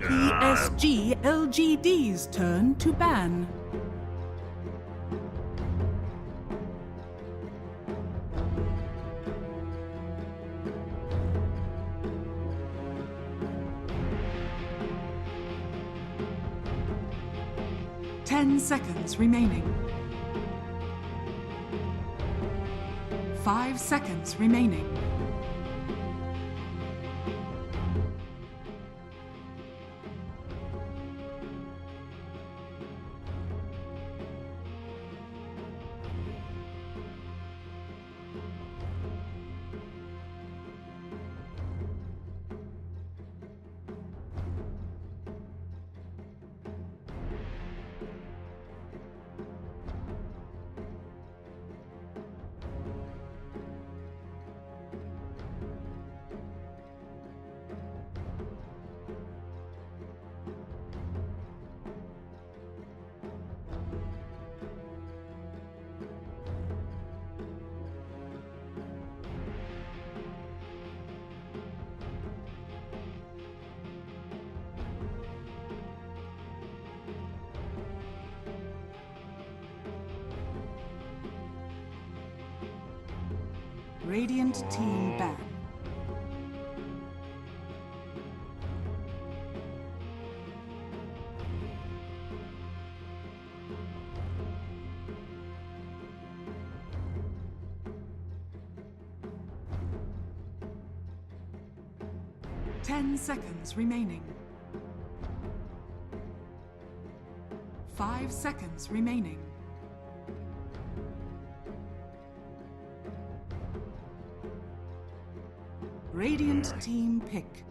PSG LGD's turn to ban. Ten seconds remaining. 5 seconds remaining. Radiant team ban. Ten seconds remaining. 5 seconds remaining. Radiant team pick.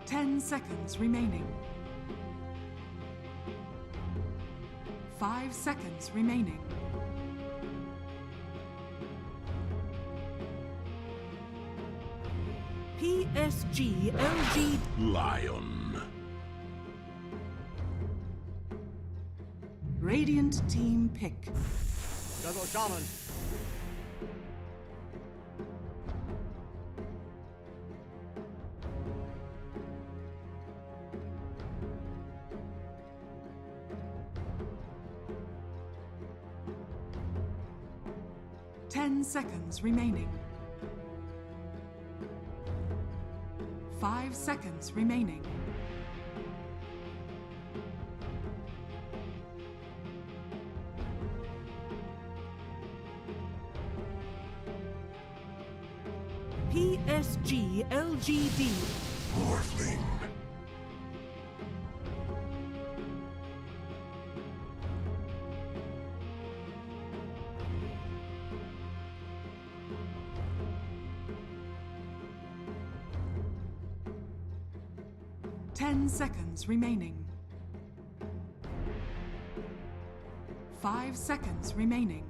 Ten seconds remaining. 5 seconds remaining. PSG LG Lion. Radiant team pick. Go Shaman. Ten seconds remaining. 5 seconds remaining. PSG LGD. Morphling. Ten seconds remaining. 5 seconds remaining.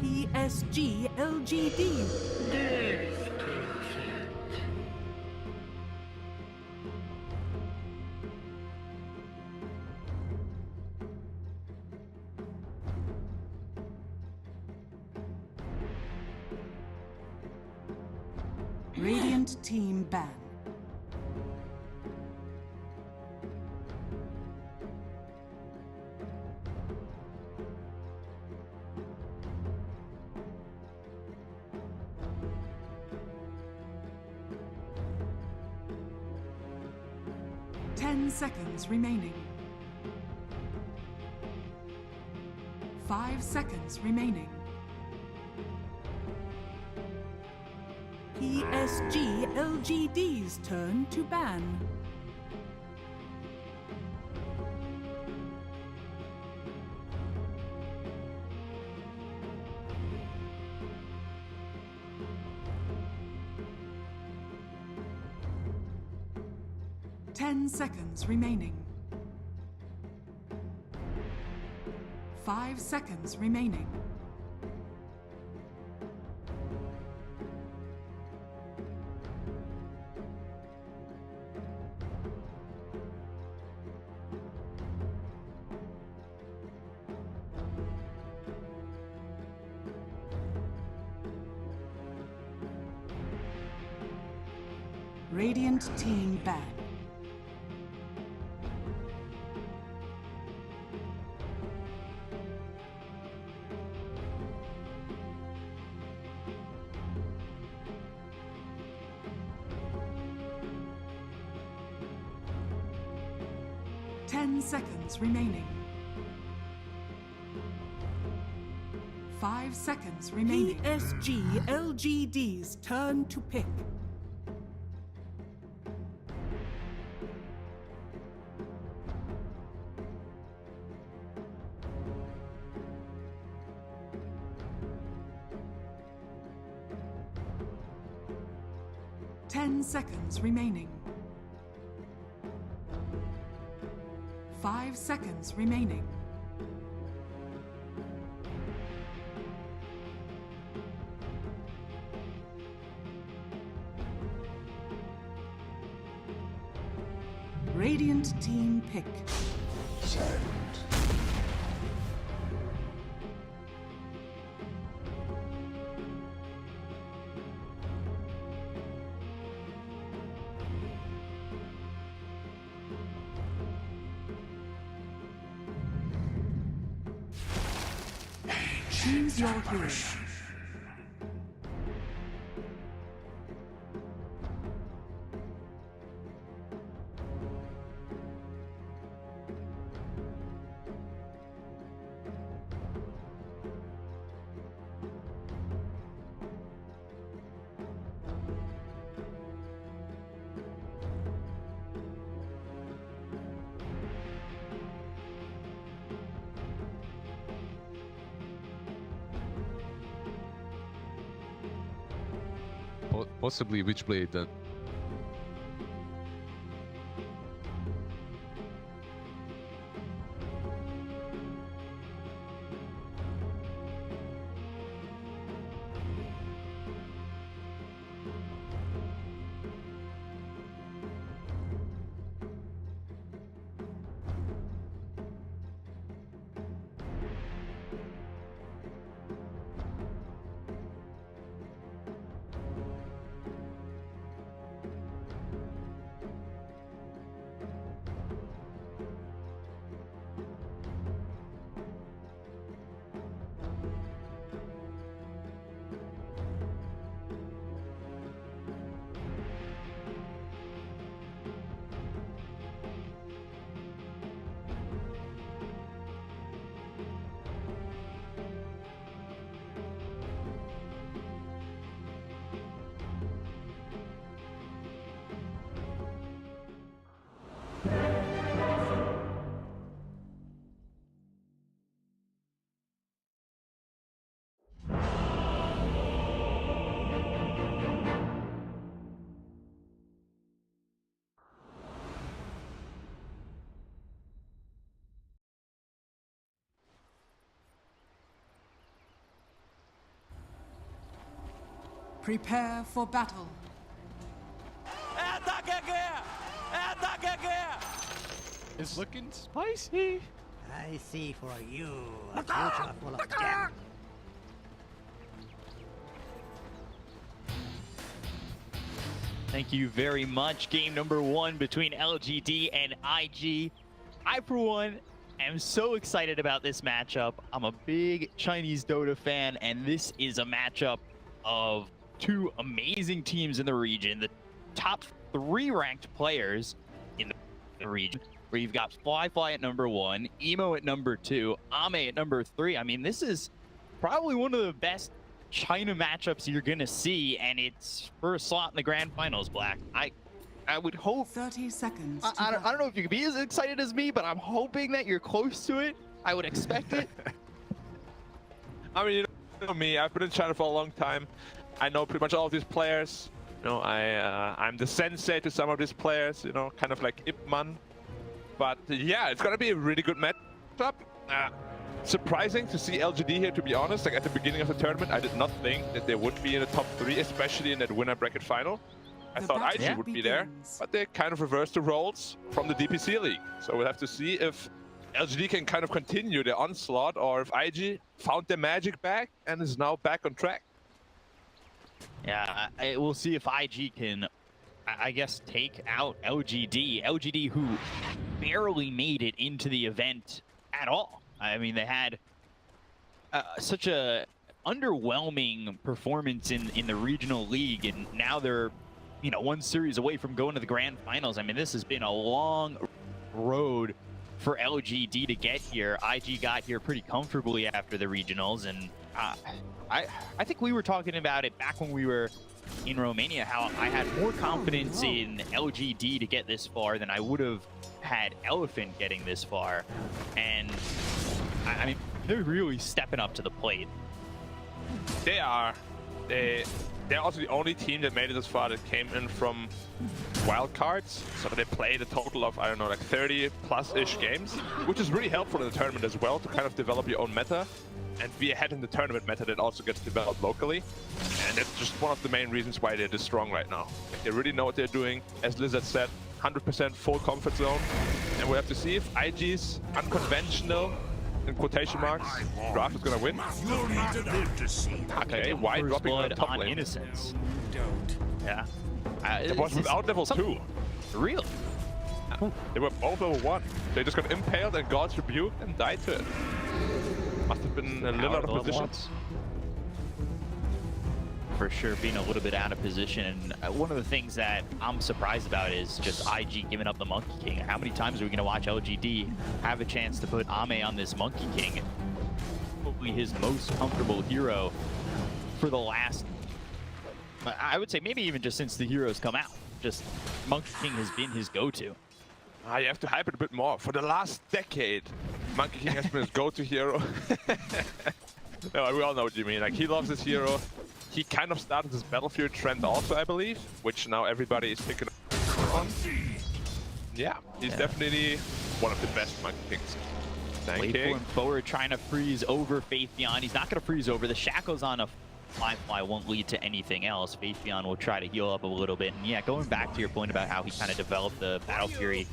PSG LGD. Radiant team ban. Ten seconds remaining. 5 seconds remaining. PSG LGD's turn to ban. Ten seconds remaining. 5 seconds remaining. Radiant team ban. Ten seconds remaining. 5 seconds remaining. PSG LGD's turn to pick. Ten seconds remaining. 5 seconds remaining. Radiant team pick. Silent. Choose your hero. Possibly Witchblade then. Prepare for battle. It's looking spicy. I see for you a future full of death. Thank you very much. Game number 1 between LGD and IG. I, for one, am so excited about this matchup. I'm a big Chinese Dota fan, and this is a matchup of 2 amazing teams in the region. The top 3 ranked players in the region, where you've got Fly at number 1, Emo at number 2, Ame at number 3. I mean, this is probably one of the best China matchups you're gonna see, and it's for a slot in the grand finals, Black. I would hope. 30 seconds. I don't know if you can be as excited as me, but I'm hoping that you're close to it. I would expect it. I mean, you know me. I've been in China for a long time. I know pretty much all of these players. You know, I'm the sensei to some of these players. You know, kind of like Ip Man. But yeah, it's gonna be a really good matchup. Surprising to see LGD here, to be honest. Like at the beginning of the tournament, I did not think that they would be in the top 3, especially in that winner bracket final. I thought IG would be there, but they kind of reversed the roles from the DPC League. So we'll have to see if LGD can kind of continue their onslaught, or if IG found their magic back and is now back on track. Yeah, we'll see if IG can, I guess, take out LGD. LGD, who barely made it into the event at all. I mean, they had such a underwhelming performance in the regional league, and now they're, you know, one series away from going to the grand finals. I mean, this has been a long road for LGD to get here. IG got here pretty comfortably after the regionals, and I think we were talking about it back when we were in Romania, how I had more confidence in LGD to get this far than I would have had Elephant getting this far. And I mean, they're really stepping up to the plate. They are. They're also the only team that made it this far that came in from wildcards. So they played a total of, I don't know, like 30+-ish games, which is really helpful in the tournament as well to kind of develop your own meta and be ahead in the tournament meta that also gets developed locally. And that's just one of the main reasons why they're this strong right now. They really know what they're doing. As Lizard said, 100% full comfort zone. And we'll have to see if IG's unconventional, in quotation marks, draft is gonna win. You'll need to live to see. Okay, why First dropping on blood top on lane? Innocence. Don't. Yeah. It was without level 2. Real. They were both level 1. They just got impaled and God's Rebuke and died to it. Must have been a little out of position. For sure, being a little bit out of position. And one of the things that I'm surprised about is just IG giving up the Monkey King. How many times are we going to watch LGD have a chance to put Ame on this Monkey King? Probably his most comfortable hero for the last, I would say maybe even just since the heroes come out. Just Monkey King has been his go-to. You have to hype it a bit more. For the last decade, Monkey King has been his go-to hero. No, we all know what you mean. Like, he loves his hero. He kind of started this Battlefield trend also, I believe, which now everybody is picking up on. Yeah, he's definitely one of the best Monkey Kings. Playful and forward, trying to freeze over Faithion. He's not going to freeze over. The shackles on a Fly won't lead to anything else. Faithion will try to heal up a little bit. And yeah, going back to your point about how he kind of developed the Battle Fury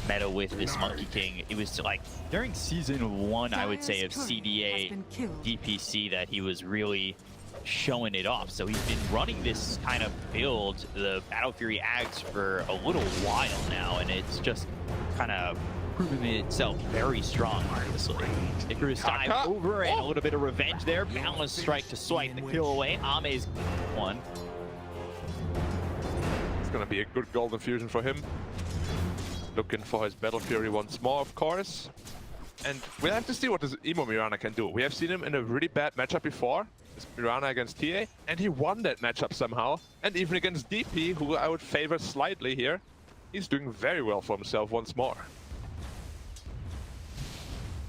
meta with this Monkey King, it was like during season 1, I would say, of CDA DPC that he was really showing it off. So he's been running this kind of build, the Battle Fury Ags, for a little while now, and it's just kind of proven itself very strong, honestly. Icarus dive over and a little bit of revenge there. Balance strike to swipe the kill away. Ame's one. It's gonna be a good golden fusion for him. Looking for his Battle Fury once more, of course. And we'll have to see what this Emo Mirana can do. We have seen him in a really bad matchup before. It's Mirana against TA, and he won that matchup somehow. And even against DP, who I would favor slightly here, he's doing very well for himself once more.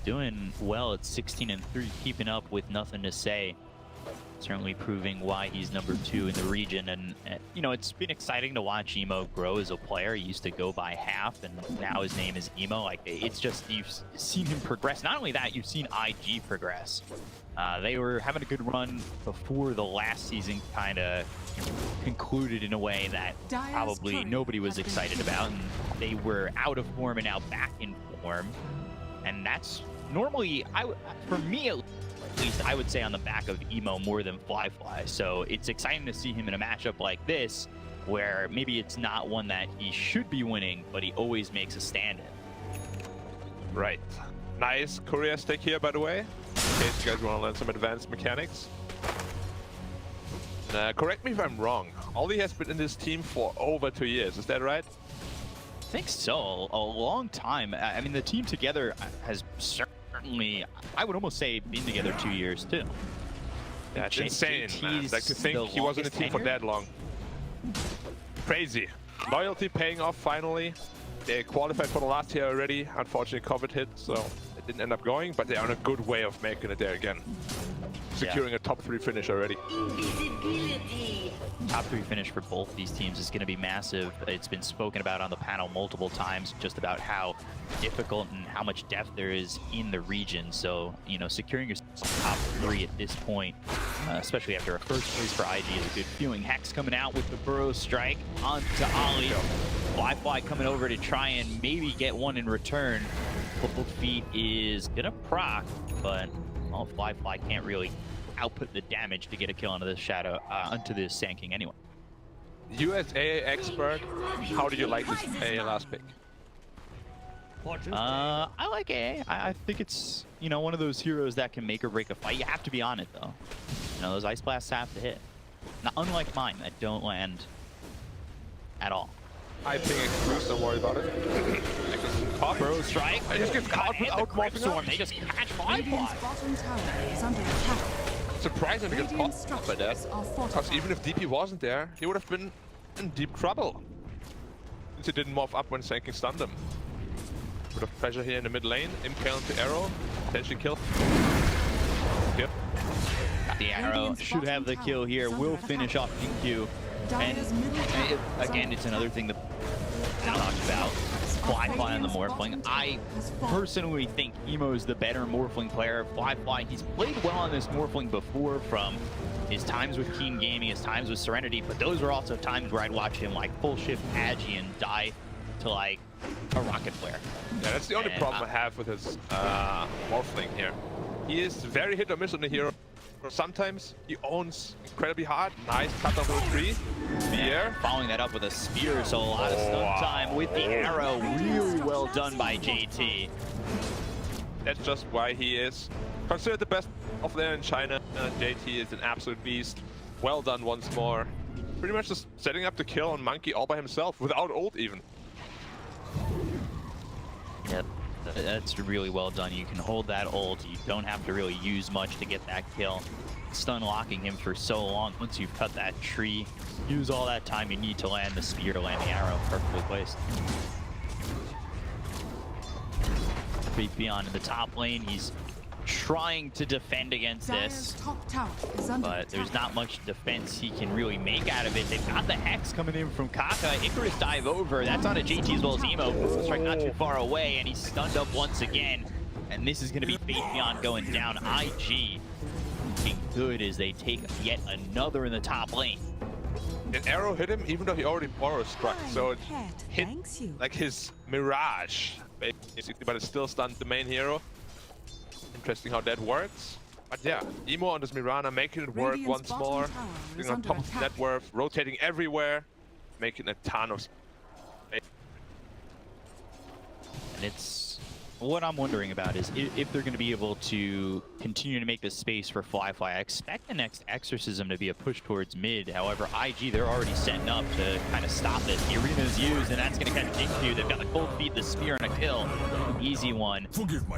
Doing well at 16-3, keeping up with nothing to say. Certainly proving why he's number 2 in the region. And you know, it's been exciting to watch Emo grow as a player. He used to go by half, and now his name is Emo. Like, it's just, you've seen him progress. Not only that, you've seen IG progress. They were having a good run before the last season kind of concluded in a way that probably nobody was excited about. And they were out of form and now back in form. And that's normally, for me at least, I would say on the back of Emo more than Fly. So it's exciting to see him in a matchup like this, where maybe it's not one that he should be winning, but he always makes a stand in. Right. Nice courier stick here, by the way, in case you guys want to learn some advanced mechanics. Correct me if I'm wrong. Ollie has been in this team for over 2 years, is that right? I think so, a long time. I mean, the team together has certainly, I would almost say, been together 2 years too. Yeah, it's J- insane, man. JT's Like, to think the he was in the longest team for tenure? that long. Crazy. Loyalty paying off finally. They qualified for the last year already. Unfortunately, COVID hit, so it didn't end up going, but they're on a good way of making it there again. Securing a top 3 finish already. Top 3 finish for both these teams is going to be massive. It's been spoken about on the panel multiple times, just about how difficult and how much depth there is in the region. So, you know, securing your top 3 at this point, especially after a first place for IG, is a good feeling. Hex coming out with the burrow strike onto Ollie. Fly coming over to try and maybe get one in return. Cold Feet is gonna proc, but well, Fly can't really output the damage to get a kill onto the shadow, onto the Sand King anyway. USA expert, how do you like this AA last pick? I like AA. I think it's, you know, one of those heroes that can make or break a fight. You have to be on it though. You know, those ice blasts have to hit. Now, unlike mine that don't land at all. I think exclusive, don't worry about it. Bro strike. I just get caught without morphing storm. up. They just catch Fly. Radiant's bottom tower is under attack. Surprising to get Radiant caught by that. structures are Because fortified. even if DP wasn't there, he would have been in deep trouble. Since he didn't morph up when Sand King stunned him. Bit of pressure here in the mid lane. Impale into arrow. Potentially kill. Yep. The arrow should have the kill here. Will finish off InQ. And again, it's another thing that we talked about. Fly on the Morphling. I personally think Emo is the better Morphling player. Fly, he's played well on this Morphling before, from his times with Keen Gaming, his times with Serenity, but those were also times where I'd watch him like full shift Agi and die to like a rocket flare. Yeah, that's the only problem I have with his Morphling here. He is very hit or miss on the hero. Sometimes he owns incredibly hard. Nice cut off the tree. Spear. Following that up with a spear, so a lot of stun time with the arrow. Really well done by JT. That's just why he is considered the best offlaner in China. JT is an absolute beast. Well done once more. Pretty much just setting up the kill on Monkey all by himself, without ult even. Yep, that's really well done. You can hold that ult. You don't have to really use much to get that kill. Stun locking him for so long. Once you've cut that tree, use all that time you need to land the spear, land the arrow. Perfectly placed. Beyond in the top lane, he's trying to defend against Dire's this, top tower is under but attack. there's not much defense he can really make out of it. They've got the Hex coming in from Kaka. Icarus dive over. That's on a JT as well as Emo. Strike not too far away, and he's stunned up once again. And this is going to be Beyond going down. IG looking good as they take yet another in the top lane. An arrow hit him even though he already borrowed struck, so it Pet hit thanks you. like his mirage, basically, but it still stunned the main hero. Interesting how that works. But yeah, Emo on this Mirana making it work Radiant's once bottom more. tower is Being on under top of the attack. net worth, rotating everywhere, making a ton of space. And it's what I'm wondering about is if they're going to be able to continue to make this space for Fly. I expect the next Exorcism to be a push towards mid. However, IG, they're already setting up to kind of stop it. The arena is used, and that's going to catch InQ. They've got the cold feet, the spear, and a kill. Easy one.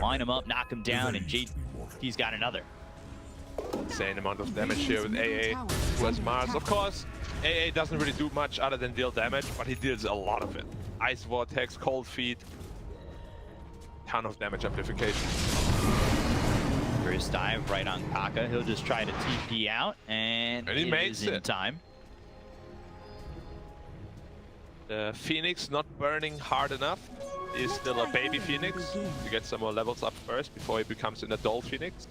Line him up, knock him down, and JT's got another. Insane amount of damage here with AA plus Mars. Of course, AA doesn't really do much other than deal damage, but he deals a lot of it. Ice Vortex, Cold Feet, ton of damage amplification. First dive right on Kaka. He'll just try to TP out, and he it makes is in it. time. The Phoenix not burning hard enough. Is still a baby Phoenix. To get some more levels up first before he becomes an adult Phoenix.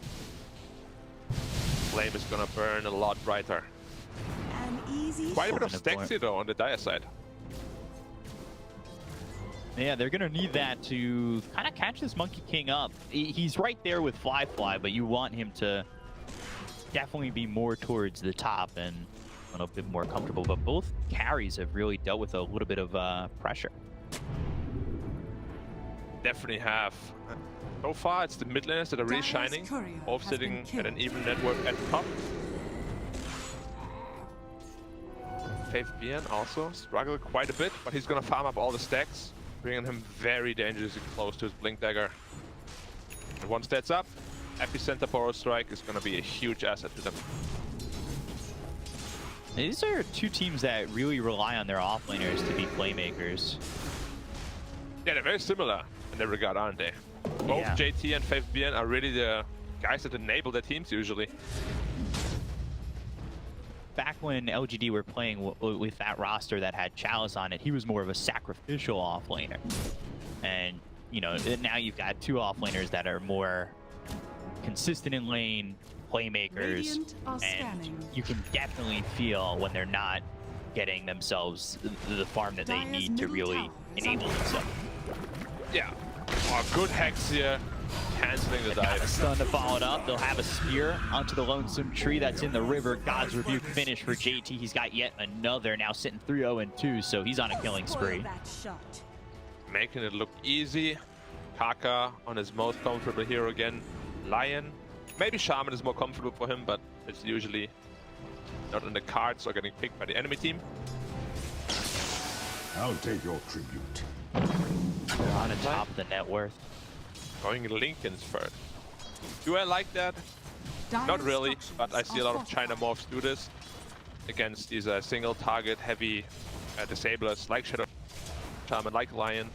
Flame is gonna burn a lot brighter. An easy Quite a bit of Shot. stacks here though on the Dire side. Yeah, they're gonna need that to kind of catch this Monkey King up. He's right there with Fly, but you want him to definitely be more towards the top and a little bit more comfortable. But both carries have really dealt with a little bit of pressure. Definitely have. So far, it's the mid laners that are really Dire's shining, courier both has sitting been at an killed. even network at the top. Faith Bian also struggled quite a bit, but he's gonna farm up all the stacks, bringing him very dangerously close to his Blink Dagger. And once that's up, Epicenter Borrow Strike is gonna be a huge asset to them. These are two teams that really rely on their offlaners to be playmakers. Yeah, they're very similar in that regard, aren't they? Both Yeah. JT and FaveBN are really the guys that enable their teams usually. Back when LGD were playing with that roster that had Chalice on it, he was more of a sacrificial offlaner. And, you know, now you've got two offlaners that are more consistent in lane, playmakers, Radiant are and scanning. you can definitely feel when they're not getting themselves the farm that they Dire's need to middle really tower is enable under themselves. Yeah. Oh, good hex here. Canceling the They've got a dive. stun to follow it up. They'll have a spear onto the lonesome tree that's in the river. God's Rebuke finish for JT. He's got yet another, now sitting 3-0-2, so he's on a killing spree. Making it look easy. Kaka on his most comfortable hero again. Lion. Maybe Shaman is more comfortable for him, but it's usually not in the cards or getting picked by the enemy team. I'll take your tribute. They're on the top of the net worth. Going Linken's first. Do I like that? Not really, but I see a lot of China morphs do this against these single target heavy disablers like Shadow Shaman, like Lion.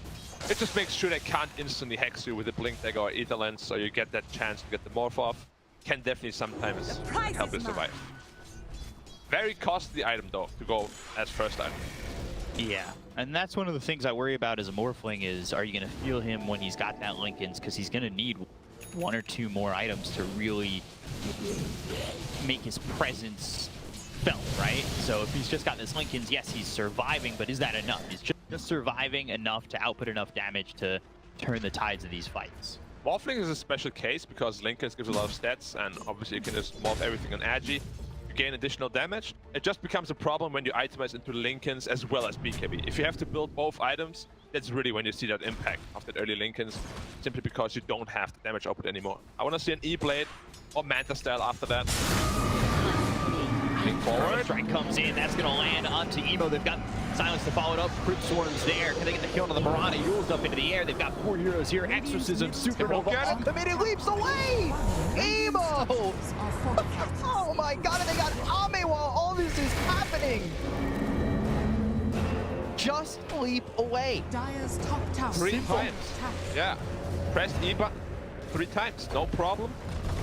It just makes sure they can't instantly hex you with a Blink Dagger or Ether Lens, so you get that chance to get the morph off. Can definitely sometimes help you survive. Very costly item though, to go as first item. Yeah, and that's one of the things I worry about as a Morphling is, are you going to feel him when he's got that Linken's? Because he's going to need one or two more items to really make his presence felt, right? So if he's just got this Linken's, yes, he's surviving, but is that enough? He's just surviving enough to output enough damage to turn the tides of these fights. Morphling is a special case because Linken's gives a lot of stats, and obviously you can just morph everything on Agi. You gain additional damage. It just becomes a problem when you itemize into Linken's as well as BKB. If you have to build both items, that's really when you see that impact of that early Linken's, simply because you don't have the damage output anymore. I want to see an E-Blade or Manta style after that. Moving forward. Strike comes in, that's going to land onto Emo. They've got Silence to follow it up. Crypt Swarm's there. Can they get the kill on the Mirana? Yule's up into the air. They've got 4 heroes here. Exorcism, Supernova on the mid. It leaps away! Emo! Oh my god, and they got Ame while all this is happening! Just leap away. Dire's top tower. 3 times. Yeah. Press E button 3 times. No problem.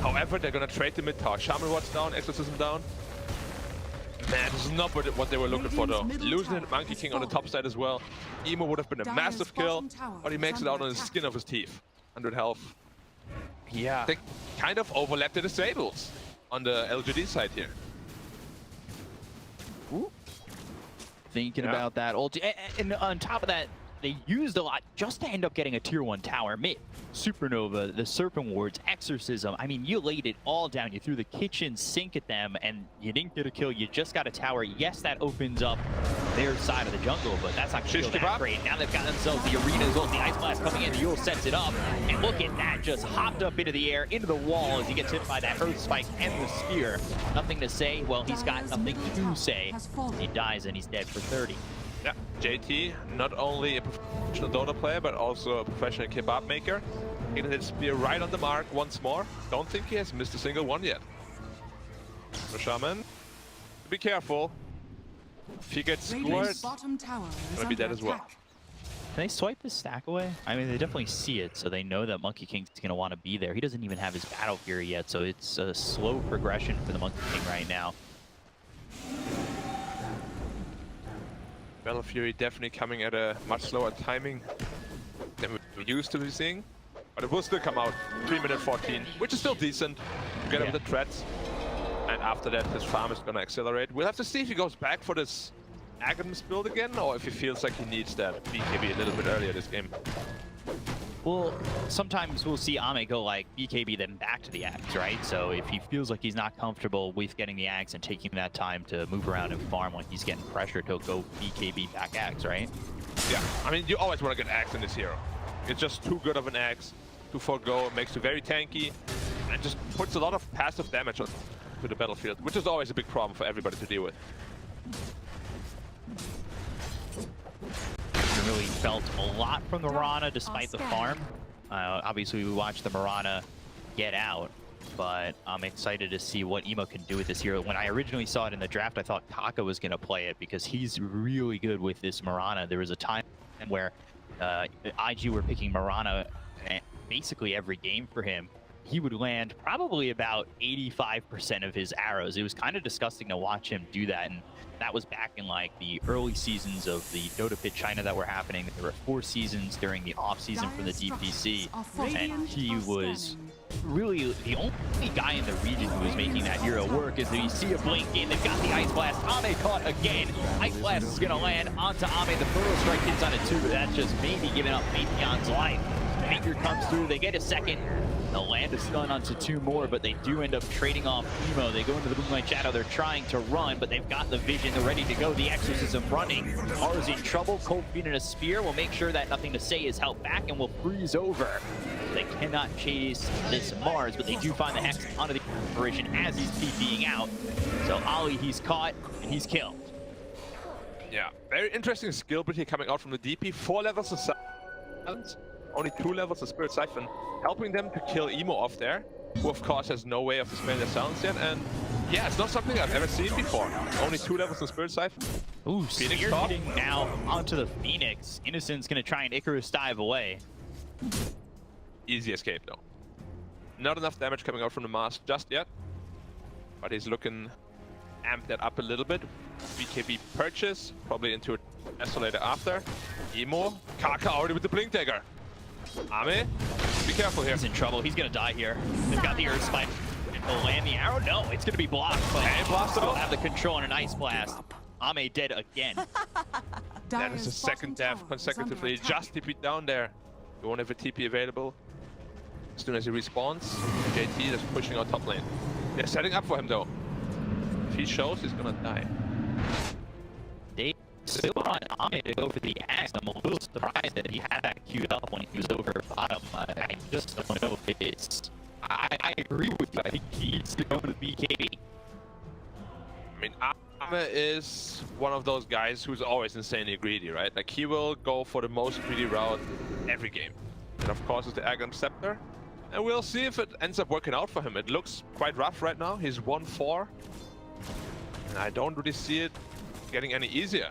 However, they're going to trade the mid tower. Shaman Ward's down. Exorcism down. Man, this is not what they were looking for though. Losing the Monkey King on the top side as well. Emo would have been a massive kill, but he makes it out on the skin of his teeth. 100 health. Yeah. They kind of overlap the disables on the LGD side here. Ooh. Thinking about that ulti. And on top of that, they used a lot just to end up getting a tier 1 tower mid. Supernova, the Serpent Wards, Exorcism. I mean, you laid it all down. You threw the kitchen sink at them, and you didn't get a kill. You just got a tower. Yes, that opens up their side of the jungle, but that's not going to feel that great. Now they've got themselves the arena as well. The Ice Blast coming in. Yule sets it up, and look at that. Just hopped up into the air, into the wall as he gets hit by that Earth Spike and the Spear. Nothing to say. Well, he's got nothing to say. He dies, and he's dead for 30. Yeah, JT, not only a professional Dota player, but also a professional kebab maker. Hitting his spear right on the mark once more. Don't think he has missed a single one yet. Roshan, be careful. If he gets scored, Bottom tower is gonna be dead as well. attack. Can they swipe this stack away? I mean, they definitely see it, so they know that Monkey King's going to want to be there. He doesn't even have his Battle Fury yet, so it's a slow progression for the Monkey King right now. Battle Fury definitely coming at a much slower timing than we're used to be seeing. But it will still come out 3 minute 14, which is still decent together with the threats. And after that, his farm is going to accelerate. We'll have to see if he goes back for this Aghanim build again, or if he feels like he needs that BKB a little bit earlier this game. Well, sometimes we'll see Ame go like BKB then back to the Axe, right? So if he feels like he's not comfortable with getting the Axe and taking that time to move around and farm when he's getting pressured, he'll go BKB back Axe, right? Yeah, I mean, you always want to get Axe in this hero. It's just too good of an Axe to forego. It makes you very tanky and just puts a lot of passive damage on to the battlefield, which is always a big problem for everybody to deal with. Really felt a lot from the Mirana despite the farm. Obviously, we watched the Mirana get out. but I'm excited to see what Emo can do with this hero. When I originally saw it in the draft, I thought Kaka was going to play it because he's really good with this Mirana. There was a time where IG were picking Mirana basically every game for him. He would land probably about 85% of his arrows. It was kind of disgusting to watch him do that, and that was back in like the early seasons of the Dota Pit China that were happening. There were 4 seasons during the off season from the DPC, and he was really the only guy in the region who was making that hero work. Is that you see a blink in, they've got the Ice Blast. Ame caught again. Ice Blast is gonna land onto Ame. The Photo Strike hits on it too, but that's just maybe giving up Mathion's life. Finger comes through, they get a second. They'll land a stun onto 2 more, but they do end up trading off Emo. They go into the Moonlight Shadow, they're trying to run, but they've got the vision, they're ready to go. The Exorcism running. Mars in trouble, Cold Feet in a Spear will make sure that Nothing to Say is held back and will freeze over. They cannot chase this Mars, but they do find the Hex onto the operation as he's TPing out. So Ali, he's caught, and he's killed. Yeah, very interesting skill ability coming out from the DP. 4 levels of silence, only 2 levels of Spirit Siphon, helping them to kill Emo off there, who of course has no way of dispelling their silence yet. And yeah, it's not something I've ever seen before. Only 2 levels of Spirit Siphon. Ooh, Phoenix Spear top. hitting now onto the Phoenix. Innocent's gonna try and Icarus dive away. Easy escape though. Not enough damage coming out from the mask just yet, but he's looking amp that up a little bit. BKB purchase, probably into a Desolator after. Emo, Kaka already with the Blink Dagger. Ame, be careful here. He's in trouble. He's gonna die here. They've got the Earth Spike. He'll land the arrow. No, it's gonna be blocked. But he'll have the control on an Ice Blast. Ame dead again. That is the second death consecutively. Just TP down there. You won't have a TP available. As soon as he respawns, JT is pushing out top lane. They're setting up for him though. If he shows, he's gonna die. They still want Ame to go for the axe. I'm a little surprised that he had that queued up when he was over bottom. I just don't know if it's... I agree with you. I think he needs to go to the BKB. I mean, Ame is one of those guys who's always insanely greedy, right? Like, he will go for the most greedy route every game. And of course, it's the Agam Scepter. And we'll see if it ends up working out for him. It looks quite rough right now. He's 1-4. And I don't really see it getting any easier.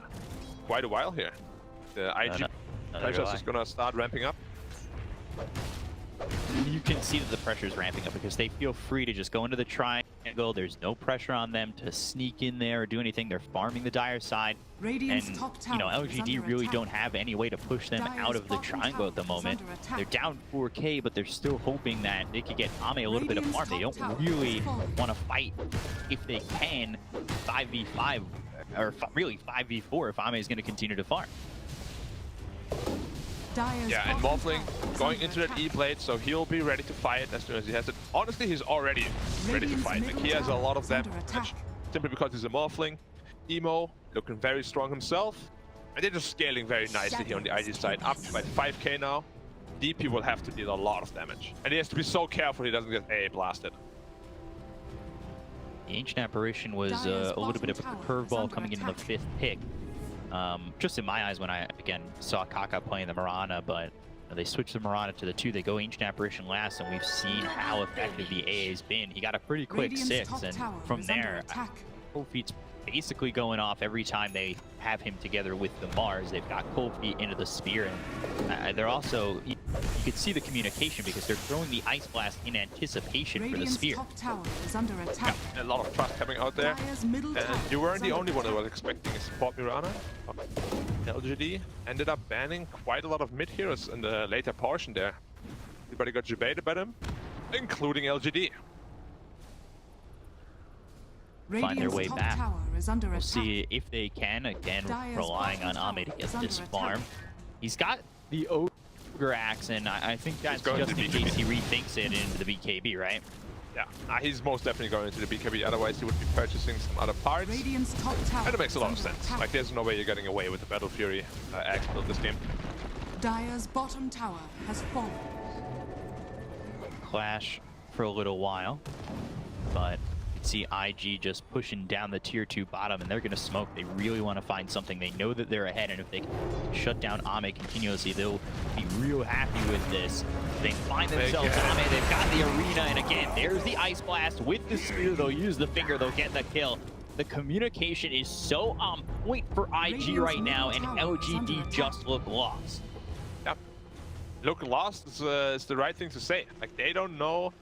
Quite a while here. The IG pressure is gonna start ramping up. You can see that the pressure is ramping up because they feel free to just go into the triangle. There's no pressure on them to sneak in there or do anything. They're farming the Dire side. And, you know, LGD really don't have any way to push them out of the triangle at the moment. They're down 4K, but they're still hoping that they could get Ame a little bit of farm. They don't really want to fight if they can 5v5, or really 5v4 if Ame is going to continue to farm. Yeah, and Morphling going into that E-Blade, so he'll be ready to fight as soon as he has it. Honestly, he's already ready to fight. Like, he has a lot of damage simply because he's a Morphling. Emo looking very strong himself. And they're just scaling very nicely here on the IG side. Up by 5k now. DP will have to deal a lot of damage. And he has to be so careful he doesn't get AA blasted. The Ancient Apparition was a little bit of a curveball coming into the 5th pick. Just in my eyes when I, again, saw Kaka playing the Mirana, but they switched the Mirana to the 2. They go Ancient Apparition last, and we've seen how effective the AA has been. He got a pretty quick 6, and from there, Cold Feet's basically going off every time they have him together with the Mars. They've got Cold Feet into the Spear, and they're also, you could see the communication because they're throwing the Ice Blast in anticipation for the Spear. Yeah, a lot of trust coming out there. And you weren't the only one that was expecting a support Mirana. LGD ended up banning quite a lot of mid heroes in the later portion there. Everybody got debated about him, including LGD. Find their way back. We'll see if they can, again, relying on Ame to get this farm. He's got the Ogre Axe, and I think that's just in case he rethinks it into the BKB, right? Yeah, he's most definitely going into the BKB, otherwise he would be purchasing some other parts. And it makes a lot of sense. Like, there's no way you're getting away with the Battle Fury Axe build this game. Dire's bottom tower has fallen. Clash for a little while, but see IG just pushing down the tier 2 bottom, and they're going to smoke. They really want to find something. They know that they're ahead, and if they can shut down Ame continuously, they'll be real happy with this. They find themselves Ame. They've got the arena, and again, there's the Ice Blast with the spear. They'll use the finger. They'll get the kill. The communication is so on point for IG right now, and LGD just look lost. Yep. Look lost is the right thing to say. Like, they don't know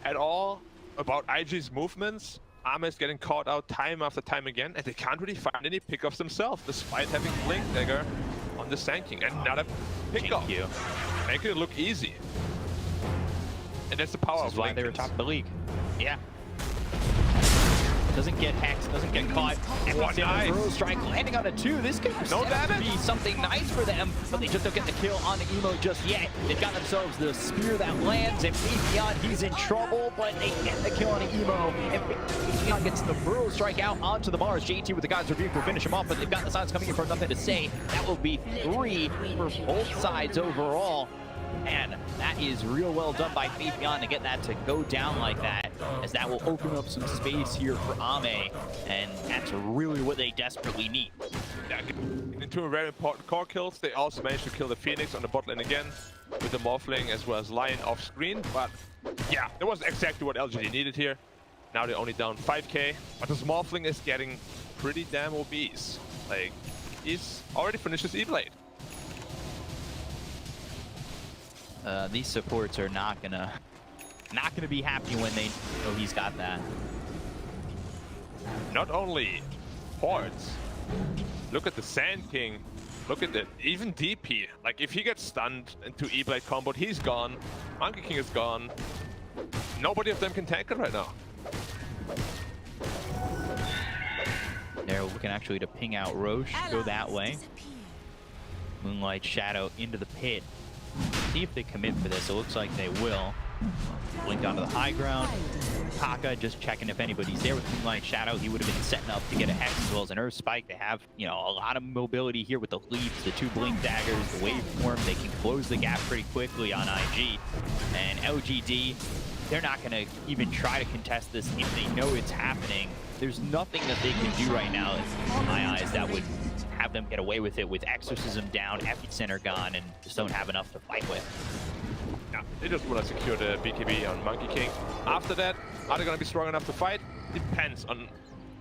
at all about IG's movements. Ame is getting caught out time after time again, and they can't really find any pickoffs themselves, despite having Blink Dagger on the Sand King. Another pickoff. Making it look easy. And that's the power of why they were top of the league. Yeah. Doesn't get hexed, doesn't get caught. Nice. Burrow strike landing on a 2. This could be something nice for them, but they just don't get the kill on the emo just yet. They've got themselves the spear that lands, and Fabian, he's in trouble, but they get the kill on the emo. And Fabian gets the Burrow strike out onto the Mars. JT with the God's Rebuke will finish him off, but they've got the sides coming in for nothing to say. That will be 3 for both sides overall. And that is real well done by Fabian to get that to go down like that, as that will open up some space here for Ame, and that's really what they desperately need. Yeah, into a very important core kills. They also managed to kill the Phoenix on the bot lane again, with the Morphling as well as Lion off screen. But yeah, that was exactly what LGD needed here. Now they're only down 5k, but this Morphling is getting pretty damn obese. Like, he's already finished his E-Blade. These supports are not gonna be happy when they know he's got that. Not only ports, look at the Sand King, look at it, even DP. Like, if he gets stunned into E-Blade combo, he's gone. Monkey King is gone. Nobody of them can tank it right now. They're looking actually to ping out Roche, go that way. Moonlight Shadow into the pit. See if they commit for this. It looks like they will. Blink onto the high ground. Kaka just checking if anybody's there with Moonlight Shadow. He would have been setting up to get a Hex as well as an Earth Spike. They have, you know, a lot of mobility here with the leaps, the 2 Blink Daggers, the waveform. They can close the gap pretty quickly on IG. And LGD, they're not going to even try to contest this if they know it's happening. There's nothing that they can do right now, in my eyes, that would have them get away with it, with Exorcism down, Epicenter gone, and just don't have enough to fight with. Yeah, they just want to secure the BKB on Monkey King. After that, are they going to be strong enough to fight? Depends on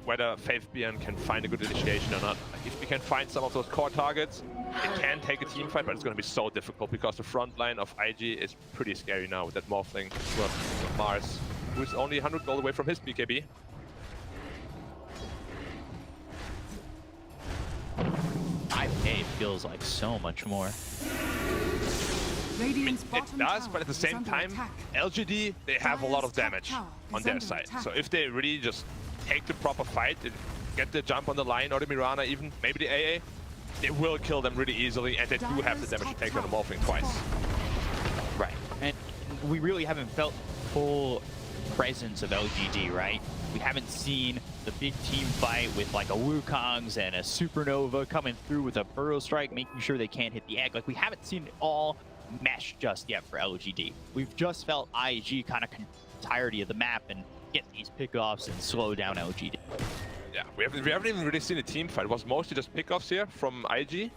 whether Fabian can find a good initiation or not. Like, if we can find some of those core targets, it can take a team fight, but it's going to be so difficult because the front line of IG is pretty scary now with that Morphling with Mars, who is only 100 gold away from his BKB. 5k feels like so much more. It does, but at the same time, LGD, they have a lot of damage on their side. So if they really just take the proper fight, get the jump on the line or the Mirana, even maybe the AA, they will kill them really easily, and they do have the damage to take on the Morphling twice. Right, and we really haven't felt full presence of LGD, right? We haven't seen the big team fight with like a Wukong's and a Supernova coming through with a Burrow Strike, making sure they can't hit the egg. Like, we haven't seen it all mesh just yet for LGD. We've just felt IG kind of entirety of the map and get these pickoffs and slow down LGD. Yeah, we haven't even really seen a team fight. It was mostly just pickoffs here from IG.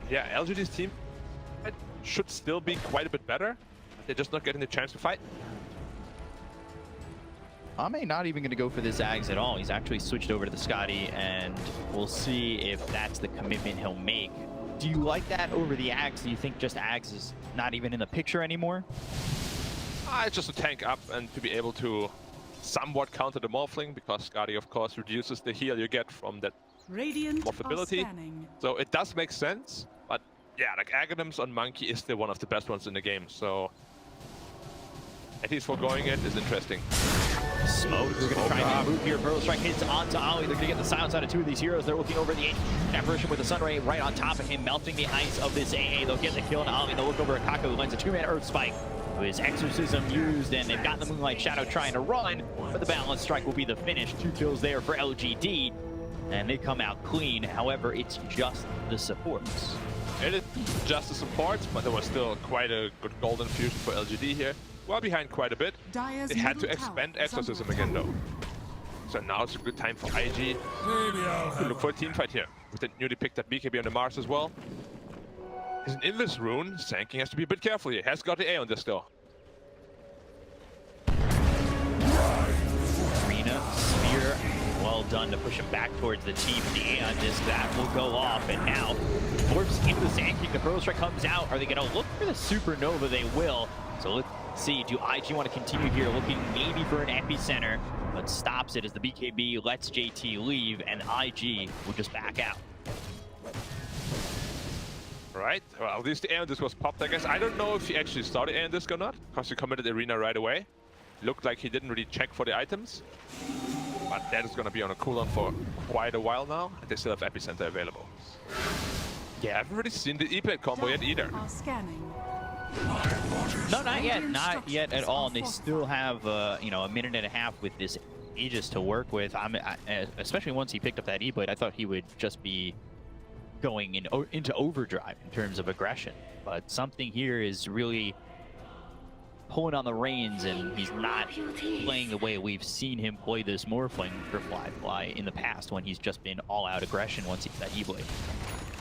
Yeah, LGD's team fight should still be quite a bit better. They're just not getting the chance to fight. Ame not even going to go for the Zags at all. He's actually switched over to the Scotty, and we'll see if that's the commitment he'll make. Do you like that over the Ags? Do you think just Ags is not even in the picture anymore? It's just to tank up and to be able to somewhat counter the Morphling, because Scotty, of course, reduces the heal you get from that morphability. So it does make sense, but yeah, like Aghanims on Monkey is still one of the best ones in the game, so at least foregoing it is interesting. Smoke, we're going to try and move here. Burrow Strike hits onto Ollie. They're going to get the silence out of 2 of these heroes. They're looking over the apparition with the Sunray right on top of him, melting the ice of this AA. They'll get the kill on Ollie. They'll look over at Kaka, who lands a 2-man Earth Spike. His Exorcism used, and they've got the Moonlight Shadow trying to run, but the Balance Strike will be the finish. 2 kills there for LGD, and they come out clean. However, it's just the supports. It is just the supports, but there was still quite a good golden fusion for LGD here. Well behind quite a bit. They had to expend Exorcism again though. So now it's a good time for IG to look for a team fight here. With the newly picked up BKB on the Mars as well. He's an Invis rune. Sanking has to be a bit careful here. Has got the A on this though. Arena, Spear, well done to push him back towards the team. The Aeon disc that will go off, and now Morphs into the Sand King. The Pearl Strike comes out. Are they going to look for the Supernova? They will. So let's see. Do IG want to continue here, looking maybe for an epicenter, but stops it as the BKB lets JT leave, and IG will just back out. Right. Well, at least the Aeon disc was popped, I guess. I don't know if he actually started Aeon disc or not, because he committed Arena right away. Looked like he didn't really check for the items. But that is going to be on a cooldown for quite a while now, and they still have Epicenter available. Yeah, I haven't really seen the E-Plate combo yet either. Are scanning. No, not yet. Not yet at all. And they still have, you know, a minute and a half with this Aegis to work with. Especially once he picked up that E-Blade, I thought he would just be going into overdrive in terms of aggression. But something here is really pulling on the reins, and he's not playing the way we've seen him play this Morphling for Fly in the past, when he's just been all-out aggression once he's that E-Blade.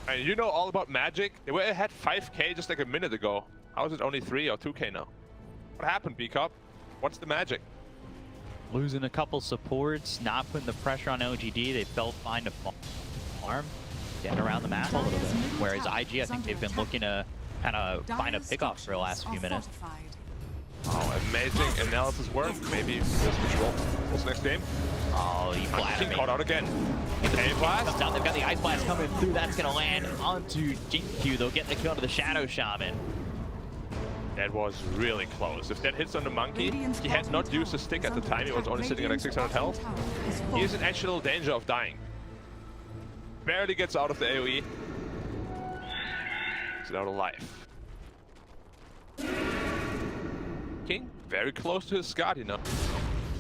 And you know all about Magic? They were ahead 5k just like a minute ago. How is it only 3 or 2k now? What happened, B-Cup? What's the magic? Losing a couple supports, not putting the pressure on LGD. They felt fine to farm, getting around the map a little bit. Whereas IG, I think they've been looking to kind of find a pickoff for the last few minutes. Oh, amazing analysis work. Maybe this switch roll. What's the next game? Oh, he King caught out again. A blast comes out. They've got the Ice Blast coming through. That's going to land onto Jinkyu. They'll get the kill to the Shadow Shaman. That was really close. If that hits on the monkey, he had not used his stick at the time. He was only sitting at like 600 health. He is in actual danger of dying. Barely gets out of the AoE. He's out of life. King, very close to his Scott, you know.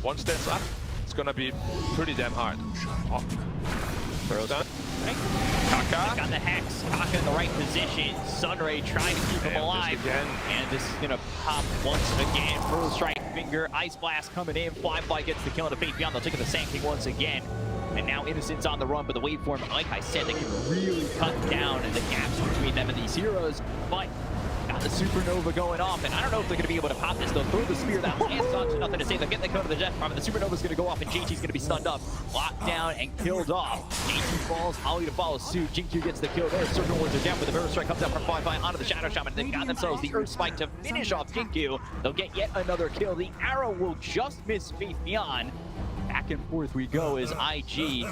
One steps up, it's gonna be pretty damn hard. Oh. Throws done. Kaka. Got the Hex. Kaka in the right position. Sunray trying to keep him alive. And this is gonna pop once again. Pearl Strike Finger. Ice Blast coming in. Fly gets the kill on the Fate Beyond. They'll take the Sand King once again. And now Innocent's on the run, but the waveform, like I said, they can really cut down the gaps between them and these heroes. But got the Supernova going off, and I don't know if they're going to be able to pop this. They'll throw the spear that lands onto nothing to say. They'll get the code of the Death Bomb, and the Supernova's going to go off, and JT's going to be stunned up, locked down, and killed off. JT falls, Holly to follow suit. Jinkyu gets the kill there. Circle Wards are down, but the Mirror Strike comes out from Fly onto the Shadow Shaman. They've got themselves the Earth Spike to finish off Jinkyu. They'll get yet another kill. The arrow will just miss Faith Beyond. Back and forth we go as IG,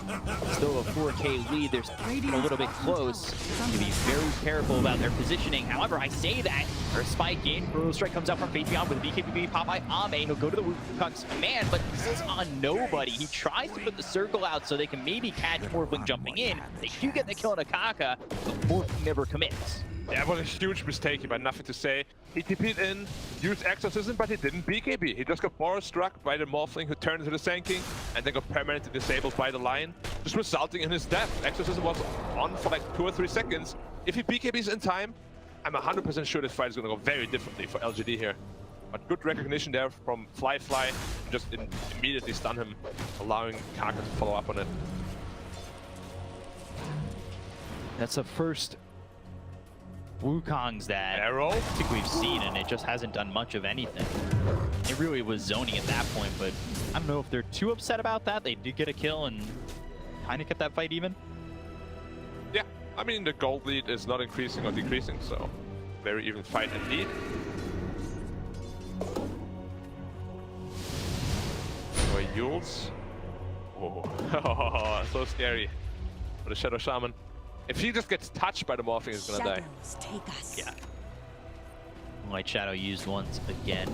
still a 4K lead. They're a little bit close. To be very careful about their positioning. However, I say that, or spike in, Pearl Strike comes out from Faith Beyond with BKB pop by Ame. He'll go to the Wukong's command, but this is on nobody. He tries to put the circle out so they can maybe catch Morphling jumping in. They do get the kill on Akaka, but Morphling never commits. Yeah, it was a huge mistake. He had nothing to say. He TP'd in, used Exorcism, but he didn't BKB. He just got forest struck by the Morphling who turned into the Sand King and then got permanently disabled by the Lion, just resulting in his death. Exorcism was on for like 2 or 3 seconds. If he BKBs in time, I'm 100% sure this fight is going to go very differently for LGD here. But good recognition there from Fly, just immediately stun him, allowing Kaka to follow up on it. That's the first Wukong's that Arrow? I think we've seen, and it just hasn't done much of anything. It really was zoning at that point, but I don't know if they're too upset about that. They did get a kill and kind of kept that fight even. Yeah, I mean, the gold lead is not increasing or decreasing, so very even fight indeed. For Yules. Oh, so scary for the Shadow Shaman. If he just gets touched by the Morphling, he's gonna die. Take us. Yeah. White Shadow used once again.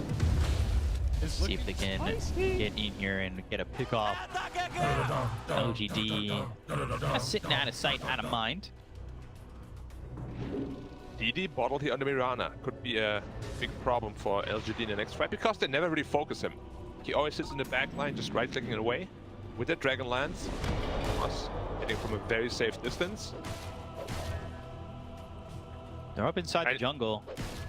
See if they can get in here and get a pick off. LGD sitting out of sight, out of mind. DD bottled here on the Mirana could be a big problem for LGD in the next fight because they never really focus him. He always sits in the back line, just right-clicking away with that Dragon Lance. Plus, hitting from a very safe distance. They're up inside the jungle,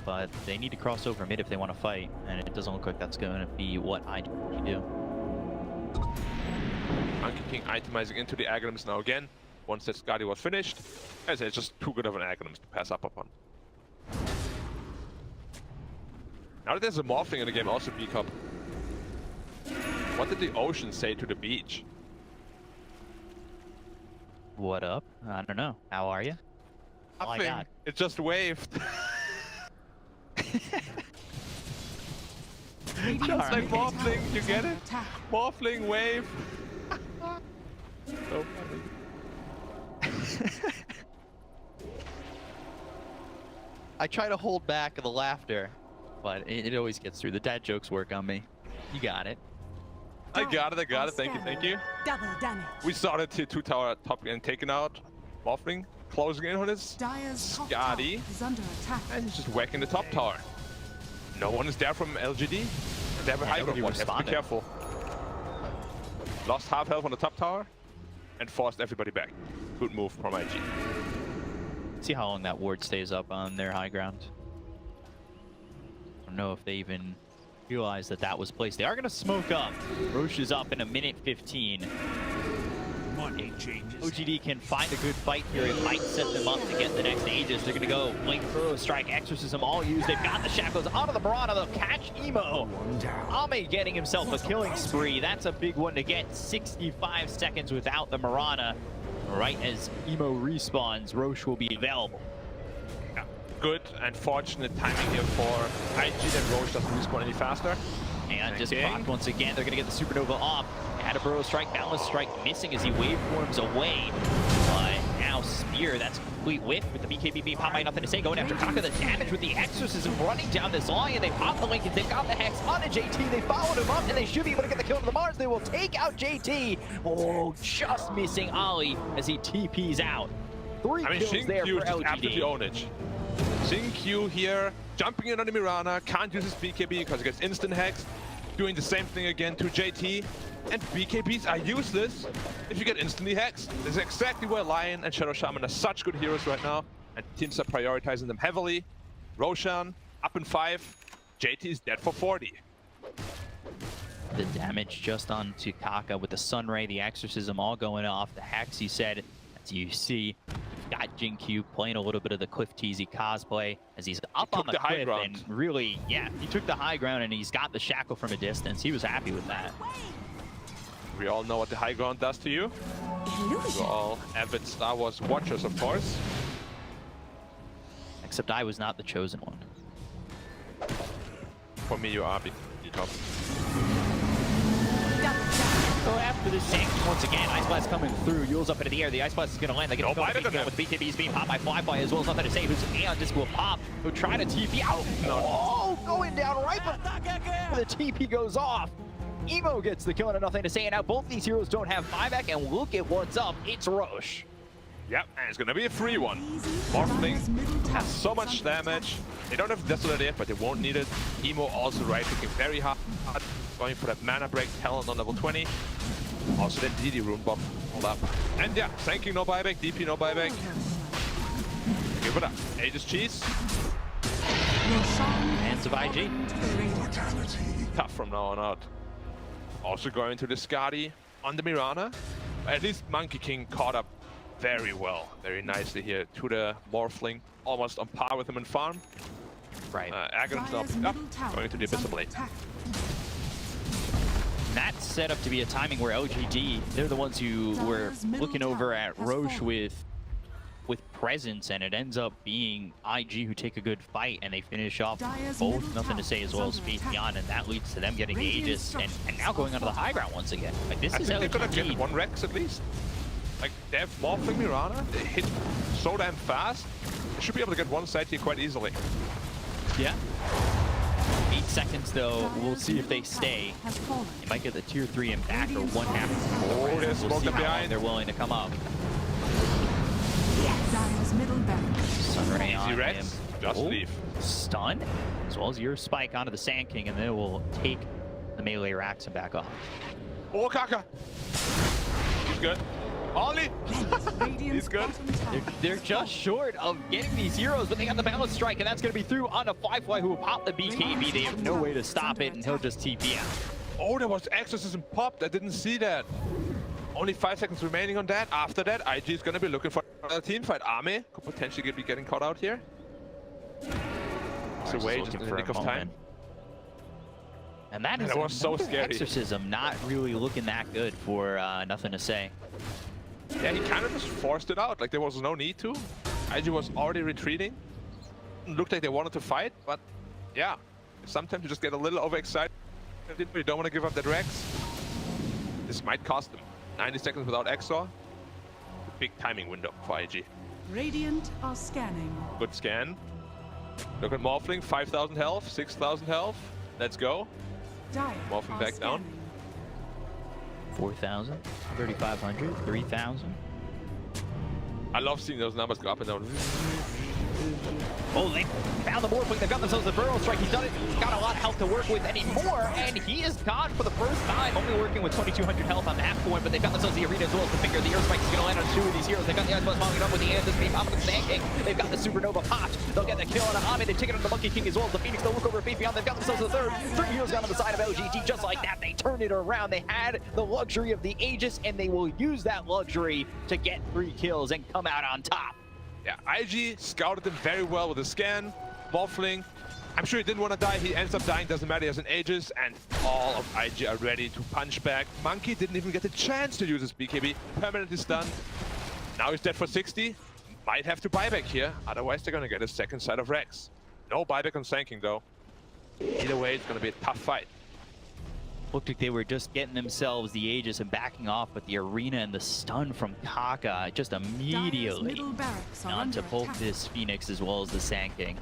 but they need to cross over mid if they want to fight, and it doesn't look like that's going to be what I do. Monkey King itemizing into the Aghanim's now again. Once that Skadi was finished. As I said, it's just too good of an Aghanim to pass up upon. Now that there's a Morphling in the game, also B-Cup. What did the ocean say to the beach? What up? I don't know. How are you? All I Nothing. got. It just waved. Radiant's Just like middle Morphling, tower you is get under it? attack. Morphling wave. So funny. I try to hold back the laughter, but it always gets through. The dad jokes work on me. You got it. I got it. Thank you. Double damage. We saw the tier 2 tower top and taken out. Morphling closing in on his Dire's top tower Skadi. is under attack. And he's just whacking the top tower. No one is there from LGD. And they have a high ground watch. Have to be careful. Lost half health on the top tower and forced everybody back. Good move from IG. See how long that ward stays up on their high ground. I don't know if they even realize that that was placed. They are going to smoke up. Roche is up in a minute 15. Money changes. OGD can find a good fight here. It might set them up to get the next Aegis. They're going to go Blink, Throw, Strike, Exorcism, all used. They've got the Shackles onto the Mirana. They'll catch Emo. Ame getting himself a killing spree. That's a big one to get. 65 seconds without the Mirana. Right as Emo respawns, Roche will be available. Yeah. Good and fortunate timing here for IG that Roche doesn't respawn any faster. And just proc once again. They're going to get the Supernova off. Had a Burrow Strike, Boundless Strike missing as he waveforms away. But now Spear, that's complete whiff with the BKB pop by nothing to say. Going after Kaka, the damage with the Exorcism running down this line. And they pop the link and they've got the Hex onto JT. They followed him up and they should be able to get the kill to the Mars. They will take out JT. Oh, just missing Ollie as he TPs out. Three kills there for LGD. Absolutely ownage. Xingqiu here, jumping in on the Mirana, can't use his BKB because he gets instant hex. Doing the same thing again to JT. And BKBs are useless if you get instantly hexed. This is exactly where Lion and Shadow Shaman are such good heroes right now. And teams are prioritizing them heavily. Roshan up in 5. JT is dead for 40. The damage just onto Kaka with the Sunray, the Exorcism all going off. The Hex, he said, as you see, got Xingqiu playing a little bit of the Cliff Teasy cosplay as he's up on the cliff and really, yeah, he took the high ground and he's got the shackle from a distance. He was happy with that. We all know what the high ground does to you. We're all avid Star Wars watchers, of course. Except I was not the chosen one. For me, you are B-Cup. So after this sanction once again, Ice Blast coming through, Yule's up into the air, the Ice Blast is going to land, they get a kill with BKBs being popped by Flyby as well as nothing to say, who's Aeon Disc will pop, who try to TP out. Oh, going down right before the TP goes off. Emo gets the kill and nothing to say, and now both these heroes don't have buyback, and look at what's up, it's Roche. Yep, and it's gonna be a free one. Morphling has so much damage. They don't have Desolate yet, but they won't need it. Emo also right-clicking very hard. Going for that mana break, Talent on level 20. Also that DD rune buff. Hold up. And yeah, thanking no buyback, DP no buyback. Give it up. Aegis cheese. Hands of IG. Tough from now on out. Also going to the Skadi on the Mirana. At least Monkey King caught up very well, very nicely here to the Morphling. Almost on par with him in farm. Right. Aghanim's up, going to the Abyssal Blade. That's set up to be a timing where LGD, they're the ones who were looking over at Roche with presence, and it ends up being IG who take a good fight, and they finish off both nothing to say as well as Beyond, and that leads to them getting the Aegis and now going onto the high ground once again. Like, this is I think they're gonna LGD. get one Rex at least. Like, they have Morphling Mirana, they hit so damn fast. They should be able to get one side here quite easily. Yeah. 8 seconds though, we'll see if they stay. They might get the tier 3 and back or one half. Oh, there's we'll smoke see them how long behind. they're willing to come up. Sunray Easy on Rex, him. just leave. Stun, as well as your spike onto the Sand King, and then it will take the melee racks and back off. Oh, Kaka! He's good. Ollie! He's good. They're just short of getting these heroes, but they got the balance strike, and that's going to be through on a Flyfly who will pop the BKB. They have no way to stop it, and he'll just TP out. Oh, there was Exorcism popped. I didn't see that. Only 5 seconds remaining on that. After that, IG is going to be looking for another team fight. Army could potentially be getting caught out here. It's away just in the nick of time. And that is was so scary. Exorcism not really looking that good for nothing to say. Yeah, he kind of just forced it out. Like, there was no need to. IG was already retreating. Looked like they wanted to fight, but yeah. Sometimes you just get a little overexcited. You don't want to give up that Rex. This might cost them. 90 seconds without Exor. Big timing window for IG. Radiant are scanning. Good scan. Look at Morphling, 5,000 health, 6,000 health. Let's go. Dire Morphling are back down. scanning. 4,000, 3,500, 3,000. I love seeing those numbers go up and down. Oh, they found the Morphling. They've got themselves a Burrow Strike. He's done it. He's got a lot of health to work with anymore, and he is gone for the first time. Only working with 2,200 health on that point, but they've got themselves the arena as well as the finger. The Earth Spike is going to land on 2 of these heroes. They've got the Ice Blast following it up with the Amethyst Beam, popping the Sand King. They've got the Supernova popped. They'll get the kill on Ame. They've taken on the Monkey King as well as the Phoenix. They'll look over at Beyond. They've got themselves a third. 3 heroes down on the side of LGD. Just like that, they turned it around. They had the luxury of the Aegis, and they will use that luxury to get 3 kills and come out on top. Yeah, IG scouted them very well with a scan. Morphling, I'm sure he didn't want to die. He ends up dying, doesn't matter, he has an Aegis, and all of IG are ready to punch back. Monkey didn't even get the chance to use his BKB. Permanently stunned. Now he's dead for 60. Might have to buyback here, otherwise they're going to get a second side of Rex. No buyback on Sanking though. Either way, it's going to be a tough fight. Looked like they were just getting themselves the Aegis and backing off, but the arena and the stun from Kaka just Dire's immediately middle barracks are on under to both attack. this Phoenix as well as the Sand King.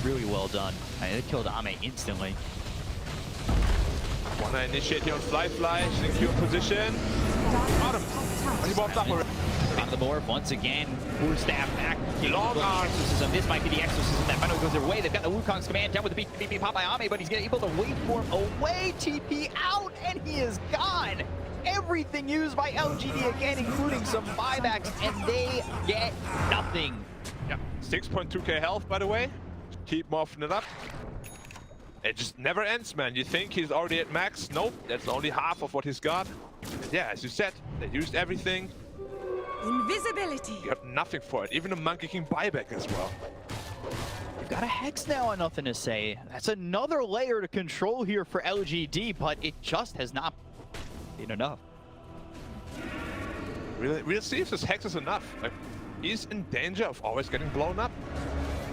Really well done. I mean, they killed Ame instantly. Wanna initiate here on Fly, secure position. Got him. He walked up already. On the board once again, Poor Staff back. Long arm. Exorcism. This might be the Exorcism that finally goes their way. They've got the Wukong's command down with the BKB pop by Ame, but he's able to wait for him away, TP out, and he is gone. Everything used by LGD again, including some buybacks, and they get nothing. Yeah, 6.2k health, by the way. Just keep morphing it up. It just never ends, man. You think he's already at max? Nope, that's only half of what he's got. And yeah, as you said, they used everything. Invisibility. You got nothing for it. Even a Monkey King buyback as well. You've got a Hex now and nothing to say. That's another layer to control here for LGD, but it just has not been enough. We'll see if this Hex is enough. Like, he's in danger of always getting blown up.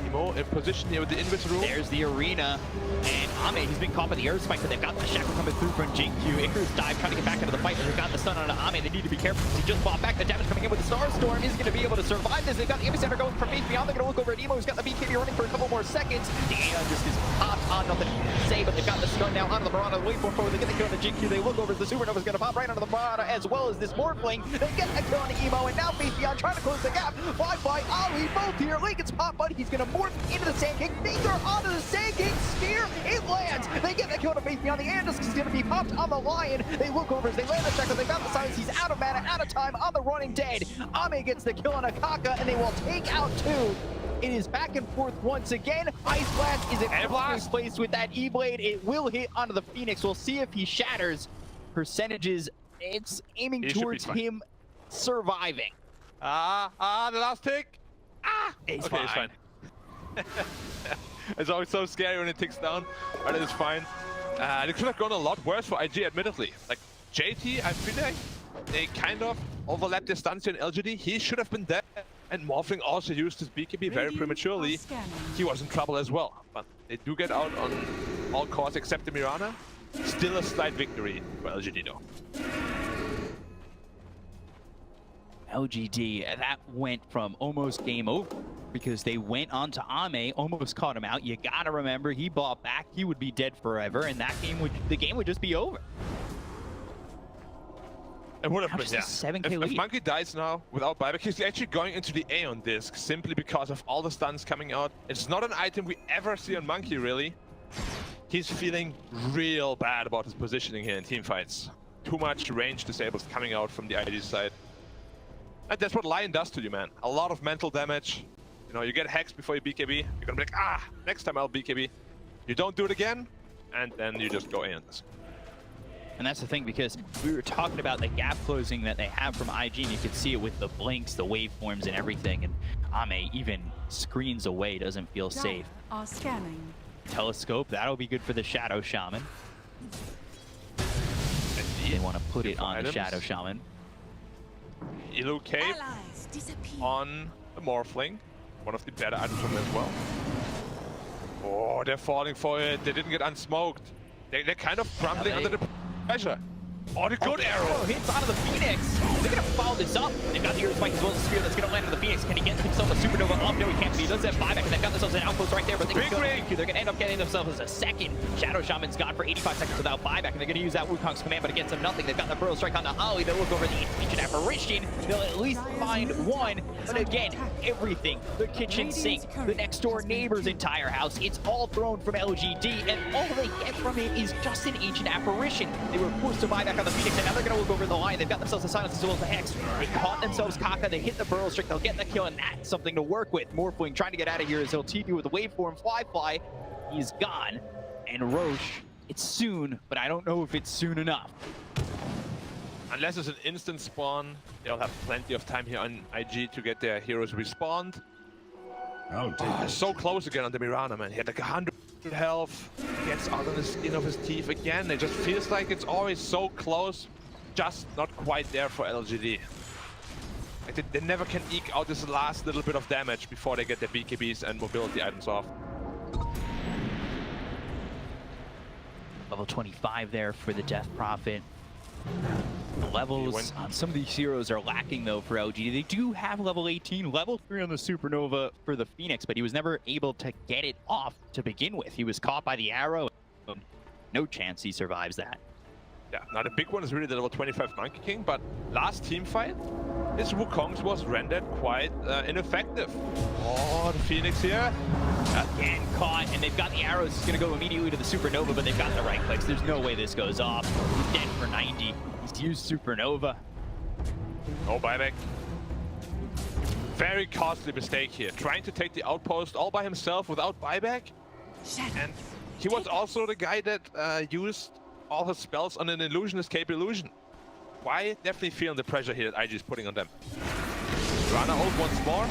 Emo in position here with the Invis room. There's the arena, and Ame, he's been caught by the air spike, but they've got the shackle coming through from Jinkyu. Icarus dive trying to get back into the fight, but they've got the stun on Ame. They need to be careful because he just fought back. The damage coming in with the Starstorm is going to be able to survive this. They've got the Epicenter going from Faith Beyond. They're going to look over at Emo, who's got the BKB running for a couple more seconds. The Aeon just is popped on, nothing to say, but they've got the stun now onto the Mirana. Wait for forward, they get the kill on the Jinkyu. They look over as the Supernova's going to pop right onto the Mirana, as well as this Morphling. They get the kill on the Emo, and now Faith Beyond trying to close the gap. Fly by Ali, both here. Lincoln's pop, but he's going to morph into the Sand King. Finger onto the Sand King spear. It lands. They get the kill to Faith Beyond. The Andis is going to be popped on the Lion. They look over as they land the check, but they got the silence. He's out of mana, out of time on the running dead. Ame gets the kill on Akaka, and they will take out 2. It is back and forth once again. Ice Blast is in place with that E-Blade. It will hit onto the Phoenix. We'll see if he shatters. Percentages, it's aiming towards him surviving. The last tick. It's okay, fine. It's fine. It's always so scary when it ticks down, but it is fine. It could have gone a lot worse for IG, admittedly. Like, JT, I feel like they kind of overlapped their stunts here in LGD. He should have been dead. And Morphling also used his BKB very prematurely. He was in trouble as well. But they do get out on all costs except the Mirana. Still a slight victory for LGD though. LGD, that went from almost game over because they went on to Ame, almost caught him out. You gotta remember, he bought back, he would be dead forever, and the game would just be over. It would have been, Just a yeah. 7K lead. If Monkey dies now without buyback, he's actually going into the Aeon disc simply because of all the stuns coming out. It's not an item we ever see on Monkey, really. He's feeling real bad about his positioning here in teamfights. Too much range disables coming out from the ID side. And that's what Lion does to you, man. A lot of mental damage. You know, you get hexed before you BKB. You're gonna be like, next time I'll BKB. You don't do it again, and then you just go Aeon disc. And that's the thing, because we were talking about the gap closing that they have from IG, and you can see it with the blinks, the waveforms, and everything. And Ame, even screens away, doesn't feel safe. Are scanning. Telescope, that'll be good for the Shadow Shaman. They want to put it on the Shadow Shaman. Elu Cape on the Morphling. One of the better items from them as well. Oh, they're falling for it. They didn't get unsmoked. They're kind of crumbling under the pressure. Oh, the good arrow! Hits onto the Phoenix. They're gonna follow this up. They've got the Hero Spike as well as the Spear that's gonna land on the Phoenix. Can he get himself a Supernova off? No, he can't. He does have buyback, and they've got themselves an outpost right there, but they can go. They're gonna end up getting themselves a second. Shadow Shaman's gone for 85 seconds without buyback, and they're gonna use that Wukong's command, but it gets them nothing. They've got the Burrow Strike on the Holly. They'll look over the Ancient Apparition. They'll at least find one, but again, everything, the kitchen sink, the next door neighbor's entire house, it's all thrown from LGD, and all they get from it is just an Ancient Apparition. They were forced to buy back on the Phoenix, and now they're gonna look over the line. They've got themselves a Silence as well as the Hex. They caught themselves Kaka, they hit the Burrow Strike, they'll get the kill, and that's something to work with. Morphling trying to get out of here as he'll TP with the waveform Fly. He's gone. And Roche, it's soon, but I don't know if it's soon enough. Unless it's an instant spawn, they'll have plenty of time here on IG to get their heroes respawned. So close again on the Mirana, man. He had like 100 health, gets out of the skin of his teeth again. It just feels like it's always so close, just not quite there for LGD. Like they never can eke out this last little bit of damage before they get their BKBs and mobility items off. Level 25 there for the Death Prophet. The levels on some of these heroes are lacking though for LGD. They do have level 18, level 3 on the Supernova for the Phoenix, but he was never able to get it off to begin with. He was caught by the arrow. No chance he survives that. Yeah, now the big one is really the level 25 Monkey King, but last team fight, this Wukong's was rendered quite ineffective. Oh, the Phoenix here. Again caught, and they've got the arrows. It's going to go immediately to the Supernova, but they've got the right clicks. There's no way this goes off. He's dead for 90. He's used Supernova. No buyback. Very costly mistake here. Trying to take the outpost all by himself without buyback. And he was also the guy that used all his spells on an illusion escape illusion. Why? Definitely feeling the pressure here that IG is putting on them. Rana ult once more.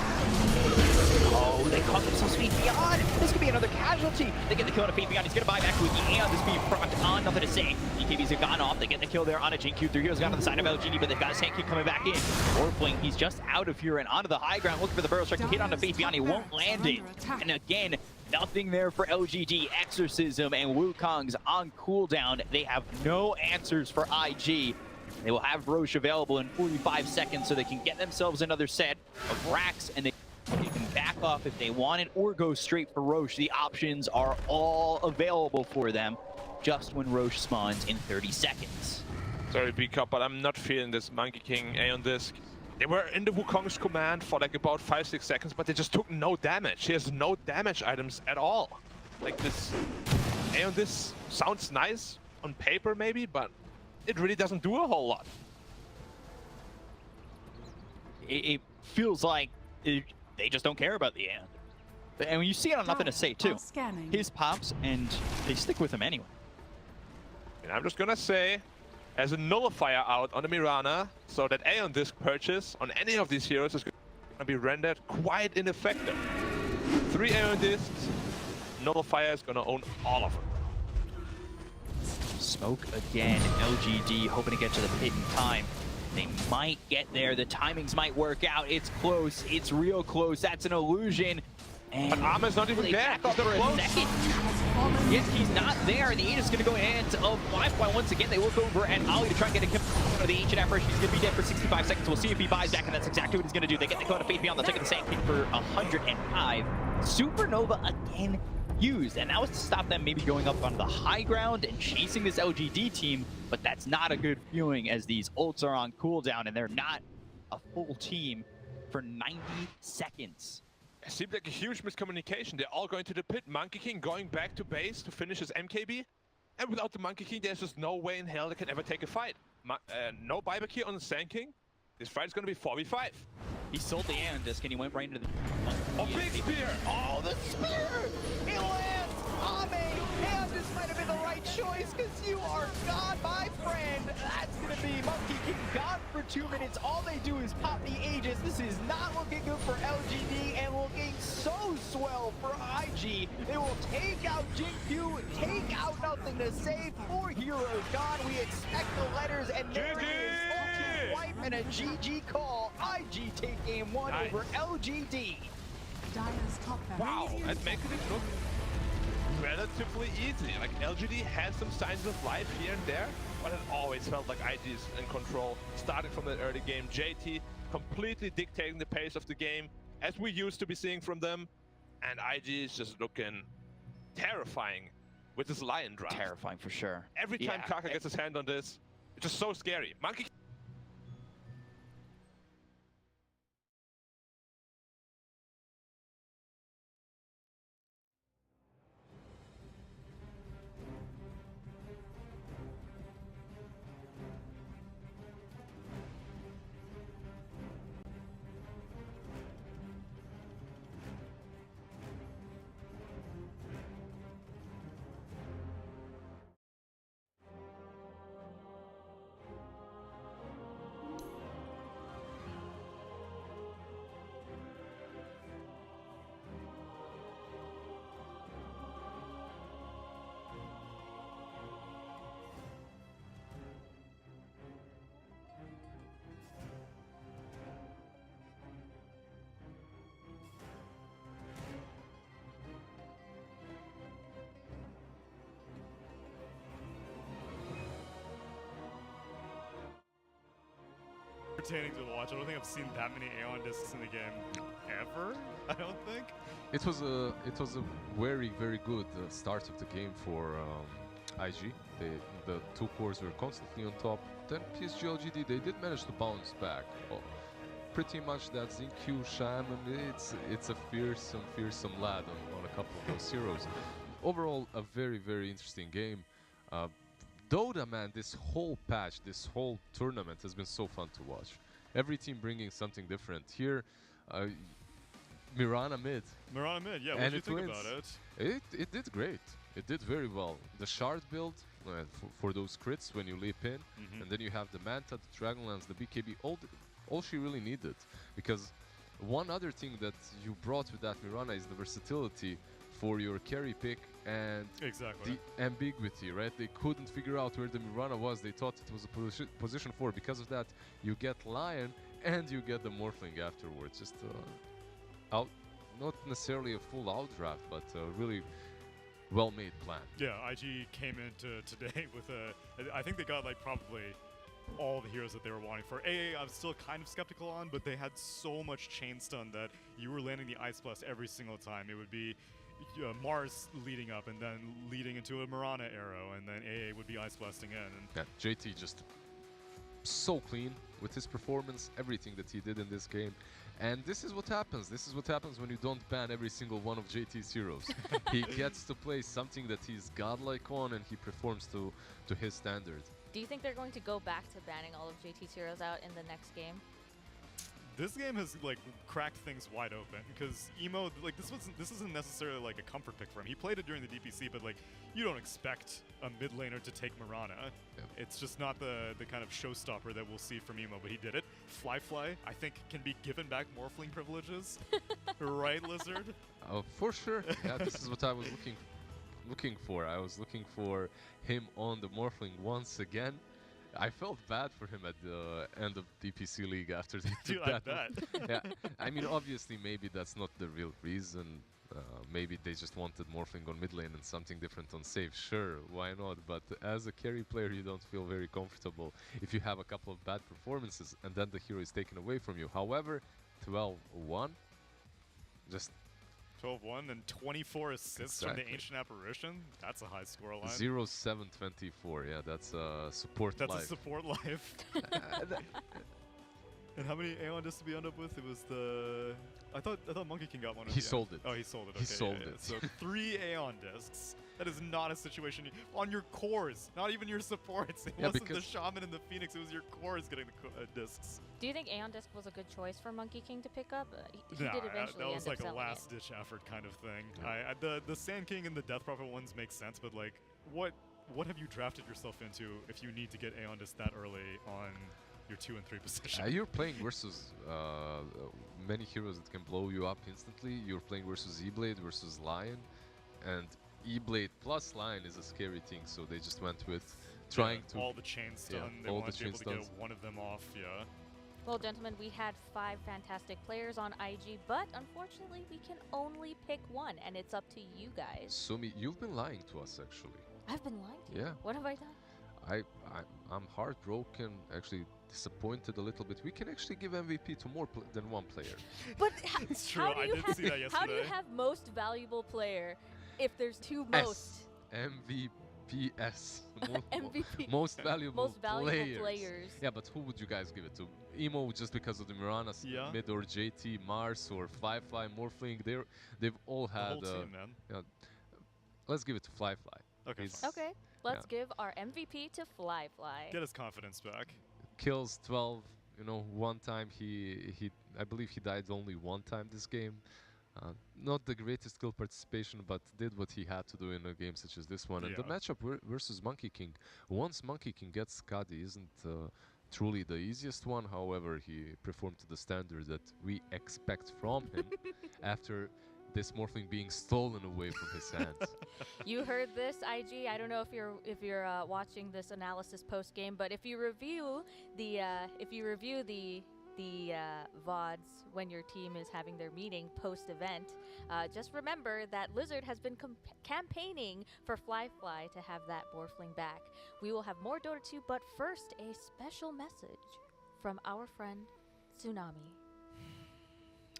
Oh, they caught themselves Fate Beyond. This could be another casualty. They get the kill on a Fate Beyond. He's going to buy back with the Aeon. This being propped on. Nothing to say. BKBs have gone off. They get the kill there on a Jinq. 3 heroes got on the side of LGD, but they've got Sandking coming back in. Morphling, he's just out of here and onto the high ground, looking for the Burrow Strike to hit on the Fate Beyond. He won't land it. And again, nothing there for LGD. Exorcism and Wukong's on cooldown. They have no answers for IG. They will have Roche available in 45 seconds so they can get themselves another set of racks, and they can back off if they want it or go straight for Roche. The options are all available for them just when Roche spawns in 30 seconds. Sorry, B-Cup, but I'm not feeling this Monkey King Aeon Disc. They were in the Wukong's command for like about 5-6 seconds, but they just took no damage. He has no damage items at all. Like this Aeon Disc sounds nice on paper maybe, but it really doesn't do a whole lot. It feels like they just don't care about the Aeon. And when you see it on Nothing to Say too, his pops and they stick with him anyway. And I'm just gonna say, as a nullifier out on the Mirana, so that Aeon Disc purchase on any of these heroes is gonna be rendered quite ineffective. 3 Aeon Discs, nullifier is gonna own all of them. Smoke again, LGD hoping to get to the pit in time. They might get there, the timings might work out. It's close, it's real close, that's an illusion. And but Arma's not even there. For a second. Yes, he's not there. The Aegis is going to go in hands of Firefly once again. They look over at Ali to try and get a kill. The Ancient Apparition. He's going to be dead for 65 seconds. We'll see if he buys back, and that's exactly what he's going to do. They get the kill on a Fate Beyond. They'll take the Sand King for 105. Supernova again used, and that was to stop them maybe going up on the high ground and chasing this LGD team, but that's not a good feeling as these ults are on cooldown and they're not a full team for 90 seconds. It seems like a huge miscommunication. They're all going to the pit. Monkey King going back to base to finish his MKB. And without the Monkey King, there's just no way in hell they can ever take a fight. No buyback here on the Sand King. This fight is going to be 4v5. He sold the Aeon Disc and he went right into the... Oh, big spear! Oh, the spear! He lands Ame, and this might have been the right choice because you are gone, my friend. That's going to be Monkey King gone for 2 minutes. All they do is pop the Aegis. This is not looking good for LGD and looking so swell for IG. They will take out Jinkyu, take out Nothing to Say. 4 heroes gone. We expect the letters, and there it is. Ultimate wipe and a GG call. IG take game 1 over LGD. Dire's top Wow, barrier. and making it look relatively easy. Like LGD had some signs of life here and there, but it always felt like IG is in control. Starting from the early game, JT completely dictating the pace of the game, as we used to be seeing from them. And IG is just looking terrifying with this Lion draft. Terrifying for sure. Every time Kaka gets his hand on this, it's just so scary. Monkey Entertaining to watch. I don't think I've seen that many Aeon discs in the game ever. I don't think. It was a very good start of the game for IG. The two cores were constantly on top. Then PSG LGD, they did manage to bounce back. Oh, pretty much that ZQ Sham, and it's a fearsome lad on a couple of those heroes. Overall, a very interesting game. Dota, man, this whole patch, this whole tournament has been so fun to watch. Every team bringing something different. Here, Mirana mid. Mirana mid, yeah. What did you think about it? It did great. It did very well. The shard build for those crits when you leap in, and then you have the Manta, the Dragonlance, the BKB, all she really needed. Because one other thing that you brought with that Mirana is the versatility for your carry pick and the ambiguity, right? They couldn't figure out where the Mirana was. They thought it was a position 4. Because of that, you get Lion and you get the Morphling afterwards. Just out, not necessarily a full out draft, but a really well-made plan. Yeah, IG came into today with I think they got like probably all the heroes that they were wanting. For AA, I'm still kind of skeptical on, but they had so much chain stun that you were landing the Ice Blast every single time. It would be Mars leading up and then leading into a Mirana arrow, and then AA would be Ice Blasting in. And yeah, JT just so clean with his performance, everything that he did in this game. And this is what happens. This is what happens when you don't ban every single one of JT's heroes. He gets to play something that he's godlike on, and he performs to his standard. Do you think they're going to go back to banning all of JT's heroes out in the next game? this game has like cracked things wide open because Emo, like this isn't necessarily like a comfort pick for him. He played it during the DPC, but like you don't expect a mid laner to take Mirana. Yep. It's just not the kind of showstopper that we'll see from Emo, but he did it. Fly, I think, can be given back Morphling privileges. Right, Lizard? Oh, for sure. Yeah, this is what I was looking for. I was looking for him on the Morphling once again. I felt bad for him at the end of DPC League after they took that. I bet. Yeah, I mean, obviously, maybe that's not the real reason. Maybe they just wanted Morphling on mid lane and something different on safe. Sure, why not? But as a carry player, you don't feel very comfortable if you have a couple of bad performances and then the hero is taken away from you. However, 12-1, just 12-1 and 24 assists from the Ancient Apparition. That's a high score line. 0-7-24. Yeah, that's a support life. That's a support life. And how many Aeon discs did we end up with? It was the... I thought Monkey King got one. He sold it. Oh, he sold it. Okay, He sold yeah. it. So 3 Aeon discs. That is not a situation on your cores, not even your supports. It wasn't the Shaman and the Phoenix, it was your cores getting the discs. Do you think Aeon Disc was a good choice for Monkey King to pick up? He Nah, did eventually that was end like up a selling last-ditch effort kind of thing. The Sand King and the Death Prophet ones make sense, but like, what have you drafted yourself into if you need to get Aeon Disc that early on your 2 and 3 position? You're playing versus many heroes that can blow you up instantly. You're playing versus E-Blade versus Lion, and E-Blade plus Lion is a scary thing, so they just went with trying to... all the chain stun, they all wanted the to be able chain to get stuns. one of them off, yeah. Well, gentlemen, we had 5 fantastic players on IG, but unfortunately, we can only pick one, and it's up to you guys. Sumi, you've been lying to us, actually. I've been lying to you. Yeah. What have I done? I'm heartbroken, actually disappointed a little bit. We can actually give MVP to more than one player. But It's true, how do I you did have, see that how do you yesterday. have most valuable player if there's 2 most? MVPS. MVP. Most valuable, Most valuable players. Yeah, but who would you guys give it to? Emo just because of the Mirana mid, or JT, Mars, or Flyfly, Morphling? They've all The had. whole team, man. Yeah, let's give it to Flyfly. Okay, He's fine. Okay, let's give our MVP to Flyfly. Get his confidence back. Kills 12. You know, one time I believe he died only one time this game. Not the greatest skill participation, but did what he had to do in a game such as this one. And the matchup versus Monkey King, once Monkey King gets Skadi, isn't truly the easiest one. However, he performed to the standard that we expect from him after this Morphling being stolen away from his hands. You heard this, IG. I don't know if you're watching this analysis post game, but if you review the VODs when your team is having their meeting post-event, just remember that Lizard has been campaigning for Flyfly to have that Morphling back. We will have more Dota 2, but first, a special message from our friend Tsunami.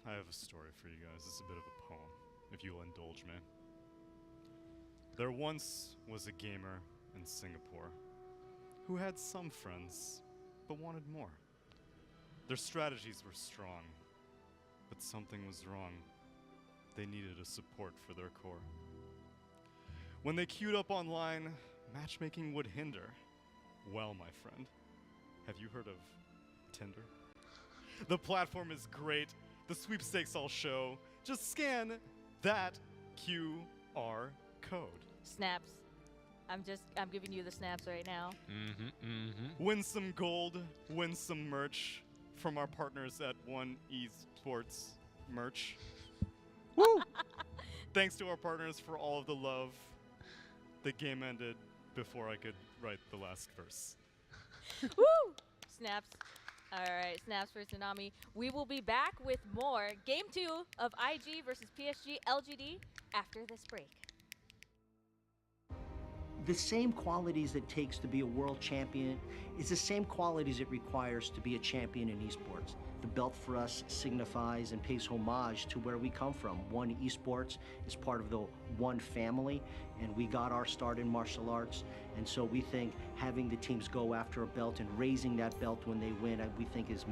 I have a story for you guys. This is a bit of a poem, if you will indulge me. There once was a gamer in Singapore who had some friends, but wanted more. Their strategies were strong, but something was wrong. They needed a support for their core. When they queued up online, matchmaking would hinder. Well, my friend, have you heard of Tinder? The platform is great. The sweepstakes I'll show. Just scan that QR code. Snaps. I'm giving you the snaps right now. Win some gold, win some merch from our partners at One Esports Merch. Woo! Thanks to our partners for all of the love. The game ended before I could write the last verse. Woo! Snaps. All right, snaps for Tsunami. We will be back with more Game 2 of IG versus PSG LGD after this break. The same qualities it takes to be a world champion is the same qualities it requires to be a champion in esports. The belt for us signifies and pays homage to where we come from. One Esports is part of the One family, and we got our start in martial arts. And so we think having the teams go after a belt and raising that belt when they win, we think is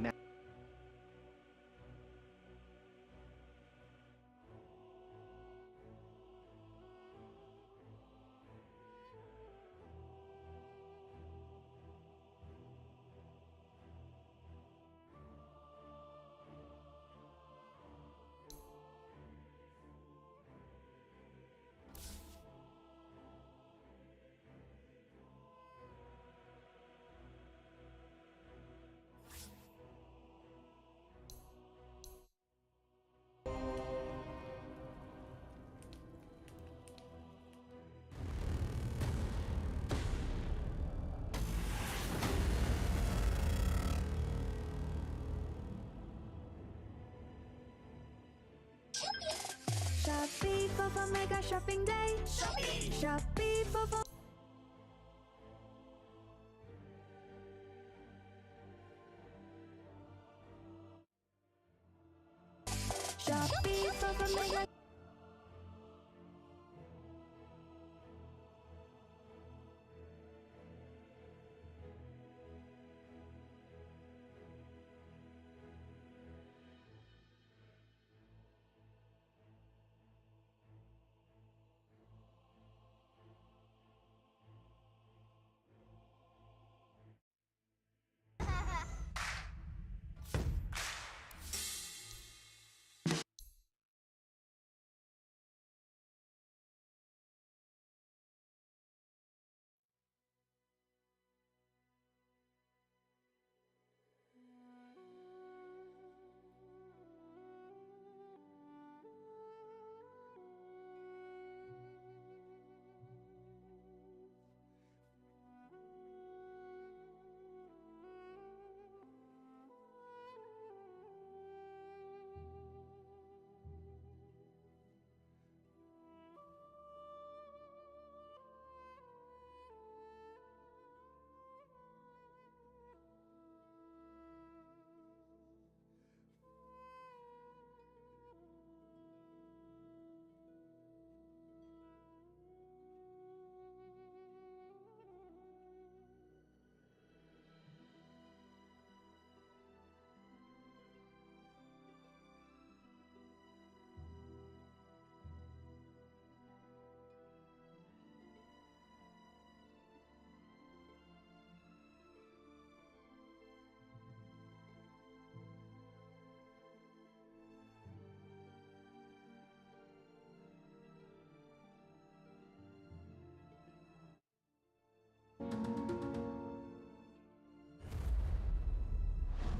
Shopee for mega shopping day. Shopee for Shopee for mega.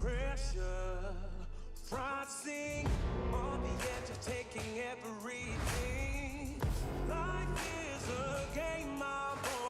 pressure, rising on the edge of taking everything. Life is a game I'm on.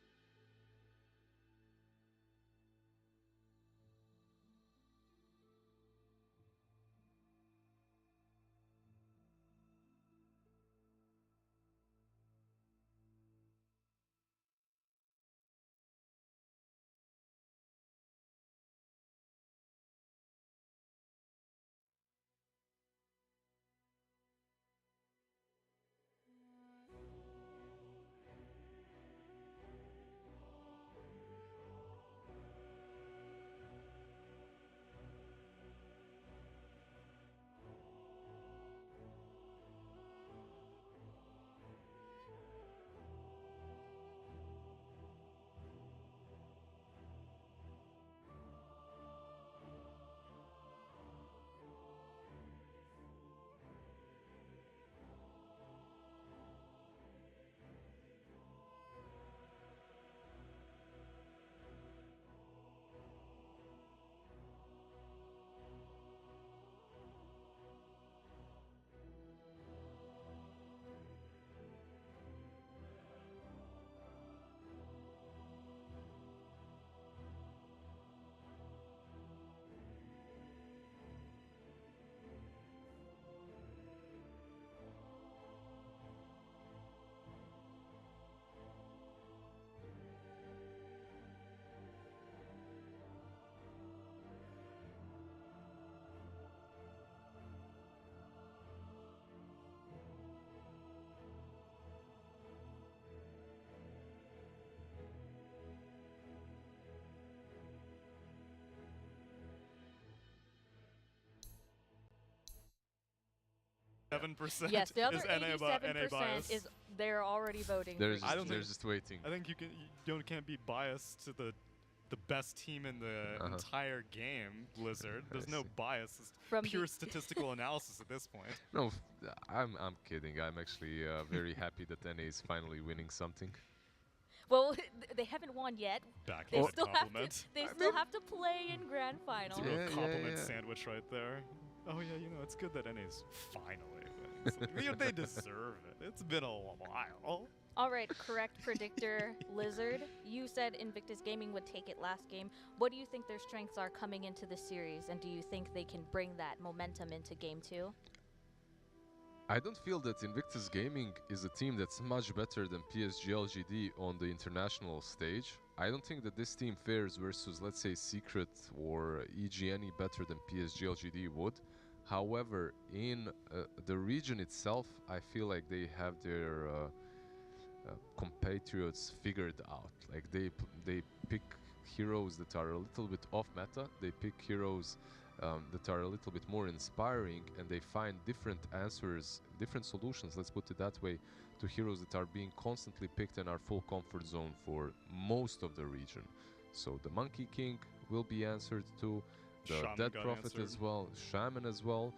%. Yes, the other is NA 87% bias. is they're already voting. They're for just, don't they're think- just waiting. I think you can't be biased to the best team in the entire game, Blizzard. There's no see. bias. It's From pure the- statistical analysis at this point. No, I'm kidding. I'm actually very happy that NA is finally winning something. Well, they haven't won yet. They Backhanded still have to. compliment. They still have to play in grand finals. It's a real Yeah, compliment yeah. sandwich right there. Oh yeah, it's good that NA's finally winning. They deserve it. It's been a while. All right, correct predictor, Lizard. You said Invictus Gaming would take it last game. What do you think their strengths are coming into the series, and do you think they can bring that momentum into Game 2? I don't feel that Invictus Gaming is a team that's much better than PSG LGD on the international stage. I don't think that this team fares versus, let's say, Secret or EG any better than PSG LGD would. However, in the region itself, I feel like they have their compatriots figured out. Like they pick heroes that are a little bit off meta. They pick heroes that are a little bit more inspiring, and they find different answers, different solutions, let's put it that way, to heroes that are being constantly picked and are full comfort zone for most of the region. So the Monkey King will be answered to, the Shaman Dead got Prophet answered. as well, Shaman as well,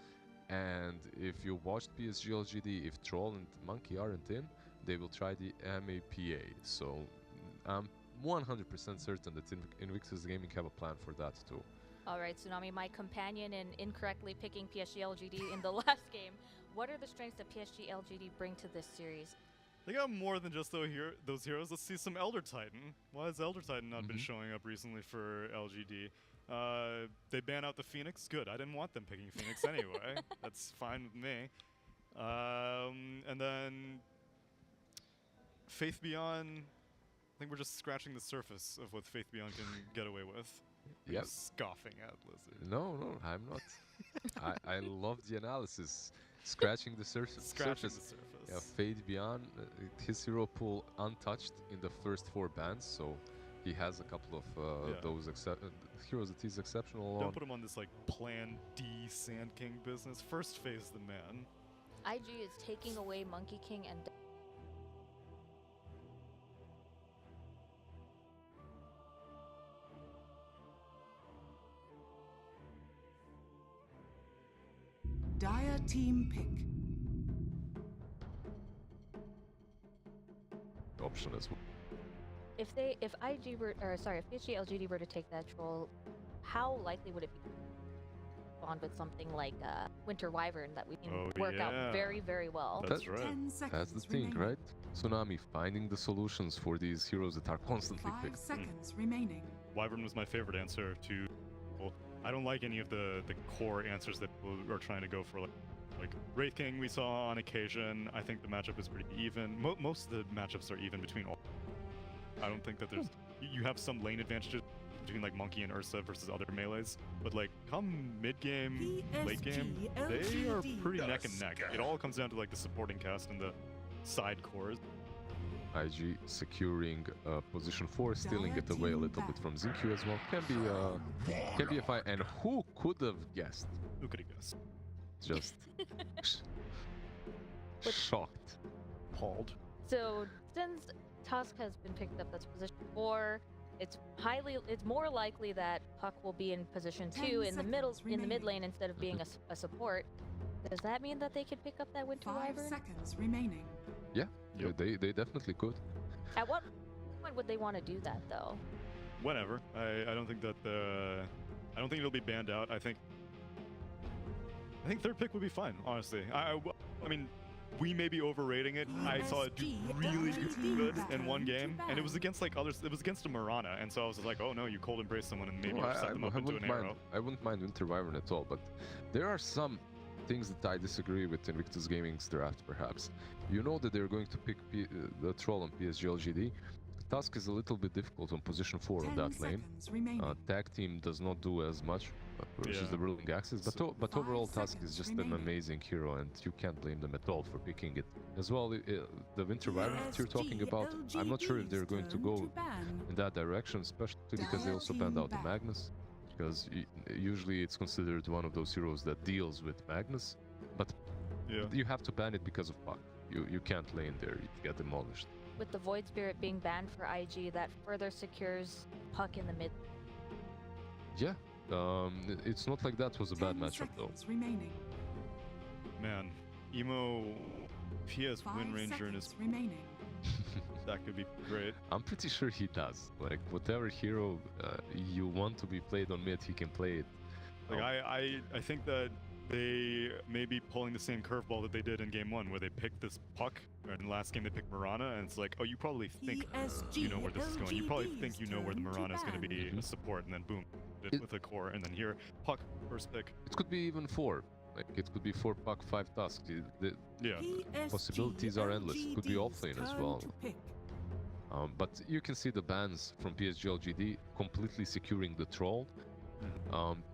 and if you watched PSG LGD, if Troll and Monkey aren't in, they will try the MAPA. So I'm 100% certain that Invictus Gaming have a plan for that too. All right, Tsunami, my companion in incorrectly picking PSG LGD in the last game. What are the strengths that PSG LGD bring to this series? They got more than just those heroes. Let's see some Elder Titan. Why has Elder Titan not been showing up recently for LGD? They ban out the Phoenix. Good. I didn't want them picking Phoenix anyway. That's fine with me. And then Faith Beyond. I think we're just scratching the surface of what Faith Beyond can get away with. Yep. Scoffing at Blizzard. No, I'm not. I love the analysis. Scratching the surface. Scratching the surface. Yeah, Fade Beyond, his hero pool untouched in the first 4 bans, so he has a couple of those heroes that he's exceptional on. Don't put him on this like Plan D Sand King business. First phase the man. IG is taking away Monkey King and Dire team pick. Option as well. if PSG LGD were to take that troll, how likely would it be? spawned with something like Winter Wyvern that we can Oh, work yeah. out very, very well. That's right. 10 seconds That's the thing, remaining. right? Tsunami finding the solutions for these heroes that are constantly 5 picked. seconds remaining. Wyvern was my favorite answer to. Well, I don't like any of the core answers that people are trying to go for, like Wraith King we saw on occasion. I think the matchup is pretty even. Most of the matchups are even between all. I don't think that there's. You have some lane advantages between like Monkey and Ursa versus other melees, but like come mid game, late game, they are pretty neck and neck. It all comes down to like the supporting cast and the side cores. IG securing position 4, stealing it away a little bit from Zinkyu as well. Can be a fight. And who could have guessed? Who could have guessed? Just shocked. Appalled. So since Tusk has been picked up, that's position 4. It's more likely that Puck will be in position 2 in the mid lane instead of being a support. Does that mean that they could pick up that Winter 5 Wyvern? seconds remaining. Yeah, Yep. they definitely could. At what point would they want to do that though? Whenever. I don't think that I don't think it'll be banned out. I think third pick would be fine, honestly. I mean, we may be overrating it. I saw it do really good in one game, and it was against like others. It was against a Marana, and so I was like, oh no, you cold embrace someone and maybe set them up into an arrow. I wouldn't mind Winter Wyvern at all, but there are some things that I disagree with Invictus Gaming's draft, perhaps. You know that they're going to pick the troll on PSG LGD. Tusk is a little bit difficult on position 4 on that lane. Tag team does not do as much versus the ruling axis, but overall Tusk is just an amazing hero, and you can't blame them at all for picking it. As well, the Winter Wyvern that you're talking about, I'm not sure if they're going to go in that direction, especially because they also banned out the Magnus, because usually it's considered one of those heroes that deals with Magnus, but you have to ban it because of Puck. You can't lane there, you get demolished. With the Void Spirit being banned for IG, that further secures Puck in the mid. Yeah, it's not like that was a bad matchup though. Remaining. Man, Emo PS Wind Ranger in his remaining. that could be great. I'm pretty sure he does. Like whatever hero you want to be played on mid, he can play it. Like I think that they may be pulling the same curveball that they did in game 1, where they picked this Puck, and in the last game they picked Marana, and it's like, oh, you probably think you know where this is going. You probably think you know where the Marana is going to be a support, and then boom, with a core, and then here, Puck, first pick. It could be even 4. Like it could be 4 Puck, 5 Tusk. The possibilities are endless. It could be offlane as well. But you can see the bans from PSG LGD completely securing the troll.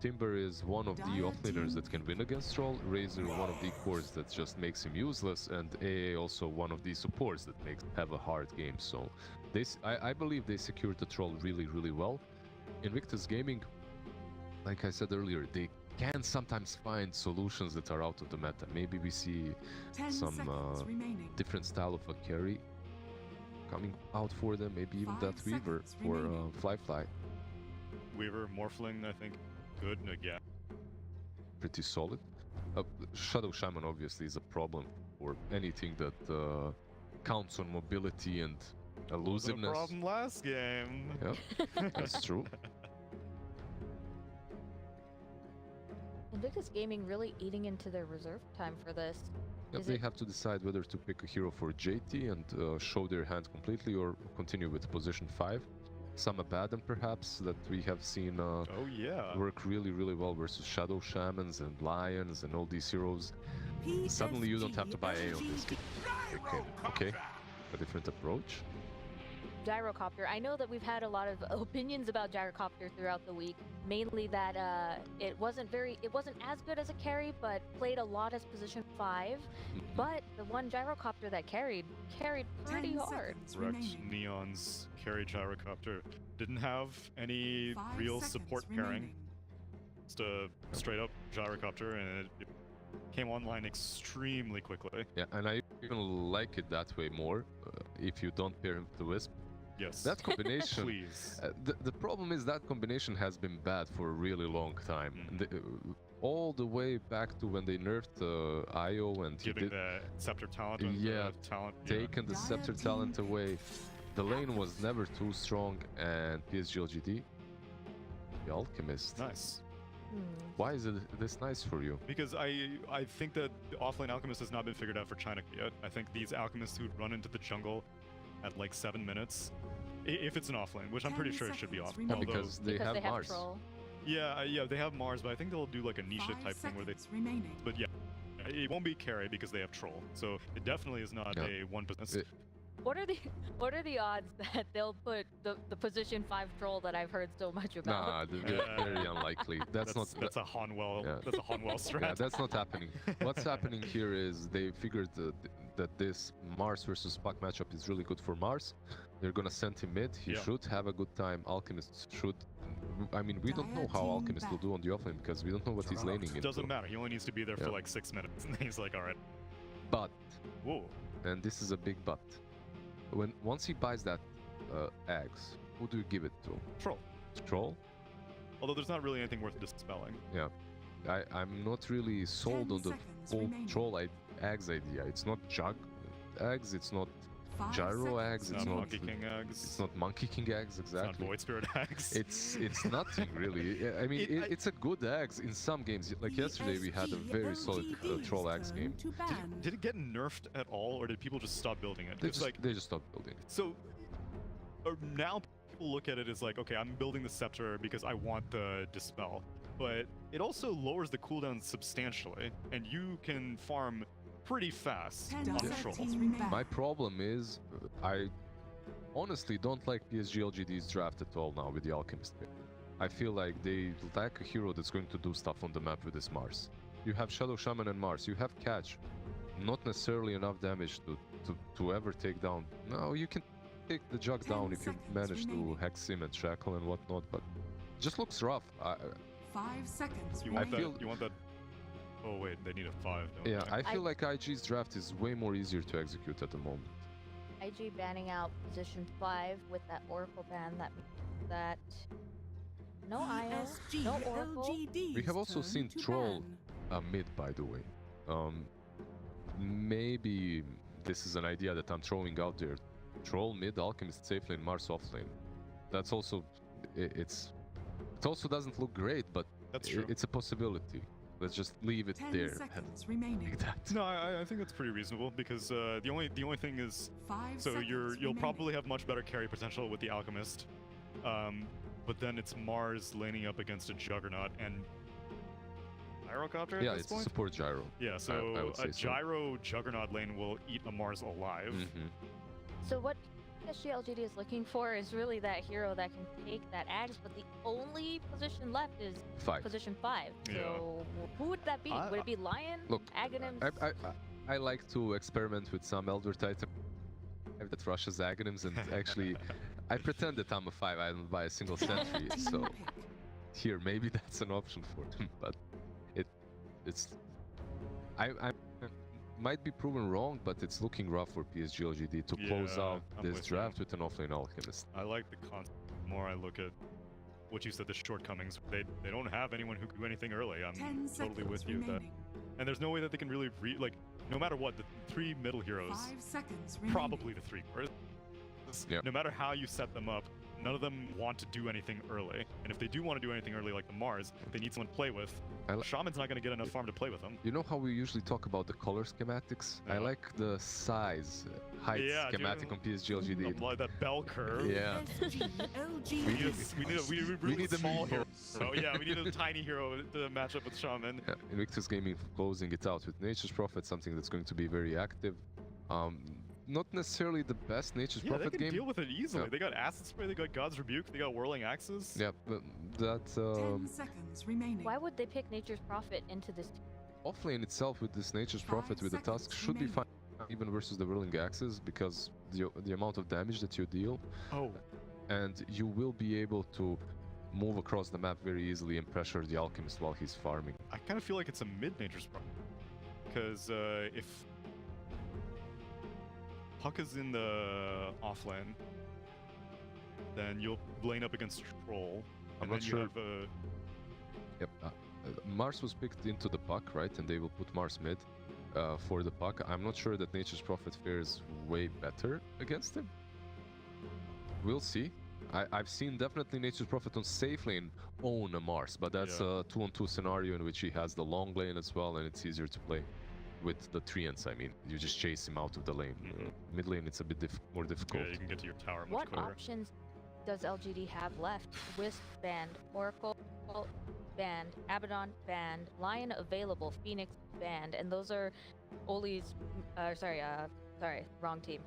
Timber is one of the offlaners that can win against Troll, Razor one of the cores that just makes him useless, and AA also one of the supports that makes have a hard game. So I believe they secured the Troll really, really well. Invictus Gaming, like I said earlier, they can sometimes find solutions that are out of the meta. Maybe we see some different style of a carry coming out for them, maybe even that Weaver for Fly. Weaver, Morphling, I think, good again. Pretty solid. Shadow Shaman obviously is a problem for anything that counts on mobility and elusiveness. A problem last game. Yeah, that's true. Invictus Gaming really eating into their reserve time for this. They have to decide whether to pick a hero for JT and show their hand completely, or continue with position 5. Some Abaddon perhaps that we have seen work really, really well versus Shadow Shamans and Lions and all these heroes. Suddenly you don't have to buy A on this game. Okay, a different approach. Gyrocopter. I know that we've had a lot of opinions about Gyrocopter throughout the week. Mainly that it wasn't as good as a carry, but played a lot as position 5. But the one Gyrocopter that carried pretty hard. Correct. Neon's carry Gyrocopter didn't have any real support pairing. Just a straight up Gyrocopter, and it came online extremely quickly. Yeah, and I even like it that way more if you don't pair him with the Wisp. Yes. That combination. Please. The problem is that combination has been bad for a really long time. All the way back to when they nerfed IO and giving the Scepter talent. Taking the Scepter talent away. The lane was never too strong, and PSG LGD, the Alchemist. Nice. Why is it this nice for you? Because I think that the offlane alchemist has not been figured out for China yet. I think these alchemists who run into the jungle at like 7 minutes, if it's an offlane, which I'm pretty sure it should be off. Yeah, because they have Mars. Troll. Yeah, they have Mars, but I think they'll do like a Nisha type thing where they. Remaining. But yeah, it won't be carry because they have troll. So it definitely is not a one business. What are the odds that they'll put the position 5 troll that I've heard so much about? Nah, they're very unlikely. That's not. That's a Hanwell. Yeah. That's a Hanwell strat. Yeah, that's not happening. What's happening here is they figured that this Mars versus Puck matchup is really good for Mars. They're gonna send him mid. He should have a good time. Alchemist should. I mean, we don't know how Alchemist will do on the offlane because we don't know what he's laning into. Doesn't matter. He only needs to be there for like 6 minutes, and he's like, all right. But. Whoa. And this is a big but. Once he buys that eggs, who do you give it to? Troll. Troll? Although there's not really anything worth dispelling. Yeah. I'm not really sold on the whole troll eggs idea. It's not jug eggs, it's not gyro eggs, it's not monkey king eggs. It's not monkey king eggs, exactly. It's not void spirit eggs. It's nothing really. I mean, it's a good eggs in some games. Like yesterday, we had a very solid troll eggs game. Did it get nerfed at all, or did people just stop building it? They just stopped building it. So now people look at it as like, okay, I'm building the scepter because I want the dispel, but it also lowers the cooldown substantially, and you can farm pretty fast on troll. My problem is, I honestly don't like PSG LGD's draft at all now with the Alchemist pick. I feel like they lack a hero that's going to do stuff on the map with this Mars. You have Shadow Shaman and Mars, you have Catch. Not necessarily enough damage to ever take down. No, you can take the Jug down if you manage to hex him and shackle and whatnot, but it just looks rough. 5 seconds. You want that. Oh wait, they need a 5. Yeah, I feel like IG's draft is way more easier to execute at the moment. IG banning out position 5 with that Oracle ban, that means that no IO, no Oracle. We have also seen Troll mid, by the way. Maybe this is an idea that I'm throwing out there. Troll mid, Alchemist safe lane, Mars off lane. That's also, it also doesn't look great, but it's a possibility. Let's just leave it 10 there. seconds remaining. Like that. No, I think that's pretty reasonable because the only thing is, 5 so seconds you'll remaining. probably have much better carry potential with the Alchemist, but then it's Mars laning up against a Juggernaut and Gyrocopter. Yeah, at this it's point? a support gyro. Yeah, so I would say a gyro Juggernaut lane will eat a Mars alive. So what PSG LGD is looking for is really that hero that can take that axe, but the only position left is 5. position 5. So who would that be? Would it be Lion? Look, Aghanims? I like to experiment with some Elder Titan that rushes Aghanims, and actually, I pretend that I'm a 5. I don't buy a single sentry, so here maybe that's an option for him, but I might be proven wrong, but it's looking rough for PSG LGD to close out this draft with an offlane Alchemist. I like the concept more. I look at what you said, the shortcomings. They don't have anyone who can do anything early. I'm totally with you that, and there's no way that they can really like, no matter what, the 3 middle heroes, 5 seconds probably the 3 core. Yep. No matter how you set them up, none of them want to do anything early. And if they do want to do anything early, like the Mars, they need someone to play with. Shaman's not going to get enough farm to play with them. You know how we usually talk about the color schematics? I like the size, height schematic on PSG LGD. Apply that bell curve. Yeah. we need a small hero. So yeah, we need a tiny hero to match up with Shaman. Yeah, Invictus Gaming closing it out with Nature's Prophet, something that's going to be very active. Not necessarily the best Nature's Prophet they can game. deal with it easily. They got Acid Spray, they got God's Rebuke, they got Whirling Axes. Yeah, but that 10 seconds remaining. Why would they pick Nature's Prophet into this? Offlane itself with this Nature's Prophet with the Tusk should be fine, even versus the Whirling Axes, because the amount of damage that you deal. And you will be able to move across the map very easily and pressure the Alchemist while he's farming. I kind of feel like it's a mid Nature's Prophet, because if Puck is in the offlane, then you'll lane up against Troll. I'm not sure. Yep. Mars was picked into the Puck, right? And they will put Mars mid for the Puck. I'm not sure that Nature's Prophet fares way better against him. We'll see. I've seen definitely Nature's Prophet on safe lane own a Mars, but that's a 2-on-2 scenario in which he has the long lane as well, and it's easier to play with the treants. I mean, you just chase him out of the lane. Mid lane, it's a bit more difficult. Yeah, you can get to your tower much What quicker. options does LGD have left? Wisp banned, Oracle banned, Abaddon banned, Lion available, Phoenix banned, and those are Oli's. Sorry, wrong team.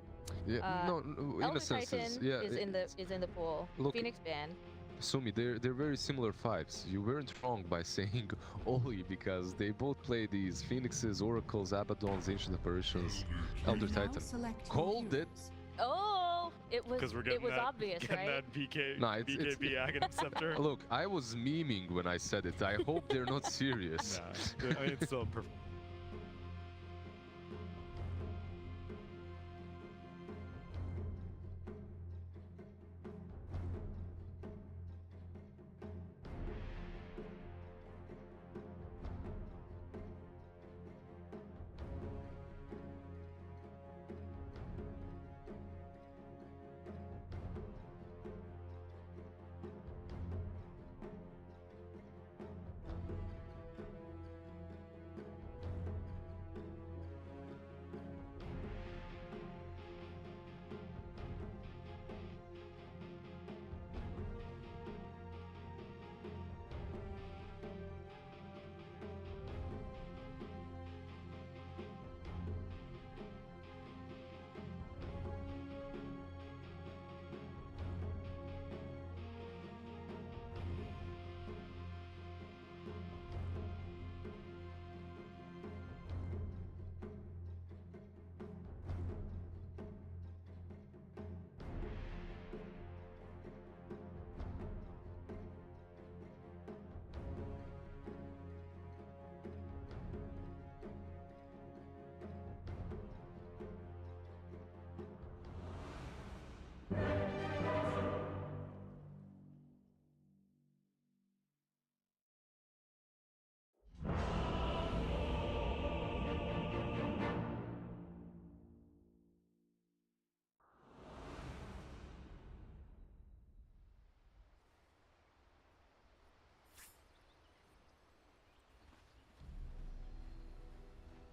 Yeah, no, in Elder a sense, Titan yeah. is in the pool. Look, Phoenix banned. Sumi, they're very similar fives. You weren't wrong by saying Oli, because they both play these Phoenixes, Oracles, Abaddons, Ancient Apparitions, Elder Now Titan. select your Called it. heroes. Oh, it was. Because we're getting It was that, obvious, getting right? that BK, No, it's BKB Aghanim Scepter. Look, I was memeing when I said it. I hope they're not serious. Nah, I mean, it's still perfect.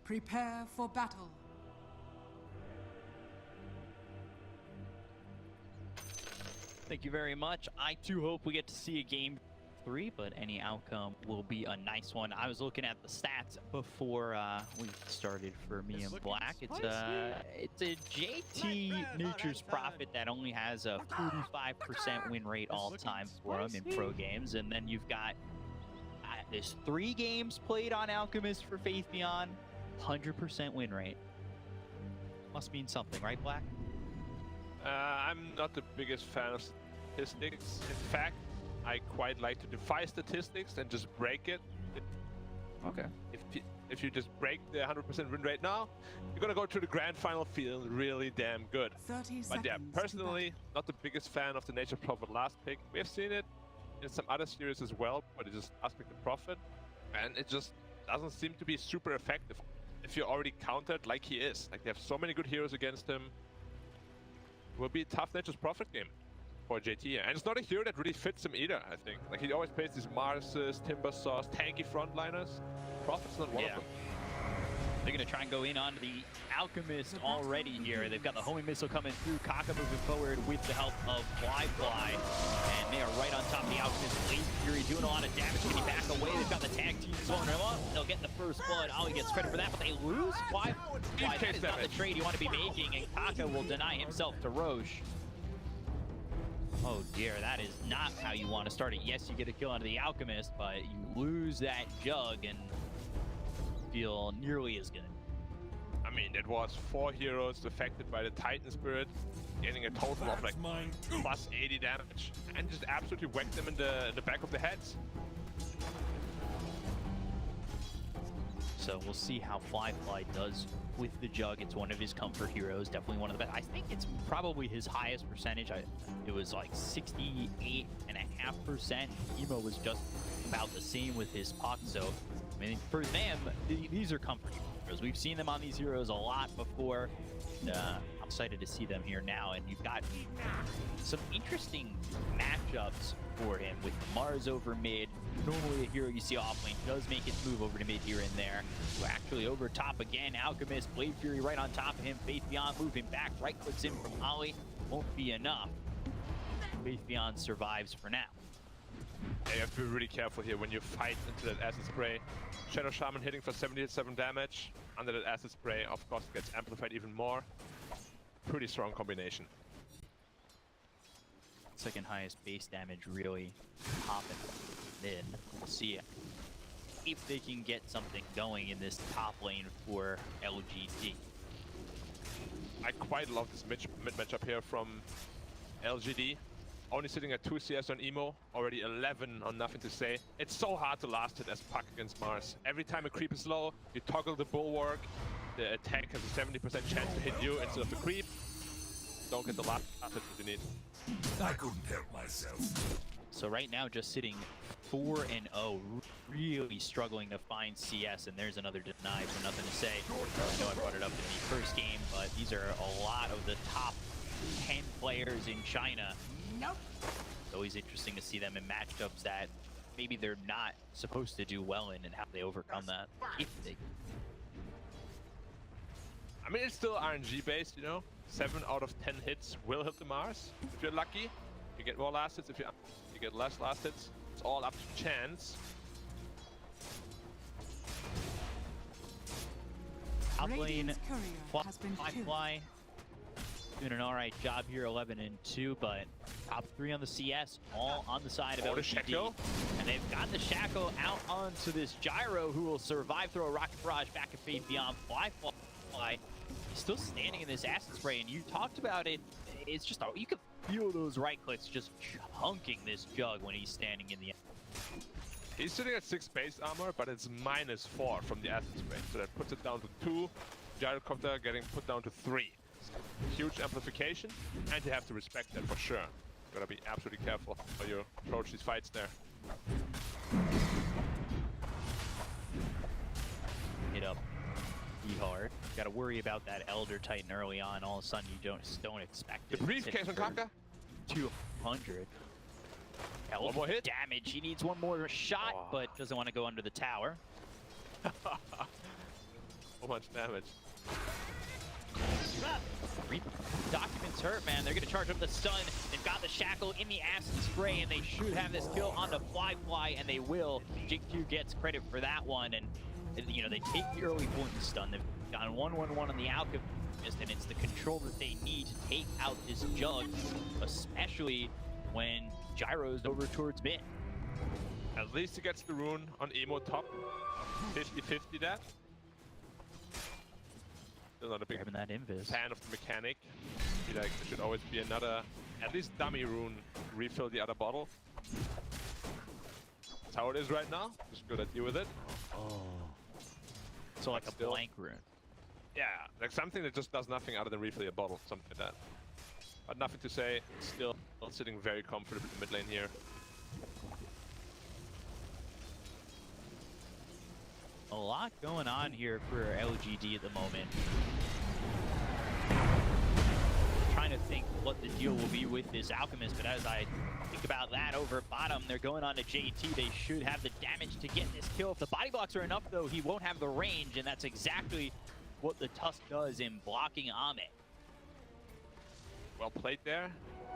Prepare for battle. Thank you very much. I too hope we get to see a game 3, but any outcome will be a nice one. I was looking at the stats before we started for me and Black. It's a JT Nature's Prophet that only has a 45% win rate all time for him in pro games, and then you've got there's 3 games played on Alchemist for Faith Beyond, 100% win rate. Must mean something, right, Black? I'm not the biggest fan of statistics. In fact, I quite like to defy statistics and just break it. Okay. If you just break the 100% win rate now, you're gonna go to the grand final feeling really damn good. 30 But yeah, seconds to personally, not the biggest fan of the Nature Prophet last pick. We have seen it in some other series as well, but it just last pick the Prophet, and it just doesn't seem to be super effective if you're already countered like he is. Like, they have so many good heroes against him. Will be a tough Nature's Prophet game for JT, and it's not a hero that really fits him either. I think like he always plays these Marses, Timber Saws, tanky frontliners. Prophet's not one of them. They're gonna try and go in on the Alchemist already here. They've got the homing missile coming through. Kaka moving forward with the help of Fly, and they are right on top of the Alchemist. Blade Fury doing a lot of damage. Can he back away? They've got the tag team slowing him up. They'll get the first blood. Ollie gets credit for that, but they lose. Why? That is not the trade you want to be making, and Kaka will deny himself to Roche. Oh dear, that is not how you want to start it. Yes, you get a kill onto the Alchemist, but you lose that Jug and feel nearly as good. I mean, it was 4 heroes affected by the Titan Spirit, getting a total of like plus 80 damage, and just absolutely whacked them in the back of the heads. So we'll see how Fly does with the Jug. It's one of his comfort heroes, definitely one of the best. I think it's probably his highest percentage. It was like 68.5%. Emo was just about the same with his Puck. So I mean, for them, these are comfort heroes. heroes. We've seen them on these heroes a lot before. I'm excited to see them here now, and you've got some interesting matchups for him with Mars over mid. Normally a hero you see off lane does make its move over to mid here and there. So actually over top again, Alchemist, Blade Fury right on top of him, Faith Beyond moving back, right clicks in from Ollie, won't be enough. Faith Beyond survives for now. Yeah, you have to be really careful here when you fight into that acid spray. Shadow Shaman hitting for 77 damage. Under that acid spray, of course, it gets amplified even more. Pretty strong combination. Second highest base damage really popping. Then we'll see if they can get something going in this top lane for LGD. I quite love this mid matchup here from LGD. Only sitting at 2 CS on Emo, already 11 on Nothing to Say. It's so hard to last it as Puck against Mars. Every time a creep is low, you toggle the bulwark, the attack has a 70% chance to hit you instead of the creep. Don't get the last hit that you need. I couldn't help myself. So right now just sitting 4-0, really struggling to find CS, and there's another deny for Nothing to Say. I know I brought it up in the first game, but these are a lot of the top 10 players in China. Nope. It's always interesting to see them in matchups that maybe they're not supposed to do well in and how they overcome that. If they... I mean, it's still RNG based, you know? 7 out of 10 hits will hit the Mars. If you're lucky, you get more last hits. If you get less last hits, it's all up to chance. Top lane, Radiant's courier has been killed. Fly doing an alright job here, 11-2, but top 3 on the CS, all on the side of LGD. And they've got the Shackle out onto this Gyro, who will survive, throw a Rocket Barrage back at Faith Beyond. Fly. He's still standing in this acid spray, and you talked about it. It's just, you can feel those right clicks just chunking this Jug when he's standing in the... He's sitting at 6 base armor, but it's -4 from the acid spray. So that puts it down to 2. Gyrocopter getting put down to 3. Huge amplification, and you have to respect that for sure. You gotta be absolutely careful how you approach these fights there. Hit up. Be hard. Gotta worry about that Elder Titan early on. All of a sudden, you don't expect it. The briefcase on Kaka. 200. One more hit. Damage. He needs one more shot, but doesn't want to go under the tower. So much damage. Documents hurt, man. They're gonna charge up the stun. They've got the Shackle in the acid spray, and they should have this kill on the Fly, and they will. JQ gets credit for that one, and you know, they take the early poison stun. They've gone 1-1-1 on the Alchemist, and it's the control that they need to take out this Jug, especially when Gyro's over towards mid. At least he gets the rune on Emo top. 50-50 that. Still not a big that invis. fan of the mechanic. I feel like there should always be another, at least dummy rune, refill the other bottle. That's how it is right now. Just gotta deal with it. So like a blank rune. Yeah, like something that just does nothing other than refill your bottle, something like that. But Nothing to Say, still sitting very comfortably in the mid lane here. A lot going on here for LGD at the moment. Trying to think what the deal will be with this Alchemist, but as I think about that over bottom, they're going on to JT. They should have the damage to get this kill. If the body blocks are enough, though, he won't have the range, and that's exactly what the Tusk does in blocking Ame. Well played there.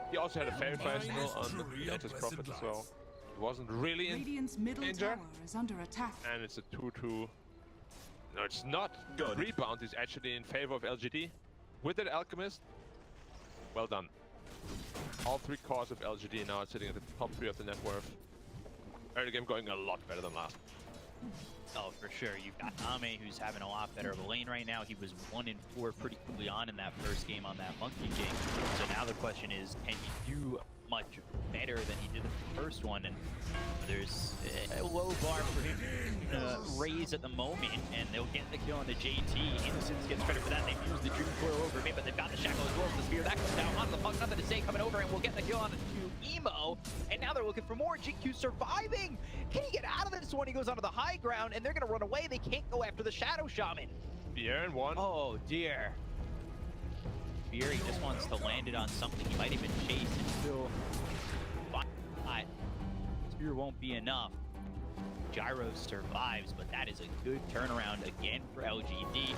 He also had a fairy fire signal on the Mantis Prophet as well. He wasn't really in Radiant's middle danger. tower is under attack. And it's a 2-2. No, it's not. Good. Rebound is actually in favor of LGD. With that Alchemist, well done. All 3 cores of LGD now are sitting at the top 3 of the net worth. Early game going a lot better than last. Oh, for sure. You've got Ame, who's having a lot better of a lane right now. He was 1-4 pretty early on in that first game on that Monkey King. So now the question is, can he do much better than he did the first one? And there's a low bar for him to raise at the moment, and they'll get the kill on the JT. Innocence gets credit for that. They've used the Dream Coil over me, but they've got the Shackle as well as the Spear. That comes down onto the Punk. Nothing to Say coming over, and we'll get the kill on to Emo. And now they're looking for more. GQ surviving. Can he get out of this one? He goes onto the high ground, and they're going to run away. They can't go after the Shadow Shaman. Spear and one. Oh dear. Fury just wants to land it on something. He might even chase and still find. Spear won't be enough. Gyro survives, but that is a good turnaround again for LGD.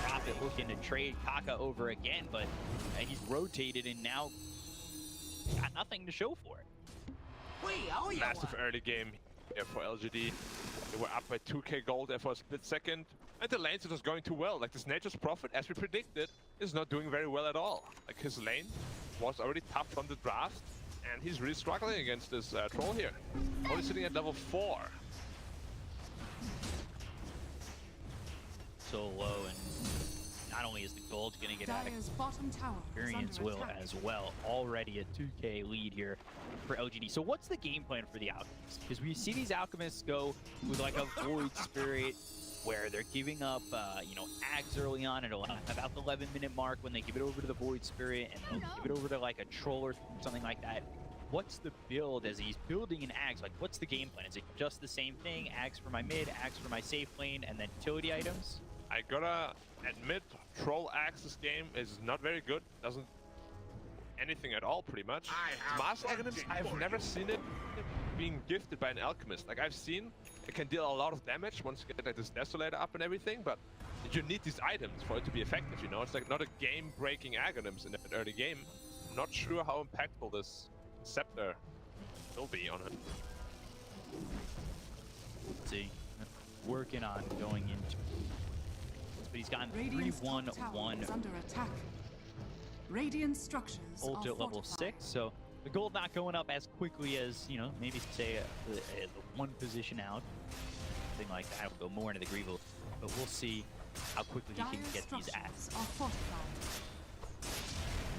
Profit looking to trade Kaka over again, but he's rotated and now got nothing to show for it. Massive early game here for LGD. They were up by 2k gold there for a split second. And the lanes are just going too well. Like this Nature's Prophet, as we predicted, is not doing very well at all. Like his lane was already tough from the draft, and he's really struggling against this troll here. Only sitting at level 4. So low, and not only is the gold going to get out of experience will as well. Already a 2k lead here for LGD. So what's the game plan for the Alchemists? Because we see these Alchemists go with like a Void Spirit, where they're giving up, you know, Ags early on at about the 11-minute mark when they give it over to the Void Spirit, and they'll give it over to like a Troll or something like that. What's the build as he's building an Ags? Like, what's the game plan? Is it just the same thing? Ags for my mid, Ags for my safe lane, and then utility items? I gotta admit, Troll Axe this game is not very good. Doesn't anything at all, pretty much. Master Aghanim's, I've never seen it being gifted by an Alchemist. Like, I've seen it can deal a lot of damage once you get like this Desolator up and everything, but you need these items for it to be effective, you know? It's like not a game-breaking Aghanims in an early game. I'm not sure how impactful this Scepter will be on it. Let's see. Working on going into... But he's gotten 3-1-1. Under attack. Radiant structures Ult at level 6, so the gold not going up as quickly as, you know, maybe say the one position out. Something like that will go more into the Greeble, but we'll see how quickly he can get these ads.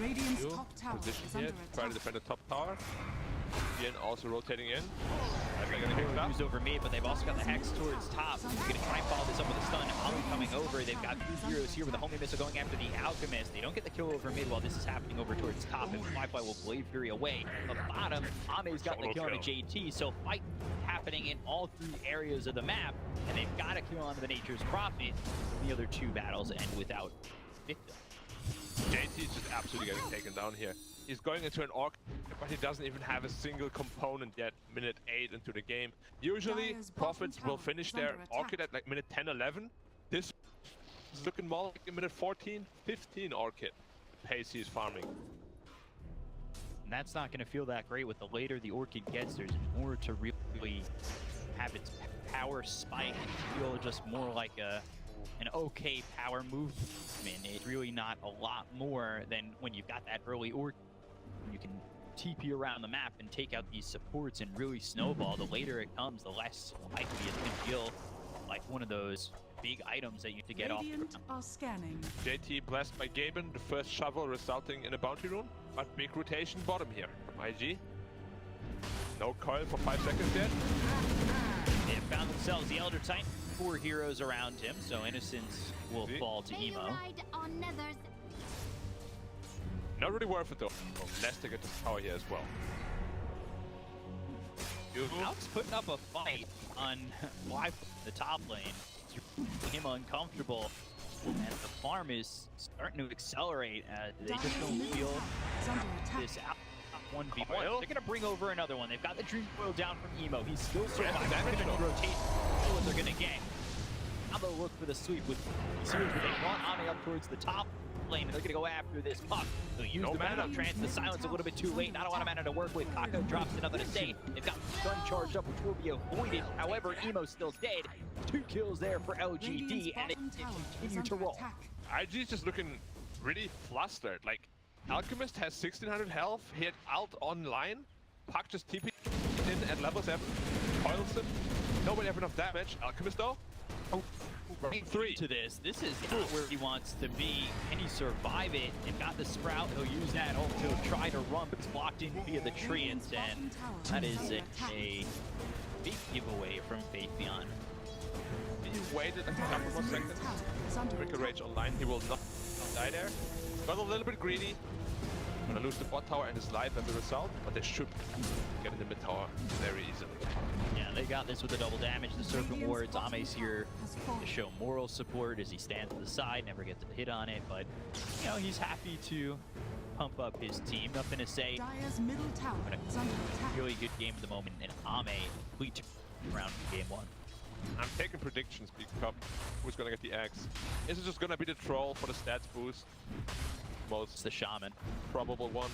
Radiant's top tower Position is here, under try to attack. defend the top tower. Ian also rotating in. They're going to use over me, but they've also got the Hex towards top. They're going to try and follow this up with a stun. Ollie coming over. They've got 2 heroes here with the homing missile going after the Alchemist. They don't get the kill over mid while this is happening over towards top, and Flyfly will Blade Fury away. The bottom, Ame's got the kill on a JT, so fight happening in all 3 areas of the map, and they've got a kill onto the Nature's Prophet. The other 2 battles end without victim. JT is just absolutely getting taken down here. He's going into an Orc, but he doesn't even have a single component yet, minute 8 into the game. Usually, Prophets will finish their Orchid at like minute 10, 11. This is looking more like a minute 14, 15 Orchid. The pace he's farming. And that's not going to feel that great with the later the Orchid gets. There's more to really have its power spike and feel just more like an okay power movement. It's really not a lot more than when you've got that early Orchid. You can TP around the map and take out these supports and really snowball. The later it comes, the less likely it's going to feel like one of those big items that you have to get Radiant off. are scanning. JT blessed by Gaben, the first shovel resulting in a bounty rune, but big rotation bottom here from IG. No coil for 5 seconds yet. They have found themselves the Elder Titan, 4 heroes around him, so Innocence will fall to Emo. Not really worth it though. Let's take it to power here as well. Alex putting up a fight on the top lane. It's him uncomfortable, and the farm is starting to accelerate. They just don't feel this out 1v1. They're going to bring over another one. They've got the Dream Coil down from Emo. He's still surviving. They're going to rotate. What they're going to get. Now they'll look for the sweep with series where they want Ame up towards the top lane, and they're going to go after this puck. They'll use the mana trance, the silence a little bit too late. Not a lot of mana to work with. Kaka drops another to stay. They've got stun charged up, which will be avoided. However, Emo's still dead. 2 kills there for LGD, and they continue to roll. IG's just looking really flustered. Like, Alchemist has 1600 health, hit out online. Puck just TP in at level 7. Coils him. Nobody have enough damage. Alchemist though. Right 3 to this. This is not where he wants to be. Can he survive it? They've got the Sprout. He'll use that ult. He'll try to run, but it's blocked in via the treants, and that is a big giveaway from Faith Beyond. He waited a couple more seconds. Wicked Rage online. He will not die there. Got a little bit greedy. Gonna lose the bot tower and his life as a result, but they should get in the mid tower very easily. Yeah, they got this with the double damage. The Serpent Wards, Ame's here to show moral support as he stands to the side, never gets a hit on it, but you know, he's happy to pump up his team. Nothing to say. Dire's middle tower is under attack. Really good game at the moment, and Ame complete round in game 1. I'm taking predictions because who's gonna get the axe. Is it just gonna be the troll for the stats boost? Most It's the Shaman. probable one.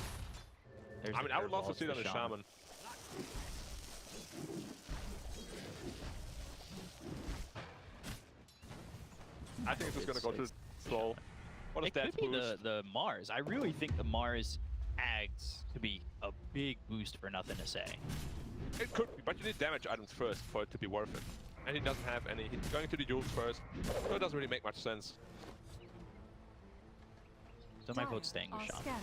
There's I mean, the I would love curveball, to it's see it on the shaman. I think it's just gonna go to the troll. What a It could stats be boost. the Mars. I really think the Mars Ags could be a big boost for Nothing to Say. It could be, but you need damage items first for it to be worth it. And he doesn't have any. He's going to the Yules first, so it doesn't really make much sense. So my vote's staying with Are Shaman. scanning.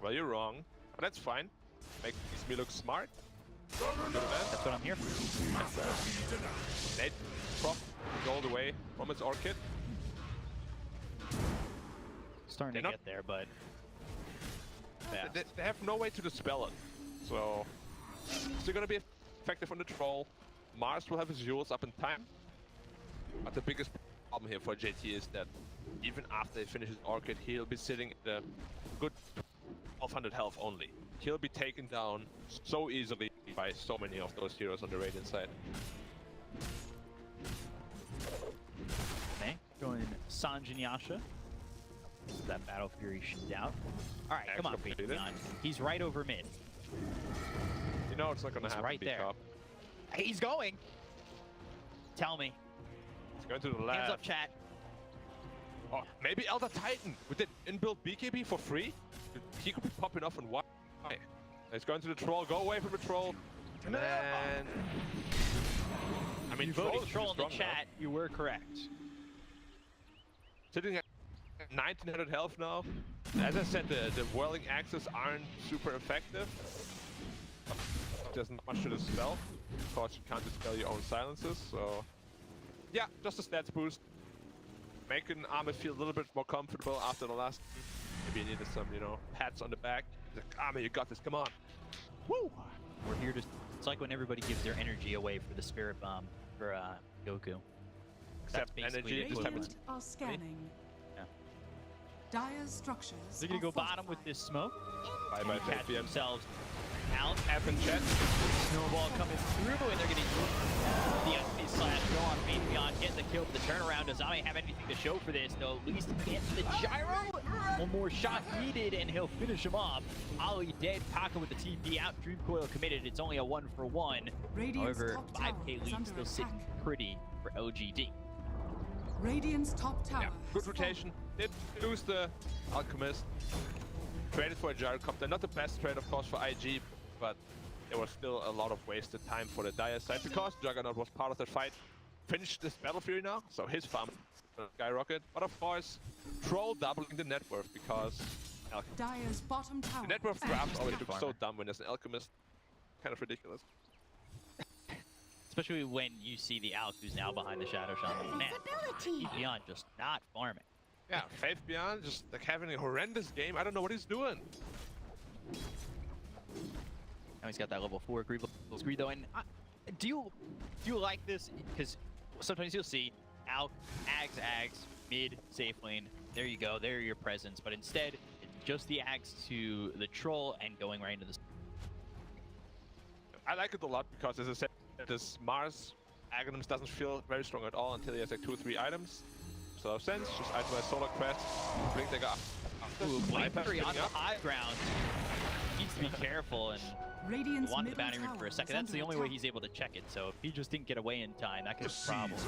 Well, you're wrong, but that's fine. Makes me look smart. Good at that. That's what I'm here for. Nate prop all the way from its Orchid. Starting They're to not- get there, but fast. They have no way to dispel it, so they're gonna be effective on the troll. Mars will have his Yules up in time, but the biggest problem here for JT is that even after he finishes Orchid, he'll be sitting at a good 1200 health only. He'll be taken down so easily by so many of those heroes on the Radiant side. Okay, going Sanjin Yasha. That Battle Fury down. All right, come on, Completed. Patreon. He's right over mid. You know it's not gonna He's happen. right there. B-Cup. He's going. Tell me. He's going to the left. Hands up, chat. Oh, maybe Elder Titan with the inbuilt BKB for free? He could be popping off and why? He's going to the troll. Go away from the troll. And then... I mean, You voted is troll in the strong now. chat. You were correct. Sitting at 1900 health now. As I said, the whirling axes aren't super effective. There's not much to dispel. Of course, you can't dispel your own silences, so... Yeah, just a stats boost. Making Ame feel a little bit more comfortable after the last... Maybe he needed some, you know, pats on the back. He's like, Ame, you got this, come on. Woo! We're here to... It's like when everybody gives their energy away for the Spirit Bomb for Goku. That's Except basically energy, the this time equivalent. it's... Radiant are scanning. Yeah. Dire's structures. They're gonna are go bottom with fortified. this smoke. Bye-bye, Catch 5 PM. themselves out. F in chat. Snowball coming through, and they're gonna use the SP slash go on Patreon, get the kill for the turnaround. Does Ame have anything to show for this? Though at least he gets the gyro. One more shot needed, and he'll finish him off. Ali dead. Taka with the TP out. Dream Coil committed. It's only a 1-for-1. Radiant's However, top tower 5k is lead under still sitting attack. pretty for LGD. Radiant's top tower. Yeah, good has rotation. Did lose the Alchemist. Traded for a Gyrocopter. Not the best trade, of course, for IG, but there was still a lot of wasted time for the Dire side because Juggernaut was part of that fight. Finished this Battle Fury now, so his farm skyrocket. But of course, Troll doubling the net worth because Dire's bottom tower. the net worth is grabs under always attack. look so dumb when there's an Alchemist. Kind of ridiculous. Especially when you see the Alk who's now behind the Shadow Shaman. Man, he's beyond just not farming. Yeah, Faith Beyond just like having a horrendous game. I don't know what he's doing. Now he's got that level 4 Greed though. And do you like this? Because sometimes you'll see Alk, Ags, mid, safe lane. There you go. There are your presence. But instead, just the Ags to the Troll and going right into the... I like it a lot because, as I said, this Mars Aghanim's doesn't feel very strong at all until he has like 2 or 3 items. So sense, just itemize Solar Crest, Blink Dagger up. Ooh, Blinkery on picking the up. high ground. Needs to be careful and Radiant's wanted the middle bounty rune for tower a second. is That's the under only way attack. he's able to check it. So if he just didn't get away in time, that could be a problem.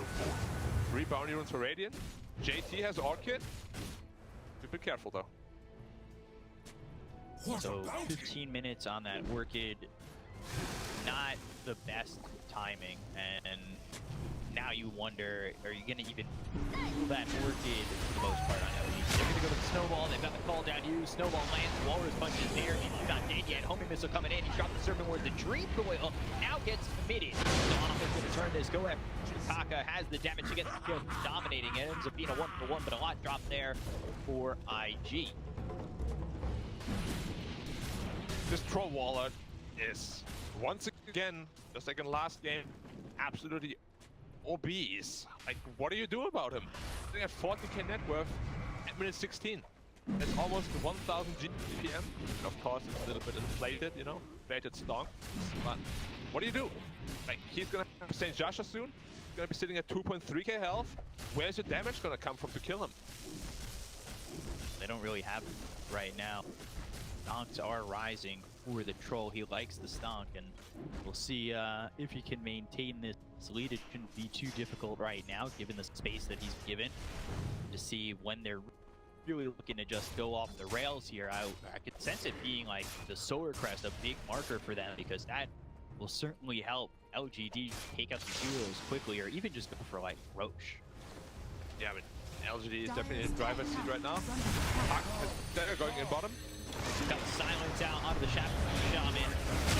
3 bounty runes for Radiant. JT has Orchid. Be careful though. So 15 minutes on that Orchid. Not the best timing, and now you wonder, are you going to even feel that Orchid for the most part on LG? They're going to go to the Snowball. They've got the call down use. Snowball lands. Walrus punches there. He's not dead yet. Homing missile coming in. He dropped the Serpent Ward. The Dream Coil now gets committed. Donovan's going to turn this. Go ahead. Taka has the damage to get the kill. Dominating. It ends up being a 1-for-1, but a lot dropped there for IG. This troll wallet is once again, just like in last game, absolutely obese. Like, what do you do about him? Sitting at 40k net worth at minute 16. That's almost 1000 GPM. And of course, it's a little bit inflated, you know, inflated stonk. But what do you do? Like, he's gonna have St. Joshua soon. He's gonna be sitting at 2.3k health. Where's your damage gonna come from to kill him? They don't really have it right now. Stonks are rising for the troll. He likes the stonk, and we'll see if he can maintain this lead. It shouldn't be too difficult right now, given the space that he's given, to see when they're really looking to just go off the rails here. I could sense it being like the Solar Crest, a big marker for them, because that will certainly help LGD take out the heroes quickly, or even just go for like Roche. Yeah, but LGD is definitely in driver's seat right now. They're going in bottom. Got the silence out onto the shaman.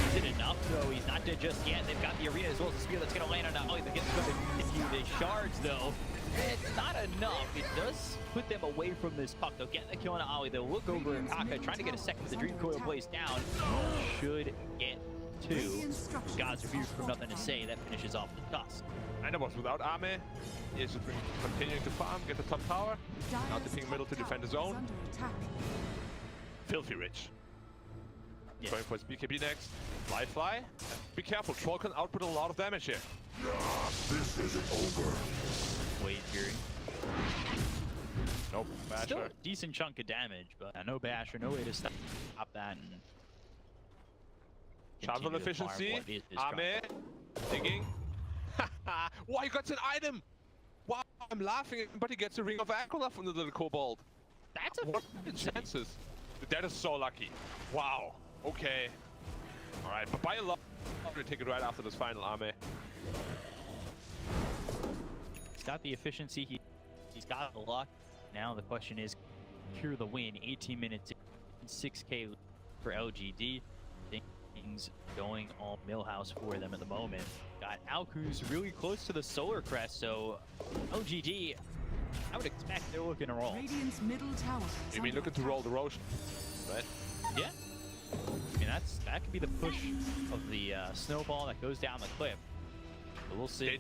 Is it enough though? He's not dead just yet. They've got the arena as well as the spear that's going to land on Ollie. They're going to continue the shards though. It's not enough. It does put them away from this puck. They'll get the kill on Ollie. They'll look over at Kaka, trying to get a second with the Dream Coil plays down. Should get two. God's Review from nothing to say. That finishes off the Tusk. Dynamos without Ame is just continuing to farm, get the top tower. Now tipping middle to defend his own. Filthy rich. Yeah. Going for his BKB next. Fly. Be careful, Troll can output a lot of damage here. This isn't over. Wade Fury. Nope, Basher. Still a decent chunk of damage, but no Basher, no way to stop that. And Chance of efficiency. Ame digging. Why, he gets an item! Wow, I'm laughing, but he gets a Ring of Akola from the little kobold. That's a what are the chances? That is so lucky. Wow. Okay. All right, but by a lot, we take it right after this final Ame. He's got the efficiency. He's got the luck. Now the question is, secure the win. 18 minutes, 6k for LGD. Things going all Millhouse for them at the moment. Got Alku's really close to the Solar Crest, so LGD, I would expect they're looking to roll. Radiant's middle tower. You mean looking to roll the Roshan, right? Yeah. I mean, that could be the push of the snowball that goes down the cliff. But we'll see. They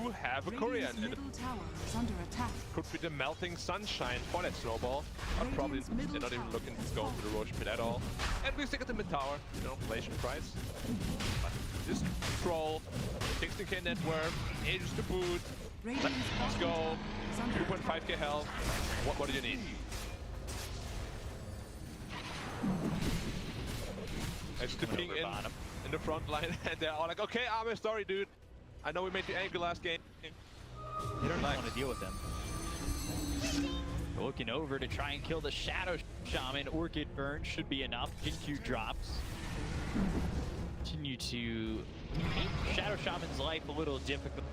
do have a Korean. Middle tower is under attack. Could be the melting sunshine for that snowball. But probably they're not even looking to go for the Roshan pit at all. And we stick at the mid tower, you know, inflation price. But this troll, 16k net worth, ages to boot. Let's go. 2.5k health. What do you need? It's dipping in the front line, and they're all like, okay, Ame, sorry, dude. I know we made you angry last game. They don't want to deal with them. They're looking over to try and kill the Shadow Shaman. Orchid Burn should be enough. Jinkyu drops. Continue to make Shadow Shaman's life a little difficult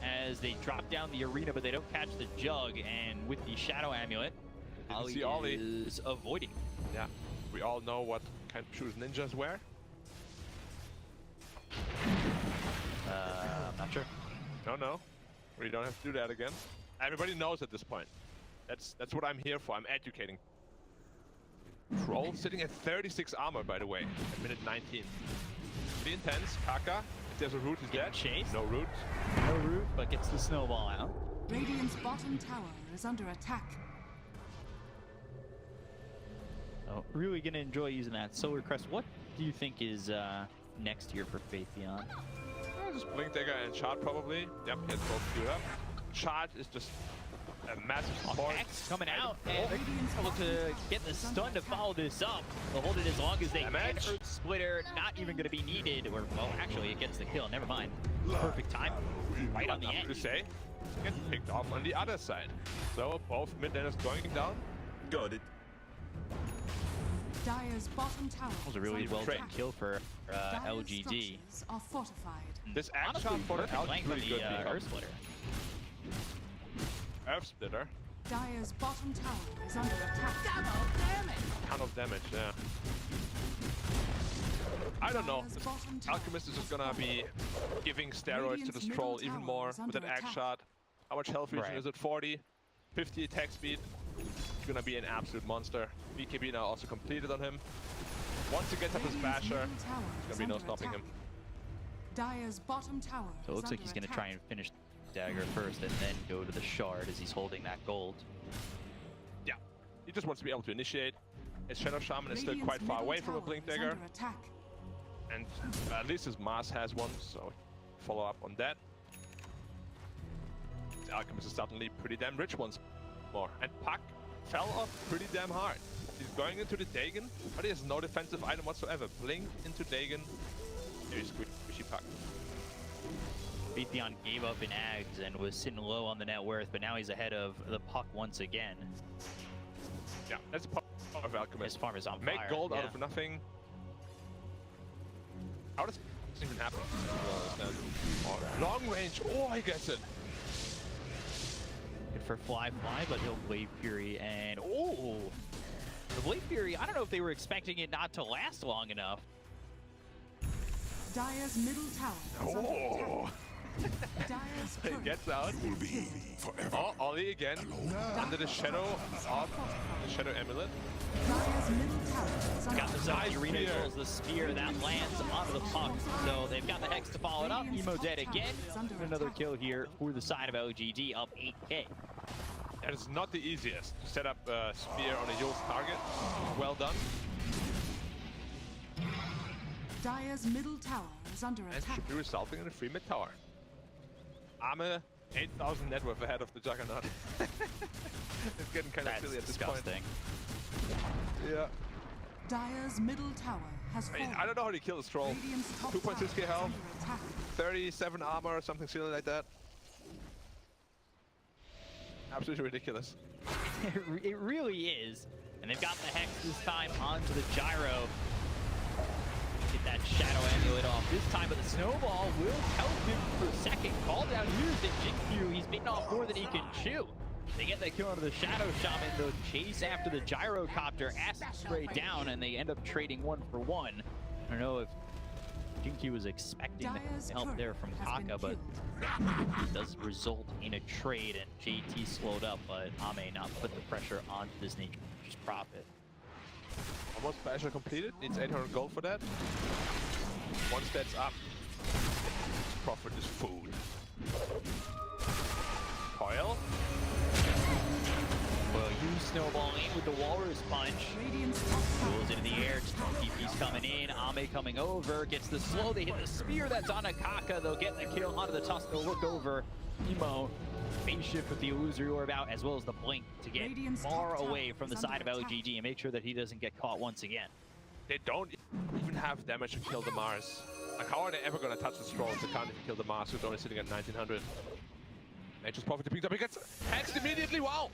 as they drop down the arena, but they don't catch the jug. And with the Shadow Amulet, Ollie is avoiding. Yeah, we all know what kind of shoes ninjas wear. I'm not sure. No. We don't have to do that again. Everybody knows at this point. That's what I'm here for. I'm educating. Troll sitting at 36 armor, by the way, at minute 19. Pretty intense. Kaka, if there's a root, he's dead. Chased. No root. No root, but gets the snowball out. Radiant's bottom tower is under attack. Oh, really gonna enjoy using that Solar Crest. What do you think is next year for Faithion? Just Blink Dagger and Shard probably. Yep, he has both queued up. Shard is just a massive support. X coming out, and they're able to get the stun to follow this up. They'll hold it as long as they can. Earth Splitter not even going to be needed. Or, well, actually, it gets the kill. Never mind. Perfect time. Right on the edge. To say, gets picked off on the other side. So both mid laners going down. Got it. Dire's bottom tower. That was a really well done kill for LGD. Are fortified. This action for the length really good Earth Splitter. Earth Splitter. Dire's bottom tower is under attack. Ton of damage, yeah. I don't know. This Alchemist is just gonna be giving steroids to this troll even more with an axe shot. How much health region is it? 40, 50 attack speed. gonna be an absolute monster. BKB now also completed on him. Once he gets up his basher, there's gonna be no stopping him. Dire's bottom tower. So it looks like he's going to try and finish dagger first and then go to the shard as he's holding that gold. Yeah, he just wants to be able to initiate. His Shadow Shaman is still quite far away from a Blink Dagger. And at least his Mars has one, so follow up on that. The Alchemist is suddenly pretty damn rich once more. And Puck fell off pretty damn hard. He's going into the Dagon, but he has no defensive item whatsoever. Blink into Dagon. Very squishy Puck. Raytheon gave up in Ags and was sitting low on the net worth, but now he's ahead of the Puck once again. Yeah, that's the power of Alchemist. His farm is on fire. Make gold out of nothing. How does this even happen? Oh, long range. Oh, he gets it. Good for Fly, but he'll Blade Fury and oh, the Blade Fury. I don't know if they were expecting it not to last long enough. Dire's middle tower. Oh. He gets out. Oh, Ollie again. Under the shadow of the Shadow Amulet. Dire's middle tower. Got the Zai Arena rolls the spear that lands onto the Puck. So they've got the Hex to follow it up. Emo dead again. Another kill here for the side of LGD, up 8K. That is not the easiest to set up a spear on a Yule's target. Well done. Dire's middle tower is under And attack. should be resulting in a free mid tower. Armor 8,000 net worth ahead of the Juggernaut. It's getting kind of silly at this disgusting. point. Yeah. Dire's middle tower has I mean, fallen. I don't know how to kill this troll. Radiant's top 2.6k tower is health, under attack. 37 armor or something silly like that. Absolutely ridiculous. It really is. And they've got the Hex this time onto the Gyro. Get that Shadow Amulet off this time, but the Snowball will help him for a second. Call down here's the Jinkyu. He's bitten off more than he can chew. They get the kill onto the Shadow Shaman, though chase after the Gyrocopter, acid spray down, and they end up trading 1-for-1. I don't know if Jinkyu was expecting the help there from Kaka, but it does result in a trade, and JT slowed up, but Ame not put the pressure onto this Nature's Prophet. Almost basher completed. Needs 800 gold for that. Once that's up, Prophet is food. Coil. Well, you snowball in with the Walrus Punch. Pulls into the air. TP's coming in. Ame coming over. Gets the slow. They hit the spear that's on Akaka. They'll get the kill onto the Tusk. They'll look over. Emo. Phase shift with the Illusory Orb out, as well as the Blink to get far away from the side of LGD and make sure that he doesn't get caught once again. They don't even have damage to kill the Mars. Like, how are they ever going to touch the Scrolls? They can't even kill the Mars, who's only sitting at 1900. Nature's Prophet picked up. He gets hexed immediately. Wow.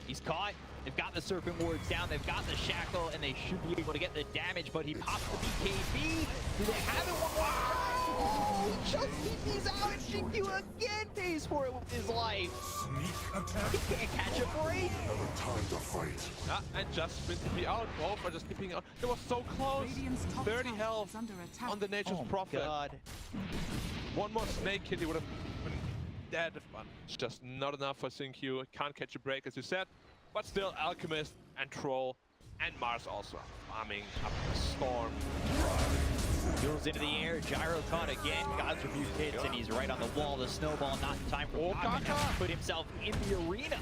He's caught. They've got the Serpent Wards down. They've got the Shackle, and they should be able to get the damage, but he pops the BKB. Do they have it one more? Oh, just TP's out, and Jinkyu again pays for it with his life. Sneak attack. He can't catch a break. Never time to fight. And just been TP out. Both are just TPing out. It was so close. 30 health on the Nature's Prophet. God. One more snake hit, he would have been dead. But it's just not enough for Jinkyu. Can't catch a break, as you said. But still, Alchemist and Troll and Mars also farming up a storm. Goes into the air, Gyro caught again, God's Rebuke hits, and he's right on the wall. The Snowball not in time for Kaka to put himself in the arena.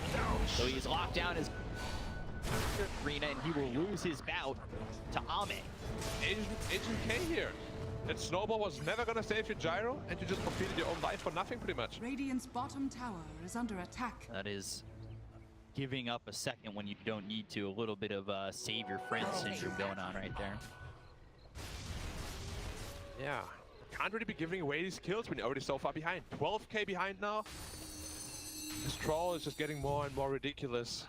So he's locked down his arena, and he will lose his bout to Ame. Agent K here. That Snowball was never gonna save your Gyro, and you just completed your own life for nothing, pretty much. Radiant's bottom tower is under attack. That is giving up a second when you don't need to. A little bit of save your friend syndrome going on right there. Yeah, can't really be giving away these kills when you're already so far behind. 12k behind now. This Troll is just getting more and more ridiculous.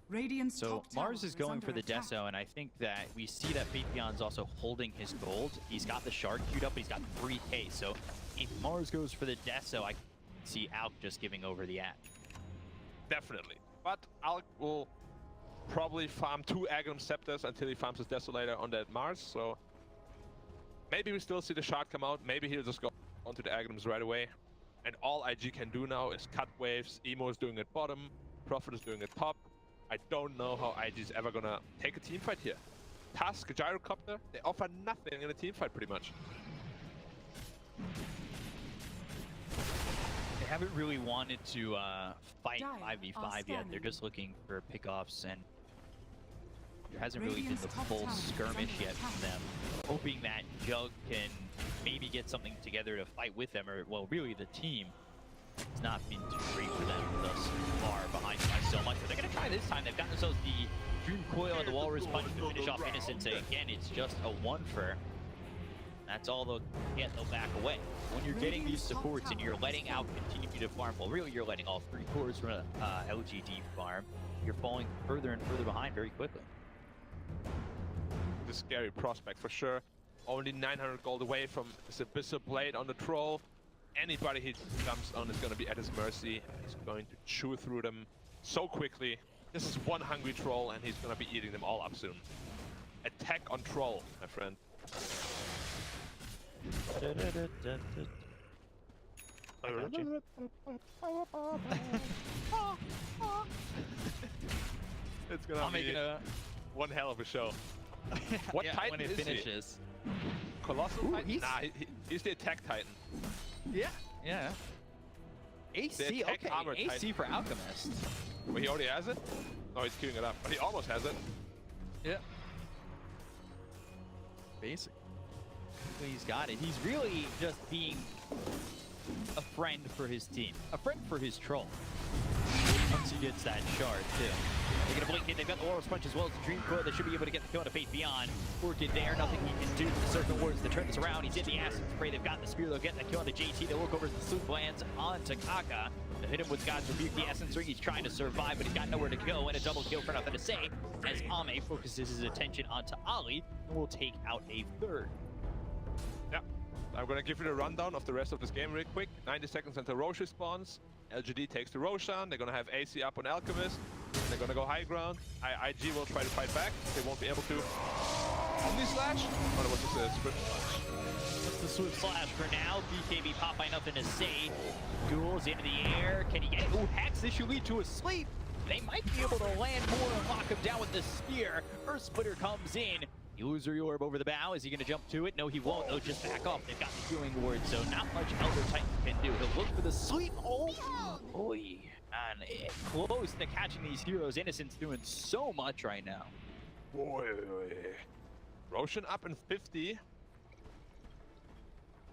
Radiant's So top tower Mars is going under for the attack. Deso, and I think that we see that Faithion's also holding his gold. He's got the Shard queued up, but he's got 3k. So if Mars goes for the Deso, I see Alk just giving over the Ash. Definitely. But Alk will probably farm 2 Aghanim Scepters until he farms his Desolator on that Mars, so maybe we still see the Shard come out. Maybe he'll just go onto the Aghanims right away. And all IG can do now is cut waves. Emo is doing it bottom, Prophet is doing it top. I don't know how IG is ever gonna take a team fight here. Tusk, Gyrocopter, they offer nothing in a team fight pretty much. They haven't really wanted to fight 5v5 yet. They're just looking for pickoffs, and there hasn't really been the full skirmish yet from them. Hoping that Jug can maybe get something together to fight with them, or, well, really the team. It's not been too great for them thus far, behind by so much. But they're going to try this time. They've gotten themselves the Dream Coil and the Walrus Punch to finish off Innocence. Again, it's just a 1-for. That's all they'll get. They'll back away. When you're getting these supports and you're letting out continue to farm, well, really you're letting all 3 cores from LGD farm, you're falling further and further behind very quickly. The scary prospect for sure. Only 900 gold away from this Abyssal Blade on the Troll. Anybody he jumps on is going to be at his mercy. He's going to chew through them so quickly. This is one hungry Troll, and he's going to be eating them all up soon. Attack on Troll, my friend. It's going to be one hell of a show. What Titan when it is finishes. he? Colossal Titan? He's... Nah, he's the Attack Titan. Yeah. AC, okay, AC Titan. for Alchemist. Well, he already has it? Oh, he's queuing it up, but he almost has it. Yeah. Basically, he's got it. He's really just being a friend for his team. A friend for his Troll. Once he gets that shard, too. They're gonna blink in. They've got the Walrus Punch as well as the Dream Coil. They should be able to get the kill on a Fate Beyond. Orchid there, nothing he can do. The Serpent Wards to turn this around. He's in the Acid Spray. They've got the Spear. They'll get the kill on the JT. They'll look over the Sloop lands on Takaka. They'll hit him with God's Rebuke. The Essence Ring. He's trying to survive, but he's got nowhere to go. And a double kill for nothing to say, as Ame focuses his attention onto Ali and will take out a 3rd. Yeah. I'm gonna give you the rundown of the rest of this game real quick. 90 seconds until Roshan spawns. LGD takes the Roshan. They're gonna have AC up on Alchemist. And they're gonna go high ground. IG will try to fight back. They won't be able to. Omni Slash? Oh, no, what's this? Swift Slash. What's the Swift Slash for now? BKB pop by nothing to say. Duels into the air. Can he get it? Ooh, Hex. This should lead to a sleep. They might be able to land more and lock him down with the spear. Earth Splitter comes in. Illusory Orb over the bow. Is he going to jump to it? No, he won't. They'll just back off. They've got the healing ward, so not much Elder Titan can do. He'll look for the sleep. Oh, boy. And close to catching these heroes. Innocence doing so much right now. Boy. Roshan up in 50.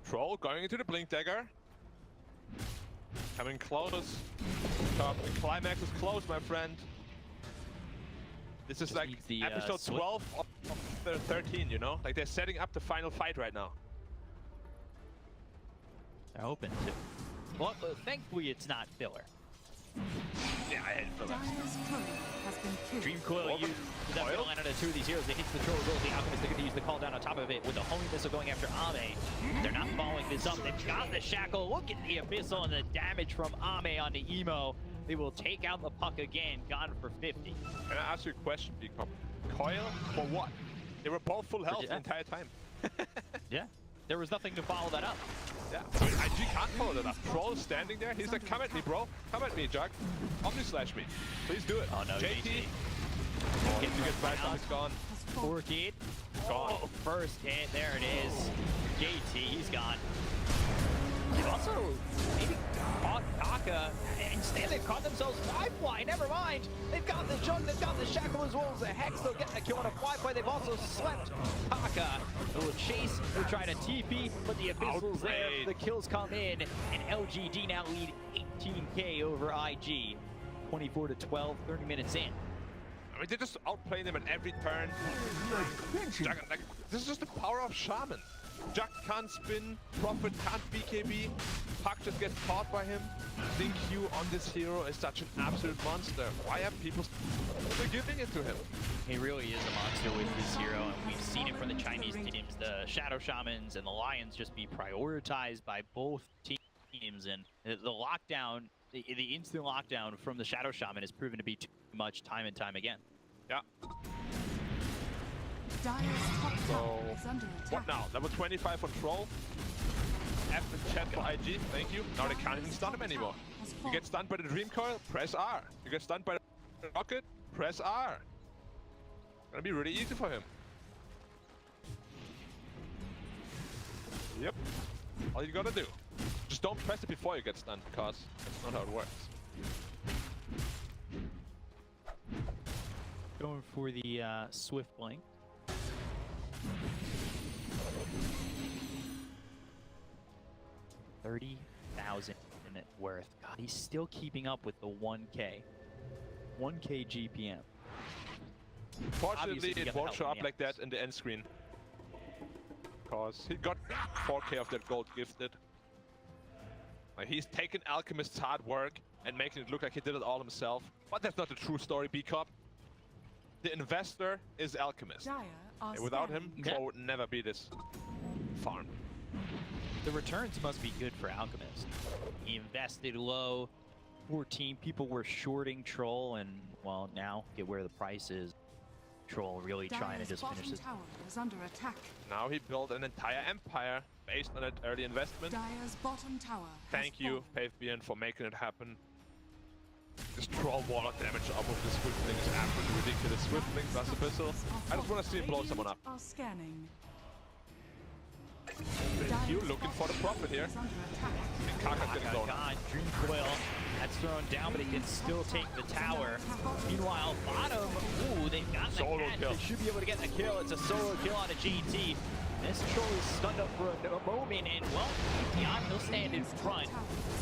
Troll going into the Blink Dagger. Coming close. Top. The climax is close, my friend. This is like the, episode 12 of 13, you know? Like they're setting up the final fight right now. They're hoping to. Well, thankfully it's not filler. Yeah, I hate filler. Dream Coil used. That's going to land on 2 of these heroes. They hit the Troll goal. The Alchemist, they're going to use the call down on top of it with the homing missile going after Ame. They're not following this up. They've got the Shackle. Look at the Abyssal and the damage from Ame on the Emo. They will take out the puck again. Gone for 50. Can I ask you a question, Bcom? Coil for what? They were both full health the entire time. Yeah. There was nothing to follow that up. Yeah, I mean, IG can't follow that up. Troll is standing there. He's like, come at me, bro. Come at me, Jug. Omni Slash me. Please do it. Oh, no, JT. Oh, he's a good fight. He's gone. Orchid. Gone. Oh, first hit. There it is. JT, he's gone. They've also maybe caught Taka. Instead, they've caught themselves Fly. Never mind. They've got the Jug. They've got the Shackle as well as the Hex. They'll get the kill on a Fly. They've also slept Taka. They'll chase. They'll try to TP, but the Abyssal's there. The kills come in, and LGD now lead 18K over IG. 24-12, 30 minutes in. I mean, they're just outplaying them at every turn. Jug, like, this is just the power of Shaman. Jug can't spin, Prophet can't BKB, Puck just gets caught by him. Think Q on this hero is such an absolute monster. Why are people still giving it to him? He really is a monster with this hero, and we've seen it from the Chinese teams. The Shadow Shamans and the Lions just be prioritized by both teams, and the lockdown, the instant lockdown from the Shadow Shaman has proven to be too much time and time again. Yeah. So, what now? Level 25 on Troll. F and chat for IG, thank you. Now they can't even stun him anymore. You get stunned by the Dream Coil, press R. You get stunned by the rocket, press R. Gonna be really easy for him. Yep. All you gotta do. Just don't press it before you get stunned, because that's not how it works. Going for the Swift Blink. $30,000 net worth. God, he's still keeping up with the 1K. 1K GPM. Fortunately, Obviously, it won't show up like that in the end screen. Because he got 4K of that gold gifted. Like, he's taken Alchemist's hard work and making it look like he did it all himself. But that's not the true story, B-Cop. The investor is Alchemist. And without him, Troll would never be this farm. The returns must be good for Alchemist. He invested low. 14 people were shorting Troll, and well, now get where the price is. Troll really trying to just finish this. Tower is under attack. Now he built an entire empire based on that early investment. Dire's bottom tower. Thank you, PaveBN, for making it happen. This Troll Warlock damage off of this Swiftling is absolutely ridiculous. Swiftling plus Abyssal. I just want to see him blow someone up. Are scanning. You looking for the profit here. And Kaka's getting blown. God, Dream Coil. That's thrown down, but he can still take the tower. Meanwhile, bottom, ooh, they've got the Solo catch. kill. They should be able to get the kill. It's a solo kill on a GT. This Troll is stunned up for a moment, and well, Dion will stand in front,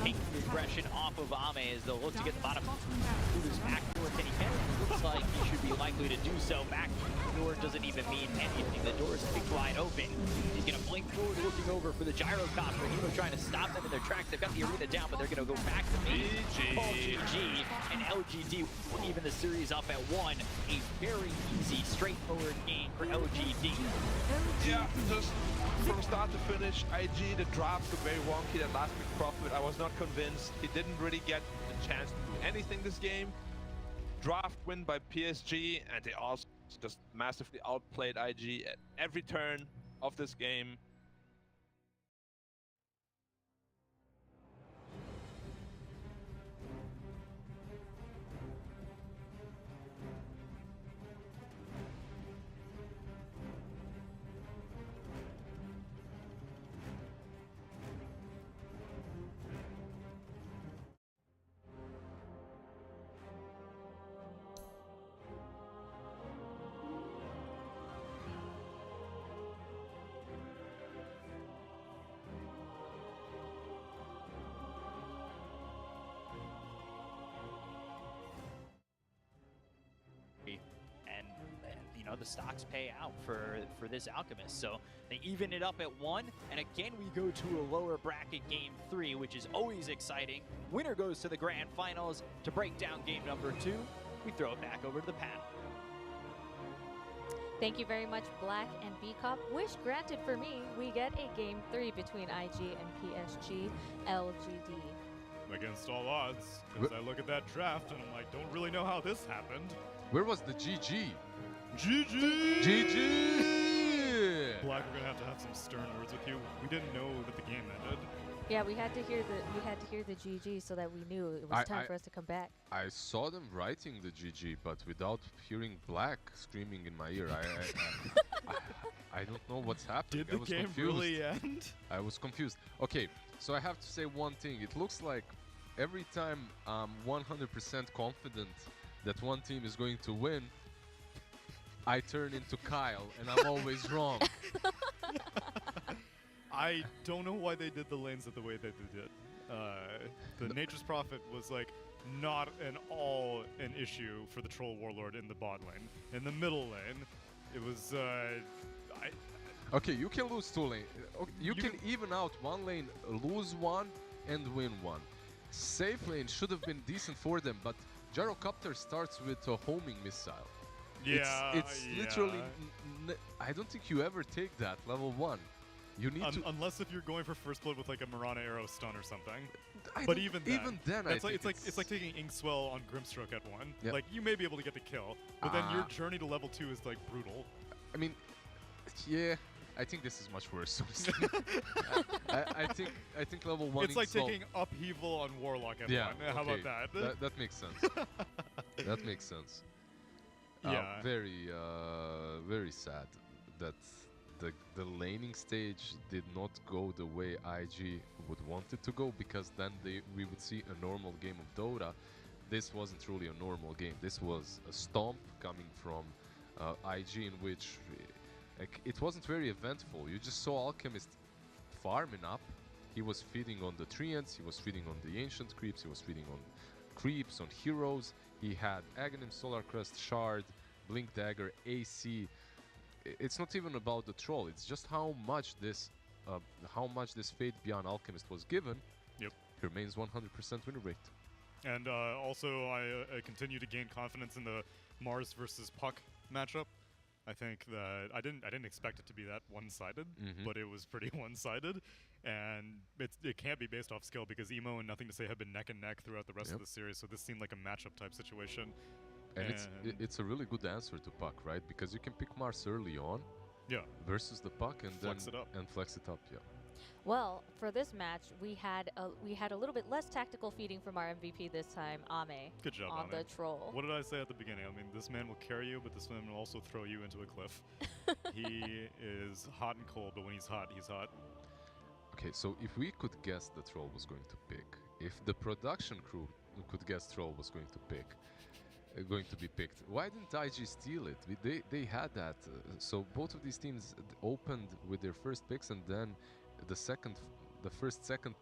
take the aggression off of Ame as they'll look to get the bottom. Through this backdoor, can he get it? Looks like he should be likely to do so. Backdoor doesn't even mean anything. The door is kicked wide open. He's gonna blink forward, looking over for the gyrocopter. Hero trying to stop them in their tracks. They've got the arena down, but they're gonna go back to me. GG. And LGD will even the series up at 1. A very easy, straightforward game for LGD. Yeah, just from start to finish, IG, the drafts were very wonky. That last big profit, I was not convinced. He didn't really get the chance to do anything this game. Draft win by PSG, and they also just massively outplayed IG at every turn of this game. You know, the stocks pay out for this Alchemist, so they even it up at 1, and again we go to a lower bracket game 3, which is always exciting. Winner goes to the grand finals. To break down game number 2, we throw it back over to the panel. Thank you very much, Black and B-Cop. Wish granted for me, we get a game 3 between IG and PSG LGD. Against all odds, because I look at that draft and I'm like, don't really know how this happened. Where was the GG? GG! GG! Black, we're gonna have some stern words with you. We didn't know that the game ended. Yeah, we had to hear the GG so that we knew it was time for us to come back. I saw them writing the GG, but without hearing Black screaming in my ear, I don't know what's happening. Did the game really end? I was confused. Okay, so I have to say one thing. It looks like every time I'm 100% confident that one team is going to win, I turn into Kyle, and I'm always wrong. I don't know why they did the lanes the way that they did. The Nature's Prophet was like not an issue for the Troll Warlord in the bot lane. In the middle lane, it was Okay, you can lose 2 lanes. Okay, you can even out 1 lane, lose 1, and win 1. Safe lane should have been decent for them, but Gyrocopter starts with a homing missile. Yeah, it's literally. I don't think you ever take that level 1. You need to, unless if you're going for first blood with like a Mirana arrow stun or something. But even then, it's like taking Inkswell on Grimstroke at 1. Yep. Like you may be able to get the kill, but then your journey to level 2 is like brutal. I mean, yeah. I think this is much worse. I think level 1. It's like taking upheaval on Warlock at 1. How about that? That makes sense. That makes sense. Yeah. Very sad that the laning stage did not go the way IG would want it to go, because then we would see a normal game of Dota. This wasn't truly a normal game. This was a stomp coming from IG, in which it wasn't very eventful. You just saw Alchemist farming up. He was feeding on the treants, he was feeding on the ancient creeps, he was feeding on creeps, on heroes. He had Aghanim, Solar Crest, Shard, Blink Dagger, AC. It's not even about the troll. It's just how much this Fate Beyond Alchemist was given. Yep. He remains 100% win rate. And also, I continue to gain confidence in the Mars versus Puck matchup. I think that I didn't expect it to be that one-sided, but it was pretty one-sided, and it can't be based off skill, because Emo and Nothing to Say have been neck and neck throughout the rest of the series. So this seemed like a matchup type situation. And it's a really good answer to Puck, right? Because you can pick Mars early on, versus the Puck, and flex then it up. flex it up, Well, for this match, we had a little bit less tactical feeding from our MVP this time, Ame. Good job, on Ame. the troll. What did I say at the beginning? I mean, this man will carry you, but this man will also throw you into a cliff. He is hot and cold, but when he's hot, he's hot. Okay, so if we could guess the troll was going to pick, if the production crew could guess troll was going to be picked, why didn't IG steal it? They had that. So both of these teams opened with their first picks, and then the second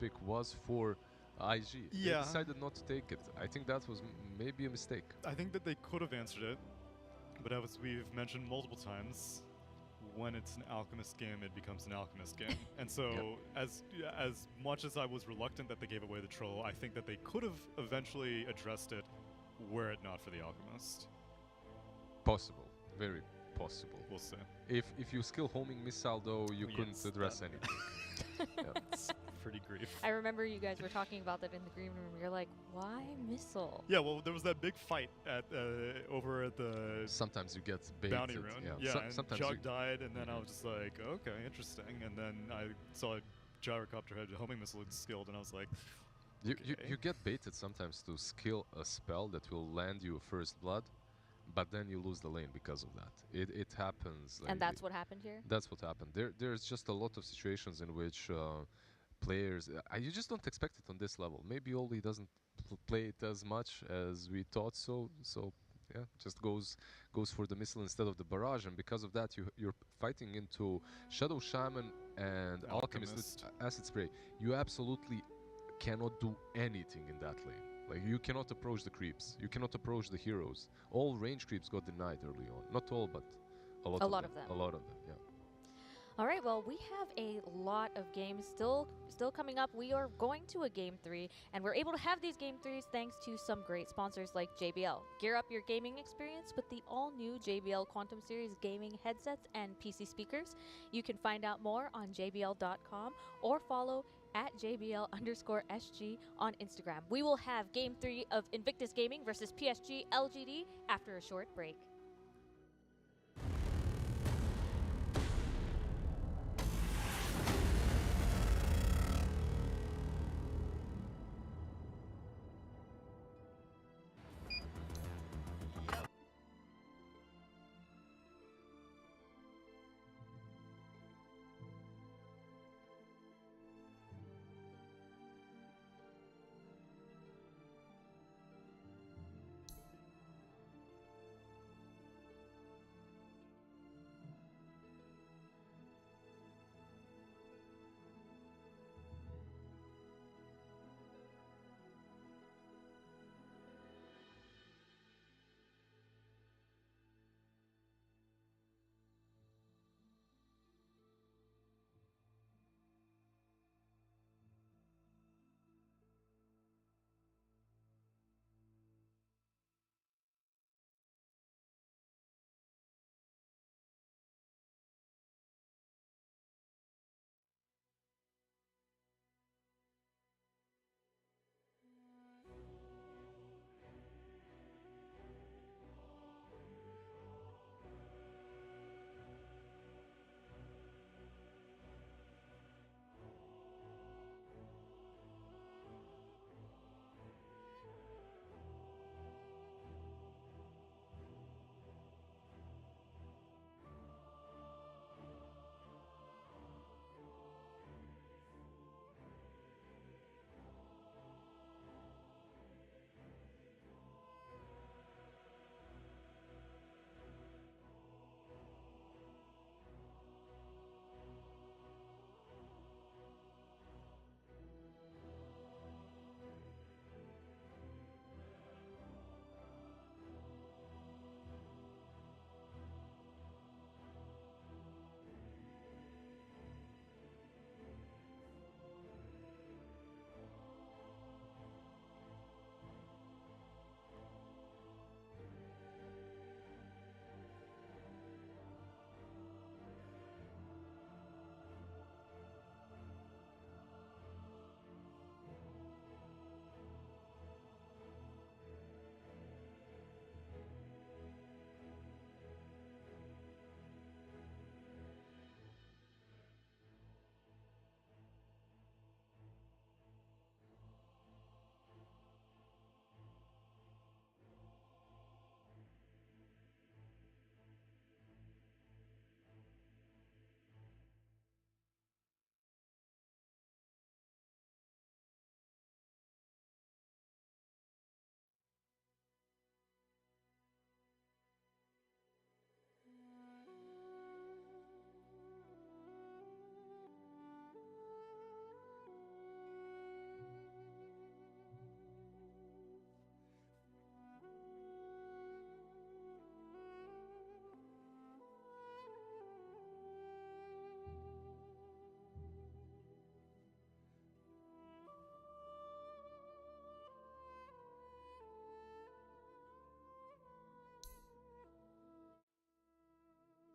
pick was for IG. Yeah. They decided not to take it. I think that was maybe a mistake. I think that they could have answered it, but as we've mentioned multiple times, when it's an Alchemist game, it becomes an Alchemist game. And so, as much as I was reluctant that they gave away the troll, I think that they could have eventually addressed it were it not for the Alchemist. Possible. Very possible. We'll see. If you skill homing missile, though, you couldn't address anything. It's pretty grief. I remember you guys were talking about that in the green room. You're like, why missile? Yeah, well, there was that big fight at over at the sometimes you get baited. bounty rune. Yeah, and sometimes Jug died, and then I was just like, okay, interesting. And then I saw a gyrocopter had a homing missile skilled, and I was like, you get baited sometimes to skill a spell that will land you a first blood, but then you lose the lane because of that. It happens. And that's what happened here? That's what happened. There's just a lot of situations in which players... you just don't expect it on this level. Maybe Oli doesn't play it as much as we thought, so yeah, just goes for the missile instead of the barrage, and because of that you're fighting into Shadow Shaman and Alchemist with Acid Spray. You absolutely cannot do anything in that lane. Like, you cannot approach the creeps, you cannot approach the heroes. All range creeps got denied early on. Not all, but a lot of them. A lot of them, yeah. All right, well, we have a lot of games still coming up. We are going to a Game 3, and we're able to have these Game 3s thanks to some great sponsors like JBL. Gear up your gaming experience with the all-new JBL Quantum Series gaming headsets and PC speakers. You can find out more on jbl.com or follow at JBL_SG on Instagram. We will have Game 3 of Invictus Gaming versus PSG LGD after a short break.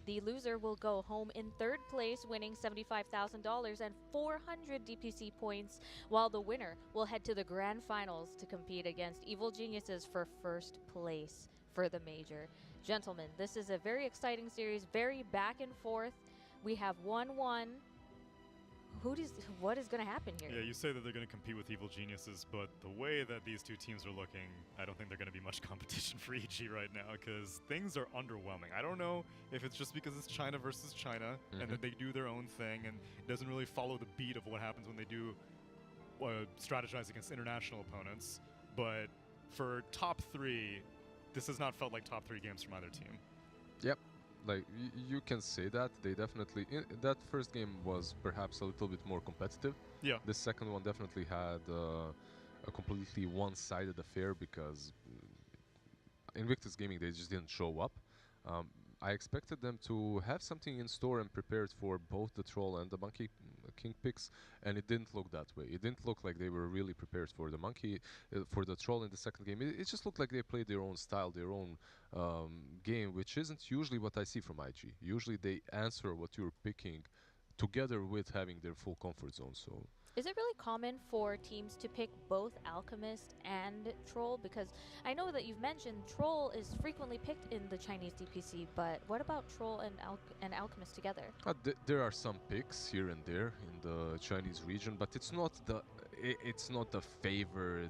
The loser will go home in third place, winning $75,000 and 400 DPC points, while the winner will head to the grand finals to compete against Evil Geniuses for first place for the major. Gentlemen, this is a very exciting series, very back and forth. We have 1-1. What is going to happen here? Yeah, you say that they're going to compete with Evil Geniuses, but the way that these two teams are looking, I don't think they're going to be much competition for EG right now, because things are underwhelming. I don't know if it's just because it's China versus China, and that they do their own thing, and it doesn't really follow the beat of what happens when they do strategize against international opponents, but for top 3, this has not felt like top 3 games from either team. Yep. Like, you can say that. They definitely... that first game was perhaps a little bit more competitive. Yeah. The second one definitely had a completely one-sided affair because Invictus Gaming, they just didn't show up. I expected them to have something in store and prepared for both the Troll and the Monkey King picks, and it didn't look that way. It didn't look like they were really prepared for the for the Troll in the second game. It just looked like they played their own style, their own game, which isn't usually what I see from IG. Usually they answer what you're picking together with having their full comfort zone. So. Is it really common for teams to pick both Alchemist and Troll? Because I know that you've mentioned Troll is frequently picked in the Chinese DPC, but what about Troll and Alchemist together? There are some picks here and there in the Chinese region, but it's not the favored,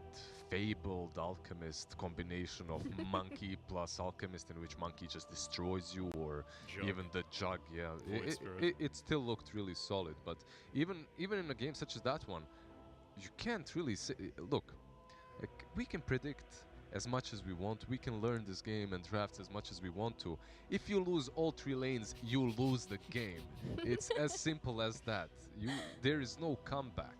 fabled Alchemist combination of Monkey plus Alchemist, in which Monkey just destroys you, or Jug. even the Jug. Yeah, it still looked really solid, but even in a game such as that one, you can't really say. Look, like, we can predict as much as we want. We can learn this game and draft as much as we want to. If you lose all 3 lanes, you lose the game. It's as simple as that. There is no comeback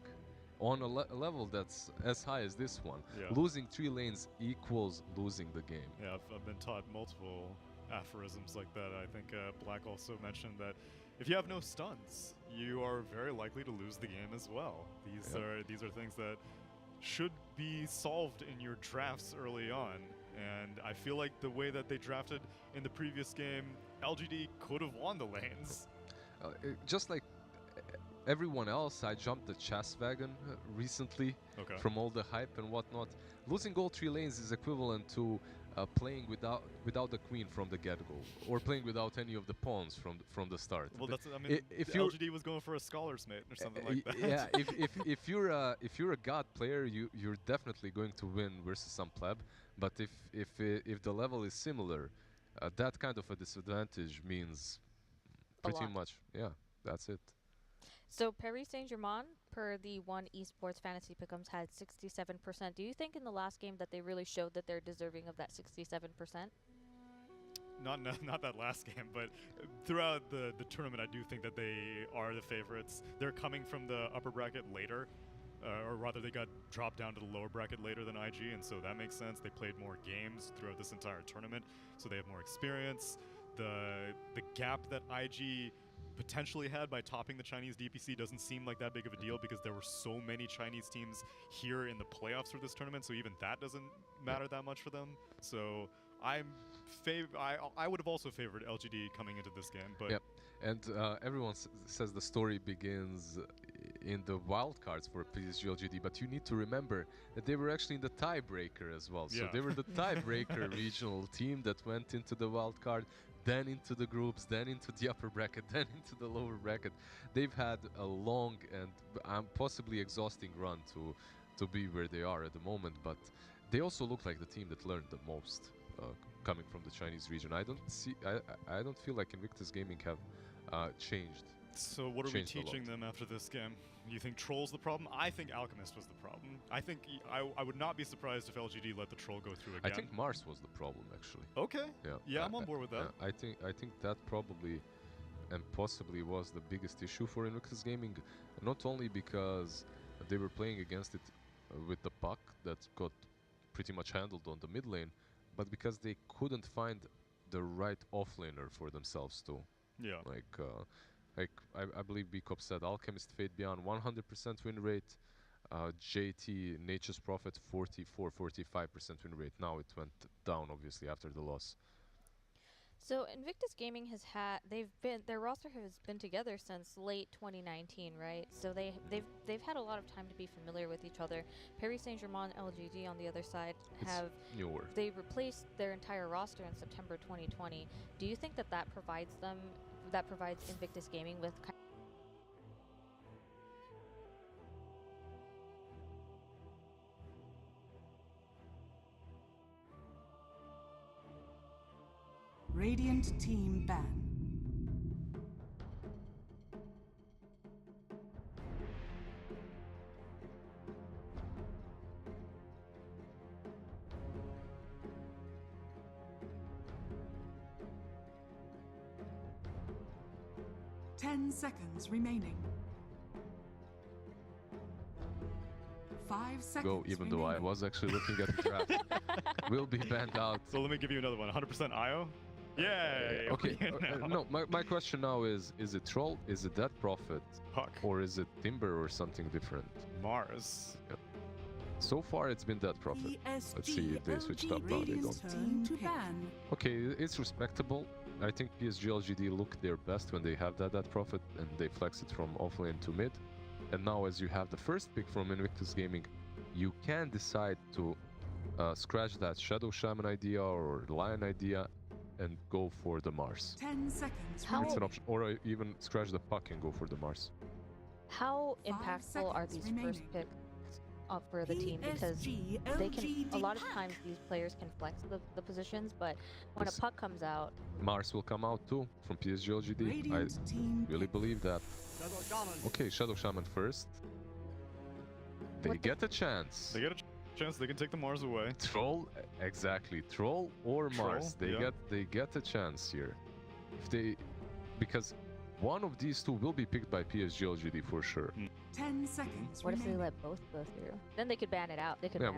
on a level that's as high as this one. Yeah. Losing 3 lanes equals losing the game. Yeah, I've been taught multiple aphorisms like that. I think Black also mentioned that if you have no stuns, you are very likely to lose the game as well. These are things that should be solved in your drafts early on, and I feel like the way that they drafted in the previous game, LGD could have won the lanes. Just like everyone else, I jumped the chess wagon recently from all the hype and whatnot. Losing all 3 lanes is equivalent to playing without the queen from the get-go, or playing without any of the pawns from the start. Well, that's, I mean, if LGD was going for a scholar's mate or something like that. Yeah, if you're a god player, you're definitely going to win versus some pleb. But if the level is similar, that kind of a disadvantage means pretty much, yeah, that's it. So Paris Saint-Germain, per the One Esports Fantasy Pick'ems, had 67%. Do you think in the last game that they really showed that they're deserving of that 67%? Not that last game, but throughout the tournament, I do think that they are the favorites. They're coming from the upper bracket later, or rather they got dropped down to the lower bracket later than IG, and so that makes sense. They played more games throughout this entire tournament, so they have more experience. The gap that IG potentially had by topping the Chinese DPC doesn't seem like that big of a deal, because there were so many Chinese teams here in the playoffs for this tournament, so even that doesn't matter that much for them. So I would have also favored LGD coming into this game, but and everyone says the story begins in the wildcards for PSG LGD, but you need to remember that they were actually in the tiebreaker as well. So they were the tiebreaker regional team that went into the wildcard, then into the groups, then into the upper bracket, then into the lower bracket. They've had a long and possibly exhausting run to be where they are at the moment, but they also look like the team that learned the most coming from the Chinese region. I don't feel like Invictus Gaming have changed. So what are we teaching them after this game? You think Troll's the problem? I think Alchemist was the problem. I think I would not be surprised if LGD let the Troll go through again. I think Mars was the problem, actually. Okay. Yeah, I'm on board with that. I think that probably and possibly was the biggest issue for Invictus Gaming, not only because they were playing against it with the puck that got pretty much handled on the mid lane, but because they couldn't find the right offlaner for themselves too. Yeah. Like I believe B-Cop said, Alchemist Fate Beyond 100% win rate, JT Nature's Prophet 44-45% win rate. Now it went down obviously after the loss. So Invictus Gaming has had their roster has been together since late 2019, right? So they've had a lot of time to be familiar with each other. Paris Saint-Germain, LGD on the other side they replaced their entire roster in September 2020. Do you think that provides Invictus Gaming with Radiant team ban. Ten seconds remaining. 5 seconds Go, even though I was actually looking at the draft. Will be banned out. So let me give you another one. 100% IO? Yeah. Okay. No, my question now is it Troll? Is it Dead Prophet? Puck. Or is it Timber or something different? Mars. Yep. So far it's been Dead Prophet. Let's see if they switched up now. They don't. Okay, it's respectable. I think PSG LGD look their best when they have that Dead Prophet and they flex it from offlane to mid. And now as you have the first pick from Invictus Gaming, you can decide to scratch that Shadow Shaman idea or Lion idea and go for the Mars. 10 seconds. It's an option. Or even scratch the Puck and go for the Mars. How impactful are these first picks for the team? Because they can, a lot of times these players can flex the positions, but when a puck comes out... Mars will come out too from PSG LGD. I really believe that. Okay, Shadow Shaman first. They get a chance. They get a chance. They can take the Mars away. Troll, exactly. Troll or Mars. They get a chance here. If they, because one of these two will be picked by PSG LGD for sure. 10 seconds. What if they let both go through? Then they could ban it out. They could. Yeah, ban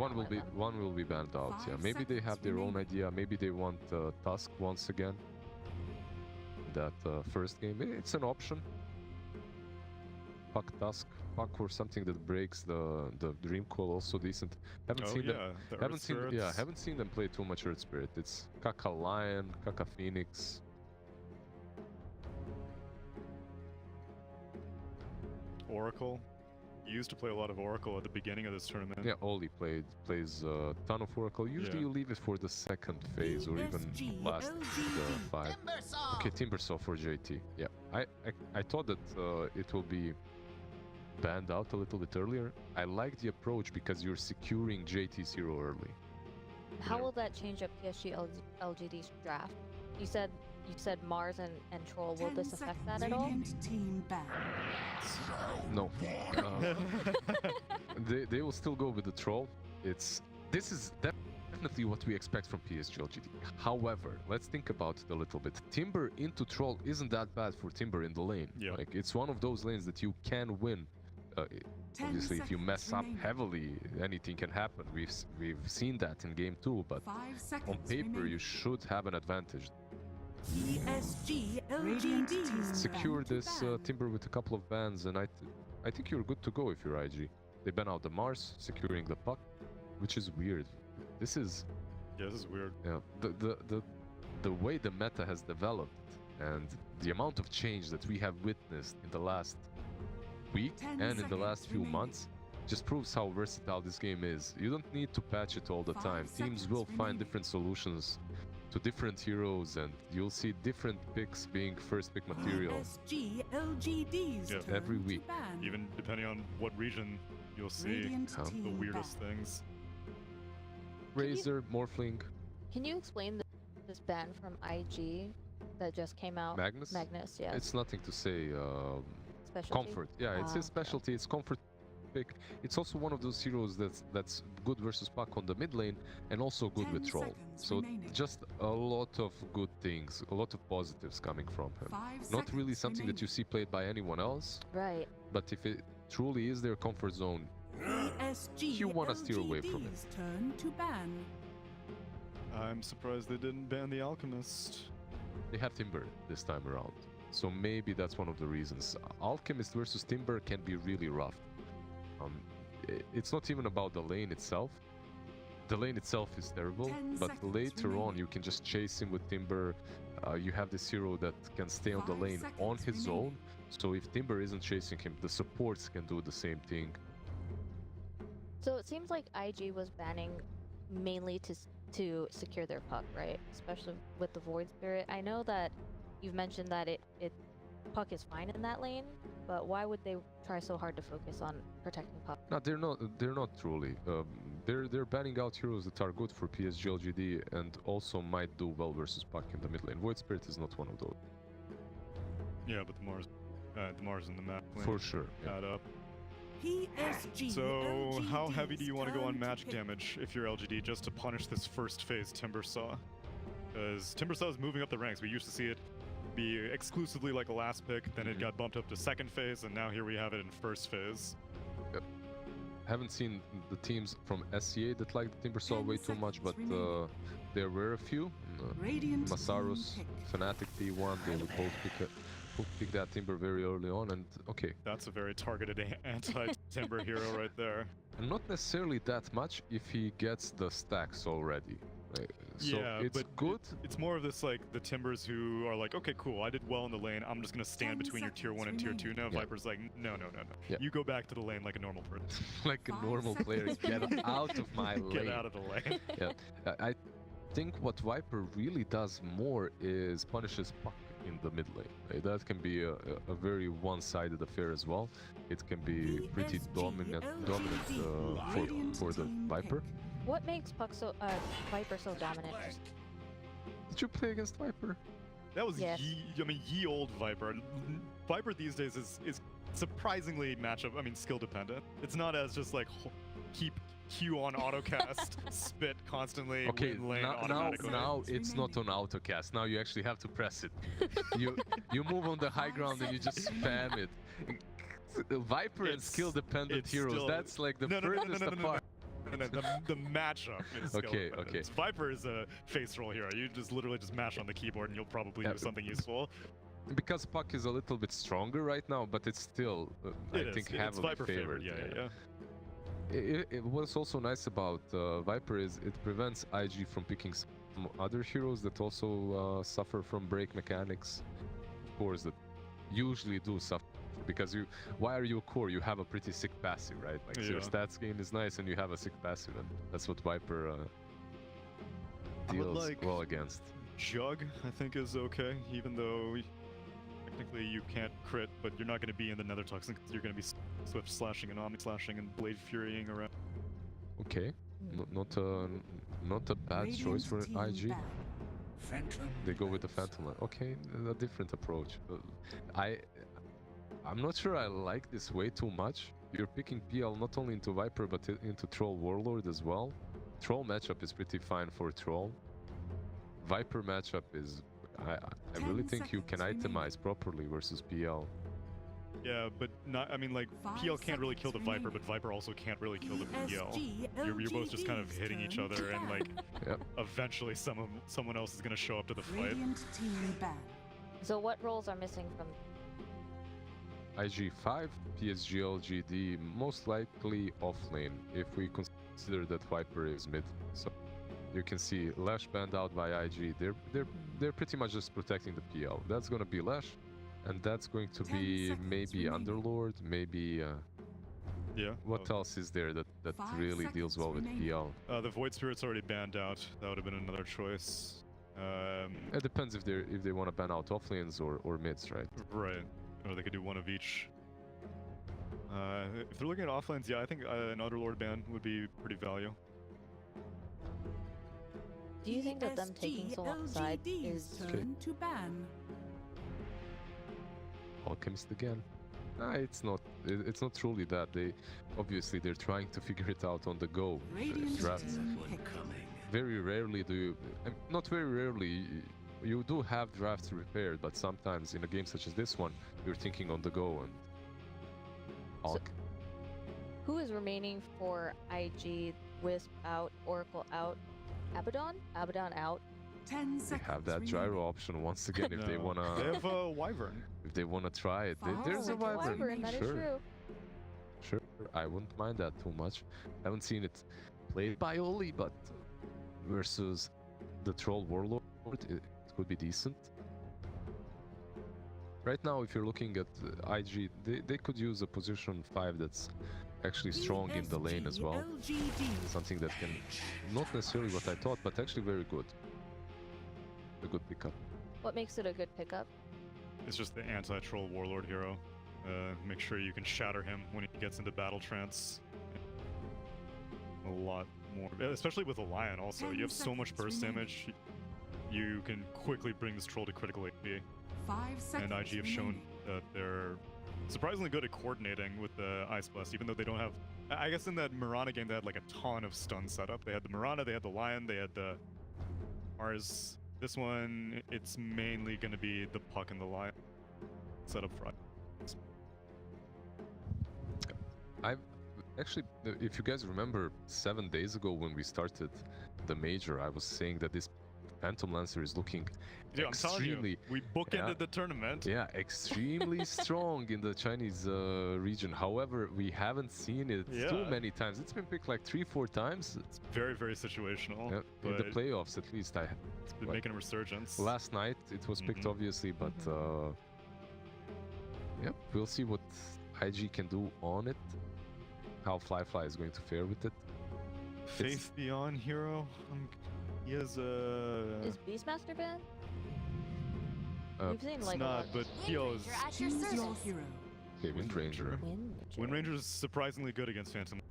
one will be banned out. Yeah, maybe they have their own idea. Maybe they want Tusk once again. That first game, it's an option. Puck Tusk, Puck or something that breaks the Dream Coil, also decent. Haven't seen them play too much Earth Spirit. It's Kaka Lion, Kaka Phoenix. Oracle. You used to play a lot of Oracle at the beginning of this tournament. Yeah, Oli plays a ton of Oracle. Usually you leave it for the second phase or even last the 5. Okay, Timbersaw for JT. Yeah, I thought that it will be banned out a little bit earlier. I like the approach because you're securing JT's hero early. How will that change up PSG LGD's draft? You said Mars and Troll. Will this affect that at all? Team ban. No. They will still go with the Troll. This is definitely what we expect from PSG LGD. However, let's think about it a little bit. Timber into Troll isn't that bad for Timber in the lane. Yeah. Like, it's one of those lanes that you can win. Obviously, if you mess up heavily, anything can happen. We've seen that in game 2, but on paper you should have an advantage. PSG LGD. Secure this Timber with a couple of bans, and I think you're good to go if you're IG. They ban out the Mars, securing the Puck, which is weird. This is weird. Yeah, the way the meta has developed and the amount of change that we have witnessed in the last week and in the last few months just proves how versatile this game is. You don't need to patch it all the time. Teams will find different solutions to different heroes, and you'll see different picks being first pick material every week. Even depending on what region, you'll see the weirdest things. Razor, Morphling. Can you explain this ban from IG that just came out? Magnus? Magnus, yeah. It's nothing to say. Specialty? Comfort. Yeah, it's his specialty. It's comfort pick. It's also one of those heroes that's good versus Puck on the mid lane and also good with Troll. So just a lot of good things, a lot of positives coming from him. Not really something that you see played by anyone else. Right. But if it truly is their comfort zone, you want to steer away from it. Turn to ban. I'm surprised they didn't ban the Alchemist. They have Timber this time around. So maybe that's one of the reasons. Alchemist versus Timber can be really rough. It's not even about the lane itself. The lane itself is terrible, 10 but seconds later on remaining. you can just chase him with Timber. You have this hero that can stay on the 5 lane on seconds his remaining. own. So if Timber isn't chasing him, the supports can do the same thing. So it seems like IG was banning mainly to secure their puck, right? Especially with the Void Spirit. I know that you've mentioned that puck is fine in that lane, but why would they try so hard to focus on protecting puck? No, they're not. They're not truly. They're banning out heroes that are good for PSG LGD and also might do well versus puck in the mid lane. Void Spirit is not one of those. Yeah, but the Mars in the map lane For sure. Yeah. add up. PSG. So, how heavy do you want to go on turn magic pick. damage if you're LGD just to punish this first phase Timbersaw? Because Timbersaw is moving up the ranks. We used to see it be exclusively like a last pick, then it got bumped up to second phase, and now here we have it in first phase. Haven't seen the teams from SCA that like the Timbersaw 10 way too much, but seconds remaining. there were a few. Radiant Masarus, team pick. Fnatic P1, they would both pick that Timber very early on, and okay. That's a very targeted anti-Timber hero right there. And not necessarily that much if he gets the stacks already. Right? So Yeah, it's but good. It's more of this like the Timbers who are like, okay, cool, I did well in the lane. I'm just gonna stand 10 between your tier 1 and seconds tier 2 now. Yeah. Viper's like, no. Yeah. You go back to the lane like a normal person. Like a 5 normal player, seconds get out of my lane. Get out of the lane. Yeah, I think what Viper really does more is punishes puck in the mid lane. That can be a very one-sided affair as well. It can be pretty PSG dominant LGD. for the Team Viper. pick. What makes Viper so dominant? Did you play against Viper? That was Yes. ye old Viper. Viper these days is surprisingly skill dependent. It's not as just like keep Q on autocast, spit constantly, Okay, win lane now automatically. it's not on autocast. Now you actually have to press it. you move on the high ground and you just spam it. Viper and It's- skill dependent it's heroes. still- That's like the No, furthest apart. The matchup is skill Okay, dependent. okay. Viper is a face roll hero. You just literally just mash on the keyboard and you'll probably Yeah, do something useful. Because puck is a little bit stronger right now, but it's still I think It's heavily Viper favored. Yeah. What's also nice about Viper is it prevents IG from picking some other heroes that also suffer from break mechanics. Of course, that usually do suffer. Because why are you a core? You have a pretty sick passive, right? Like so your Yeah. stats game is nice and you have a sick passive, and that's what Viper deals like- well against. Jug, I think, is okay, even though technically you can't crit, but you're not going to be in the Nether Toxin because you're going to be Swift slashing and Omni slashing and Blade Furying around. Okay, not a bad choice for Radiant IG. team ban. Phantom. They go with the Phantom line. Okay, a different approach. I'm not sure I like this way too much. You're picking PL not only into Viper but into Troll Warlord as well. Troll matchup is pretty fine for Troll. Viper matchup is... I really 10 think you can seconds itemize properly versus PL. Yeah, but not. I mean, like 5 PL can't really kill the seconds Viper, but Viper also can't really kill the PL. PSG You're both just kind of LGD's hitting each turn other, to and ban. like Yep. eventually someone else is going to show up to the fight. Radiant team ban. So what roles are missing from? IG5, PSG LGD, most likely offlane if we consider that Viper is mid. So you can see Lash banned out by IG. They're pretty much just protecting the PL. That's gonna be Lash, and that's going to 10 be seconds maybe remaining. Underlord, maybe Yeah. what else is there that 5 really deals well with seconds remaining. PL? The Void Spirit's already banned out. That would have been another choice. It depends if they want to ban out offlanes or mids, right? Right. Or they could do one of each. If they're looking at offlanes, yeah, I think an Underlord ban would be pretty value. Do you think that them taking so long side LGD's is? turn to ban. Alchemist again. It's not truly that. Obviously they're trying to figure it out on the go. Radiant Drafts. team pick. Very rarely do you, not very rarely, you do have drafts prepared, but sometimes in a game such as this one, you're thinking on the go and Alch. Who is remaining for IG? Wisp out, Oracle out, Abaddon? Abaddon out. 10 They seconds have that remaining. gyro option once again if they No. wanna They have Wyvern. if they wanna try it. Oh, There's a like a Wyvern. Wyvern, That is Sure, true. sure. I wouldn't mind that too much. I haven't seen it played by Oli, but versus the Troll Warlord, it could be decent. Right now, if you're looking at IG, they could use a position 5 that's actually strong in the lane as well. Something that can, not necessarily what I thought, but actually very good. A good pickup. What makes it a good pickup? It's just the anti-troll warlord hero. Make sure you can shatter him when he gets into battle trance. A lot more, especially with a lion also. You have so much burst damage. You can quickly bring this troll to critical HP. 5 seconds. And IG have shown that they're surprisingly good at coordinating with the Ice Blast, even though they don't have... I guess in that Mirana game they had like a ton of stun setup. They had the Mirana, they had the Lion, they had the Mars. This one, it's mainly going to be the Puck and the Lion setup for Ice. I've actually, if you guys remember 7 days ago when we started the major, I was saying that this Phantom Lancer is looking extremely... we bookended the tournament. Yeah, extremely strong in the Chinese region. However, we haven't seen it too many times. It's been picked like 3-4 times. It's very, very situational. Yeah, in the playoffs, at least. It's been making a resurgence. Last night, it was picked, obviously, but... Yep, we'll see what IG can do on it. How Fly is going to fare with it. Faith Beyond hero? He has Is Beastmaster banned? We've seen like not, but yo, Choose your hero. Okay, Windranger. Windranger is surprisingly good against Phantom.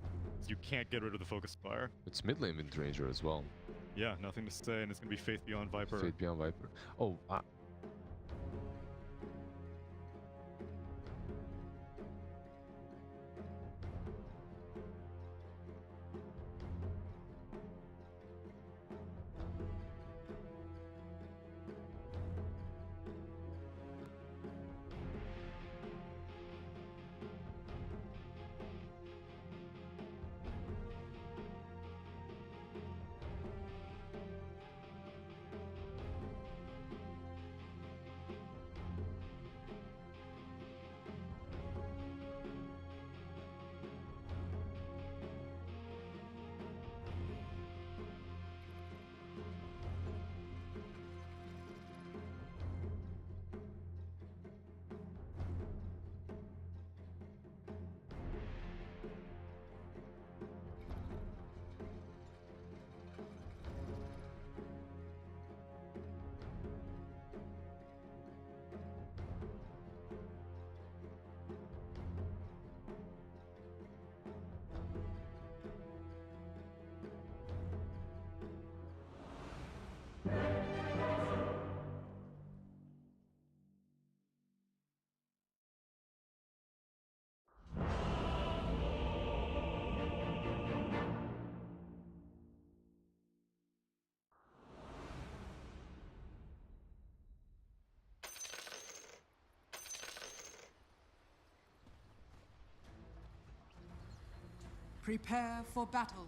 You can't get rid of the focus fire. It's mid lane Windranger as well. Yeah, nothing to say, and it's gonna be Faith Beyond Viper. Faith Beyond Viper. Oh, Prepare for battle.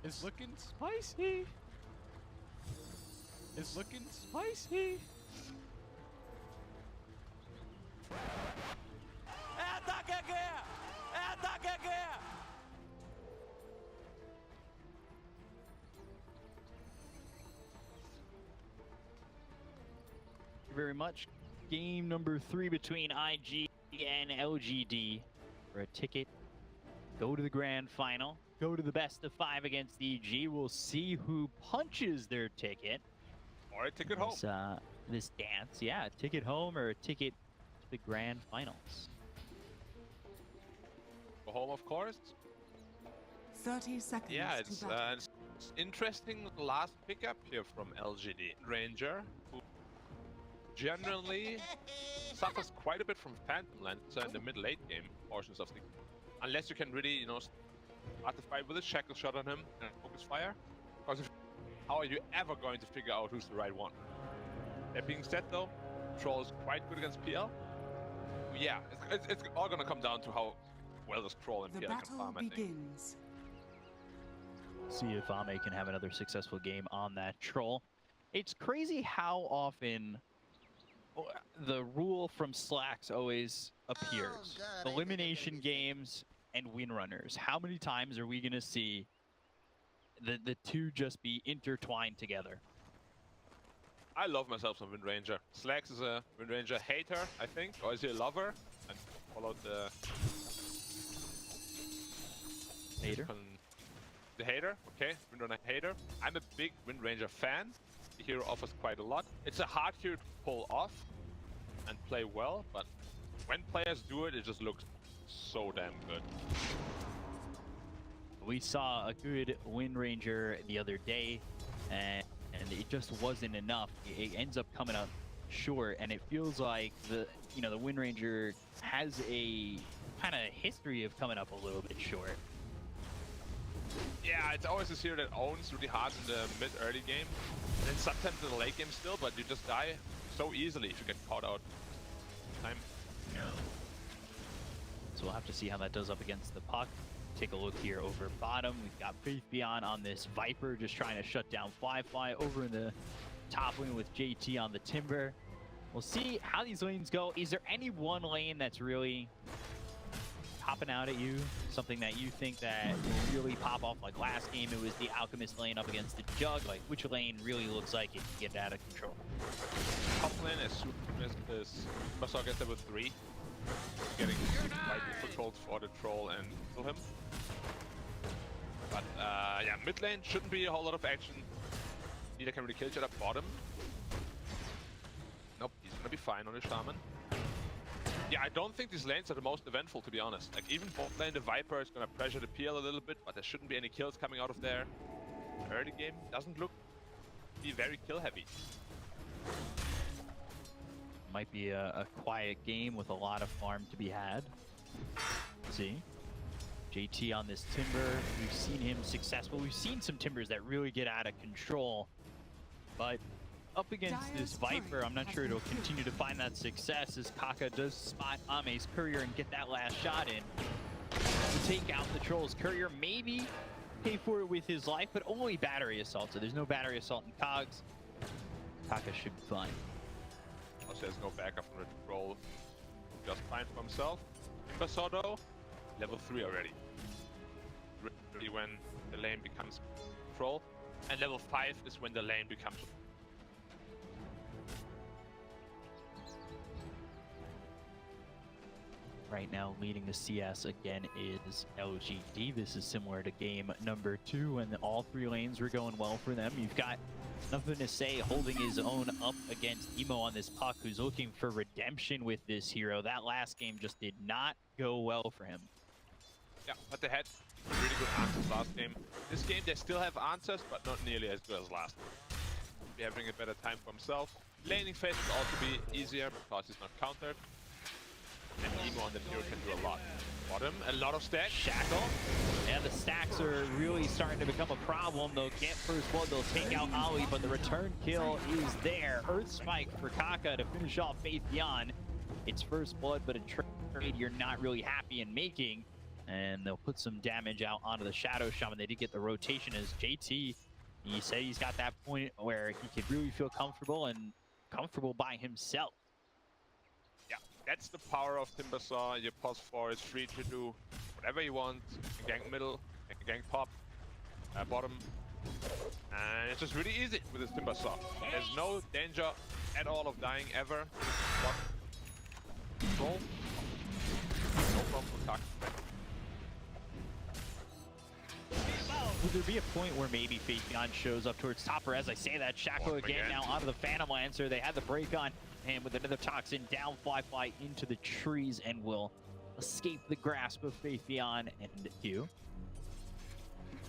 It's looking spicy. It's looking spicy. Thank you very much. Game number 3 between IG and LGD for a ticket. Go to the grand final. Go to the best of 5 against EG. We'll see who punches their ticket. Or a ticket home. This dance, yeah, a ticket home or a ticket to the grand finals. Go home, of course. 30 seconds. Yeah, it's interesting last pickup here from LGD. Ranger, who generally suffers quite a bit from Phantom Lancer in the mid-late game portions of the game. Unless you can really, you know, start the fight with a shackle shot on him and focus fire. Because how are you ever going to figure out who's the right one? That being said though, Troll is quite good against PL. Yeah, it's all gonna come down to how well does Troll and PL can farm, I think. See if Ame can have another successful game on that Troll. It's crazy how often the rule from Slacks always appears. Elimination games, and Windrunners. How many times are we going to see the two just be intertwined together? I love myself some Wind Ranger. Slacks is a Wind Ranger hater, I think, or is he a lover? And followed the Hater? The hater, okay, Windrunner hater. I'm a big Wind Ranger fan. The hero offers quite a lot. It's a hard hero to pull off and play well, but when players do it, it just looks so damn good. We saw a good Wind Ranger the other day, and it just wasn't enough. It ends up coming up short, and it feels like the Wind Ranger has a kind of history of coming up a little bit short. Yeah, it's always this hero that owns really hard in the mid-early game, and then sometimes in the late game still, but you just die so easily if you get caught out time. So we'll have to see how that does up against the puck. Take a look here over bottom. We've got Faith Beyond on this Viper, just trying to shut down Fly over in the top lane with JT on the Timber. We'll see how these lanes go. Is there any one lane that's really popping out at you? Something that you think that will really pop off? Like last game, it was the Alchemist lane up against the Jug. Like, which lane really looks like it can get out of control? Top lane as soon as Massaw gets level 3, getting right footholds for the troll and kill him. But yeah, mid lane shouldn't be a whole lot of action. Neither can really kill each other. Bottom. Nope, he's gonna be fine on his Shaman. Yeah, I don't think these lanes are the most eventful, to be honest. Like, even bot lane, the Viper is gonna pressure the PL a little bit, but there shouldn't be any kills coming out of there. Early game doesn't look to be very kill heavy. Might be a quiet game with a lot of farm to be had. Let's see. JT on this Timber. We've seen him successful. We've seen some Timbers that really get out of control. But up against this Viper, I'm not sure it'll continue to find that success as Kaka does spot Ame's Courier and get that last shot in to take out the Trolls. Courier maybe pay for it with his life, but only battery assault. So there's no battery assault in Cogs. Kaka should be fine. Also has no backup from the troll. Just fine for himself. Massaw though, level 3 already. Really when the lane becomes troll. And level 5 is when the lane becomes Right now, leading the CS again is LGD. This is similar to game number 2, and all 3 lanes were going well for them. You've got nothing to say, holding his own up against Emo on this puck, who's looking for redemption with this hero. That last game just did not go well for him. Yeah, but they had really good answers last game. This game, they still have answers, but not nearly as good as last. He's having a better time for himself. Laning phase will also be easier because he's not countered. And Emo on the hero can do a lot. Bottom, a lot of stacks. Shackle. Yeah, the stacks are really starting to become a problem. They'll get first blood, they'll take out Ali, but the return kill is there. Earth Spike for Kaka to finish off Faith Beyond. It's first blood, but a trade you're not really happy in making. And they'll put some damage out onto the Shadow Shaman. They did get the rotation as JT. He said he's got that point where he could really feel comfortable and comfortable by himself. Yeah, that's the power of Timbersaw. Your pulse 4 is free to do whatever you want. You can gank middle, you can gank top, bottom. And it's just really easy with this Timbersaw. There's no danger at all of dying ever. Control. No problem for Kaka. Would there be a point where maybe Faith Beyond shows up towards top? Or as I say that, Shackle again now onto the Phantom Lancer. They had the break on him with another Toxin down Fly into the trees and will escape the grasp of Faith Beyond and Q.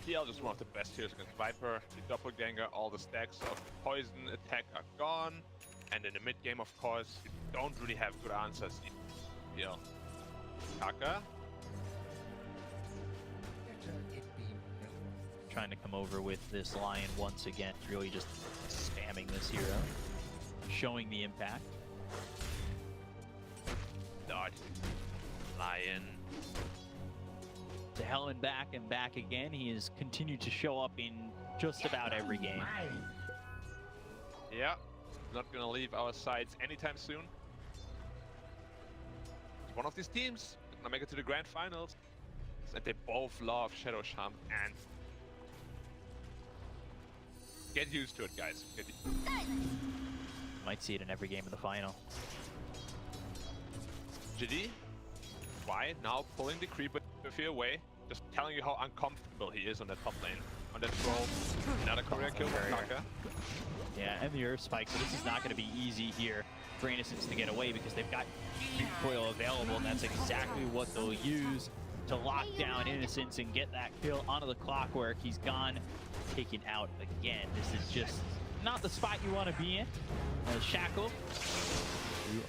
PL is one of the best heroes against Viper. The doppelganger, all the stacks of poison attack are gone. And in the mid game, of course, you don't really have good answers. PL. Kaka. Trying to come over with this Lion once again, really just spamming this hero, showing the impact. Dodge. Lion. To hell and back again. He has continued to show up in just about every game. Yeah, not gonna leave our sides anytime soon. It's one of these teams. Gonna make it to the grand finals. and they both love Shadow Charm. And get used to it, guys. Might see it in every game of the final. GD, why now pulling the creep with you away? Just telling you how uncomfortable he is on that top lane. On that troll. Another career kill for Taka. Yeah, and the Earth Spike, so this is not going to be easy here for Innocence to get away because they've got recoil available, and that's exactly what they'll use to lock down Innocence and get that kill onto the Clockwork. He's gone, taken out again. This is just not the spot you want to be in. Shackle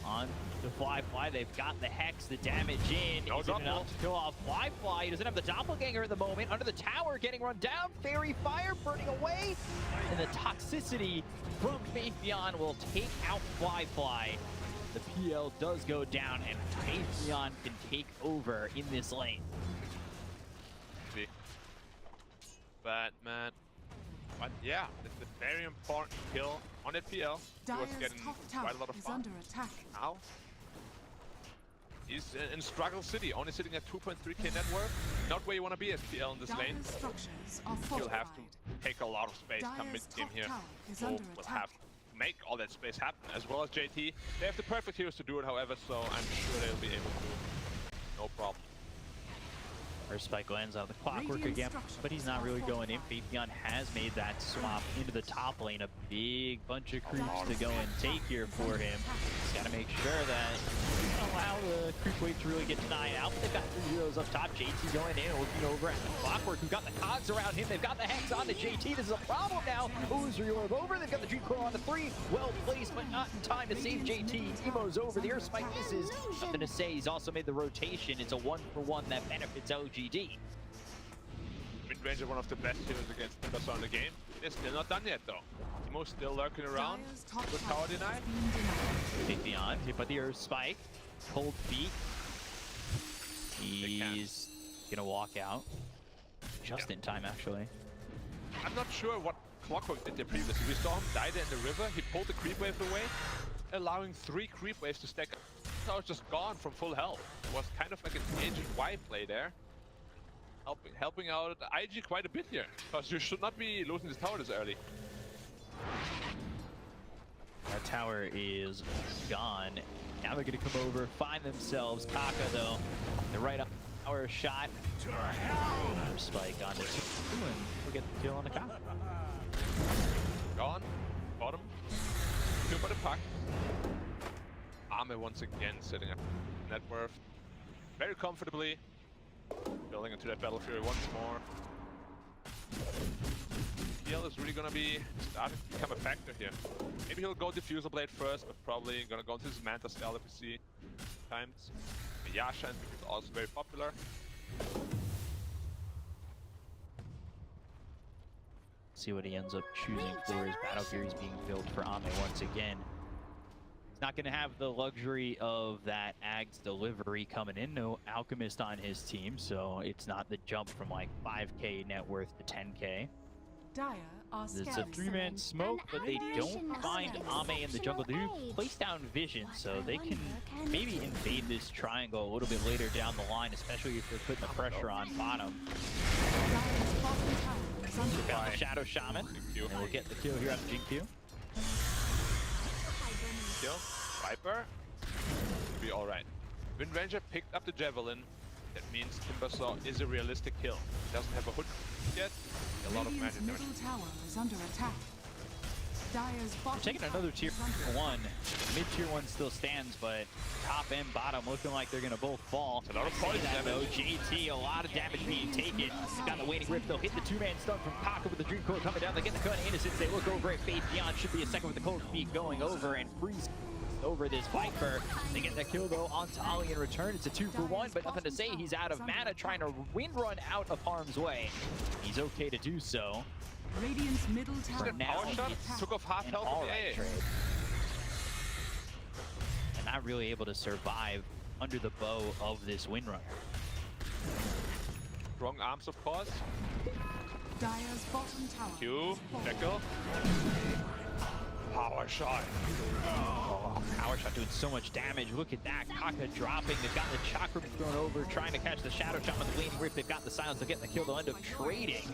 on the Fly. They've got the Hex, the damage in. No Isn't enough to kill off Fly. He doesn't have the Doppelganger at the moment. Under the tower, getting run down. Fairy Fire burning away. And the toxicity from Faithion will take out Fly. The PL does go down, and Faithion can take over in this lane. Batman. But yeah, it's a very important kill on that PL. He was getting quite a lot of fun. Now, he's in Struggle City, only sitting at 2.3k net worth. Not where you want to be as PL in this lane. He'll have to take a lot of space come mid-game here. So we'll have to make all that space happen, as well as JT. They have the perfect heroes to do it, however, so I'm sure they'll be able to. No problem. First Spike lands on the Clockwork again, but he's not really going in. Faithion has made that swap into the top lane. A big bunch of creeps to go and take here for him. He's got to make sure that he doesn't allow the creep wave to really get denied out. They've got 3 heroes up top. JT going in, looking over at the Clockwork, who got the cogs around him. They've got the Hex on to JT. This is a problem now. Uzuryorb over. They've got the Dream Coil on to 3. Well placed, but not in time to save JT. Emo's over. The Earth Spike misses. Nothing to say. He's also made the rotation. It's a 1-for-1 that benefits LGD. Mid-range is one of the best heroes against Timbersaw in the game. They're still not done yet though. Emo's still lurking around. With tower denied. Faithion hit by the Earth Spike. Cold feet. He's gonna walk out. Just in time, actually. I'm not sure what Clockwork did there previously. We saw him die there in the river. He pulled the creep wave away, allowing 3 creep waves to stack up. I was just gone from full health. It was kind of like an Agent Y play there. Helping out IG quite a bit here, because you should not be losing this tower this early. That tower is gone. Now they're going to come over, find themselves. Kaka, though, the right up tower shot. Spike onto 2, and we'll get the kill on the Kaka. Gone. Bottom. Killed by the puck. Ame once again sitting at net worth very comfortably. Building into that Battle Fury once more. PL is really gonna be starting to become a factor here. Maybe he'll go Diffusal Blade first, but probably gonna go into his Manta style if we see times. Yasha is also very popular. See what he ends up choosing for his Battle Furies being built for Ame once again. Not going to have the luxury of that Ag's delivery coming in. No Alchemist on his team, so it's not the jump from like 5k net worth to 10k. It's a 3-man smoke, but they don't find Ame in the jungle. They do place down vision, so they can maybe invade this triangle a little bit later down the line, especially if they're putting the pressure on bottom. We've got the Shadow Shaman, and we'll get the kill here after GQ. Kill. Viper. Be alright. Wind Ranger picked up the Javelin. That means Timbersaw is a realistic kill. Doesn't have a hood yet. A lot of magic damage. We're taking another tier 1. Mid tier 1 still stands, but top and bottom looking like they're gonna both fall. A lot of poison damage. JT, a lot of damage being taken. Got the waiting grip. They'll hit the 2-man stun from Kaka with the Dream Coil coming down. They get the cut of Innocence. They look over at Faithion. Should be a second with the cold feet going over and freeze over this Viper. They get that kill though on Tali in return. It's a 2-for-1, but nothing to say. He's out of mana, trying to wind run out of harm's way. He's okay to do so. Radiant's middle tower. Power shot took off half health of the AA. And not really able to survive under the bow of this Windrunner. Strong arms, of course. Dire's bottom tower. Q, Jekyll. Power shot. Oh, power shot doing so much damage. Look at that. Kaka dropping. They've got the chakra thrown over, trying to catch the shadow shot on the bleeding rip. They've got the silence. They'll get the kill. They'll end up trading.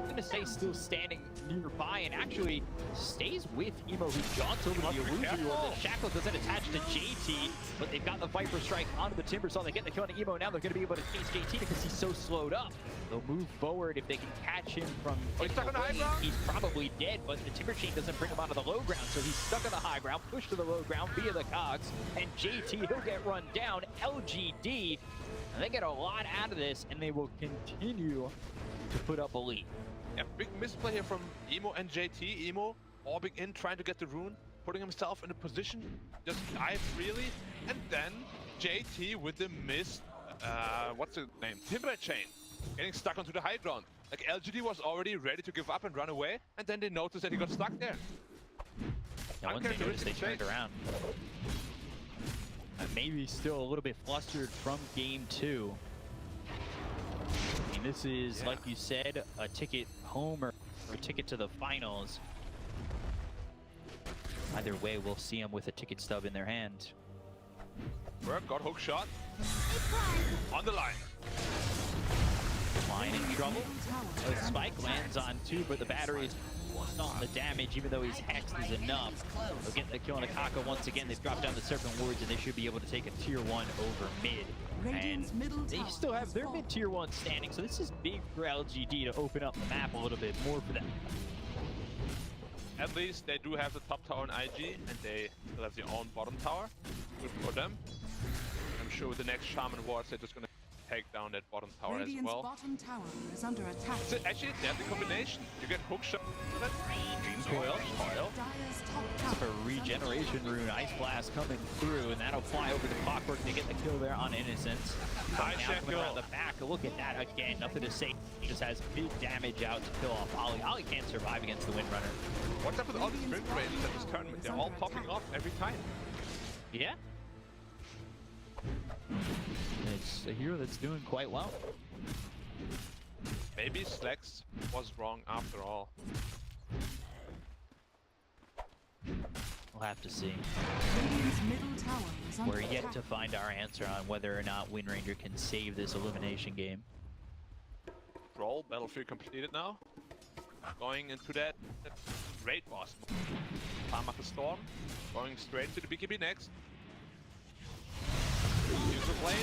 Gonna stay still standing nearby and actually stays with Emo, who jaunts over the illusory orb. The shackle doesn't attach to JT, but they've got the Viper strike onto the Timber Saw. They get the kill on Emo. Now they're gonna be able to chase JT because he's so slowed up. They'll move forward if they can catch him from. He's stuck on the high ground. He's probably dead, but the Timber Chain doesn't bring him onto the low ground, so he's stuck on the high ground, pushed to the low ground via the cogs, and JT, he'll get run down. LGD, and they get a lot out of this, and they will continue to put up a lead. Yeah, big misplay here from Emo and JT. Emo orbing in, trying to get the rune, putting himself in a position, just dive freely, and then JT with the missed, what's the name? Timber Chain, getting stuck onto the high ground. Like LGD was already ready to give up and run away, and then they noticed that he got stuck there. Yeah, once they noticed, they turned around. Maybe still a little bit flustered from game 2. I mean, this is, like you said, a ticket home or a ticket to the finals. Either way, we'll see them with a ticket stub in their hand. Burke got hook shot. On the line. Line in trouble. A spike lands on 2, but the battery's not the damage, even though he's hexed, is enough. They'll get the kill on Akaka once again. They've dropped down the Serpent Wards, and they should be able to take a tier 1 over mid. And they still have their mid tier 1 standing, so this is big for LGD to open up the map a little bit more for them. At least they do have the top tower in IG, and they still have their own bottom tower. Good for them. I'm sure with the next Shaman Wards, they're just going to take down that bottom tower as well. Bottom tower is under attack. So actually, they have the combination. You get hook shot. Dream Coil. It's a regeneration rune. Ice Blast coming through, and that'll fly over to Clockwork to get the kill there on Innocence. Now coming around the back. Look at that again. Nothing to say. He just has big damage out to kill off Ollie. Ollie can't survive against the Windrunner. What's up with all these sprint races at this tournament? They're all popping off every time. Yeah. It's a hero that's doing quite well. Maybe Slex was wrong after all. We'll have to see. Middle tower is under We're yet attack. to find our answer on whether or not Windranger can save this elimination game. Roll, battlefield completed now. Going into that raid boss. Palm up the storm. Going straight to the BKB next. Over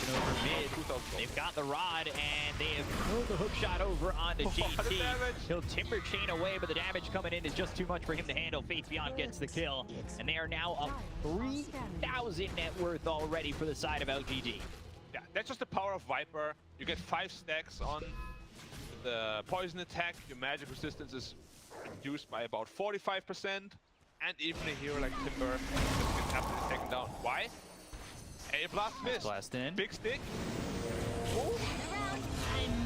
mid, they've got the rod, and they have thrown the hook shot over onto JT. He'll Timber Chain away, but the damage coming in is just too much for him to handle. Faith Beyond gets the kill, and they are now up 3,000 net worth already for the side of LGD. Yeah, that's just the power of Viper. You get 5 stacks on the poison attack. Your magic resistance is reduced by about 45%, and even a hero like Timber gets absolutely taken down. Why? A blast miss. Blast in. Big stick.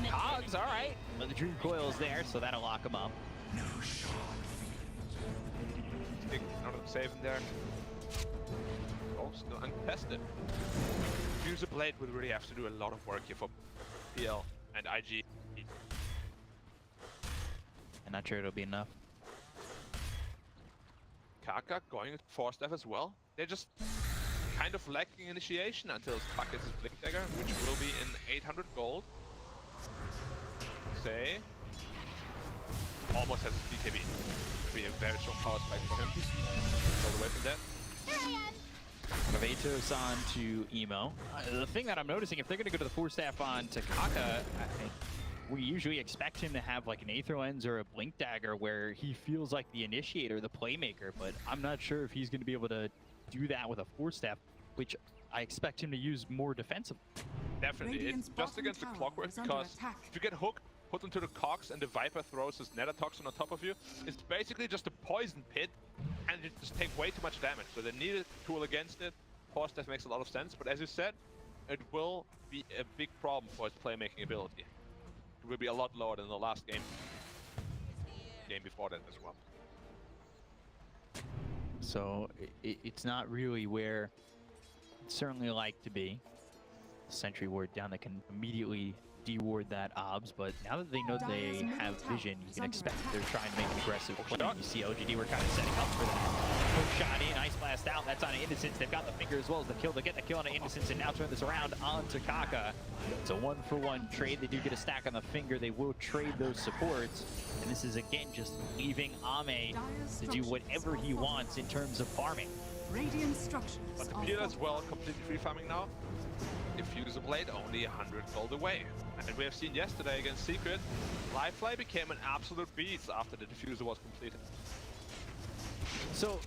Cogs, all right. But the Dream Coil's there, so that'll lock him up. Stick, none of them saving there. Oh, still untested. Use a blade would really have to do a lot of work here for PL and IG. I'm not sure it'll be enough. Kaka going for staff as well. They're just kind of lacking initiation until Puck gets his Blink Dagger, which will be in 800 gold. Say. Almost has his BKB. Be a very strong power spike for him. All the way from that. Atos on to Emo. The thing that I'm noticing, if they're going to go to the 4-staff on to Kaka, we usually expect him to have like an Aether Lens or a Blink Dagger where he feels like the initiator, the playmaker, but I'm not sure if he's going to be able to do that with a 4-staff, which I expect him to use more defensively. Definitely, it's just against the Clockwork, because if you get hooked, put into the cogs, and the Viper throws his Nether Toxin on top of you, it's basically just a poison pit, and you just take way too much damage. So they need a tool against it. Force Death makes a lot of sense, but as you said, it will be a big problem for his playmaking ability. It will be a lot lower than the last game before that as well. So it's not really where I'd certainly like to be. Sentry Ward down that can immediately deward that obs, but now that they know they have vision, you can expect they're trying to make an aggressive play. You see LGD were kind of setting up for that. Hook shot in, ice blast out, that's on Innocence. They've got the finger as well as the kill to get the kill on Innocence, and now turn this around onto Kaka. It's a 1-for-1 trade. They do get a stack on the finger. They will trade those supports, and this is again just leaving Ame to do whatever he wants in terms of farming. Radiant structures. But the Peter as well, completely free farming now. Diffuser Blade only 100 gold away. And we have seen yesterday against Secret, Livefly became an absolute beast after the Diffuser was completed. So,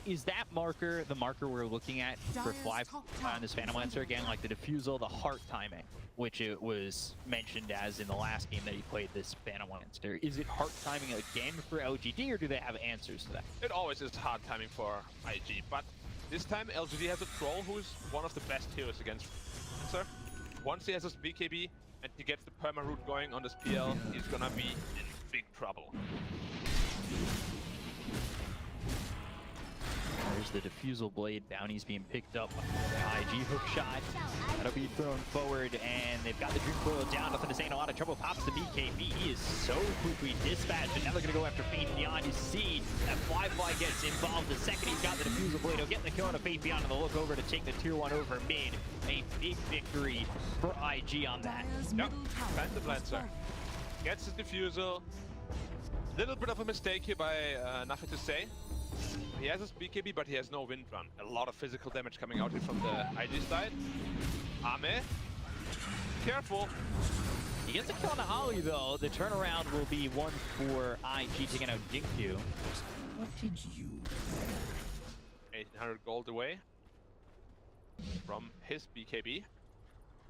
is that marker the marker we're looking at for Fly on this Phantom Lancer again, like the Diffusal, the heart timing, which it was mentioned as in the last game that he played this Phantom Lancer. Is it heart timing again for LGD, or do they have answers to that? It always is hard timing for IG, but this time LGD has a troll who is one of the best heroes against Lancer. Once he has his BKB and he gets the perma route going on this PL, he's gonna be in big trouble. There's the Diffusal Blade. Bounty's being picked up. IG hook shot. That'll be thrown forward, and they've got the Dream Coil down. Nothing to say, in a lot of trouble. Pops the BKB. He is so quickly dispatched, and now they're going to go after Faith Beyond. You see that Fly gets involved. The second he's got the Diffusal Blade, he'll get the kill on a Faith Beyond, and they'll look over to take the tier 1 over mid. A big victory for IG on that. Yep, Phantom Lancer gets his Diffusal. Little bit of a mistake here by nothing to say. He has his BKB, but he has no wind run. A lot of physical damage coming out here from the IG side. Ame, careful. He gets a kill on the Ollie, though. The turnaround will be one for IG taking out Jinkyu. What did you? 1800 gold away from his BKB.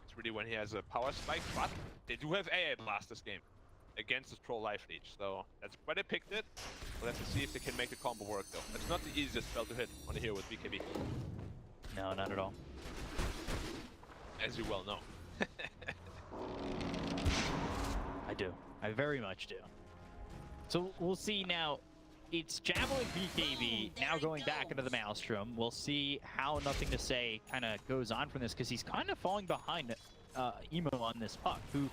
It's really when he has a power spike, but they do have AA Blast this game against the Troll Life Leech, so that's why they picked it. We'll have to see if they can make the combo work, though. It's not the easiest spell to hit on a hero with BKB. No, not at all. As you well know. I do. I very much do. So we'll see now. It's Javelin BKB now going back into the Maelstrom. We'll see how Nothing to Say kind of goes on from this, because he's kind of falling behind Emo on this puck, who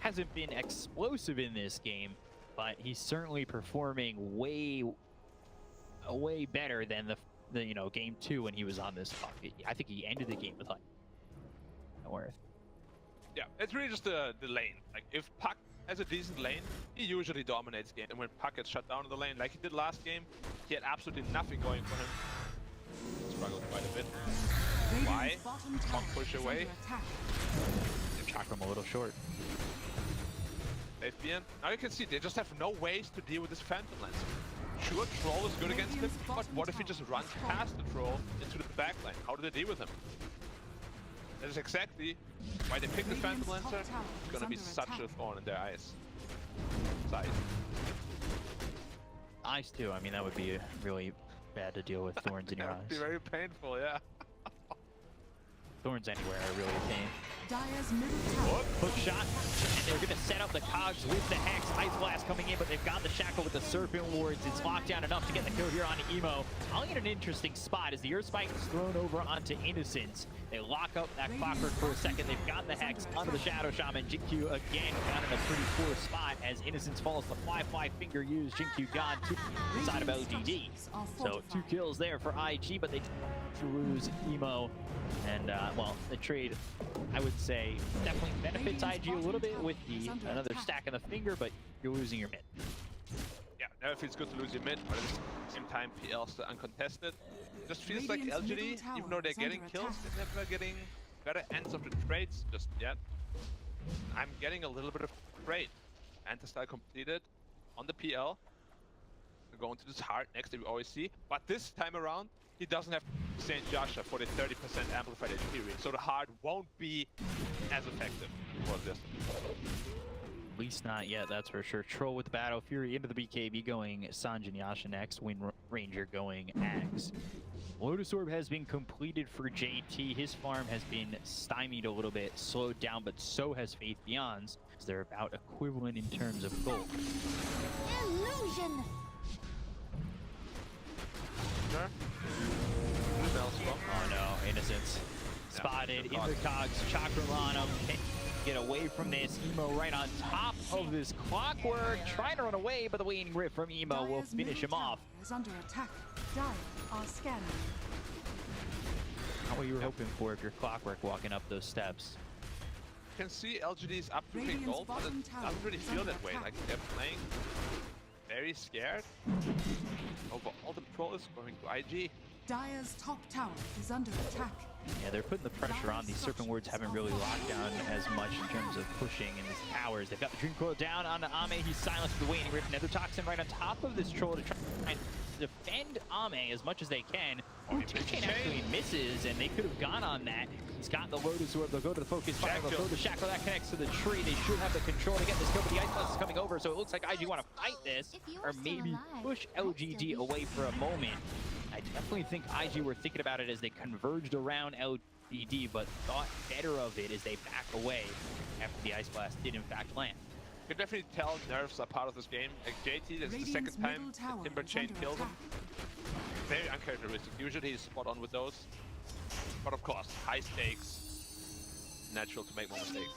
hasn't been explosive in this game, but he's certainly performing way better than the you know, game 2 when he was on this puck. I think he ended the game with like no worth. Yeah, it's really just the lane. Like, if Puck has a decent lane, he usually dominates game. And when Puck gets shut down in the lane, like he did last game, he had absolutely nothing going for him. Struggled quite a bit. Why? Can't push away. Chakram a little short. FBN. Now you can see they just have no ways to deal with this Phantom Lancer. Sure, Troll is good against him, but what if he just runs past the Troll into the backline? How do they deal with him? That is exactly why they picked the Phantom Lancer. It's gonna be such a thorn in their eyes. Eyes too. I mean, that would be really bad to deal with thorns in your eyes. That would be very painful, yeah. Thorns anywhere are really a pain. Dire's middle tower. Hook shot, and they're going to set up the cogs with the Hex. Ice Blast coming in, but they've got the Shackle with the Serpent Wards. It's locked down enough to get the kill here on Emo. Ollie in an interesting spot as the Earth Spike is thrown over onto Innocence. They lock up that Clockwork for a second. They've got the Hex onto the Shadow Shaman. Jinkyu again found in a pretty poor spot as Innocence falls. The Fly finger used. Jinkyu gone to the side of LGD. So 2 kills there for IG, but they lose Emo. And, well, the trade, I would say, definitely benefits IG a little bit with another stack in the finger, but you're losing your mid. Yeah, never feels good to lose your mid, but at the same time, PL still uncontested. Just feels like LGD, even though they're getting kills, they're never getting better ends of the trades just yet. I'm getting a little bit of trade. Anti-style completed on the PL. We're going to this heart next that we always see, but this time around, he doesn't have St. Joshua for the 30% amplified period, so the heart won't be as effective for this. At least not yet, that's for sure. Troll with the Battle Fury into the BKB going Sanjin Yasha next. Wind Ranger going Axe. Lotus Orb has been completed for JT. His farm has been stymied a little bit, slowed down, but so has Faith Beyond's. They're about equivalent in terms of gold. Illusion! Sure. Oh no, Innocence. Spotted in the cogs, Chakram on him. get away from this. Emo right on top of this clockwork, trying to run away, but the waning rip from Emo will finish him off. Is under attack. Dire are scanning. Not what you were hoping for if you're clockwork walking up those steps. You can see LGD's up to pick gold, but it doesn't really feel that way. Like they're playing very scared. Overall, the pro is going to IG. Dire's top tower is under attack. Yeah, they're putting the pressure on. These Serpent Wards haven't really locked down as much in terms of pushing in these towers. They've got the Dream Coil down on Ame. He's silenced with the Waning Rip. Nether Toxin right on top of this troll to try and defend Ame as much as they can. Chain actually misses, and they could have gone on that. He's got the Lotus Orb. They'll go to the Focus Fire. They'll throw the Shackle. That connects to the tree. They should have the control to get this kill, but the Ice Blast is coming over, so it looks like IG want to fight this, or maybe push LGD away for a moment. I definitely think IG were thinking about it as they converged around LGD, but thought better of it as they back away after the Ice Blast did in fact land. You can definitely tell nerfs are part of this game. Like JT, this is the second time the Timber Chain killed him. Very uncharacteristic. Usually he's spot on with those. But of course, high stakes. Natural to make more mistakes.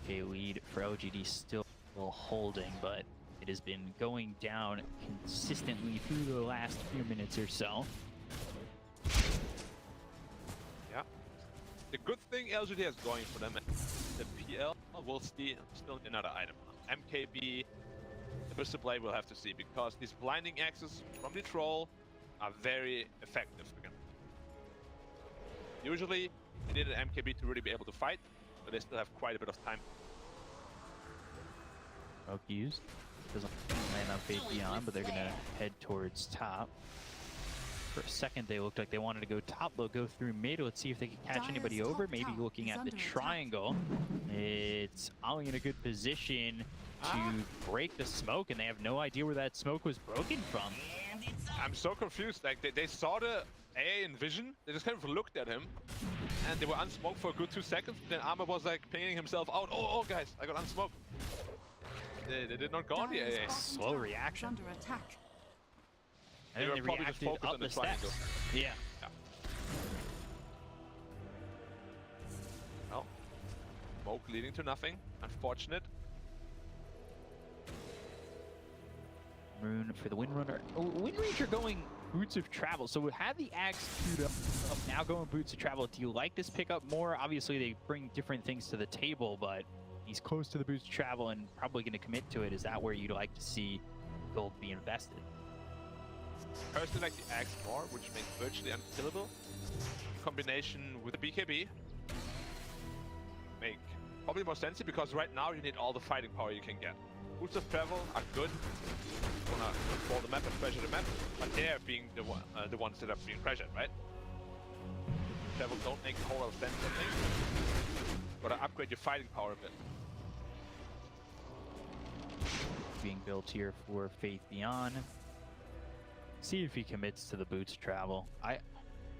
Okay, lead for LGD still holding, but it has been going down consistently through the last few minutes or so. Yeah. The good thing LGD has going for them, the PL will still another item. MKB, the Mr. Blade will have to see, because these blinding axes from the troll are very effective again. Usually, you need an MKB to really be able to fight, but they still have quite a bit of time. Smoke used. Doesn't land on Faith Beyond, but they're going to head towards top. For a second, they looked like they wanted to go top. They'll go through mid. Let's see if they can catch anybody over. Maybe looking at the triangle. It's Ollie in a good position to break the smoke, and they have no idea where that smoke was broken from. I'm so confused. Like they saw the AA in vision. They just kind of looked at him, and they were unsmoked for a good 2 seconds. Then Armor was like pinging himself out. Oh guys, I got unsmoked. They did not go on the AA. Slow reaction. Under attack. And then they probably just reacted focused up on the the triangle. steps. Yeah. Well, smoke leading to nothing. Unfortunate. Rune for the Windrunner. Oh, Windranger going Boots of Travel. So we have the Axe queued up, now going Boots of Travel. Do you like this pickup more? Obviously, they bring different things to the table, but he's close to the Boots of Travel and probably going to commit to it. Is that where you'd like to see gold be invested? Personally, like the Axe more, which makes virtually unkillable. In combination with the BKB, make probably more sense, because right now you need all the fighting power you can get. Boots of Travel are good. You wanna control the map and pressure the map, but they're being the ones that are being pressured, right? Travel don't make a whole lot of sense, I think. Gotta upgrade your fighting power a bit. Being built here for Faith Beyond. See if he commits to the Boots Travel. I'd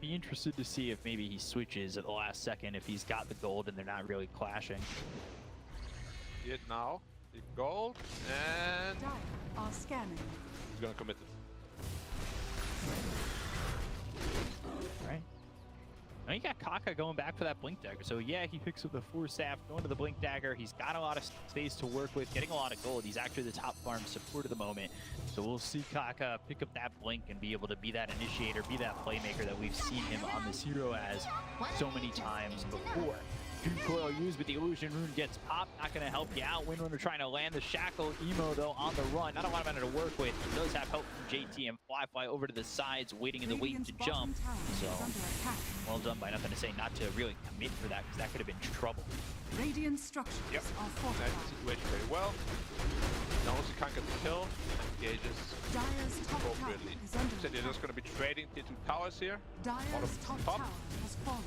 be interested to see if maybe he switches at the last second if he's got the gold and they're not really clashing. See it now. The gold, and Dire are scanning. he's gonna commit it. Right. Now you got Kaka going back for that Blink Dagger. So yeah, he picks up the Force Staff, going to the Blink Dagger. He's got a lot of space to work with, getting a lot of gold. He's actually the top farm support at the moment. So we'll see Kaka pick up that Blink and be able to be that initiator, be that playmaker that we've seen him on this hero as so many times before. Dream Coil used, but the Illusion Rune gets popped. Not going to help you out. Windrunner trying to land the Shackle. Emo, though, on the run. Not a lot of mana to work with. He does have help from JT and Fly over to the sides, waiting in the wait to jump. So, well done by Nothing to Say not to really commit for that, because that could have been trouble. Radiant structures are Nice fortified. situation very well. Now he can't get the kill. Engages Dire's top tower appropriately. is under So they're just attack. going to be trading tier 2 towers here. Dire's top top. tower has fallen.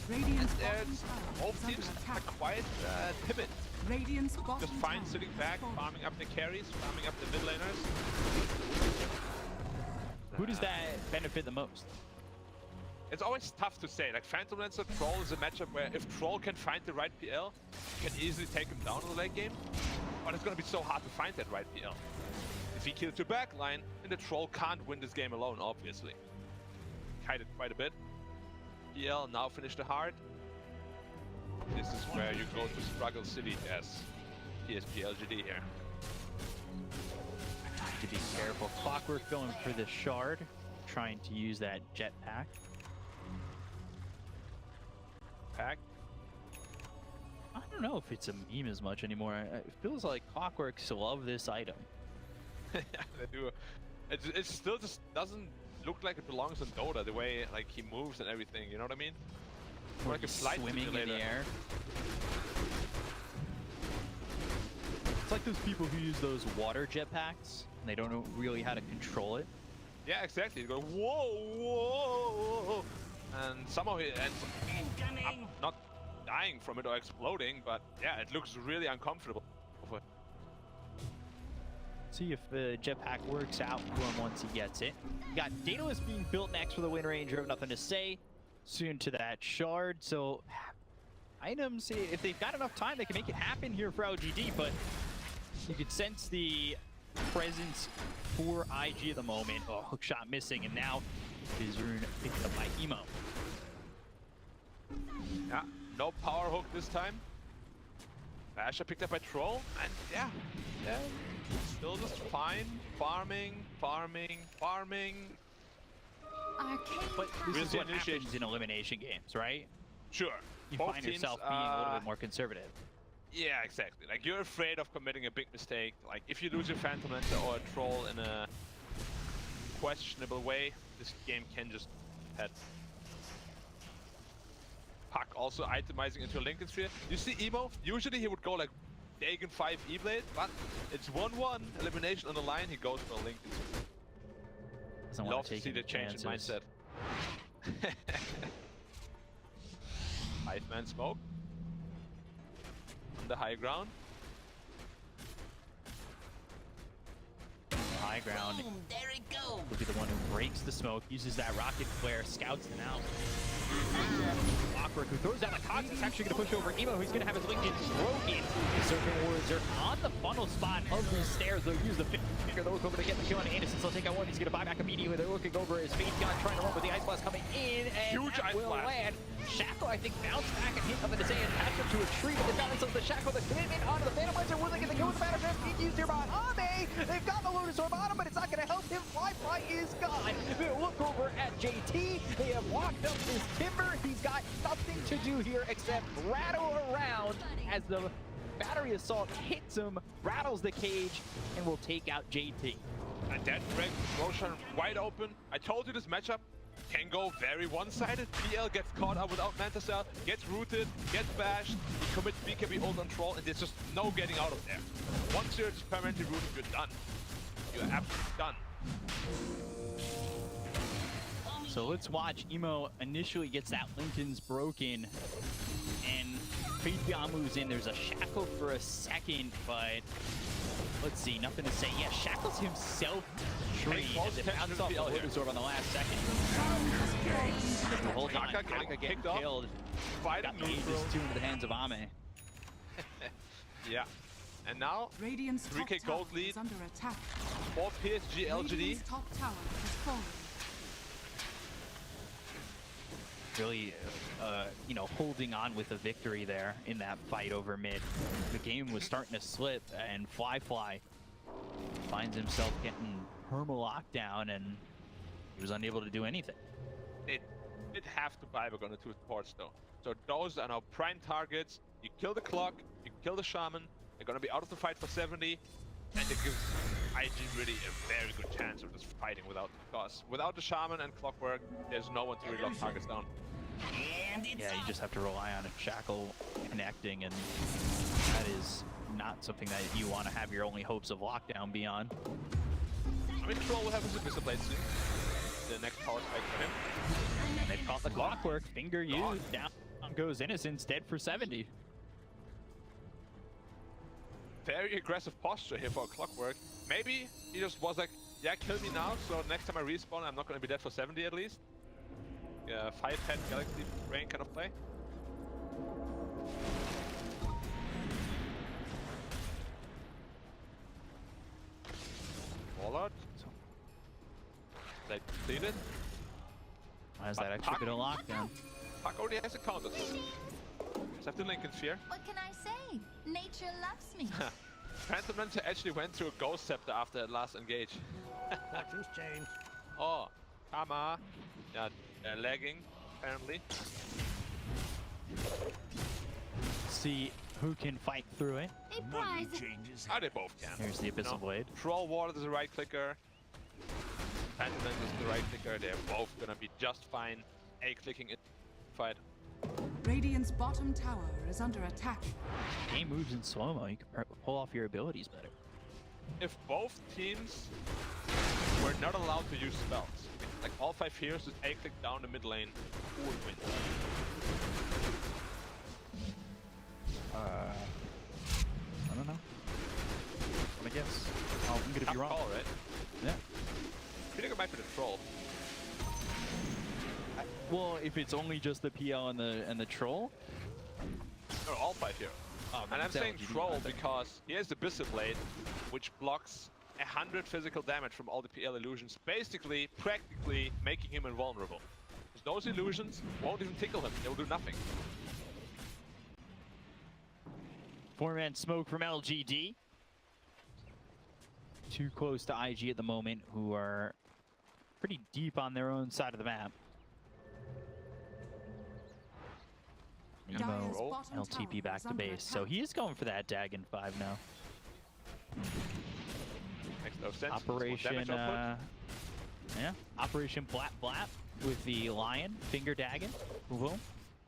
Radiant's bottom There's tower both is under teams are attack. quite timid. Radiant's bottom Just fine tower sitting has back, fallen. farming up the carries, farming up the mid laners. Who does that benefit the most? It's always tough to say. Like Phantom Lancer Troll is a matchup where if Troll can find the right PL, you can easily take him down in the late game. But it's going to be so hard to find that right PL. If he kills your backline, then the Troll can't win this game alone, obviously. kited quite a bit. PL now finish the hard. This is where you go to struggle city as PSG LGD here. To be careful. Clockwork going for the shard, trying to use that jetpack. Pack. I don't know if it's a meme as much anymore. It feels like Clockworks love this item. Yeah, they do. It still just doesn't look like it belongs in Dota, the way like he moves and everything, you know what I mean? Or Like a flight swimming in simulator. the air. It's like those people who use those water jetpacks and they don't know really how to control it. Yeah, exactly. You go, whoa, whoa, and somehow he ends up not dying from it or exploding, but yeah, it looks really uncomfortable. See if the jetpack works out for him once he gets it. Got Daedalus being built next for the Wind Ranger. Have nothing to say. Soon to that shard. So items, if they've got enough time, they can make it happen here for LGD. But you can sense the presence for IG at the moment. Oh, hook shot missing, and now his rune picked up by Emo. Yeah, no power hook this time. Basher picked up by Troll, and yeah, still just fine. Farming. But this is what happens in elimination games, right? Sure. You Both find teams, yourself being a little bit more conservative. Yeah, exactly. Like, you're afraid of committing a big mistake. Like, if you lose your Phantom Lancer or a Troll in a questionable way, this game can just head. Puck also itemizing into a Lincoln Sphere. You see Emo? Usually he would go like Dagon 5 E-Blade, but it's 1-1 elimination on the line. He goes for a Lincoln Sphere. Doesn't Love want to see the change in chances. mindset. 5-man smoke. On the high ground. High ground. Boom, there it goes. Will be the one who breaks the smoke, uses that rocket flare, scouts them out. Clockwork, who throws down the Cox, is actually going to push over Emo, who's going to have his Lincoln broken. The Serpent Warriors are on the funnel spot of these stairs. They'll use the finger. They'll look over to get the kill on Anderson. They'll take out one. He's going to buy back immediately. They're looking over his Fate Gun, trying to run with the Ice Blast coming in, and huge that Ice will Blast. land. Shackle, I think, bounced back and hit up in the sand, patched up to a tree, but they've got themselves the Shackle, the commitment onto the Phantom Lancer. Will they get the kill with the Battle being used here by Ame? They've got the Lotus Orb on him, but it's not going to help him. Fly is gone. They'll look over at JT. They have locked up his Timber. He's got nothing to do here except rattle around as the battery assault hits him, rattles the cage, and will take out JT. And that breaks Roshan wide open. I told you this matchup can go very one-sided. PL gets caught up without Manta Cell, gets rooted, gets bashed, he commits BKB ult on Troll, and there's just no getting out of there. Once you're just permanently rooted, you're done. You're absolutely done. So let's watch. Emo initially gets that Lincoln's broken, and Faith Beyond moves in. There's a Shackle for a second, but let's see, nothing to say. Yeah, Shackles himself tree as it bounced off the Lotus Orb on the last second. Hold on, Kaka getting killed. Got the Aegis 2 into the hands of Ame. Yeah. And now, Radiant's 3k gold lead is under attack. for PSG LGD. Radiant's top tower has fallen. Really, you know, holding on with a victory there in that fight over mid. The game was starting to slip, and Fly finds himself getting perma-locked down, and he was unable to do anything. They did have to buy on the two supports though. So those are now prime targets. You kill the Clock, you kill the Shaman, they're gonna be out of the fight for 70, and it gives IG really a very good chance of just fighting without the Cause. Without the Shaman and Clockwork, there's no one to really lock targets down. Yeah, you just have to rely on a Shackle connecting, and that is not something that you want to have your only hopes of lockdown be on. I mean, Troll will have his Abyssal Blade soon. The next power spike for him. They've caught the Clockwork, finger used, down goes Innocence, dead for 70. Very aggressive posture here for a Clockwork. Maybe he just was like, yeah, kill me now, so next time I respawn, I'm not going to be dead for 70 at least. Yeah, 5-head Galaxy Brain kind of play. Warlord. They completed. Has that extra bit of lockdown. Puck already has a counter. Just have to link in fear. What can I say? Nature loves me. Phantom Lancer actually went through a Ghost Scepter after that last engage. Things change. Oh, Kama. Yeah, they're lagging, apparently. See who can fight through it. A prize. Ah, they both can. Here's the Abyssal Blade. Troll Water is the right clicker. Phantom Lancer is the right clicker. They're both gonna be just fine. A-clicking in fight. Radiant's bottom tower is under attack. Game moves in slow-mo. You can pull off your abilities better. If both teams were not allowed to use spells, like all 5 heroes just A-click down the mid lane, who would win? I don't know. I guess. Oh, I'm gonna Tough be wrong. call, right? Yeah. I think it might be the troll. Well, if it's only just the PL and the troll. No, all 5 heroes. And I'm saying troll because he has the Abyssal Blade, which blocks 100 physical damage from all the PL illusions, basically, practically making him invulnerable. Those illusions won't even tickle him, they will do nothing. 4-man smoke from LGD. Too close to IG at the moment, who are pretty deep on their own side of the map. Emo, LTP back to base, so he is going for that Dagon 5 now. Makes no sense. Operation, yeah, Operation Blap Blap with the Lion, Finger Dagon. Boom.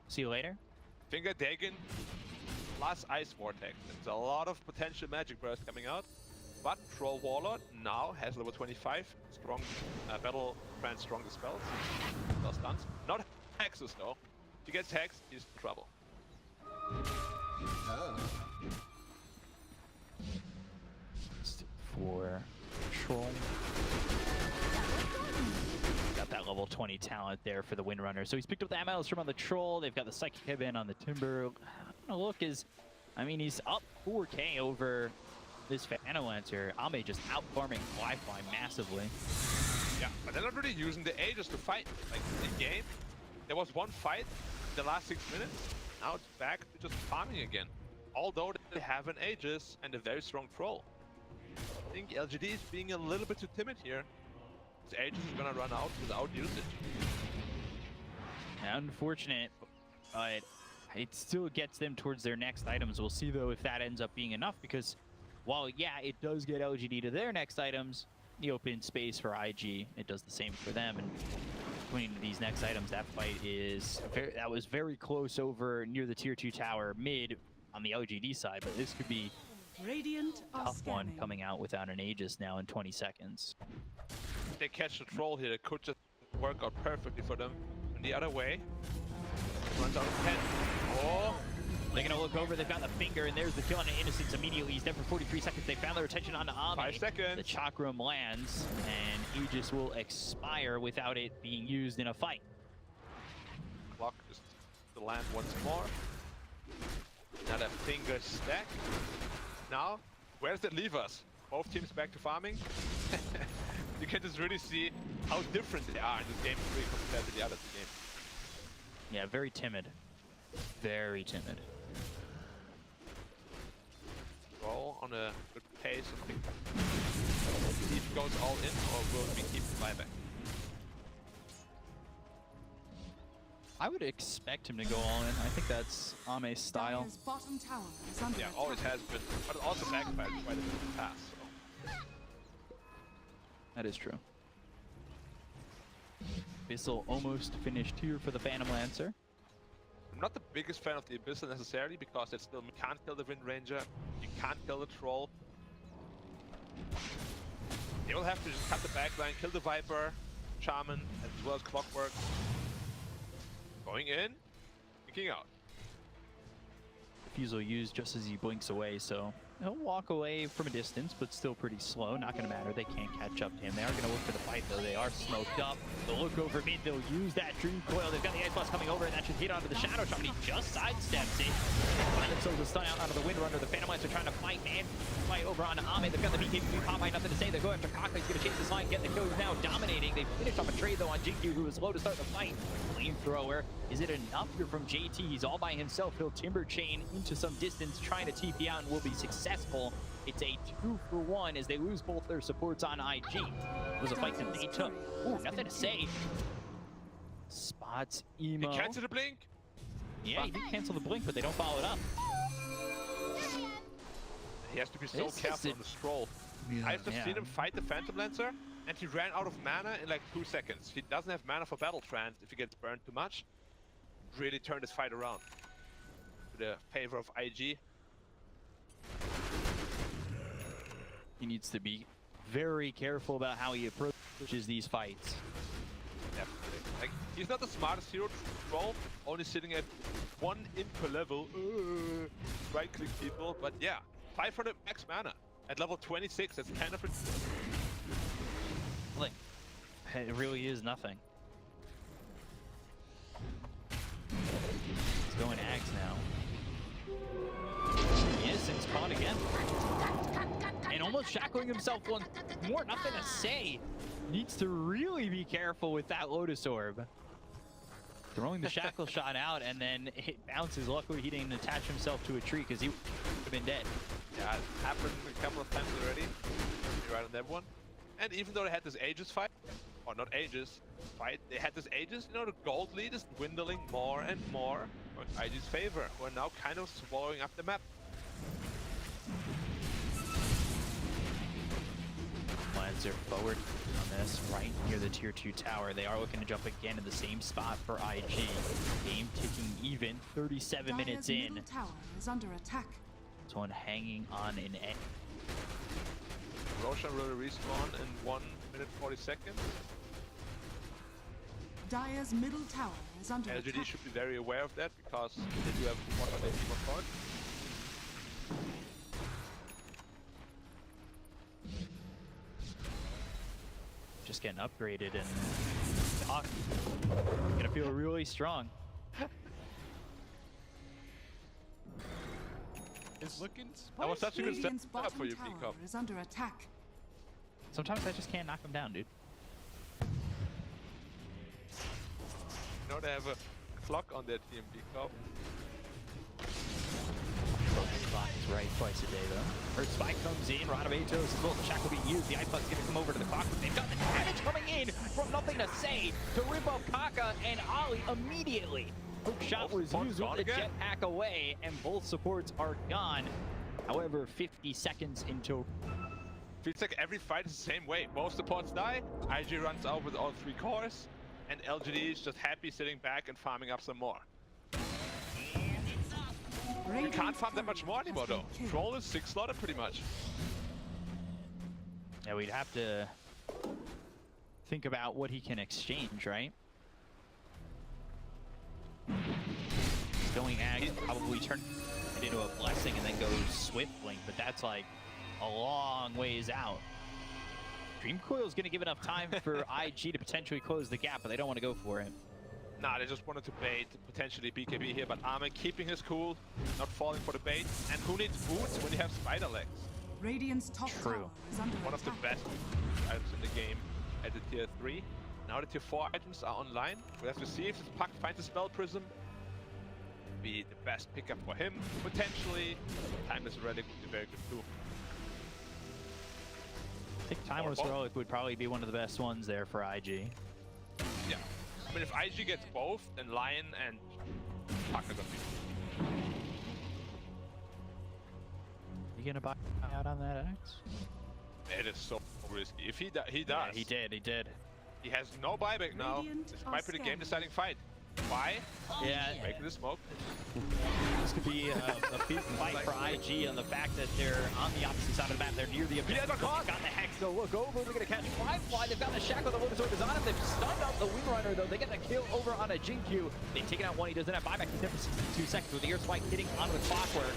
See you later. Finger Dagon plus Ice Vortex. There's a lot of potential magic burst coming out. But Troll Warlord now has level 25. Strong battle friend, strong spells. Spell stuns. Not hexes though. If he gets hexed, he's in trouble. For Troll. Got that level 20 talent there for the Windrunner. So he's picked up the Maelstrom on the Troll. They've got the Psychic Heaven on the Timber. Look is, I mean, he's up 4K over this Phantom Lancer. Ame just out farming Wi-Fi massively. Yeah, but they're not really using the Aegis to fight. Like in game, there was one fight in the last 6 minutes. Now it's back to just farming again. Although they have an Aegis and a very strong Troll. I think LGD is being a little bit too timid here. His Aegis is gonna run out without usage. Unfortunate, but it still gets them towards their next items. We'll see though if that ends up being enough, because while yeah, it does get LGD to their next items, the open space for IG, it does the same for them. And between these next items, that fight is that was very close over near the tier 2 tower mid on the LGD side, but this could be Radiant a tough one coming out without an Aegis now in 20 seconds. If they catch the Troll here, it could just work out perfectly for them. And the other way, runs out of 10. Oh! They're gonna look over, they've got the Finger, and there's the kill on the Innocence immediately. He's dead for 43 seconds. They found their attention on the Ame. 5 seconds. The Chakram lands, and Aegis will expire without it being used in a fight. Clock just to land once more. Another Finger stack. Now, where does that leave us? Both teams back to farming? You can just really see how different they are in this game 3 compared to the other 2 games. Yeah, very timid. Very timid. Roll on a good pace. I think he goes all in, or will we keep the buyback? I would expect him to go all in. I think that's Ame's style. Dire's bottom tower is under Yeah, attack. always has been, but it also backfired quite a bit in the past. So. That is true. Abyssal almost finished here for the Phantom Lancer. I'm not the biggest fan of the Abyssal necessarily, because it still can't kill the Wind Ranger, you can't kill the Troll. They will have to just cut the backline, kill the Viper, Shaman, as well as Clockwork. Going in, thinking out. Fuse will use just as he blinks away, so He'll walk away from a distance, but still pretty slow. Not going to matter. They can't catch up to him. They are going to look for the fight, though. They are smoked up. They'll look over mid. They'll use that Dream Coil. They've got the Ice Blast coming over, and that should hit onto the Shadow Shot, but he just sidesteps it. Find themselves a stun out onto the Windrunner. The Phantom Lights are trying to fight, man. Fight over onto Ahmed. They've got the BKB Popeye. Nothing to say. They go after Kaka. He's going to chase this line, get the kills now, dominating. They finished off a trade, though, on Jinkyu, who was slow to start the fight. Flamethrower. Is it enough here from JT? He's all by himself. He'll Timber Chain into some distance, trying to TP out, and will be successful. It's a 2-for-1 as they lose both their supports on IG. It was a fight that they took. Ooh, nothing to say. Spots Emo. He cancelled the blink. Yeah, he did cancel the blink, but they don't follow it up. He has to be so careful on the scroll. I've just seen him fight the Phantom Lancer, and he ran out of mana in like 2 seconds. He doesn't have mana for Battle Trance if he gets burned too much. Really turned his fight around to the favor of IG. He needs to be very careful about how he approaches these fights. Definitely. Like, he's not the smartest hero to control, only sitting at 1 imp per level. Right-click people, but yeah, 500 max mana at level 26. That's kind of Like, it really is nothing. He's going Axe now. Innocent's caught again. And almost shackling himself once more. Nothing to say. Needs to really be careful with that Lotus Orb. Throwing the shackle shot out, and then it bounces. Luckily, he didn't attach himself to a tree because he would have been dead. Yeah, it happened a couple of times already. Right on that one. And even though they had this Aegis fight, or not Aegis fight, they had this Aegis, you know, the gold lead is dwindling more and more in IG's favor. We're now kind of swallowing up the map. Lancer forward on this, right near the tier 2 tower. They are looking to jump again in the same spot for IG. Game ticking even, 37 minutes in. Tower is under attack. This one hanging on an edge. Roshan will respawn in 1 minute 40 seconds. Dire's middle tower is under LGD attack. should be very aware of that because they do have one of their team of cards. Just getting upgraded and gonna feel really strong. It's looking That was such a good Radiant's setup for you, bottom Peacock. tower is under attack. Sometimes I just can't knock him down, dude. You know they have a clock on their team, Peacock. Clock is right twice a day, though. First spike comes in, Radamatos as well. The shack will be used. The ice bug's gonna come over to the clock, but they've got the damage coming in from Nothing to Say to rip up Kaka and Ollie immediately. Hook shot was used with the jetpack away, and both supports are gone. However, 50 seconds into. Feels like every fight is the same way. Both supports die, IG runs out with all 3 cores, and LGD is just happy sitting back and farming up some more. You can't farm that much more anymore though. Troll is 6 slotted pretty much. Yeah, we'd have to think about what he can exchange, right? He's going Ag, probably turn it into a blessing and then goes Swift Blink, but that's like a long ways out. Dream Coil is going to give enough time for IG to potentially close the gap, but they don't want to go for it. Nah, they just wanted to bait potentially BKB here, but Ahmed keeping his cool, not falling for the bait. And who needs boots when you have spider legs? Radiant's top tower is under One of the best items in the game at the tier 3. Now the tier 4 items are online. We'll have to see if this Puck finds a Spell Prism. Be the best pickup for him. Potentially, Timeless Relic would be very good too. I think Timeless Relic would probably be one of the best ones there for IG. Yeah. I mean, if IG gets both, then Lion and Puck are gonna be. You gonna buy out on that X? It is so risky. If he does. Yeah, he did. He has no buyback now. This might be the game-deciding fight. Why? Yeah. Break the smoke. This could be a big fight for IG on the fact that they're on the opposite side of the map. They're near the objective. They've got the Hex. They'll look over. They're going to catch Firefly. They've got the Shackle. The Lotus Orb is on him. They've stunned up the Windrunner, though. They get the kill over on a Jinkyu. They've taken out one. He doesn't have buyback. He's there for 62 seconds with the Ear Spike hitting onto the Clockwork.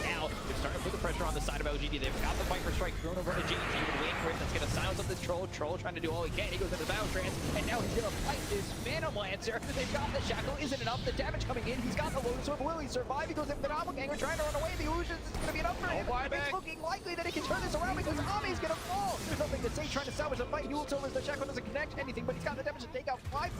Now well. They're starting to put the pressure on the side of LGD. They've got the Viper Strike thrown over to JT with Wayne Grip that's going to silence up this Troll. Troll trying to do all he can. He goes into the Battle Trance, and now he's going to fight this Phantom Lancer. They've got the Shackle. Isn't enough. The damage coming in. He's got the Lotus Orb. Will he survive? He goes into the Doppelganger trying to run away. The Illusions is going to be enough for him. It's looking likely that he can turn this around because Ami's going to fall. There's nothing to say. Trying to salvage the fight. He will as the Shackle doesn't connect anything, but he's got the damage to take out Fly.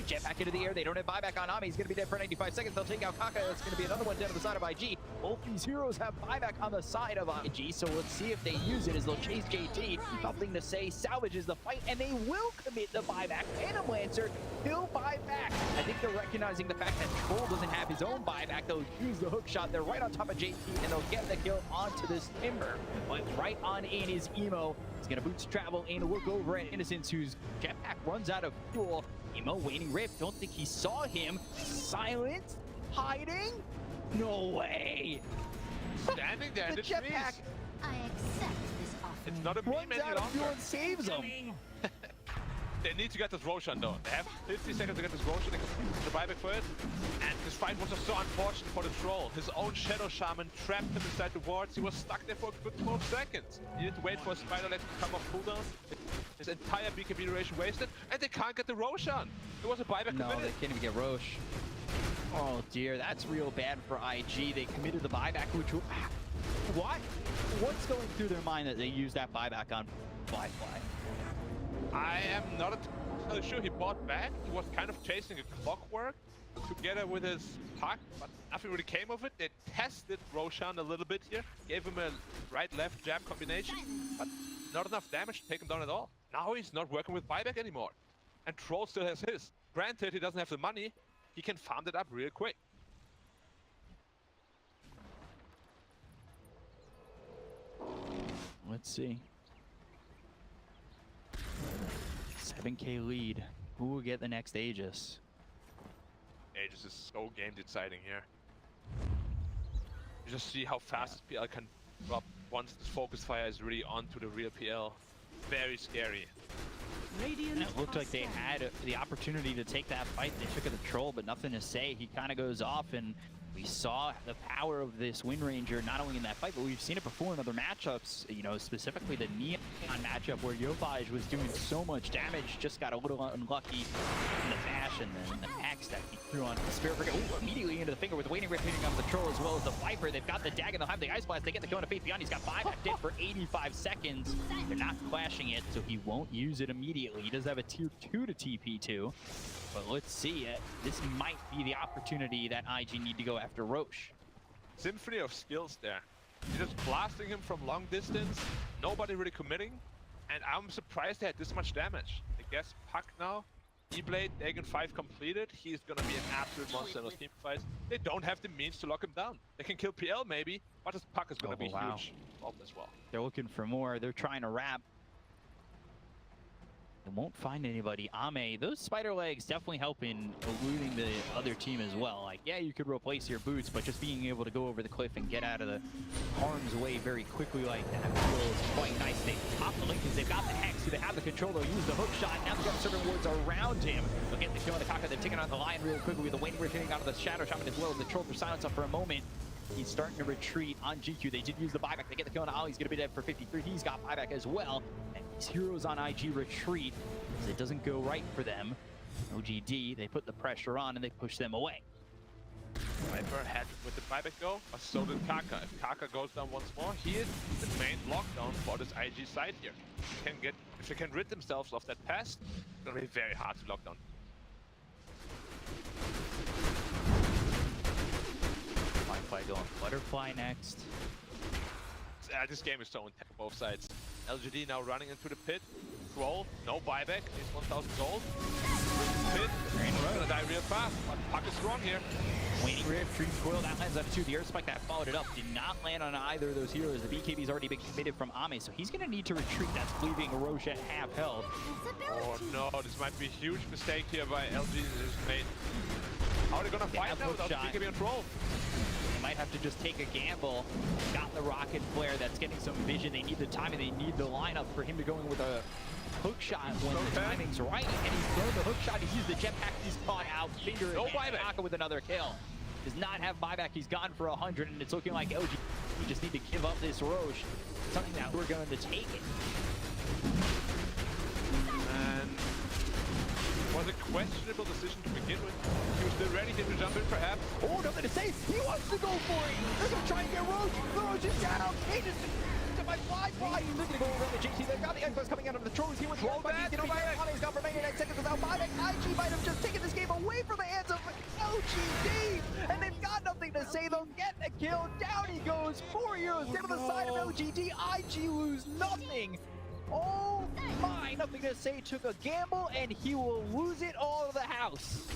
Jetpack into the air. They don't have buyback on Ami. He's going to be dead for 95 seconds. They'll take out Kaka. It's going to be another one down to the side of IG. Both these heroes have buyback on the side of IG, so let's see if they use it as they'll chase JT. Nothing to say. Salvages the fight, and they will commit the buyback. Phantom Lancer, he'll buy back. I think they're recognizing the fact that Troll doesn't have his own buyback. They'll use the hook shot. They're right on top of JT, and they'll get the kill onto this Timber. But right on in is Emo. He's going to boots travel and look over at Innocence, whose jetpack runs out of fuel. Emo waiting rip. Don't think he saw him. Silent? Hiding? No way. Standing there in the jetpack. trees. I accept this offer. It's not a meme Runs any out of fuel longer. and saves him. They need to get this Roshan though. They have 50 seconds to get this Roshan. They can use the buyback for it. And this fight was just so unfortunate for the Troll. His own Shadow Shaman trapped him inside the wards. He was stuck there for a good 12 seconds. He needed to wait for a Spider Leg to come off cooldown. His entire BKB duration wasted. And they can't get the Roshan. It was a buyback No, committed. they can't even get Roche. Oh dear, that's real bad for IG. They committed the buyback, which will... What? What's going through their mind that they used that buyback on Fly? I am not entirely sure. He bought back. He was kind of chasing a clockwork together with his puck, but nothing really came of it. They tested Roshan a little bit here, gave him a right-left jab combination, but not enough damage to take him down at all. Now he's not working with buyback anymore. And Troll still has his. Granted, he doesn't have the money. He can farm that up real quick. Let's see. 7K lead. Who will get the next Aegis? Aegis is so game deciding here. You just see how fast PL can drop once this focus fire is really onto the real PL. Very scary. And it looked like they had the opportunity to take that fight. They took it the Troll, but nothing to say. He kind of goes off, and we saw the power of this Wind Ranger not only in that fight, but we've seen it before in other matchups. You know, specifically the Neon matchup where Yopaj was doing so much damage, just got a little unlucky in the dash, and then the axe that he threw on the Spirit Brigade. Ooh, immediately into the finger with Waiting Rip hitting on the Troll as well as the Viper. They've got the Dagon, they'll have the Ice Blast. They get the Cone of Faith Beyond. He's got 5 dead for 85 seconds. They're not clashing it, so he won't use it immediately. He does have a tier 2 to TP to. But let's see it. This might be the opportunity that IG need to go after Roche. Symphony of skills there. You're just blasting him from long distance. Nobody really committing. And I'm surprised they had this much damage. I guess Puck now. E-Blade, Dagon 5 completed. He's gonna be an absolute monster in those team fights. They don't have the means to lock him down. They can kill PL maybe, but his Puck is gonna be huge as well. They're looking for more. They're trying to wrap. They won't find anybody. Ame, those spider legs definitely help in eluding the other team as well. Like, yeah, you could replace your boots, but just being able to go over the cliff and get out of the harm's way very quickly like that feels quite nice. They pop the Lincolns, they've got the Hex, so they have the control, they'll use the hook shot. Now they've got Servant Wards around him. They'll get the kill on the Kaka, they're taking out the Lion really quickly with the Waiting Rip hitting out of the Shadow Shaman as well as the Troll for silence up for a moment. He's starting to retreat on GQ. They did use the buyback. They get the kill on Ali. He's going to be dead for 53. He's got buyback as well. And these heroes on IG retreat as it doesn't go right for them. OGD, they put the pressure on and they push them away. Viper had with the buyback go, but so did Kaka. If Kaka goes down once more, he is the main lockdown for this IG side here. If they can rid themselves of that pest, it's going to be very hard to lock down. Firefly going Butterfly next. This game is so intense both sides. LGD now running into the pit. Troll, no buyback, needs 1,000 gold. Pit, gonna die real fast, but Puck is strong here. Waiting Rip, Dream Coil, that lands on 2. The Earth Spike that followed it up did not land on either of those heroes. The BKB's already been committed from Ame, so he's gonna need to retreat. That's leaving Roche at half health. Oh no, this might be a huge mistake here by LG and his mate. How are they gonna fight now without BKB and Troll? They might have to just take a gamble. Got the Rocket Flare that's getting some vision. They need the timing, they need the lineup for him to go in with a hook shot when the timing's right. And he's thrown the hook shot, he's used the jetpack, he's caught out. Finger and Kaka with another kill. does not have buyback. He's gone for 100, and it's looking like LG just need to give up this Roche. Something that we're going to take it. And was a questionable decision to begin with. He was still ready to jump in, perhaps. Oh, nothing to say. He wants to go for it. They're going to try and get Roche. Roche is down. Aegis by fly. He's looking to go around the JT. They've got the Echoes coming out of the throws. He was rolled back. He's gone for 99 seconds without buyback. IG might have just taken this game away from the hands of LGD. And they've got nothing to say. They'll get the kill. Down he goes. 4 heroes down to the side of LGD. IG lose nothing. Oh my, nothing to say. Took a gamble and he will lose it all to the house.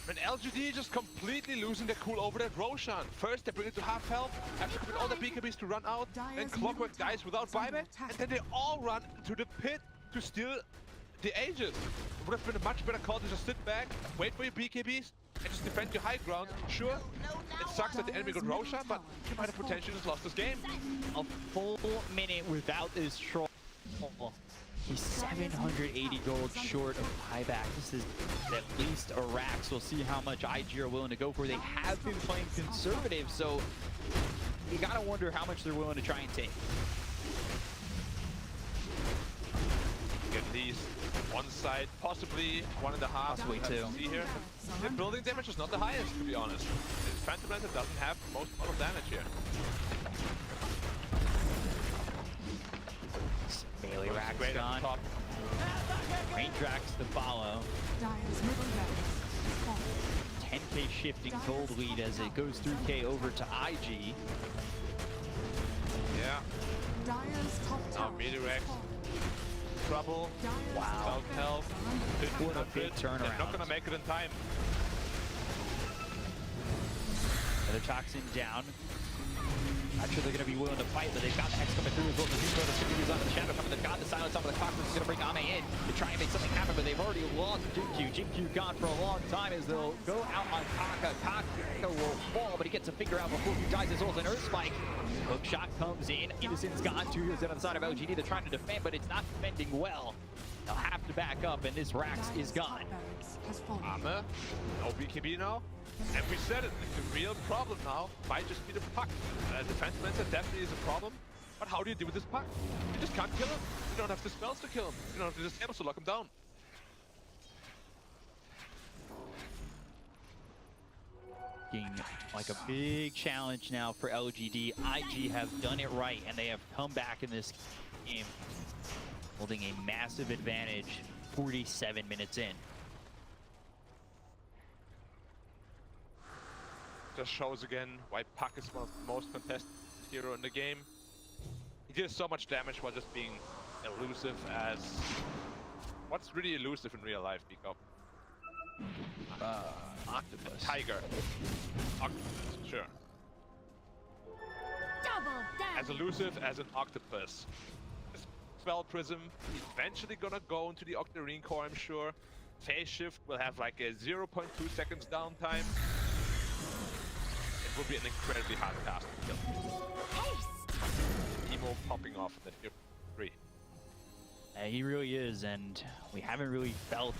And LGD just completely losing their cool over that Roshan. First, they bring it to half health, after commit all the BKBs to run out, then Clockwork dies without buyback, and then they all run to the pit to steal the Aegis. It would have been a much better call to just sit back, wait for your BKBs, and just defend your high ground. Sure, it sucks that the enemy got Roshan, but you might have potentially just lost this game. A full minute without this troll. He's 780 gold short of buyback. This is at least a Rax. We'll see how much IG are willing to go for. They have been playing conservative, so you gotta wonder how much they're willing to try and take. At least one side, possibly 1.5. Possibly two. See here. The building damage is not the highest, to be honest. This Phantom Lancer doesn't have most amount of damage here. Melee Rax gone. Range Rax to follow. 10k shifting gold lead as it goes through K over to IG. Yeah. Now Melee Rax. Trouble. Wow. Health. What a big turnaround. They're not gonna make it in time. Another Toxin down. Not sure they're going to be willing to fight, but they've got the Hex coming through as well. The Zuko, the Superheroes onto the Shadow coming. They've got the Silence onto the Clockwork. Is going to bring Ame in to try and make something happen, but they've already lost Jinq. Jinq gone for a long time as they'll go out on Kaka. Kaka will fall, but he gets a finger out before he dies. His ult, an Earth Spike. Hook shot comes in. Innocent's gone. 2 heroes on the side of LGD. They're trying to defend, but it's not defending well. They'll have to back up, and this Rax is gone. Ame, no BKB now. And we said it, the real problem now might just be the puck. Defense Lancer definitely is a problem, but how do you deal with this puck? You just can't kill him. You don't have the spells to kill him. You don't have the disables to lock him down. Looking like a big challenge now for LGD. IG have done it right, and they have come back in this game, holding a massive advantage 47 minutes in. Just shows again why Puck is one of the most contested hero in the game. He deals so much damage while just being elusive as... What's really elusive in real life, Peacock? Octopus. Tiger. Octopus, sure. As elusive as an octopus. This Spell Prism eventually gonna go into the Octarine core, I'm sure. Phase Shift will have like a 0.2 seconds downtime. It will be an incredibly hard task to kill. Emo popping off in the tier 3. He really is, and we haven't really felt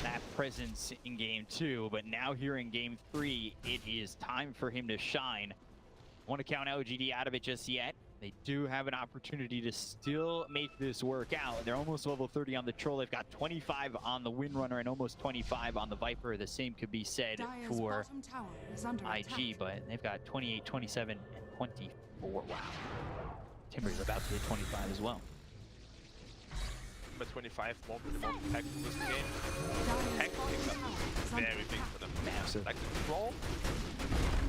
that presence in game 2, but now here in game 3, it is time for him to shine. Want to count LGD out of it just yet. They do have an opportunity to still make this work out. They're almost level 30 on the Troll. They've got 25 on the Windrunner and almost 25 on the Viper. The same could be said for IG, but they've got 28, 27, and 24. Wow. Timber's about to hit 25 as well. Number 25 won't be the most impactful this game. Tech picks up is very big for them. Massive. Like the Troll,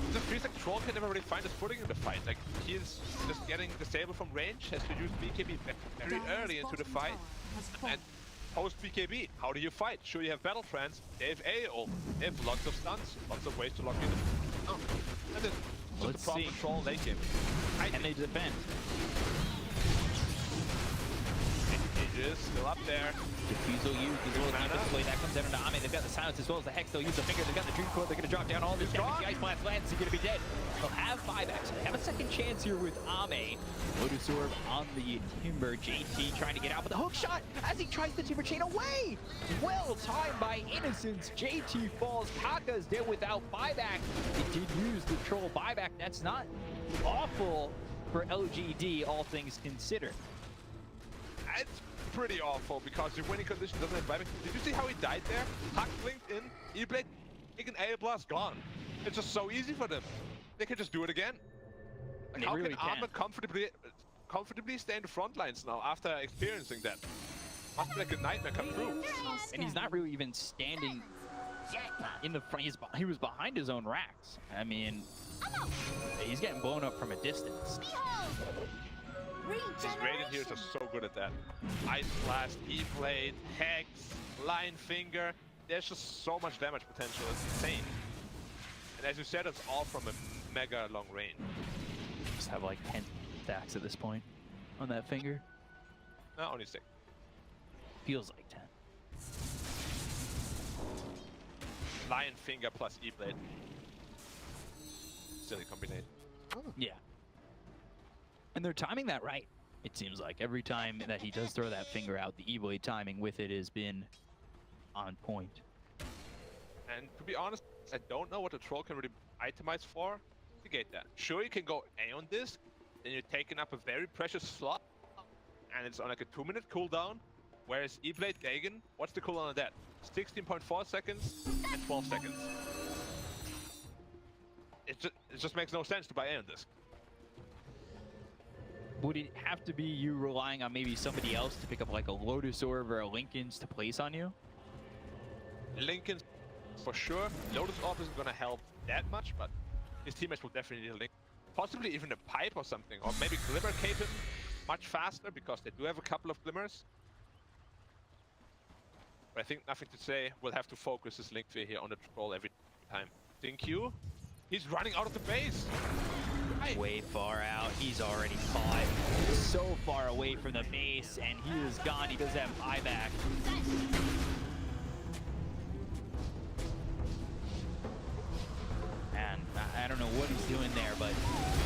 it just feels like Troll can never really find his footing in the fight. Like he's just getting disabled from range, has to use BKB very early into the fight. And post BKB, how do you fight? Sure, you have Battle Trance, they have AO, they have lots of stuns, lots of ways to lock in. Oh. And then just the problem with Troll late game. And they defend. Aegis still up there. Diffusal used as well as the display. That comes down into Ame. They've got the silence as well as the Hex. They'll use the finger. They've got the Dream Coil. They're going to drop down all this damage. The Ice Blast lands. He's going to be dead. They'll have buybacks. They have a second chance here with Ame. Lotus Orb on the Timber. JT trying to get out, but the hook shot as he tries the Timber Chain away. Well timed by Innocence. JT falls. Kaka's dead without buyback. He did use the troll buyback. That's not awful for LGD, all things considered. It's pretty awful because your winning condition doesn't have buyback. Did you see how he died there? Huck blinked in, E-Blade, taken A blast, gone. It's just so easy for them. They can just do it again. Like, how really can Armor comfortably stay in the front lines now after experiencing that? Must be like a nightmare come through. And he's not really even standing in the front. He was behind his own racks. I mean, he's getting blown up from a distance. This Radiant here is just so good at that. Ice Blast, E-Blade, Hex, Line Finger. There's just so much damage potential. It's insane. And as you said, it's all from a mega long range. Just have like 10 stacks at this point on that finger. No, only 6. Feels like 10. Lion Finger plus E-Blade. Silly combination. Yeah. And they're timing that right. It seems like every time that he does throw that finger out, the E-Blade timing with it has been on point. And to be honest, I don't know what the troll can really itemize for. Investigate that. Sure, you can go A on this, then you're taking up a very precious slot, and it's on like a 2-minute cooldown. Whereas E-Blade Dagon, what's the cooldown on that? 16.4 seconds and 12 seconds. It just makes no sense to buy A on this. Would it have to be you relying on maybe somebody else to pick up like a Lotus Orb or a Linken's to place on you? Linken's for sure. Lotus Orb isn't gonna help that much, but his teammates will definitely need a Link. Possibly even a pipe or something, or maybe Glimmer Cape him much faster because they do have a couple of Glimmers. But I think nothing to say. We'll have to focus his Link Fear here on the troll every time. Think you? He's running out of the base. Way far out. He's already caught. So far away from the base, and he is gone. He does have buyback. And I don't know what he's doing there, but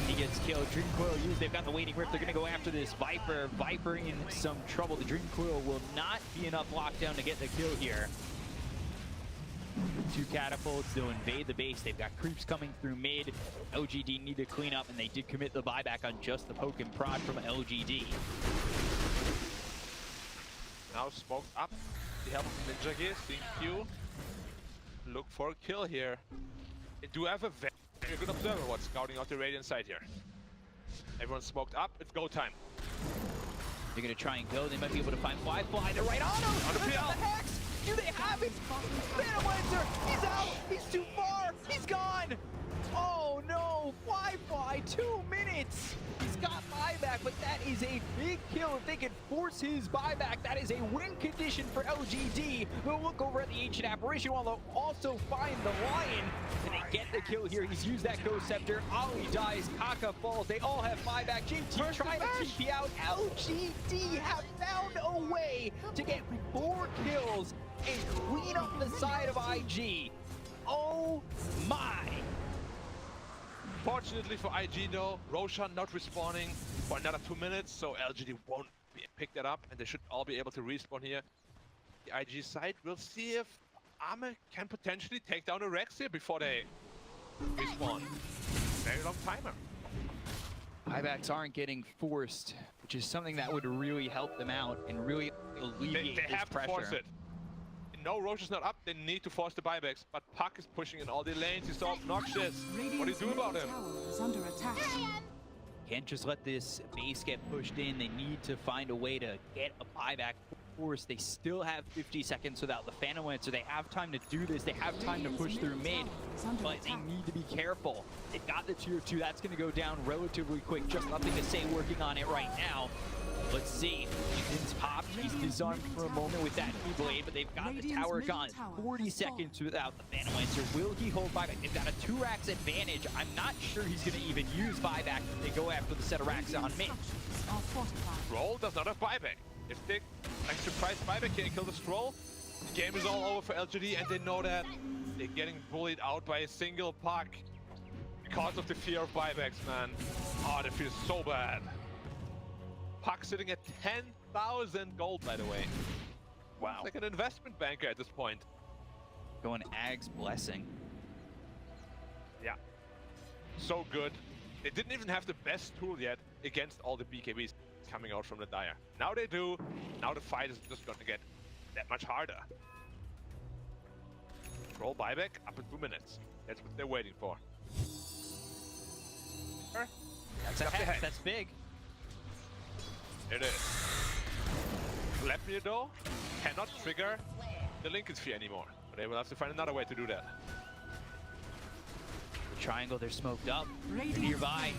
he gets killed. Dream Coil used. They've got the waiting grip. They're going to go after this Viper. Viper in some trouble. The Dream Coil will not be enough lockdown to get the kill here. 2 catapults, they'll invade the base. They've got creeps coming through mid. LGD need to clean up, and they did commit the buyback on just the poke and prod from LGD. Now smoked up. The help of Ninja Gear, Think Q. Look for a kill here. They do have a very good observer what's scouting out the Radiant side here. Everyone's smoked up, it's go time. They're gonna try and go. They might be able to find Fly. They're right on him! On the PL! The Hex! Do they have it? Phantom Lancer! He's out! He's too far! He's gone! Oh no! Fly, 2 minutes! He's got buyback, but that is a big kill. If they can force his buyback, that is a win condition for LGD. We'll look over at the Ancient Apparition while they'll also find the Lion. And they get the kill here. He's used that Ghost Scepter. Ali dies. Kaka falls. They all have buyback. JT trying to TP out. LGD have found a way to get 4 kills and clean up the side of IG. Oh my! Fortunately for IG though, Roshan not respawning for another 2 minutes, so LGD won't pick that up, and they should all be able to respawn here. The IG side, we'll see if Ame can potentially take down a Rex here before they respawn. Very long timer. Buybacks aren't getting forced, which is something that would really help them out and really alleviate They this have pressure. to force it. No, Roshan's not up, they need to force the buybacks, but Puck is pushing in all the lanes, he's so obnoxious. What do you do about him? Under attack. Can't just let this base get pushed in. They need to find a way to get a buyback force. They still have 50 seconds without the Phantom Lancer. They have time to do this. They have time to push through mid, but they need to be careful. They've got the tier 2. That's going to go down relatively quick. Just nothing to say working on it right now. Let's see. Ethan's popped. He's disarmed for a moment with that E-Blade, but they've got the tower gone. 40 seconds without the Phantom Lancer. Will he hold buyback? They've got a 2 racks advantage. I'm not sure he's going to even use buyback if they go after the set of racks on mid. Roll does not have buyback. If they like surprise buyback here and kill the scroll, the game is all over for LGD, and they know that. They're getting bullied out by a single puck because of the fear of buybacks, man. Oh, that feels so bad. Puck sitting at 10,000 gold, by the way. Wow. It's like an investment banker at this point. Going Ag's Blessing. Yeah. So good. They didn't even have the best tool yet against all the BKBs coming out from the Dire. Now they do. Now the fight is just going to get that much harder. Roll buyback up in 2 minutes. That's what they're waiting for. That's a hex. That's big. It is. Lepmir though cannot trigger the Lincoln Sphere anymore. But they will have to find another way to do that. The triangle, they're smoked up. They're nearby.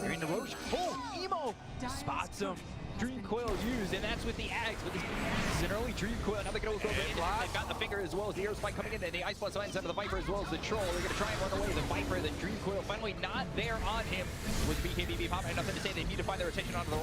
They're in the Roche. Oh, Emo! Spots him. Dream Coil used, and that's with the Ags. But this is an early Dream Coil. Now they're going to go in. They've got the finger as well as the Aero Spike coming in, and the Ice Blast lands out of the Viper as well as the Troll. They're going to try and run away. The Viper, the Dream Coil, finally not there on him. With BKBB popping, nothing to say. They need to find their attention onto the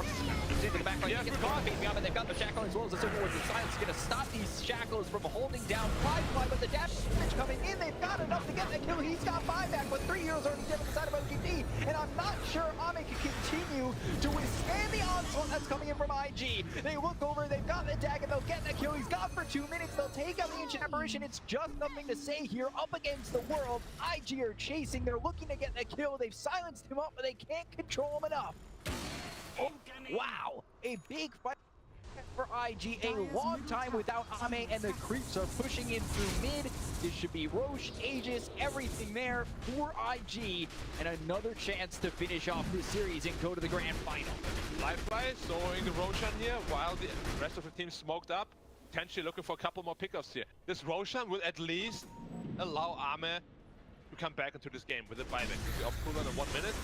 into the back line. He gets caught. But they've got the Shackle as well as the Silver Wars. The Silence is going to stop these Shackles from holding down Firefly, but the damage coming in. They've got enough to get the kill. He's got buyback, but 3 heroes already dead on the side of OGD, and I'm not sure Ame can continue to withstand the onslaught that's coming in from IG. They look over, they've got the tag, and they'll get the kill. He's gone for 2 minutes. They'll take out the Ancient Apparition. It's just nothing to say here. Up against the world, IG are chasing. They're looking to get the kill. They've silenced him up, but they can't control him enough. Oh, wow, a big fight for IG. A long time without Ame, and the creeps are pushing in through mid. This should be Roche, Aegis, everything there for IG, and another chance to finish off this series and go to the grand final. Livefly soloing the Roshan here while the rest of the team smoked up. Potentially looking for a couple more pickoffs here. This Roshan will at least allow Ame to come back into this game with a buyback. This is off cooldown in 1 minute.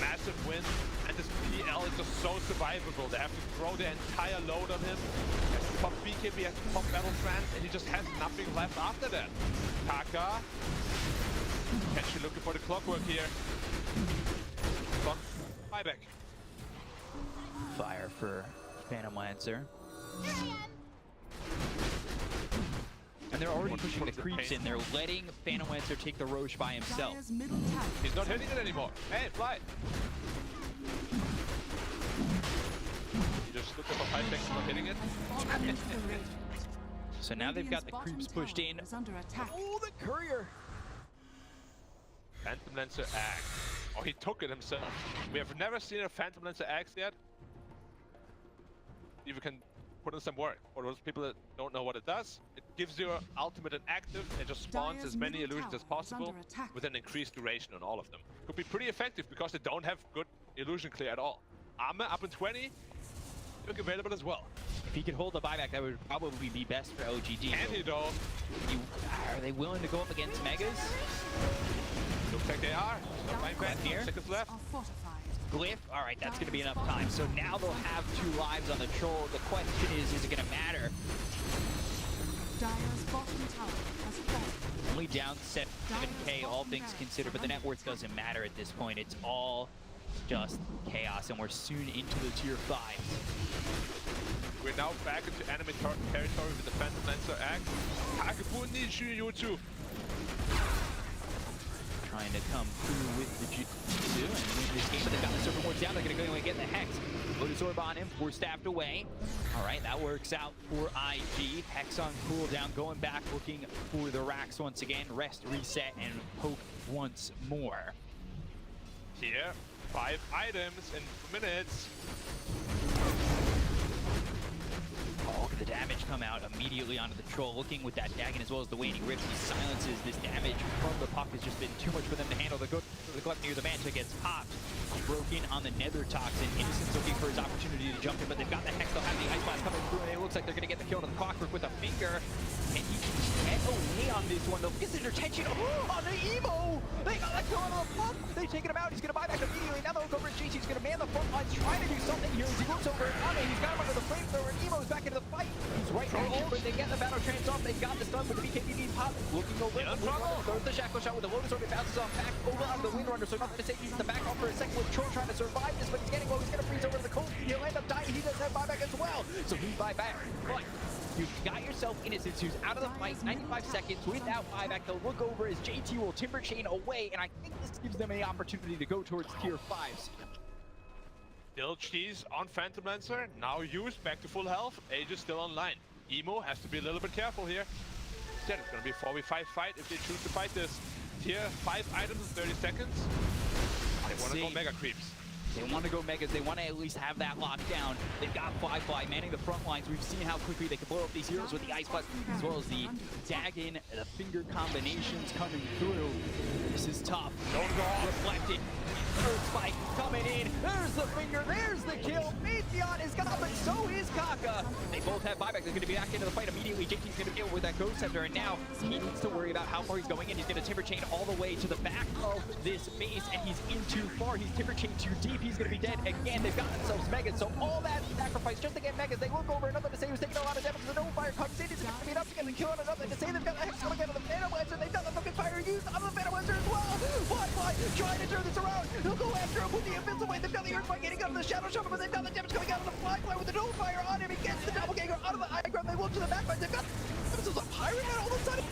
Massive win, and this PL is just so survivable. They have to throw their entire load on him. Has to pop BKB, has to pop Battle Trance, and he just has nothing left after that. Taka, actually looking for the clockwork here. Clock, buyback. Fire for Phantom Lancer. And they're already pushing the creeps in. They're letting Phantom Lancer take the Roche by himself. He's not hitting it anymore. Hey, fly! He just looked up for 5 seconds, not hitting it. So now they've got the creeps pushed in. Oh, the courier! Phantom Lancer Axe. Oh, he took it himself. We have never seen a Phantom Lancer Axe yet. If you can put in some work. For those people that don't know what it does, it gives your ultimate an active and just spawns as many illusions as possible with an increased duration on all of them. Could be pretty effective because they don't have good illusion clear at all. Armor up in 20, look available as well. If he could hold the buyback, that would probably be best for OGD. Can he though? Are they willing to go up against Megas? Looks like they are. Glyph here. Seconds left. Glyph, all right, that's going to be enough time. So now they'll have 2 lives on the Troll. The question is it going to matter? Dire's bottom tower has fallen. Only down 7k, all things considered, but the net worth doesn't matter at this point. It's all just chaos, and we're soon into the tier 5s. We're now back into enemy territory with the Phantom Lancer Axe. Hagebundi Shuyutsu. Trying to come through with the Jutsu and win this game, but they've got the Serpent Wards down. They're going to go and get the Hex. Lotus Orb on him, 4 staffed away. All right, that works out for IG. Hex on cooldown, going back, looking for the racks once again. Rest, reset, and poke once more. Here, 5 items in 2 minutes. Oh, look at the damage come out immediately onto the Troll. Looking with that Dagon as well as the Waning Rift, he silences this damage from the puck. Has just been too much for them to handle. The Gluttony, the Manta gets popped. Broken on the Nether Toxin. Innocent's looking for his opportunity to jump in, but they've got the Hex. They'll have the Ice Blast coming through, and it looks like they're going to get the kill on the Clockwork with a finger. And he can get away on this one. They'll get their attention on the Emo. They got that kill on the puck. They've taken him out. He's going to buy back immediately. Now they'll look over at JC. He's going to man the front lines, trying to do something here. As he looks over at Ame, he's got him under the flamethrower, and Emo's back into the fight. He's right back in, but they get the battle trance off. They've got the stun with the BKB pop. Looking over. Throws the Shackle Shot with the Lotus Orb. It bounces off back over onto the Windrunner. So nothing to say. He's in the back off for a second with Troll trying to survive this, but he's getting low. He's going to freeze over to the cold. He'll end up dying. He does have buyback as well. well. So he's buyback. But you got yourself Innocence, who's out of the fight, 95 seconds without buyback. They'll look over as JT will Timber Chain away, and I think this gives them an opportunity to go towards tier 5s. Still cheese on Phantom Lancer, now used, back to full health. Age is still online. Emo has to be a little bit careful here. Instead, it's going to be a 4v5 fight if they choose to fight this. Tier 5 items in 30 seconds. They want to go Mega Creeps. They want to go Megas. They want to at least have that locked down. They've got Fly manning the front lines. We've seen how quickly they can blow up these heroes with the Ice Blast, as well as the Dagon, the finger combinations coming through. This is tough. Don't go off. Reflected. Earth Spike coming in. There's the finger. There's the kill. Matheon is gone, but so is Kaka. They both have buyback. They're going to be back into the fight immediately. JT's going to deal with that Ghost Scepter, and now he needs to worry about how far he's going in. He's going to Timber Chain all the way to the back of this base, and he's in too far. He's Timber Chain too deep. He's going to be dead again. They've got themselves Megas, so all that sacrifice just to get Megas. They look over another to say who's taking a lot of damage. The Noble Fire comes in. He's going to be enough to get the kill on another to say they've got the Hex coming out of the Phantom Lancer. They've got the fucking fire used on the Phantom Lancer as well. Fly trying to turn this around. He'll go after him with the Invincible Way. They've got the Earthquake getting out of the Shadow Shovel, but they've got the damage coming out of the Fly with the Noble Fire on him. He gets the Doppelganger out of the Eye Grab. They look to the back line. They've got themselves a Pirate Man all of a sudden.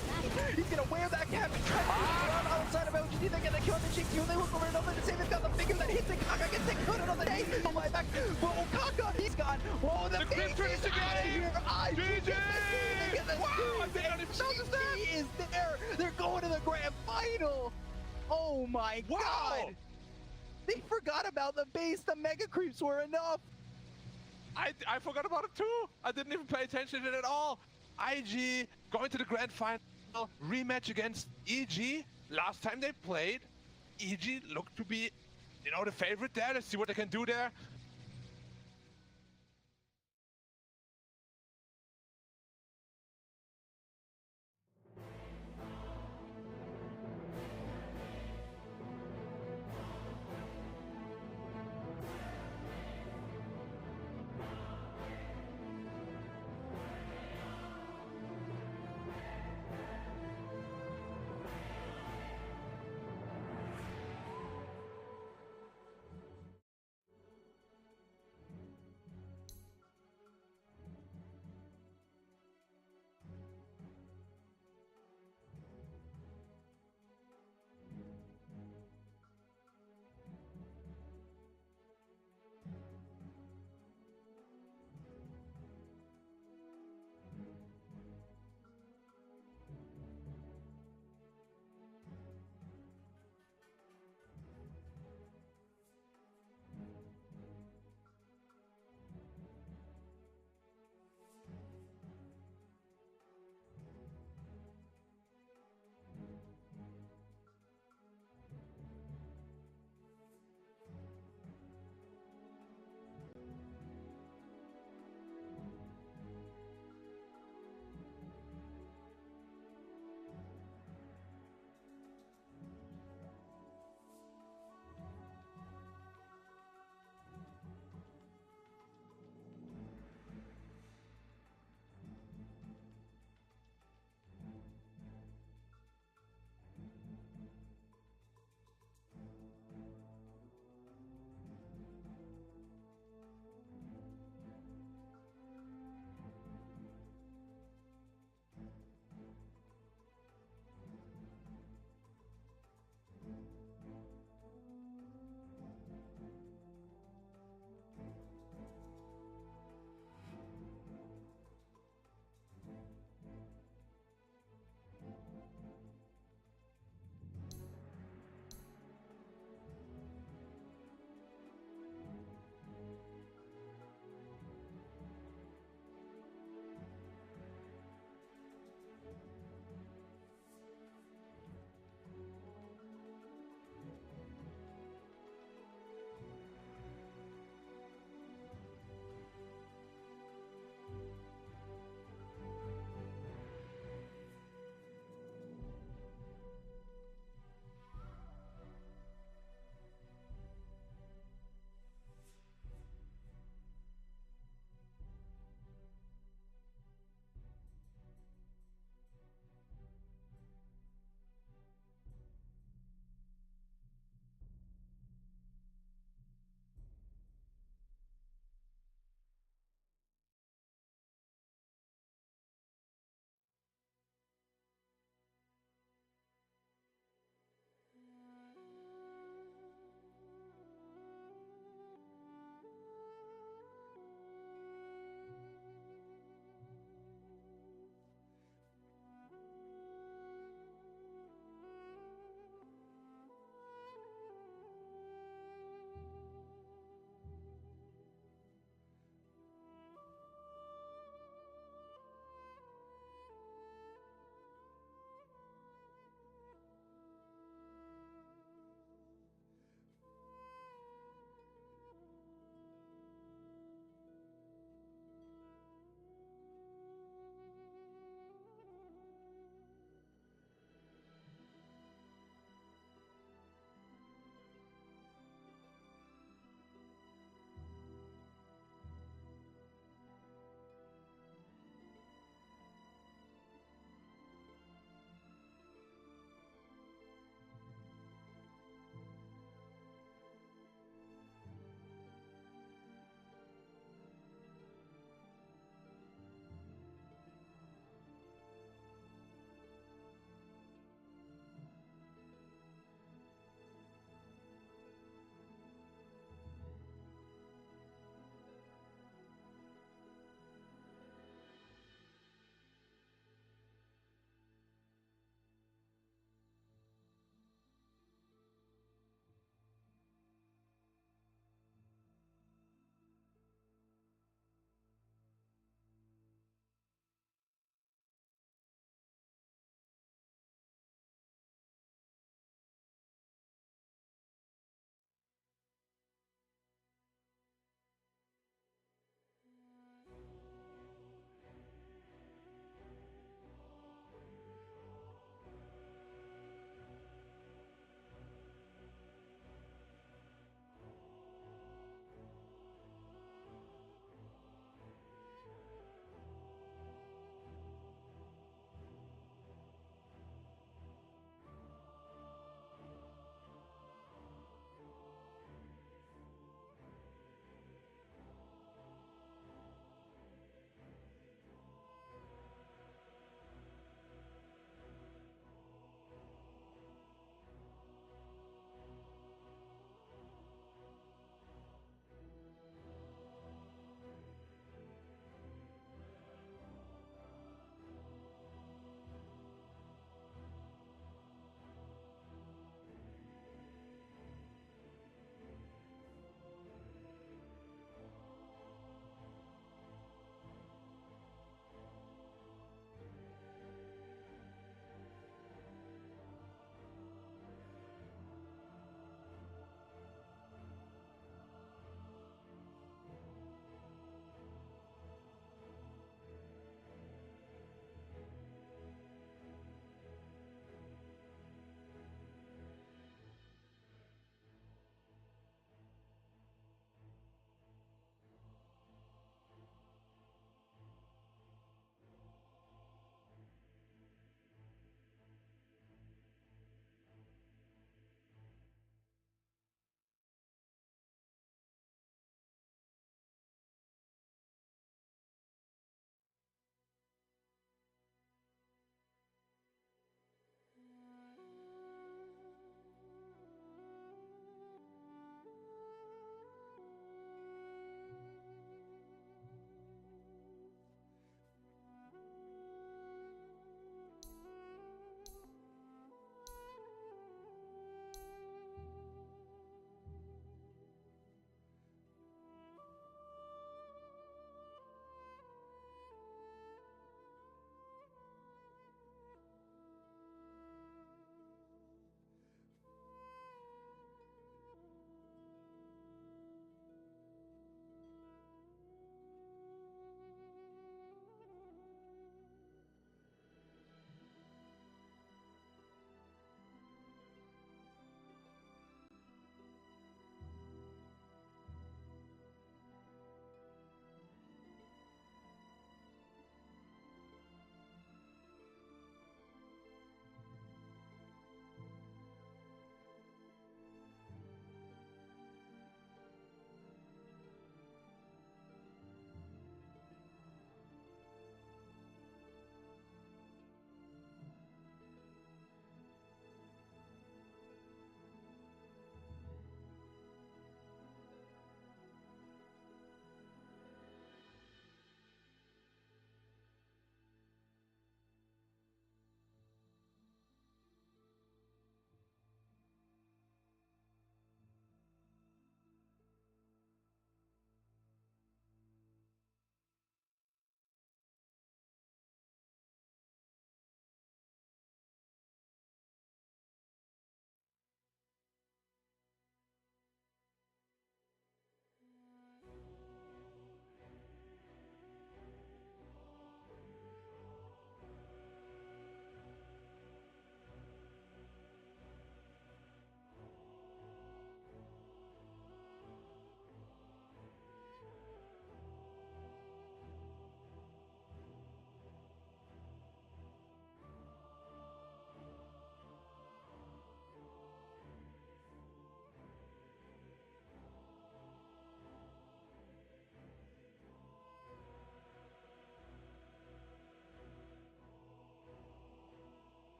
He's going to wear that cap and try to get around outside of LGD. They get the kill on the GQ. They look over another to say they've got the figure that hits it. Kaka gets taken out another day. Oh my back. Whoa, Kaka, he's gone. Whoa, the big is out of here. GG! Wow, I think I didn't notice that. He is there. They're going to the grand final. Oh my god. They forgot about the base. The Mega Creeps were enough. I forgot about it too. I didn't even pay attention to it at all. IG going to the grand final rematch against EG. Last time they played, EG looked to be, you know, the favorite there. Let's see what they can do there.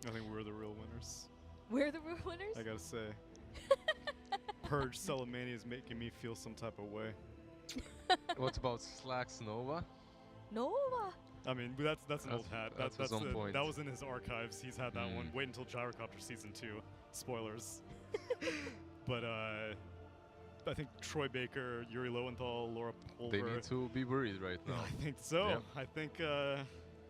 I think we're the real winners. We're the real winners? I gotta say. Purge Celemania is making me feel some type of way. What about Slack's Nova? Nova! I mean, that's an old hat. That's on point. That was in his archives. He's had that one. Wait until Gyrocopter Season 2. Spoilers. But I think Troy Baker, Yuri Lowenthal, Laura Pulver. They need to be worried right now. I think so. Yeah. I think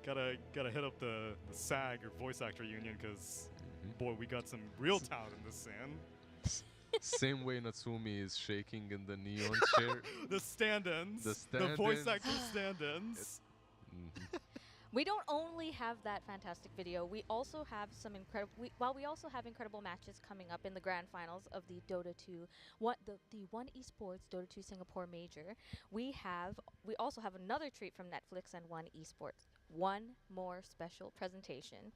gotta hit up the SAG or Voice Actor Union because boy, we got some real talent in this sand. Same way Natsumi is shaking in the neon chair. The stand-ins. The voice actor stand-ins. We don't only have that fantastic video, we also have some incredible. We also have incredible matches coming up in the grand finals of the Dota 2, the One Esports Dota 2 Singapore Major. We also have another treat from Netflix and One Esports. One more special presentation.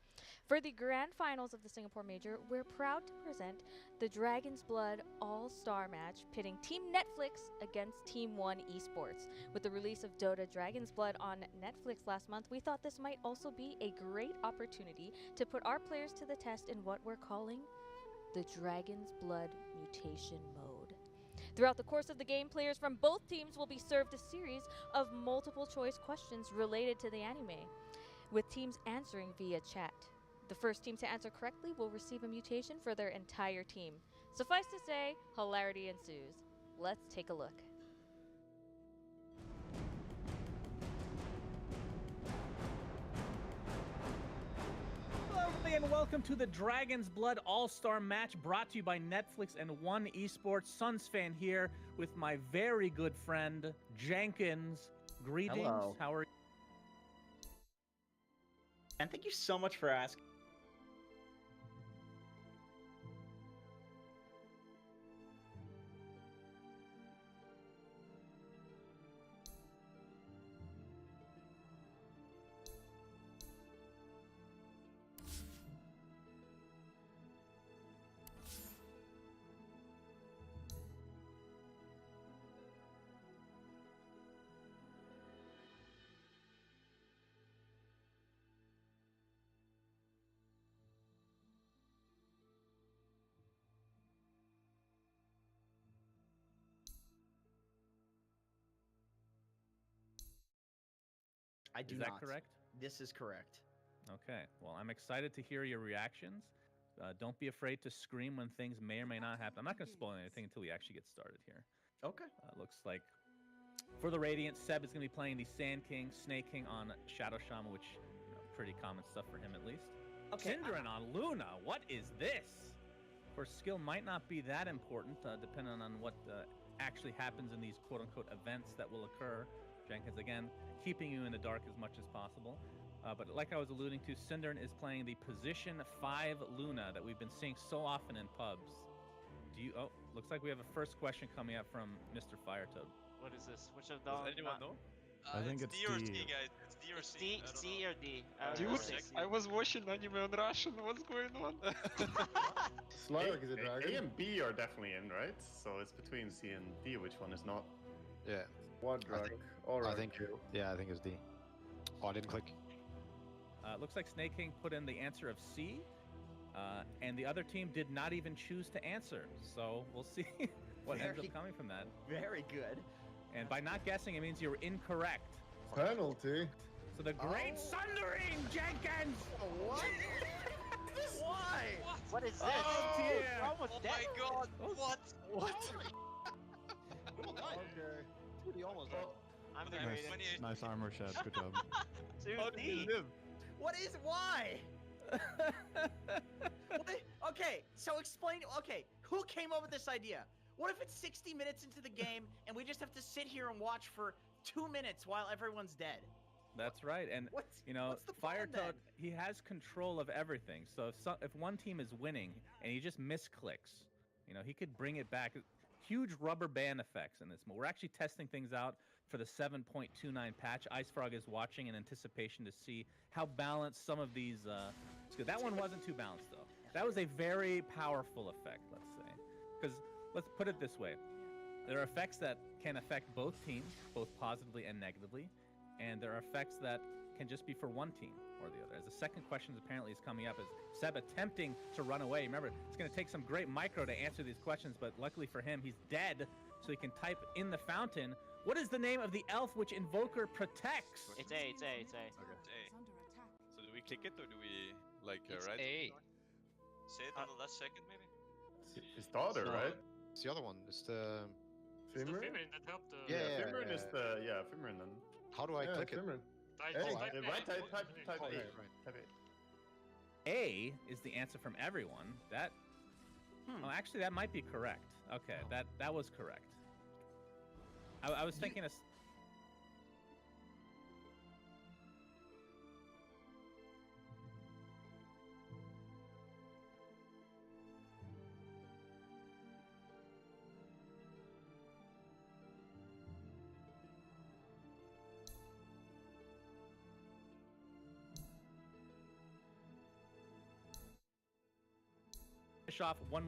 For the grand finals of the Singapore Major, we're proud to present the Dragon's Blood All-Star match pitting Team Netflix against Team One Esports. With the release of Dota Dragon's Blood on Netflix last month, we thought this might also be a great opportunity to put our players to the test in what we're calling the Dragon's Blood Mutation Mode. Throughout the course of the game, players from both teams will be served a series of multiple choice questions related to the anime, with teams answering via chat. The first team to answer correctly will receive a mutation for their entire team. Suffice to say, hilarity ensues. Let's take a look. Hello everybody and welcome to the Dragon's Blood All-Star match brought to you by Netflix and One Esports. Suns fan here with my very good friend Jenkins. Greetings. Hello. How are you? And thank you so much for asking. I do not. Is that correct? This is correct. Okay. Well, I'm excited to hear your reactions. Don't be afraid to scream when things may or may not happen. I'm not going to spoil anything until we actually get started here. Okay. Looks like for the Radiant, Seb is going to be playing the Sand King, Snake King on Shadow Shaman, which, pretty common stuff for him at least. Okay. Synderen on Luna. What is this? Of course, skill might not be that important, depending on what actually happens in these quote-unquote events that will occur. Jenkins, again, keeping you in the dark as much as possible. But like I was alluding to, Synderen is playing the position 5 Luna that we've been seeing so often in pubs. Oh, looks like we have a first question coming up from Mr. Firetub. What is this? Which of those? Does anyone know? I think it's D or D. C, guys. It's D or C. C or D. Dude, I was watching anime on Russian. What's going on? Slark is a dragon. A and B are definitely in, right? So it's between C and D. Which one is not? Yeah. What drug? I think it's D. Oh, I didn't click. Looks like Snake King put in the answer of C, and the other team did not even choose to answer. So we'll see what ends up coming from that. Very good. And by not guessing, it means you're incorrect. Penalty. So the great Sundering Jenkins! What? Why? What is this? Oh, dear. Oh my god! What? What? Okay. Dude, he almost died. I'm the greatest. Nice armor shot. Good job. Dude, D. What is why? Okay, so explain. Okay, who came up with this idea? What if it's 60 minutes into the game and we just have to sit here and watch for 2 minutes while everyone's dead? That's right, and you know, Firetoad, he has control of everything. So if one team is winning and he just misclicks, you know, he could bring it back. Huge rubber band effects in this mode. We're actually testing things out for the 7.29 patch. IceFrog is watching in anticipation to see how balanced some of these. That one wasn't too balanced though. That was a very powerful effect, let's say. Because let's put it this way: there are effects that can affect both teams, both positively and negatively, and there are effects that can just be for one team. or the other. As the second question apparently is coming up, is Seb attempting to run away. Remember, it's going to take some great micro to answer these questions, but luckily for him, he's dead, so he can type in the fountain. What is the name of the elf which Invoker protects? It's A, it's A, it's A. Okay. It's A. So do we click it or do we like write? A. Say it on the last second maybe? His daughter, right? It's the other one. It's the... Fimmer? Yeah, Fimmer is the... Yeah, Fimmer then. How do I click it? Fimmer. Right, type A. Type A. A is the answer from everyone. That... Oh, actually, that might be correct. Okay, that was correct. I was thinking of... Finish off one...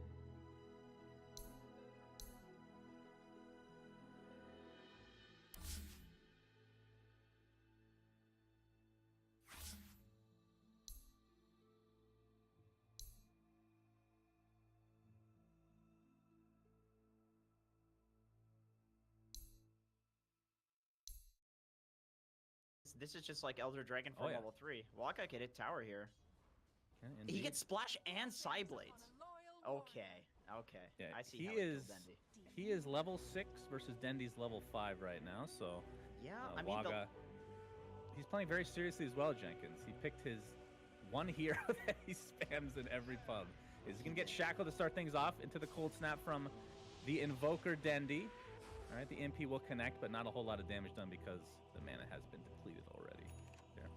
This is just like Elder Dragon for level 3. Waka can hit tower here. He gets splash and side blades. Okay, okay. Yeah, I see how he kills Dendi. He is level 6 versus Dendi's level 5 right now, so... Yeah, I mean... Waga, he's playing very seriously as well, Jenkins. He picked his one hero that he spams in every pub. Is he going to get Shackle to start things off into the cold snap from the Invoker Dendi? All right, the MP will connect, but not a whole lot of damage done because the mana has been depleted already. There.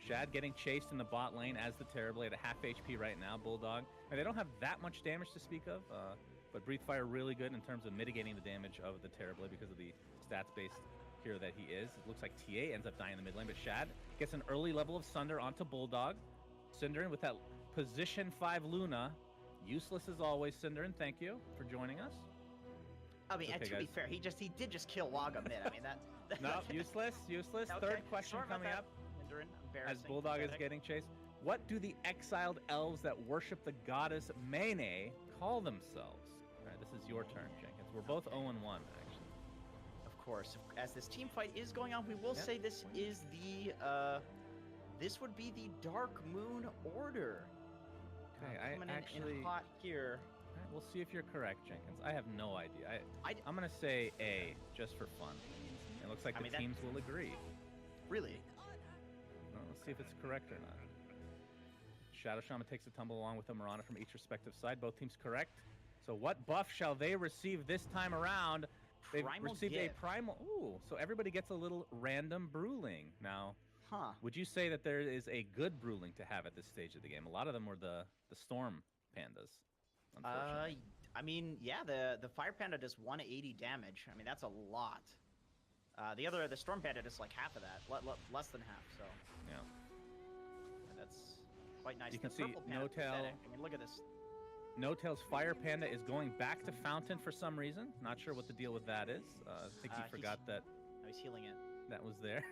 Shad getting chased in the bot lane as the Terrorblade at half HP right now, Bulldog. And they don't have that much damage to speak of, but Breathe Fire really good in terms of mitigating the damage of the Terrorblade because of the stats-based hero that he is. It looks like TA ends up dying in the mid lane, but Shad gets an early level of Sunder onto Bulldog. Cinderin with that position 5 Luna. Useless as always, Cinderin. Thank you for joining us. I mean, okay, to be fair, he did just kill Waga mid. I mean, that... No, useless. Okay, Third question sorry about coming that. up Cinderin, as Bulldog is getting chased. What do the exiled elves that worship the goddess Mene call themselves? All right, this is your turn, Jenkins. We're both 0-1, actually. Of course, as this team fight is going on, we will say this is the, this would be the Dark Moon Order. Okay, coming I actually... in hot here. All right, we'll see if you're correct, Jenkins. I have no idea. I'm going to say A, just for fun. It looks like the teams will agree. Really? Well, let's see if it's correct or not. Shadow Shaman takes a tumble along with a Mirana from each respective side. Both teams correct. So what buff shall they receive this time around? They've received a primal... Ooh, so everybody gets a little random Bruling. Now, would you say that there is a good Bruling to have at this stage of the game? A lot of them were the Storm Pandas, unfortunately. I mean, yeah, the Fire Panda does 180 damage. I mean, that's a lot. The Storm Panda does like half of that, less than half, so... Yeah. That's quite nice. You can the see purple panda No-Tail... pathetic. I mean, look at this. No-Tail's Fire Panda is going back to Fountain for some reason. Not sure what the deal with that is. I think he forgot that... He's healing it. That was there.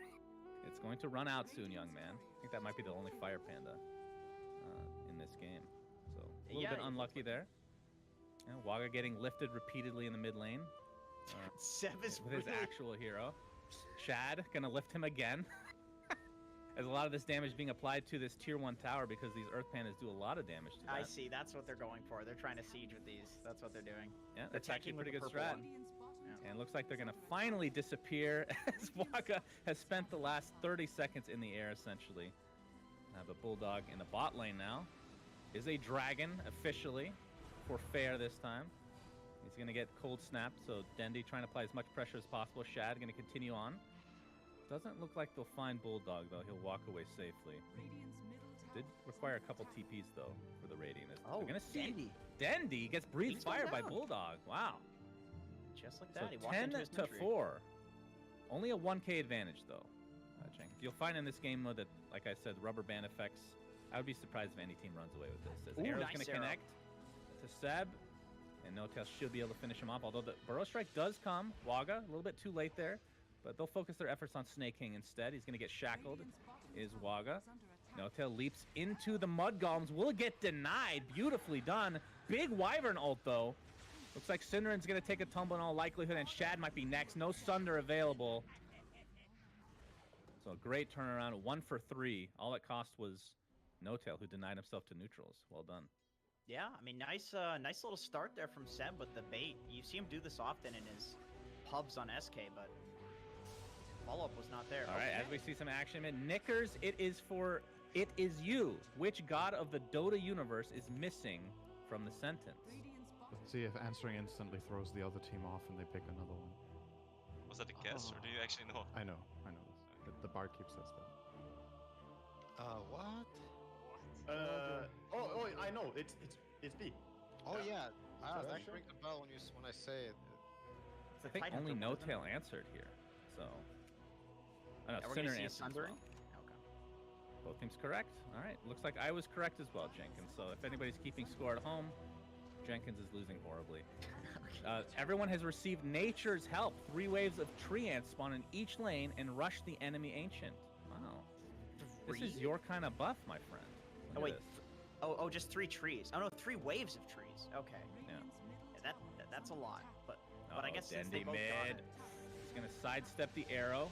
It's going to run out soon, young man. I think that might be the only Fire Panda in this game. So, a little bit unlucky there. Yeah, Waga getting lifted repeatedly in the mid lane. Seb is with his actual hero. Shad gonna lift him again. As a lot of this damage being applied to this tier 1 tower because these Earth Pandas do a lot of damage to that. I see, that's what they're going for. They're trying to siege with these. That's what they're doing. Yeah, they're that's actually a pretty good purple strat. Yeah. And it looks like they're gonna finally disappear as Waga has spent the last 30 seconds in the air essentially. But Bulldog in the bot lane now is a dragon officially for fair this time. He's going to get cold snap, so Dendi trying to apply as much pressure as possible. Shad going to continue on. Doesn't look like they'll find Bulldog, though. He'll walk away safely. Did require a couple TPs, though, for the Radiant. Oh, we're going to see Dendi. Dendi gets breathed fire by Bulldog. Wow. Just like that. So he walked 10 into his to mystery. 4. Only a 1k advantage, though. Jenkins. You'll find in this game, though, that, like I said, rubber band effects. I would be surprised if any team runs away with this. As Arrow's going to connect to Seb. And No-Tail should be able to finish him off, although the Burrow Strike does come. Waga, a little bit too late there, but they'll focus their efforts on Snake King instead. He's going to get shackled, is Waga. No-Tail leaps into the Mud Golems, will get denied. Beautifully done. Big Wyvern ult, though. Looks like Cinderen's going to take a tumble in all likelihood, and Shad might be next. No Sunder available. So great turnaround. 1 for 3. All it cost was No-Tail, who denied himself to neutrals. Well done. Yeah, I mean, nice little start there from Seb with the bait. You see him do this often in his pubs on SK, but follow-up was not there. All right, as we see some action, Knickers, it is you. Which god of the Dota universe is missing from the sentence? Let's see if answering instantly throws the other team off and they pick another one. Was that a guess, or do you actually know? I know this. The barkeep says that. What? I know. It's B. Oh yeah. So That sure. rings a bell when I say it. I think only No-Tail answered here, so. I know, we're gonna Cinder see a answered as Sundering? well. Both teams correct. All right, looks like I was correct as well, Jenkins. So if anybody's keeping score at home, Jenkins is losing horribly. Everyone has received Nature's Help. 3 waves of tree ants spawn in each lane and rush the enemy ancient. Wow. This is your kind of buff, my friend. Look Oh at wait. this. Oh, just 3 trees. Oh no, 3 waves of trees. Okay. Yeah. That's a lot, but I guess since they Dendy both got mid. it. He's gonna sidestep the arrow,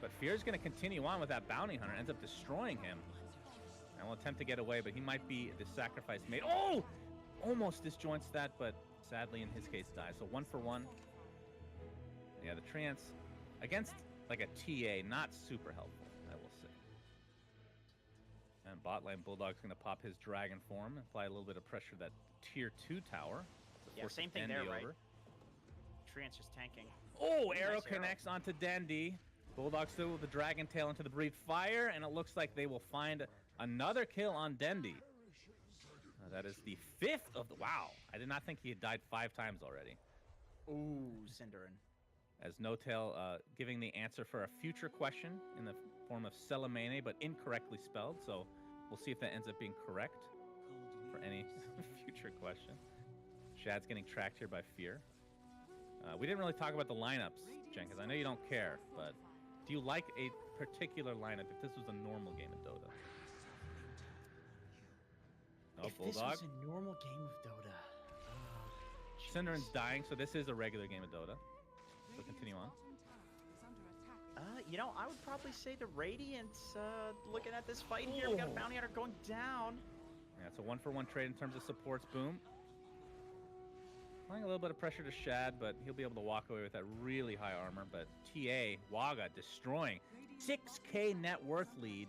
but Fear's gonna continue on with that bounty hunter. Ends up destroying him. And will attempt to get away, but he might be the sacrifice made. Oh! Almost disjoints that, but sadly in his case dies. So 1 for 1. Yeah, the trance against like a TA, not super helpful, I will say. And bot lane Bulldog's gonna pop his dragon form, apply a little bit of pressure to that tier 2 tower. Yeah, Force same thing Dandy there, right? over. Treant's just tanking. Oh, Nice arrow connects onto Dandy. Bulldog still with the dragon tail into the breathe fire, and it looks like they will find another kill on Dendy. That is the 5th of the... Wow, I did not think he had died 5 times already. Ooh, Cinderin. As No-Tail giving the answer for a future question in the form of Selemene, but incorrectly spelled. So we'll see if that ends up being correct for any future question. Shad's getting tracked here by Fear. We didn't really talk about the lineups, Jen, because I know you don't care, but do you like a particular lineup if this was a normal game in Dota? No, If Bulldog. this was a normal game of Dota. Cinderen's dying, so this is a regular game of Dota. So continue on. You know, I would probably say the Radiant's looking at this fight here. We got a bounty hunter going down. Yeah, it's a 1-for-1 trade in terms of supports. Boom. Applying a little bit of pressure to Shad, but he'll be able to walk away with that really high armor. But TA, Waga, destroying. 6K net worth lead.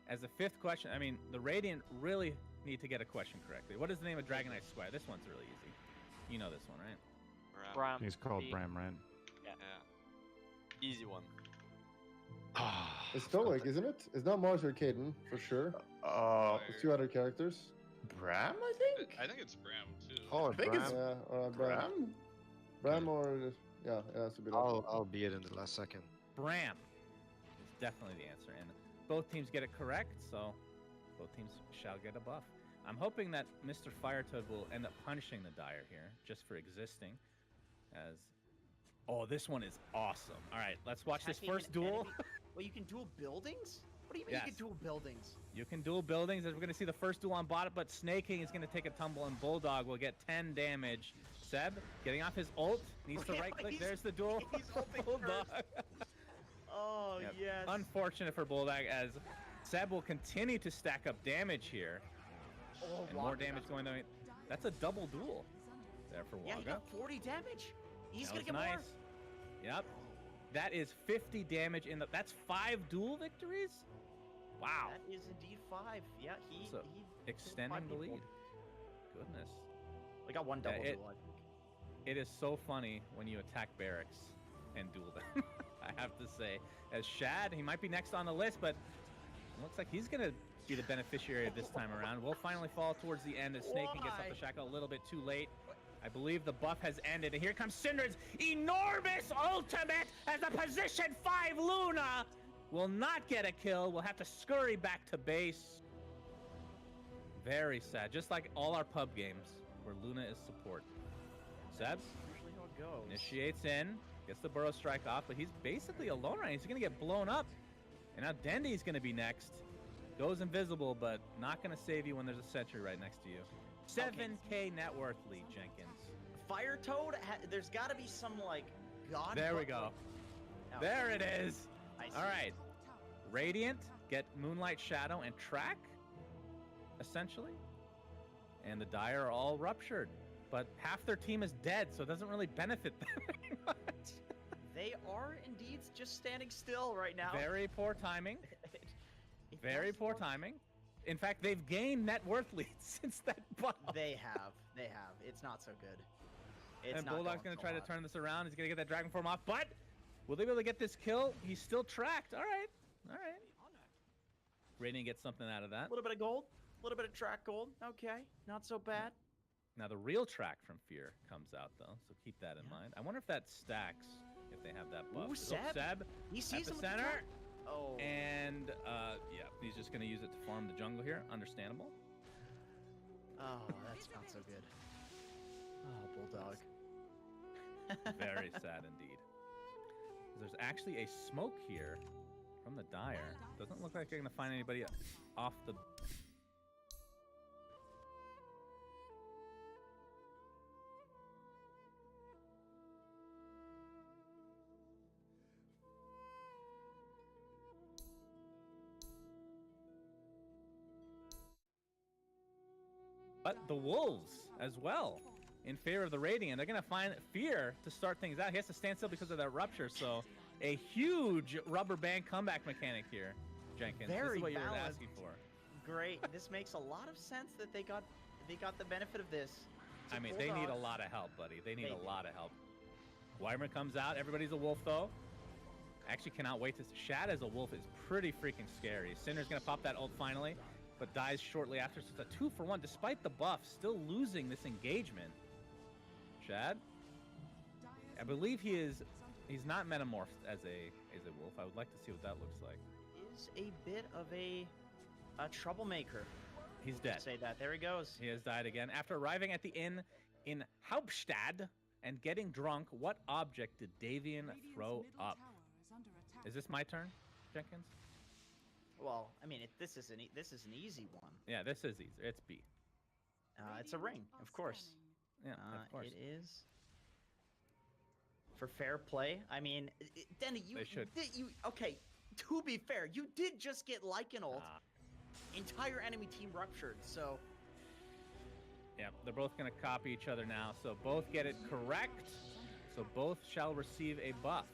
As the 5th question, I mean, the Radiant really need to get a question correctly. What is the name of Dragon Knight Squire? This one's really easy. You know this one, right? Bram. He's called Bram, right? Yeah. Easy one. It's Stoic, isn't it? It's not Mars or Caden, for sure. It's 2 other characters. Bram, I think? I think it's Bram, too. Oh, I think Bram. it's Yeah, Bram. Bram or... Yeah, it has to be that. I'll be it in the last second. Bram is definitely the answer. And both teams get it correct, so both teams shall get a buff. I'm hoping that Mr. Firetoad will end up punishing the Dire here, just for existing. As, oh, this one is awesome. All right, let's watch this Attacking first an duel. enemy- Well, you can duel buildings? What do you mean Yes. you can duel buildings? You can duel buildings, as we're going to see the first duel on bot, but Snake King is going to take a tumble, and Bulldog will get 10 damage. Seb, getting off his ult, needs to right-click. There's the duel. He's ulting Bulldog. Oh, Yep. yes. Unfortunate for Bulldog, as Seb will continue to stack up damage here. Oh, And more Waga damage got- going down. That's a double duel there for Waga. Yeah, he got 40 damage. He's That going was to get nice. Yep. That is 50 damage in the... That's 5 duel victories? more. Wow. That is indeed 5. Yeah, he So, killed extending 5 the people. lead. Goodness. We got 1 double Yeah, duel, I think. It is so funny when you attack barracks and duel them, I have to say. As Shad, he might be next on the list, but it looks like he's going to be the beneficiary of this time around. We'll finally fall towards the end as Snake King gets off the shackle a little bit too late. I believe the buff has ended, and here comes Cinder's enormous ultimate as the position 5 Luna will not get a kill. We'll have to scurry back to base. Very sad, just like all our pub games where Luna is support. Seb Usually how it goes. initiates in, gets the burrow strike off, but he's basically alone right now. He's going to get blown up. And now Dendy's going to be next. Goes invisible, but not going to save you when there's a sentry right next to you. 7K net worth lead, Jenkins. Fire Toad, there's got to be some, like, god... There we go. Oh, there it is. I see. All right. Radiant, get Moonlight Shadow and track, essentially. And the Dire are all ruptured. But half their team is dead, so it doesn't really benefit them very much. They are indeed just standing still right now. Very poor timing. Very poor timing. In fact, they've gained net worth leads since that buff. They have. They have. It's not so good. It's and not Bulldog's going to try to turn this around. He's going to get that Dragon Form off, but will they be able to get this kill? He's still tracked. All right. All right. Radiant gets something out of that. A little bit of gold. A little bit of track gold. Okay. Not so bad. Now, the real track from Fear comes out, though, so keep that in mind. I wonder if that stacks if they have that buff. Ooh, Seb. He sees him at the center. Oh. And, yeah, he's just going to use it to farm the jungle here. Understandable. Oh, that's not so good. Oh, Bulldog. Very sad indeed. There's actually a smoke here from the Dire. Doesn't look like they're going to find anybody off the... But the Wolves as well, in favor of the Radiant. They're going to find Fear to start things out. He has to stand still because of that rupture, so a huge rubber band comeback mechanic here, Jenkins. Very this is what you were balanced. asking for. Great. This makes a lot of sense that they got the benefit of this. I mean, they need a lot of help, buddy. They need a lot of help. Wyvern comes out. Everybody's a wolf, though. Actually cannot wait to... Shad as a wolf is pretty freaking scary. Cinder's going to pop that ult finally, but dies shortly after. So it's a 2-for-1, despite the buff, still losing this engagement. Shad? I believe he's not metamorphed as a wolf. I would like to see what that looks like. Is a bit of a troublemaker. He's dead. Say that. There he goes. He has died again. After arriving at the inn in Hauptstadt and getting drunk, what object did Davian throw up? Is this my turn, Jenkins? Well, I mean, this is an easy one. Yeah, this is easy. It's B. It's a ring, of course. Yeah, of course. It is. For fair play, I mean, Denny, okay, to be fair, you did just get Lycan ult. Entire enemy team ruptured, so... Yeah, they're both going to copy each other now, so both get it correct. So both shall receive a buff.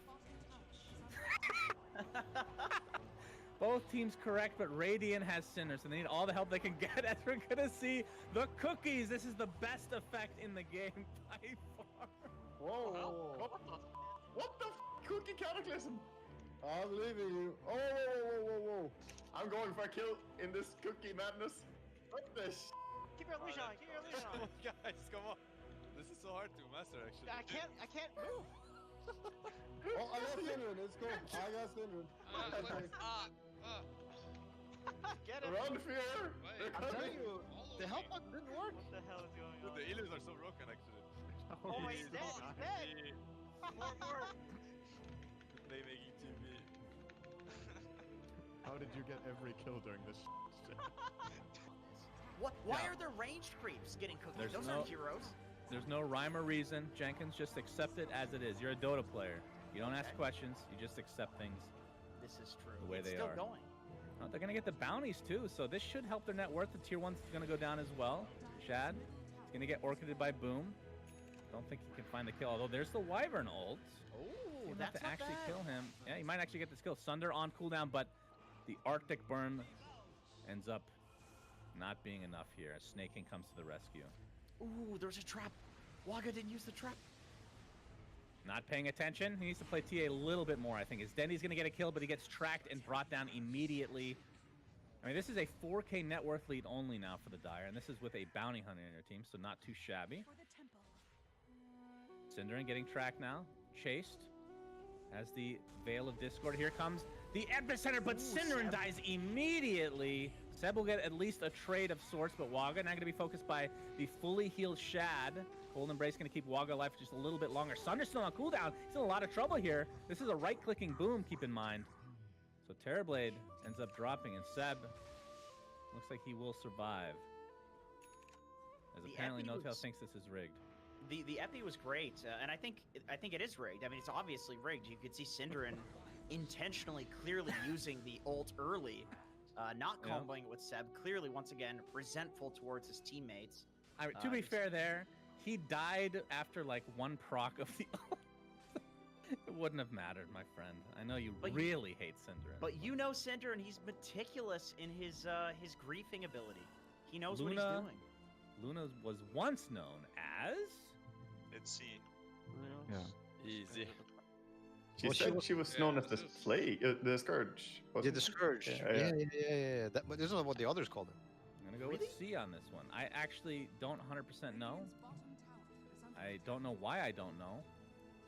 Both teams correct, but Radiant has Cinder, so they need all the help they can get as we're going to see the cookies. This is the best effect in the game by far. Whoa. What the cookie cataclysm? I'm leaving you. Oh, whoa. I'm going for a kill in this cookie madness. What this? Keep your leash on, keep your leash on. Guys, come on. This is so hard to master, actually. I can't move. Oh, I got Syndrin. It's cool. I got Syndrin. Get it. Run, Fear. I'm telling you, the help button didn't work. What the hell is going on? The Illies are so broken, actually. Oh my, he's dead. He's dead. More. They make ETB. How did you get every kill during this? What? Why are there ranged creeps getting cookies? Those aren't heroes. There's no rhyme or reason. Jenkins, just accept it as it is. You're a Dota player. You don't ask questions. You just accept things. This is true. The way it's they still are. Going. Oh, they're going to get the bounties, too, so this should help their net worth. The tier 1's going to go down as well. Shad is going to get orchided by Boom. Don't think he can find the kill, although there's the Wyvern ult. Oh, that's to actually kill him. Yeah, he might actually get this kill. Sunder on cooldown, but the Arctic burn ends up not being enough here as Snaking comes to the rescue. Ooh, there's a trap. Waga didn't use the trap. Not paying attention. He needs to play TA a little bit more, I think. As Denny's going to get a kill, but he gets tracked and brought down immediately. I mean, this is a 4K net worth lead only now for the Dire, and this is with a bounty hunter in your team, so not too shabby. Cinderin getting tracked now. Chased. As the Veil of Discord. Here comes the epicenter, but Cinderin dies immediately. Seb will get at least a trade of sorts, but Waga not going to be focused by the fully healed Shad. Cold Embrace going to keep Waga alive just a little bit longer. Sunder's still on cooldown. He's in a lot of trouble here. This is a right-clicking Boom, keep in mind. So Terrorblade ends up dropping, and Seb Looks like he will survive. As The apparently epi No Tail was- thinks this is rigged. The epi was great, and I think it is rigged. I mean, it's obviously rigged. You could see Synderen intentionally, clearly using the ult early, not Yeah. comboing it with Seb. Clearly, once again, resentful towards his teammates. I mean, to be fair, there he died after like one proc of the ult. It wouldn't have mattered, my friend. I know you But really hate Synderen. But you know Synderen, he's meticulous in his griefing ability. He knows what Luna- he's doing. Luna was once known as. Let's see. Yeah. Easy. She said she was known as the the Scourge. Yeah, the Scourge. Yeah. That, but isn't that what the others called her? I'm gonna go with C on this one. I actually don't 100% know. I don't know why I don't know.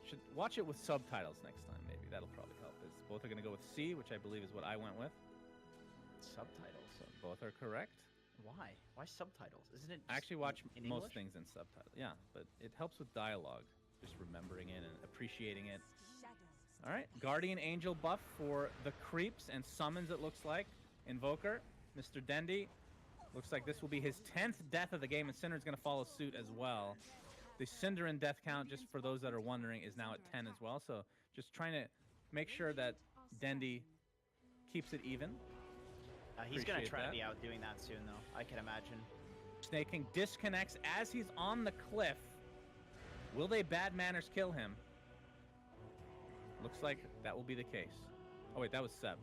Should watch it with subtitles next time, maybe. That'll probably help. Is both are gonna go with C, which I believe is what I went with. Subtitles. So both are correct. Why? Why subtitles? Isn't it? I actually watch in most English? things in subtitles. Yeah, but it helps with dialogue, just remembering it and appreciating it. All right, Guardian Angel buff for the creeps and summons. It looks like Invoker, Mr. Dendy. Looks like this will be his 10th death of the game, and Synderen's going to follow suit as well. The Synderen death count, just for those that are wondering, is now at 10 as well. So just trying to make sure that Dendy keeps it even. He's going to Appreciate try that. to be out doing that soon, though. I can imagine. Snake King disconnects as he's on the cliff. Will they bad manners kill him? Looks like that will be the case. Oh wait, that was Seb.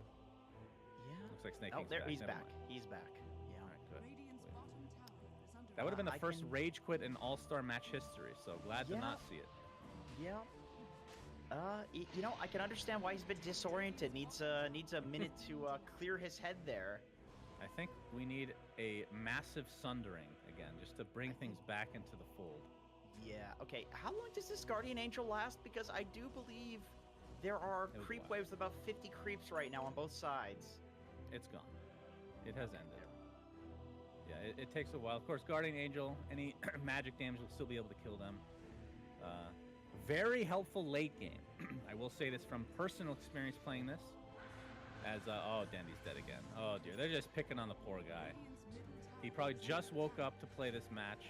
Yeah. Looks like Snake Oh, King's there, back. he's Never back. mind. He's back. Yeah. All right, good. That would have been the I first can- rage quit in All-Star match history, so glad to Yeah. not see it. Yeah. You know, I can understand why he's been disoriented. Needs a minute to clear his head there. I think we need a massive sundering again, just to bring things back into the fold. Yeah. Okay. How long does this Guardian Angel last? Because I do believe there are It was creep wild. waves of about 50 creeps right now on both sides. It's gone. It has ended. Yeah, it takes a while. Of course, Guardian Angel, any magic damage will still be able to kill them. Very helpful late game. I will say this from personal experience playing this. As, oh, Dandy's dead again. Oh dear, they're just picking on the poor guy. He probably just woke up to play this match.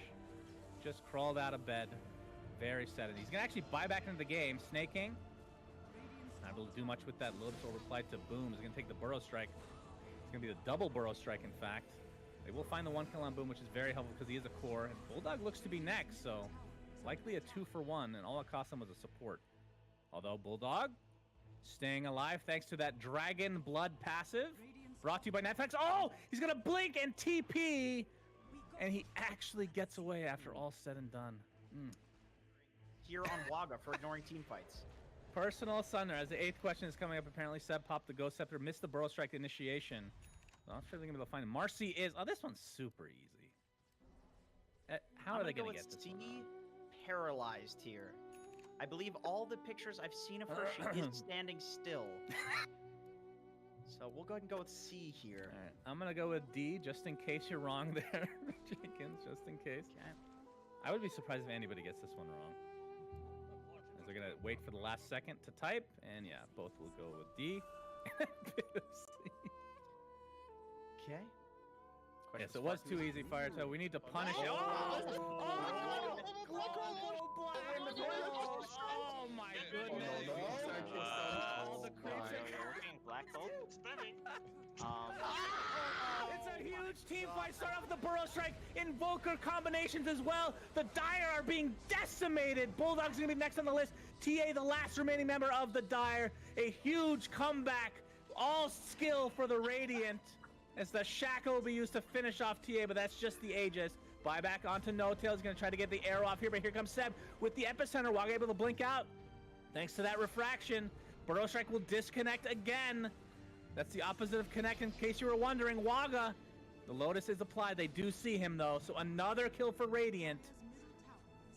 Just crawled out of bed. Very sad. He's gonna actually buy back into the game. Snake King. Not able to do much with that. Lotus will reply to Boom. He's gonna take the Burrow Strike. It's gonna be the double Burrow Strike, in fact. They will find the 1 kill on Boom, which is very helpful because he is a core. And Bulldog looks to be next, so likely a 2-for-1, and all it cost him was a support. Although Bulldog staying alive thanks to that Dragon Blood passive. Brought to you by Netflix. Oh, he's gonna blink and TP, and he actually gets away after all said and done. Here on Waga for ignoring team fights. Personal Sunder, as the 8th question is coming up, apparently Seb popped the Ghost Scepter, missed the Burrow Strike initiation. So I'm sure they're going to be able to find him. Marcy is... Oh, this one's super easy. How are they going to get this C, one? paralyzed here. I believe all the pictures I've seen of her, she is standing still. So we'll go ahead and go with C here. All right, I'm going to go with D, just in case you're wrong there, Jenkins, just in case. Okay. I would be surprised if anybody gets this one wrong. As they're going to wait for the last second to type, and yeah, both will go with D. Okay. Yes, it was too easy, Firetail. We need to punish it. Oh my goodness! Black hole stunning. It's a huge team fight. Start off with the Burrow Strike. Invoker combinations as well. The Dire are being decimated. Bulldog's gonna be next on the list. TA, the last remaining member of the Dire. A huge comeback. All skill for the Radiant. As the Shackle will be used to finish off TA, but that's just the Aegis. Buyback onto No-Tail. He's going to try to get the arrow off here, but here comes Seb with the Epicenter. Waga able to blink out. Thanks to that refraction, Burrow Strike will disconnect again. That's the opposite of connect, in case you were wondering. Waga, the Lotus is applied. They do see him, though, so another kill for Radiant.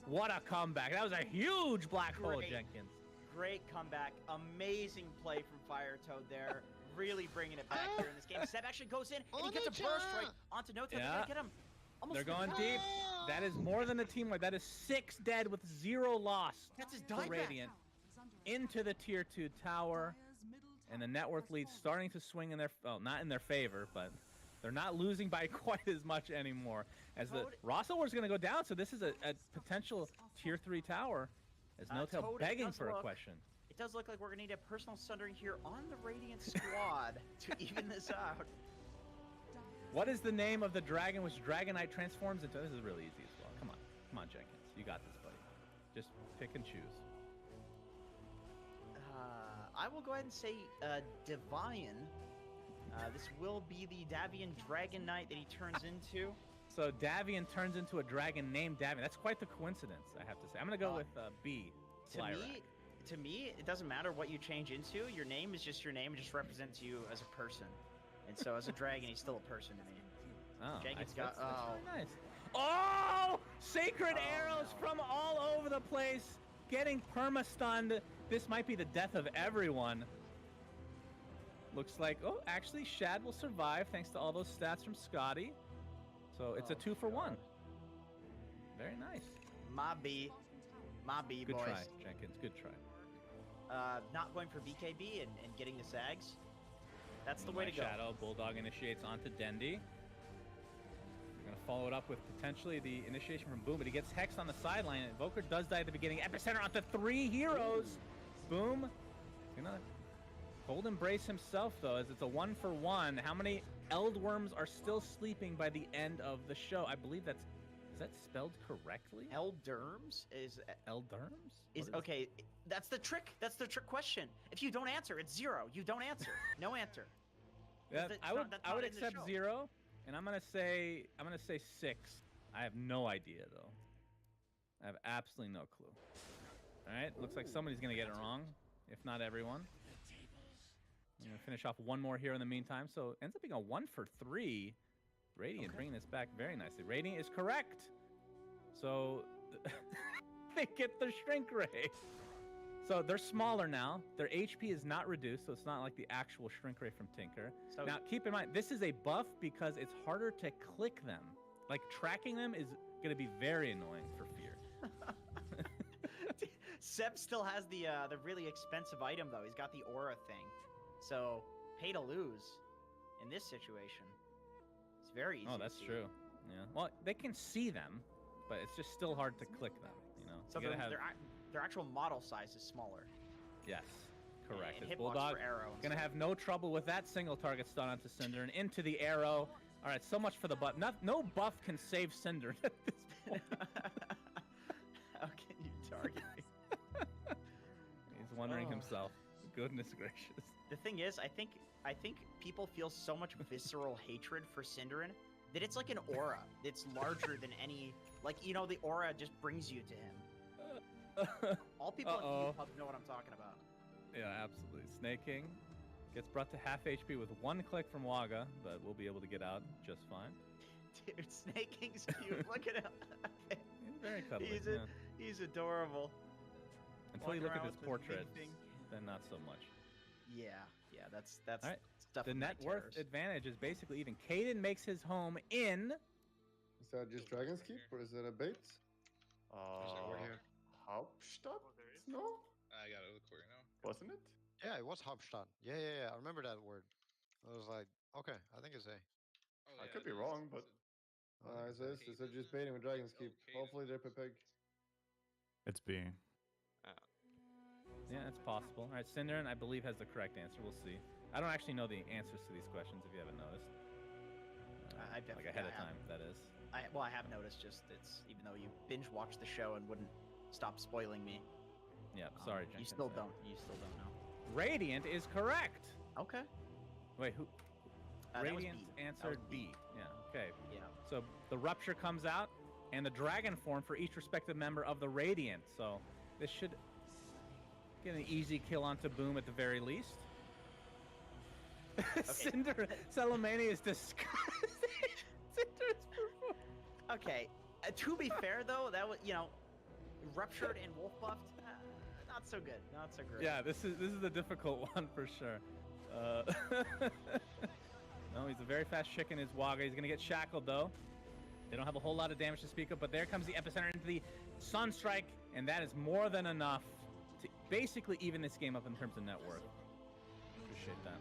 What a comeback. That was a huge black hole, Jenkins. Great comeback. Amazing play from Firetoad there. Really bringing it back here in this game. Seb actually goes in, and he gets a burst strike onto No-Tail. They're gonna get him. Almost They're going to deep. That is more than a team wipe. That is 6 dead with 0 lost. That's his for dieback. Radiant. Into the tier 2 tower. And the net worth lead starting to swing in their, well, not in their favor, but They're not losing by quite as much anymore. As the Rosal War's going to go down, so this is a potential tier 3 tower. As No Tail Toad, begging for a question. It does look like we're going to need a personal sundering here on the Radiant squad to even this out. What is the name of the dragon which Dragonite transforms into? This is really easy as well. Come on, Jenkins. You got this, buddy. Just pick and choose. I will go ahead and say Devian. This will be the Davian Dragon Knight that he turns into. So Davian turns into a dragon named Davian. That's quite the coincidence, I have to say. I'm going to go with B. To me, it doesn't matter what you change into. Your name is just your name. It just represents you as a person. And so as a dragon, he's still a person to me. Oh, Jenkins that's really nice. Oh! Sacred arrows from all over the place. Getting perma-stunned. This might be the death of everyone. Looks like, oh, actually, Shad will survive thanks to all those stats from Scotty. So it's a 2-for-1. Very nice. My B, Good boys. try, Jenkins. Good try. Not going for BKB and getting the Sags. That's the way to go. Shadow Bulldog initiates onto Dendi. We're going to follow it up with potentially the initiation from Boom, but he gets hexed on the sideline. Invoker does die at the beginning. Epicenter onto 3 heroes. Boom. He's going to hold Embrace himself, though, as it's a 1-for-1. How many Eldworms are still sleeping by the end of the show? I believe that's... Is that spelled correctly? Eldurms is... Eldurms? Is okay. That's the trick. That's the trick question. If you don't answer, it's 0. You don't answer. No answer. Yeah, I would accept 0, and I'm gonna say 6. I have no idea though. I have absolutely no clue. All right, looks like somebody's gonna get it wrong, if not everyone. I'm gonna finish off one more here in the meantime. So it ends up being a 1-for-3. Radiant bringing this back very nicely. Radiant is correct. So they get the shrink ray. So they're smaller now. Their HP is not reduced, so it's not like the actual shrink ray from Tinker. So now keep in mind, this is a buff because it's harder to click them. Like tracking them is gonna be very annoying for Fear. Seb still has the really expensive item though. He's got the aura thing. So pay to lose in this situation. It's very easy. Oh, that's true. Yeah. Well, they can see them, but it's just still hard to click them. You know. So their actual model size is smaller. Yes, correct. And His hitbox Bulldog for arrow gonna have no trouble with that single target stun onto Cinder and into the arrow. All right, so much for the buff. No buff can save Cinder at this point. How can you target me? He's wondering himself. Goodness gracious. The thing is, I think people feel so much visceral hatred for Cinderin that it's like an aura. It's larger than any, like, you know, the aura just brings you to him. All people in PvP know what I'm talking about. Yeah, absolutely. Snake King gets brought to half HP with 1 click from Waga, but we'll be able to get out just fine. Dude, Snake King's cute. Look at him. He's very cuddly. He's adorable. Until you look at his portrait, then not so much. Yeah, that's all right. stuff. The net worth advantage is basically even. Caden makes his home in. Is that just Dragon's Keep or is that a bait? We're here. Hauptstadt? No? I gotta look for it now. Wasn't it? Yeah, it was Hauptstadt. Yeah. I remember that word. I was like, okay, I think it's A. Oh, I could be wrong, but is it just baiting with Dragon's Keep? Hopefully they're Pepeg. It's B. Yeah, it's possible. All right, Cinderin, I believe, has the correct answer. We'll see. I don't actually know the answers to these questions, if you haven't noticed. I definitely like ahead of time, that is. I have noticed. Just it's even though you binge watched the show and wouldn't stop spoiling me. Yeah, sorry, Jenkins. You still don't know. Radiant is correct. Okay. Wait, who? Radiant answered B. Yeah. Okay. Yeah. So the rupture comes out, and the dragon form for each respective member of the Radiant. So this should get an easy kill onto Boom at the very least. Cinder Salamania is disgusting. Cinder's Okay. To be fair though, that was ruptured and wolf buffed. Not so good. Not so great. Yeah, this is a difficult one for sure. No, he's a very fast chicken. His Waga. He's gonna get shackled though. They don't have a whole lot of damage to speak of, but there comes the epicenter into the Sunstrike, and that is more than enough to basically even this game up in terms of net worth. Appreciate that.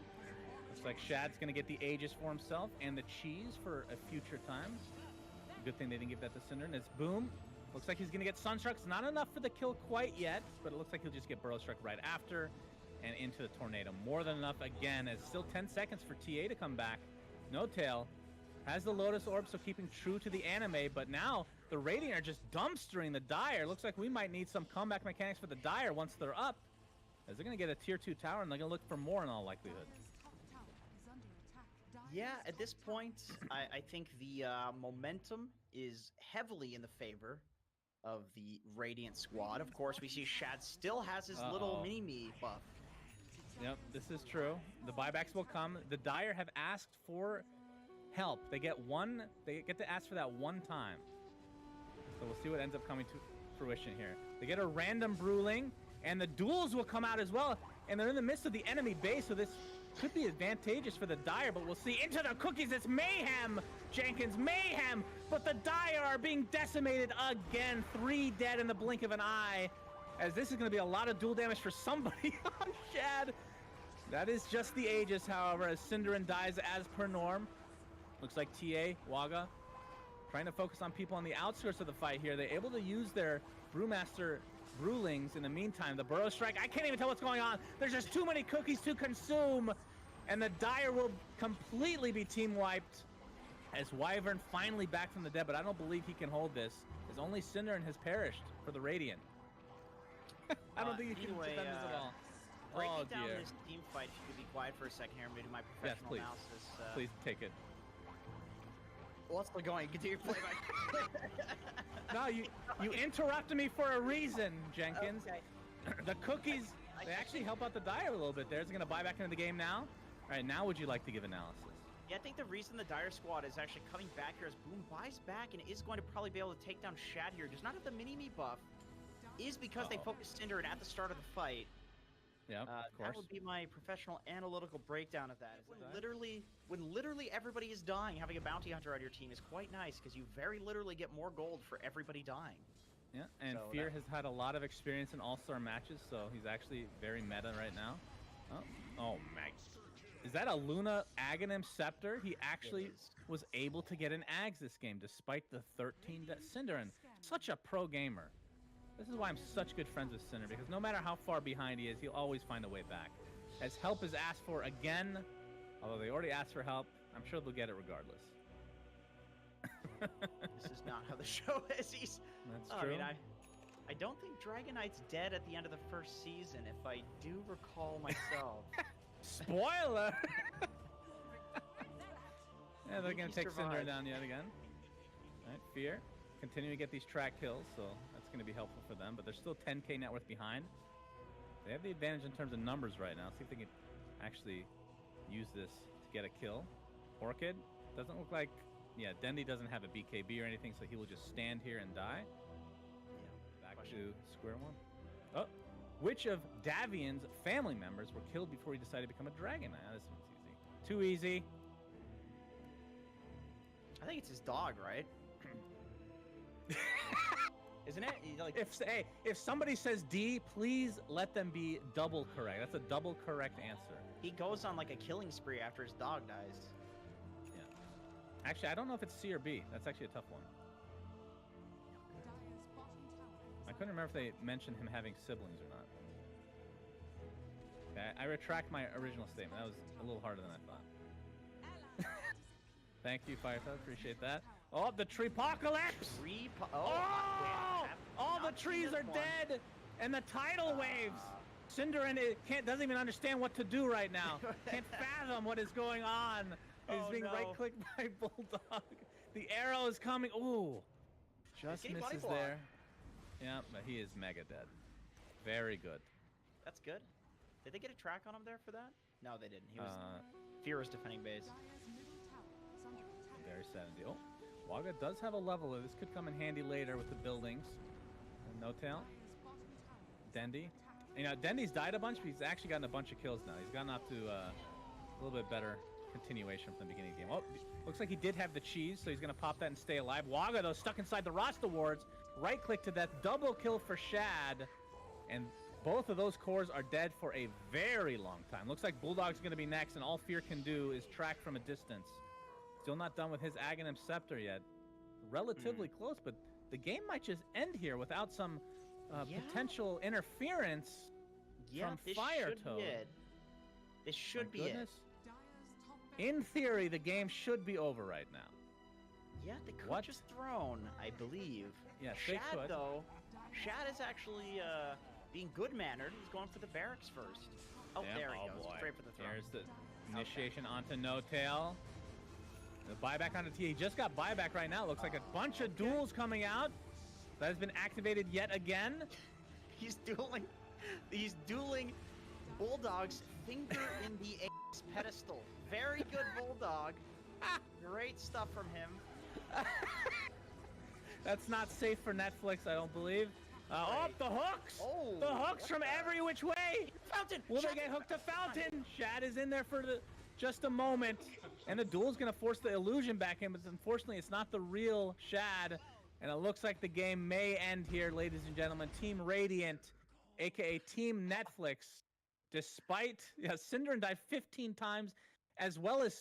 Looks like Shad's gonna get the Aegis for himself and the cheese for a future time. Good thing they didn't give that to Cinder. And it's Boom. Looks like he's gonna get Sunstruck. It's not enough for the kill quite yet, but it looks like he'll just get Burrow Struck right after and into the Tornado. More than enough again. It's still 10 seconds for TA to come back. No Tail has the Lotus Orb, so keeping true to the anime, but now the Radiant are just dumpstering the Dire. Looks like we might need some comeback mechanics for the Dire once they're up, as they're gonna get a tier 2 tower and they're gonna look for more in all likelihood. Yeah, at this point, I think the momentum is heavily in the favor of the Radiant squad. Of course, we see Shad still has his little mini-me buff. Yep, this is true. The buybacks will come. The Dire have asked for help. They get to ask for that one time. So we'll see what ends up coming to fruition here. They get a random Bruling, and the duels will come out as well. And they're in the midst of the enemy base, so this could be advantageous for the Dire, but we'll see. Into the cookies, it's mayhem! Jenkins, mayhem! But the Dire are being decimated again. 3 dead in the blink of an eye, as this is going to be a lot of dual damage for somebody on Shad. That is just the Aegis, however, as Cinderin dies as per norm. Looks like TA, Waga, trying to focus on people on the outskirts of the fight here. They're able to use their Brewmaster Brewlings in the meantime. The Burrow Strike, I can't even tell what's going on. There's just too many cookies to consume, and the Dire will completely be team wiped as Wyvern finally back from the dead, but I don't believe he can hold this, as only Cinderin has perished for the Radiant. I don't think he can defend this at all. Breaking down this team fight, if you could be quiet for a second here and do my professional yes, analysis. Please take it. What's still going? Continue play by. No, you interrupted me for a reason, Jenkins. Okay. The cookies, they actually help out the Dire a little bit there. Is it going to buy back into the game now? All right, now would you like to give analysis? Yeah, I think the reason the Dire squad is actually coming back here is Boom buys back and is going to probably be able to take down Shad here. Does not have the mini-me buff, is because they focused Cinderin at the start of the fight. Yeah, of course. That would be my professional analytical breakdown of that. When literally everybody is dying, having a bounty hunter on your team is quite nice because you very literally get more gold for everybody dying. Yeah, and so Fear has had a lot of experience in all-star matches, so he's actually very meta right now. Oh my. Is that a Luna Aghanim Scepter? He actually was able to get an Ags this game, despite the 13 Cinderin. Such a pro gamer. This is why I'm such good friends with Cinder, because no matter how far behind he is, he'll always find a way back. As help is asked for again, although they already asked for help, I'm sure they'll get it regardless. This is not how the show is. That's true. I mean, I don't think Dragon Knight's dead at the end of the first season, if I do recall myself. Spoiler! Yeah, they're going to take Cinder down yet again. All right, Fear. Continuing to get these track kills, so that's going to be helpful for them, but they're still 10k net worth behind. They have the advantage in terms of numbers right now. See if they can actually use this to get a kill. Orchid doesn't look like... Yeah, Dendy doesn't have a BKB or anything, so he will just stand here and die. Yeah, back to square one. Oh, which of Davian's family members were killed before he decided to become a dragon? This one's easy. Too easy. I think it's his dog, right? Isn't it? Like, if somebody says D, please let them be double correct. That's a double correct answer. He goes on like a killing spree after his dog dies. Yeah. Actually, I don't know if it's C or B. That's actually a tough one. I couldn't remember if they mentioned him having siblings or not. Okay, I retract my original statement. That was a little harder than I thought. Thank you, Firefly. Appreciate that. Oh, the treepocalypse! All the trees are dead, and the tidal waves. Cinderin doesn't even understand what to do right now. Can't fathom what is going on. He's being right-clicked by Bulldog. The arrow is coming. Ooh, just misses there. Yeah, but he is mega dead. Very good. That's good. Did they get a track on him there for that? No, they didn't. He was Fear was defending base. Very sad indeed. Oh, Waga does have a leveler. This could come in handy later with the buildings. No tail. Dendy. You know, Dendy's died a bunch, but he's actually gotten a bunch of kills now. He's gotten up to a little bit better continuation from the beginning of the game. Oh, looks like he did have the cheese, so he's going to pop that and stay alive. Waga, though, stuck inside the Rasta wards. Right-click to death. Double kill for Shad. And both of those cores are dead for a very long time. Looks like Bulldog's going to be next, and all Fear can do is track from a distance. Still not done with his Aghanim Scepter yet. Relatively close, but the game might just end here without some potential interference from Fire Toad. This should be it. In theory, the game should be over right now. Yeah, they could just throne, I believe. Yes, Shad, they could. though, Shad is actually being good-mannered. He's going for the barracks first. Oh, there he goes. Boy. Straight for the throne. There's the initiation onto No Tail. The buyback onto T. He just got buyback right now. Looks like a bunch of duels coming out. That has been activated yet again. He's dueling Bulldog's finger in the ace pedestal. Very good Bulldog. Great stuff from him. That's not safe for Netflix, I don't believe. Oh, the hooks! Oh, the hooks from every which way! Fountain! Will they get hooked to Fountain? Shad is in there for just a moment. And the duel's going to force the illusion back in, but unfortunately it's not the real Shad. And it looks like the game may end here, ladies and gentlemen. Team Radiant, a.k.a. Team Netflix, despite Synderen died 15 times, as well as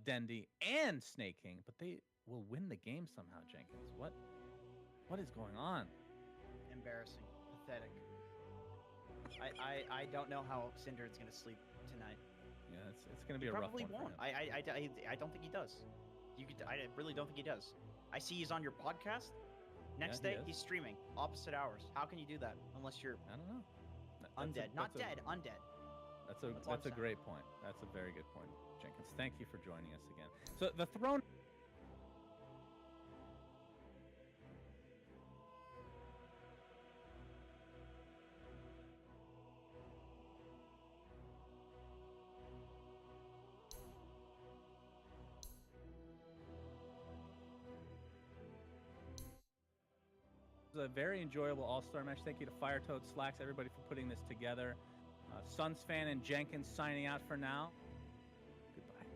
Dendy and Snake King, but they will win the game somehow, Jenkins. What is going on? Embarrassing. Pathetic. I don't know how Synderen's going to sleep tonight. Yeah, it's going to be a rough one. Probably won't. I don't think he does. I really don't think he does. I see he's on your podcast. Next day, he's streaming. Opposite hours. How can you do that? Unless you're... I don't know. Undead. Not dead. Undead. That's a great point. That's a very good point, Jenkins. Thank you for joining us again. So the throne... A very enjoyable all-star match. Thank you to Fire Toad, Slacks, everybody for putting this together. Suns fan and Jenkins signing out for now. Goodbye.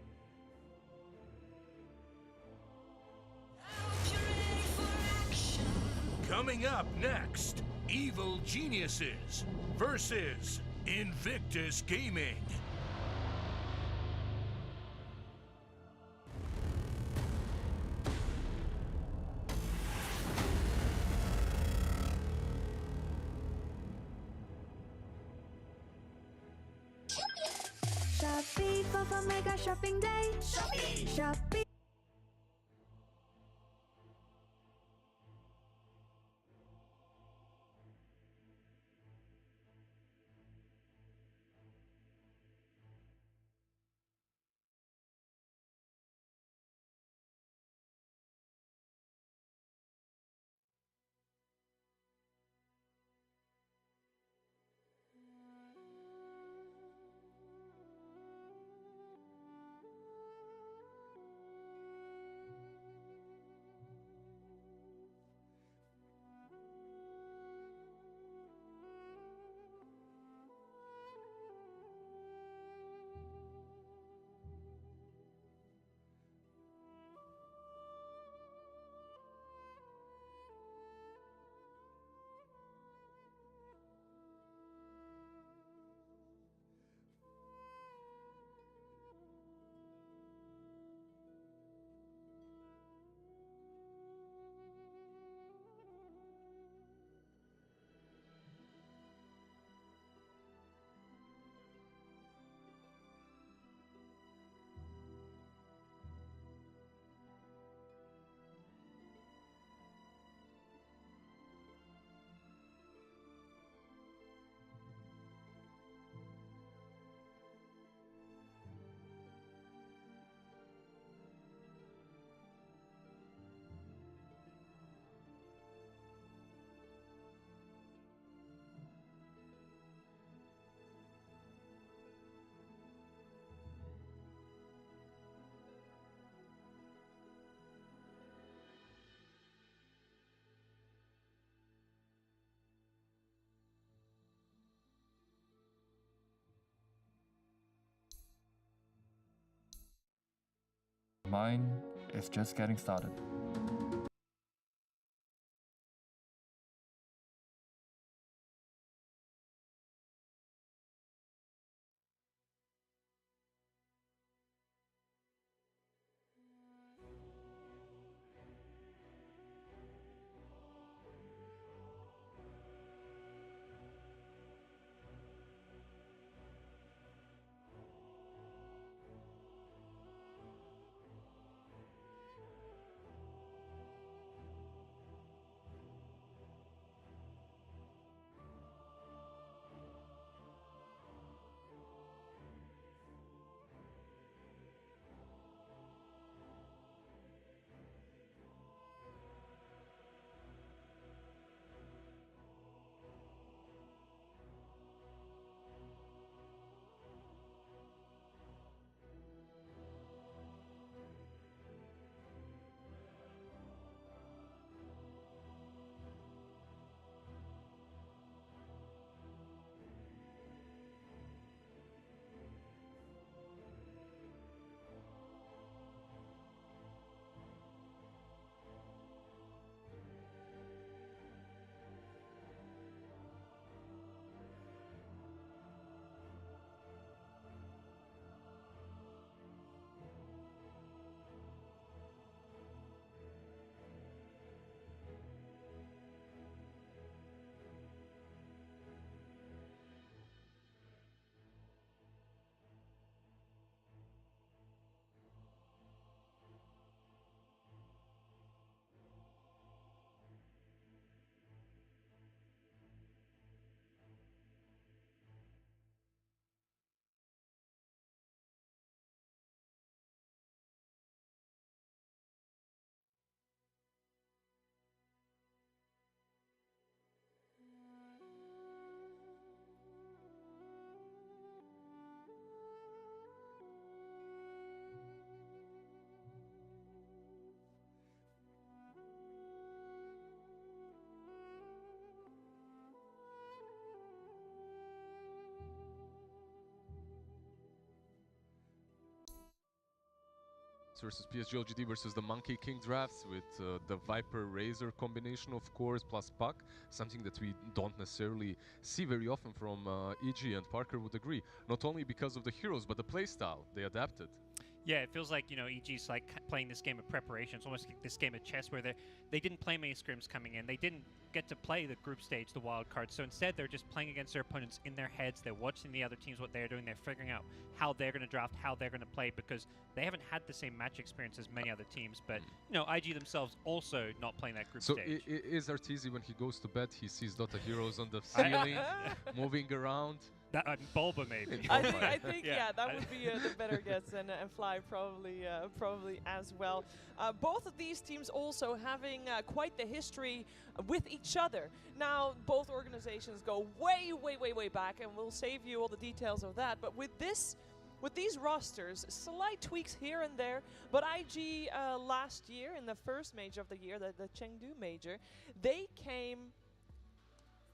Coming up next, Evil Geniuses versus Invictus Gaming. Shopee for mega shopping day. Shopee. Mine is just getting started. drafts versus PSG LGD versus the Monkey King drafts with the Viper Razor combination, of course, plus Puck, something that we don't necessarily see very often from EG, and Parker would agree. Not only because of the heroes, but the playstyle. They adapted. Yeah, it feels like, EG's like playing this game of preparation. It's almost like this game of chess where they didn't play many scrims coming in. They didn't get to play the group stage, the wild card. So instead, they're just playing against their opponents in their heads. They're watching the other teams, what they're doing. They're figuring out how they're going to draft, how they're going to play, because they haven't had the same match experience as many other teams. But, IG themselves also not playing that group stage. So is Arteezy, when he goes to bed, he sees Dota heroes on the ceiling, moving around? Bulba maybe. I think yeah, that would be the better guess, and Fly probably as well. Both of these teams also having quite the history with each other. Now, both organizations go way, way, way, way back, and we'll save you all the details of that. But with these rosters, slight tweaks here and there, but IG last year, in the first major of the year, the Chengdu major, they came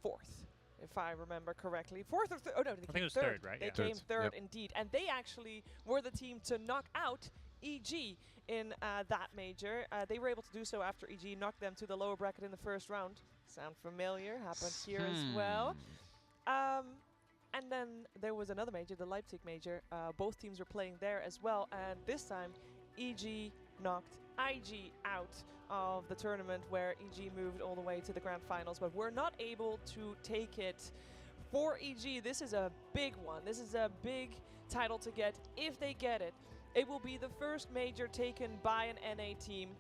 4th. If I remember correctly. 4th or third? Oh no, they came was third. third, right? They Yeah. came third indeed. And they actually were the team to knock out EG in that major. They were able to do so after EG knocked them to the lower bracket in the first round. Sound familiar? Happened here as well. And then there was another major, the Leipzig major. Both teams were playing there as well. And this time, EG knocked IG out of the tournament, where EG moved all the way to the grand finals, but we're not able to take it. For EG, this is a big one. This is a big title to get. If they get it, it will be the first major taken by an NA team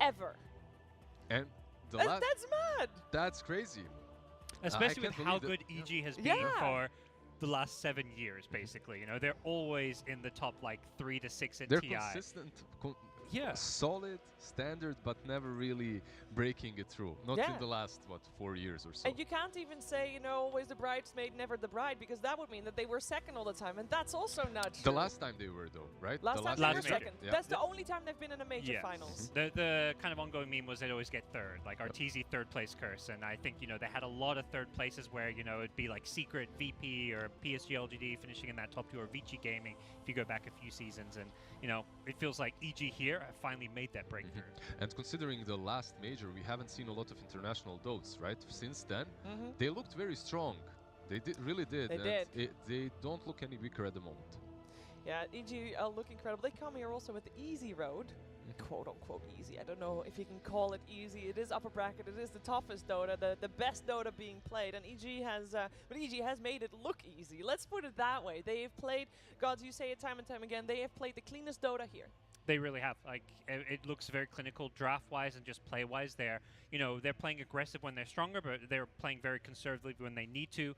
ever. And that's mad. That's crazy. Especially with how good EG has been for the last 7 years, basically. They're always in the top 3 to 6 in They're TI. consistent, Yeah. solid, standard, but never really breaking it through. Not in the last, 4 years or so. And you can't even say, always the bridesmaid, never the bride, because that would mean that they were second all the time, and that's also not true. The last time they were, though, right? Last time they were second. Yeah. That's the only time they've been in a major finals. The kind of ongoing meme was they'd always get third, like Arteezy third place curse, and I think they had a lot of third places where it'd be like Secret, VP, or PSG LGD finishing in that top 2, or Vici Gaming if you go back a few seasons, and it feels like EG here have finally made that breakthrough. And considering the last major, we haven't seen a lot of international dotes, right? Since then, they looked very strong. They really did. They don't look any weaker at the moment. Yeah, EG look incredible. They come here also with the easy road, quote unquote easy. I don't know if you can call it easy. It is upper bracket. It is the toughest Dota, the best Dota being played, and EG has made it look easy. Let's put it that way. They have played, gods, you say it time and time again, they have played the cleanest Dota here. They really have. It looks very clinical draft-wise and just play-wise. They're playing aggressive when they're stronger, but they're playing very conservatively when they need to.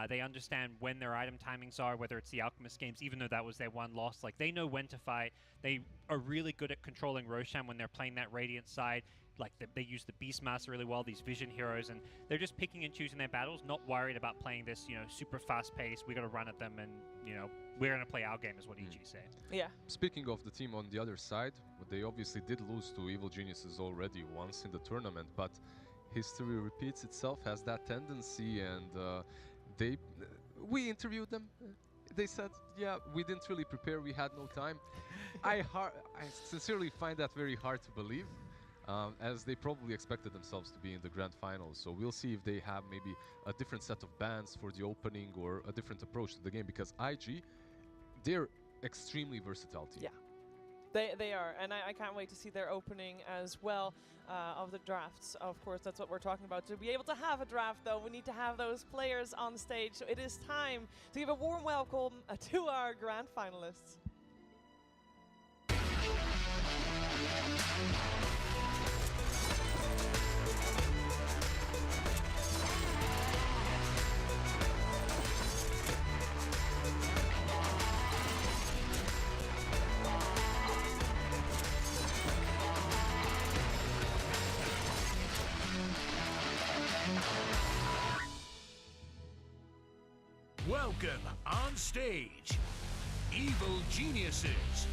They understand when their item timings are, whether it's the Alchemist games, even though that was their one loss. They know when to fight. They are really good at controlling Roshan when they're playing that Radiant side. They use the Beastmaster really well, these Vision heroes, and they're just picking and choosing their battles, not worried about playing this, super fast pace. We got to run at them, and we're gonna play our game, is what EG say. Yeah. Speaking of the team on the other side, they obviously did lose to Evil Geniuses already once in the tournament, but history repeats itself, has that tendency, and we interviewed them. They said, yeah, we didn't really prepare, we had no time. I sincerely find that very hard to believe. As they probably expected themselves to be in the grand finals. So we'll see if they have maybe a different set of bans for the opening or a different approach to the game, because IG, they're extremely versatile team. Yeah, they are, and I can't wait to see their opening as well of the drafts. Of course, that's what we're talking about. To be able to have a draft, though, we need to have those players on stage. So it is time to give a warm welcome to our grand finalists. Welcome on stage, Evil Geniuses.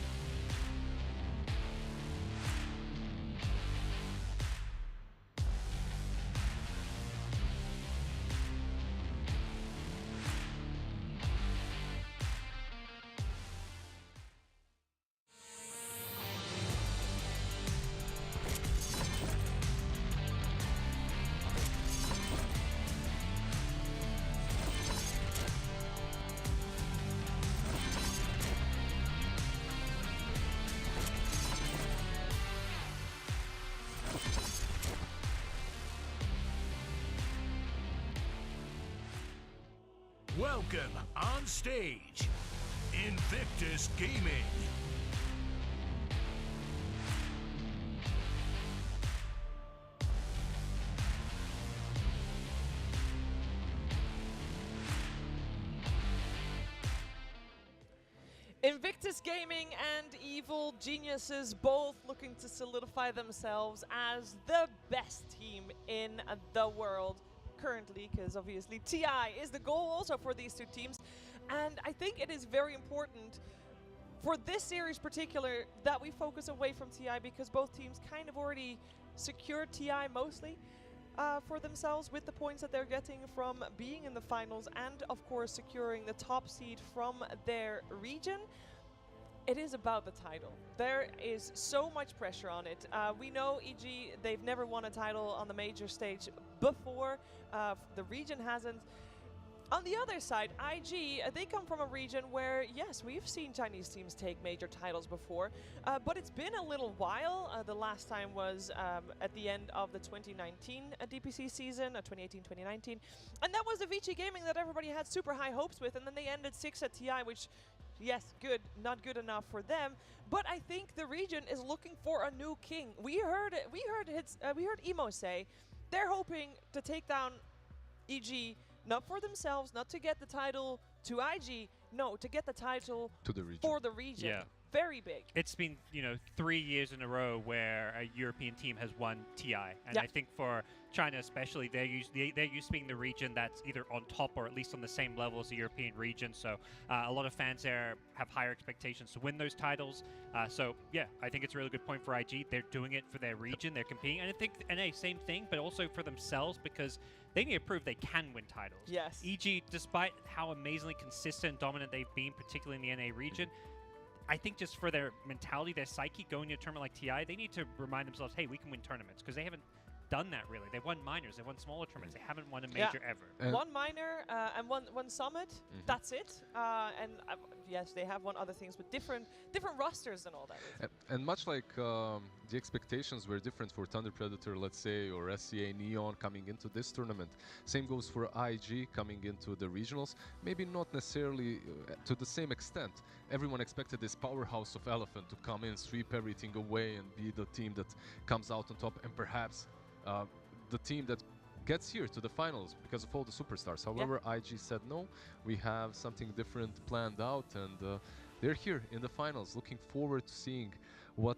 Welcome on stage, Invictus Gaming. Invictus Gaming and Evil Geniuses both looking to solidify themselves as the best team in the world currently, because obviously TI is the goal also for these two teams. And I think it is very important for this series particular that we focus away from TI, because both teams kind of already secured TI mostly for themselves with the points that they're getting from being in the finals and of course securing the top seed from their region. It is about the title. There is so much pressure on it. We know EG, they've never won a title on the major stage before. The region hasn't. On the other side, IG, they come from a region where, yes, we've seen Chinese teams take major titles before, but it's been a little while. The last time was at the end of the 2019 DPC season, 2018-2019, and that was the Vici Gaming that everybody had super high hopes with, and then they ended 6 at TI, which, yes, good, not good enough for them. But I think the region is looking for a new king. We heard Emo say they're hoping to take down EG. Not for themselves, not to get the title to IG, no, to get the title to the region. For the region. Yeah. Very big. It's been, 3 years in a row where a European team has won TI. And Yeah. I think for China especially, they're used to being the region that's either on top or at least on the same level as the European region. So a lot of fans there have higher expectations to win those titles. So yeah, I think it's a really good point for IG. They're doing it for their region. They're competing. And I think NA, same thing, but also for themselves, because they need to prove they can win titles. Yes. EG, despite how amazingly consistent and dominant they've been, particularly in the NA region, I think just for their mentality, their psyche going to a tournament like TI, they need to remind themselves, hey, we can win tournaments, because they haven't done that really. They've won minors, they've won smaller tournaments, they haven't won a major ever. One minor and one summit, that's it. And yes, they have won other things with different rosters and all that. And much like the expectations were different for Thunder Predator, let's say, or SCA Neon coming into this tournament, same goes for IG coming into the regionals. Maybe not necessarily to the same extent. Everyone expected this powerhouse of Elephant to come in, sweep everything away, and be the team that comes out on top, and perhaps the team that gets here to the finals because of all the superstars. However, IG said no, we have something different planned out, and they're here in the finals, looking forward to seeing what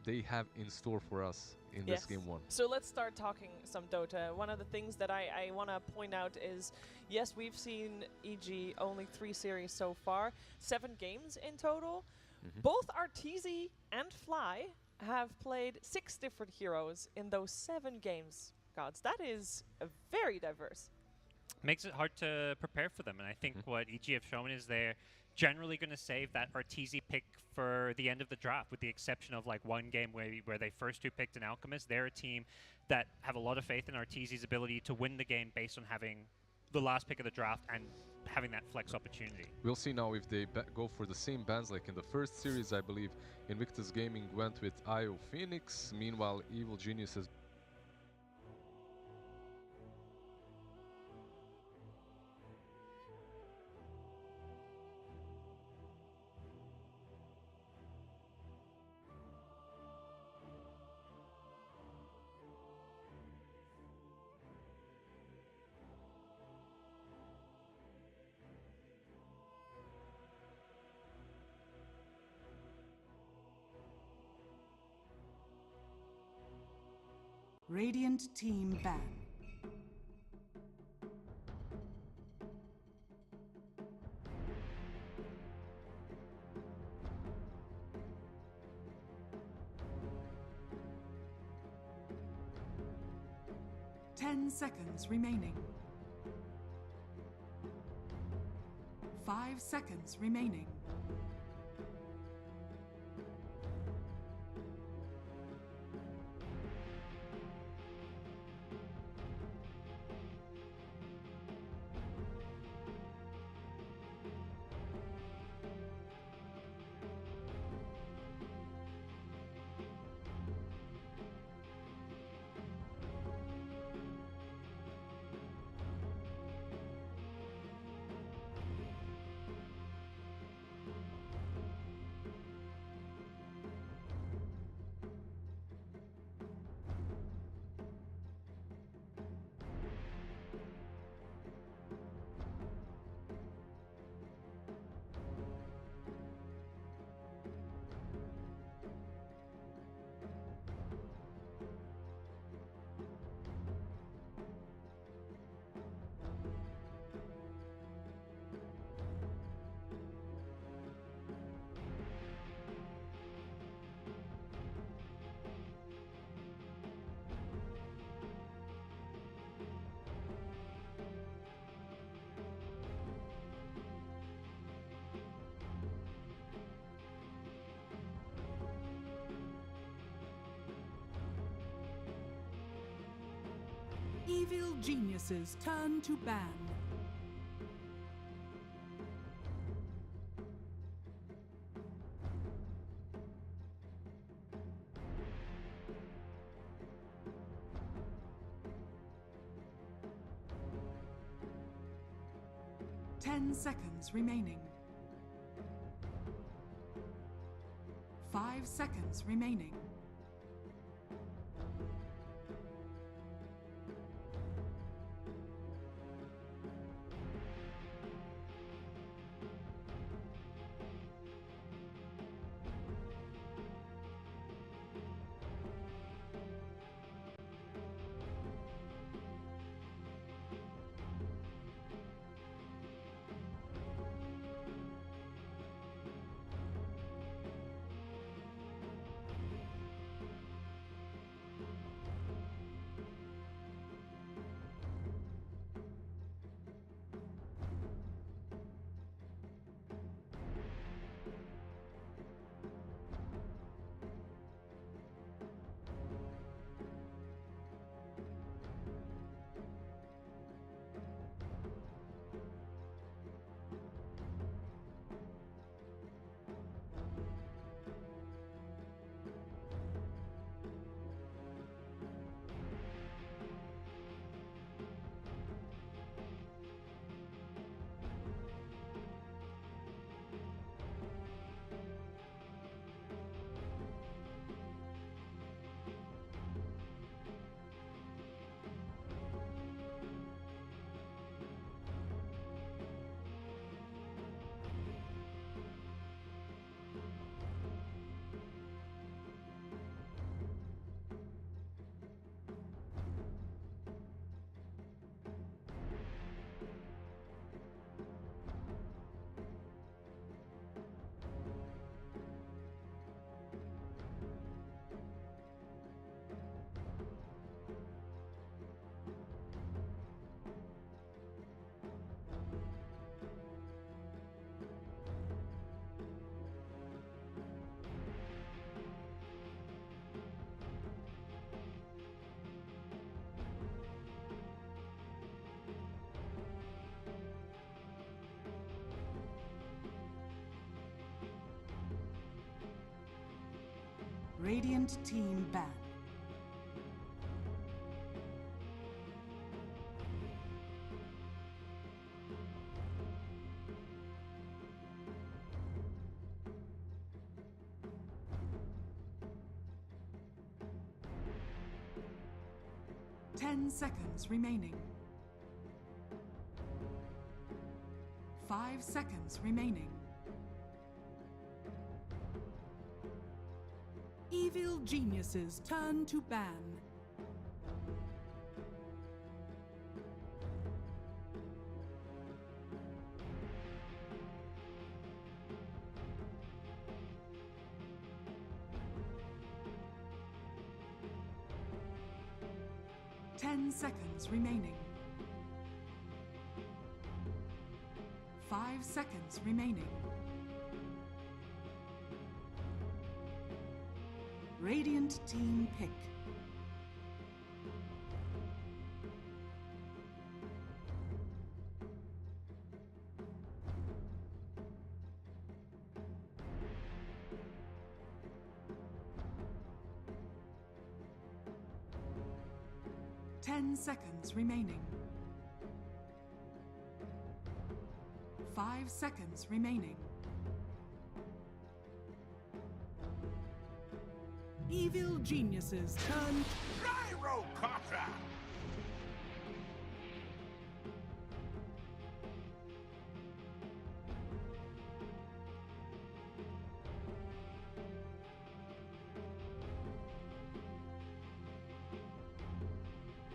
they have in store for us in this game one. So let's start talking some Dota. One of the things that I want to point out is, yes, we've seen EG only 3 series so far, 7 games in total. Both Arteezy and Fly have played 6 different heroes in those 7 games. Gods, that is very diverse. Makes it hard to prepare for them, and I think what EG have shown is they're generally going to save that Arteezy pick for the end of the draft, with the exception of like one game where they first 2 picked an Alchemist. They're a team that have a lot of faith in Arteezy's ability to win the game based on having the last pick of the draft and having that flex opportunity. We'll see now if they go for the same bans like in the first series. I believe Invictus Gaming went with IO Phoenix. Meanwhile, Evil Geniuses Radiant team ban. Ten seconds remaining. 5 seconds remaining. Evil geniuses turn to ban. Ten seconds remaining. 5 seconds remaining. Radiant team ban. Ten seconds remaining. 5 seconds remaining. Evil geniuses turn to ban. Ten seconds remaining. 5 seconds remaining. Radiant team pick. Ten seconds remaining. 5 seconds remaining. Evil geniuses turn. Gyrocopter!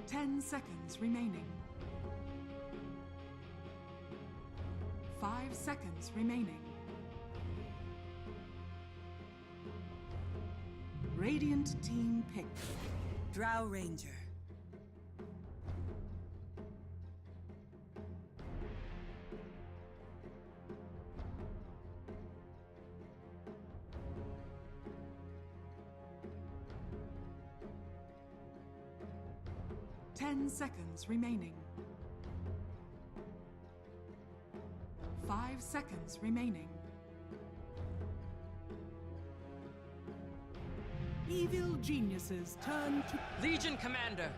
10 seconds remaining. 5 seconds remaining. Radiant team pick. Drow Ranger. 10 seconds remaining. 5 seconds remaining. Evil geniuses turn to Legion Commander.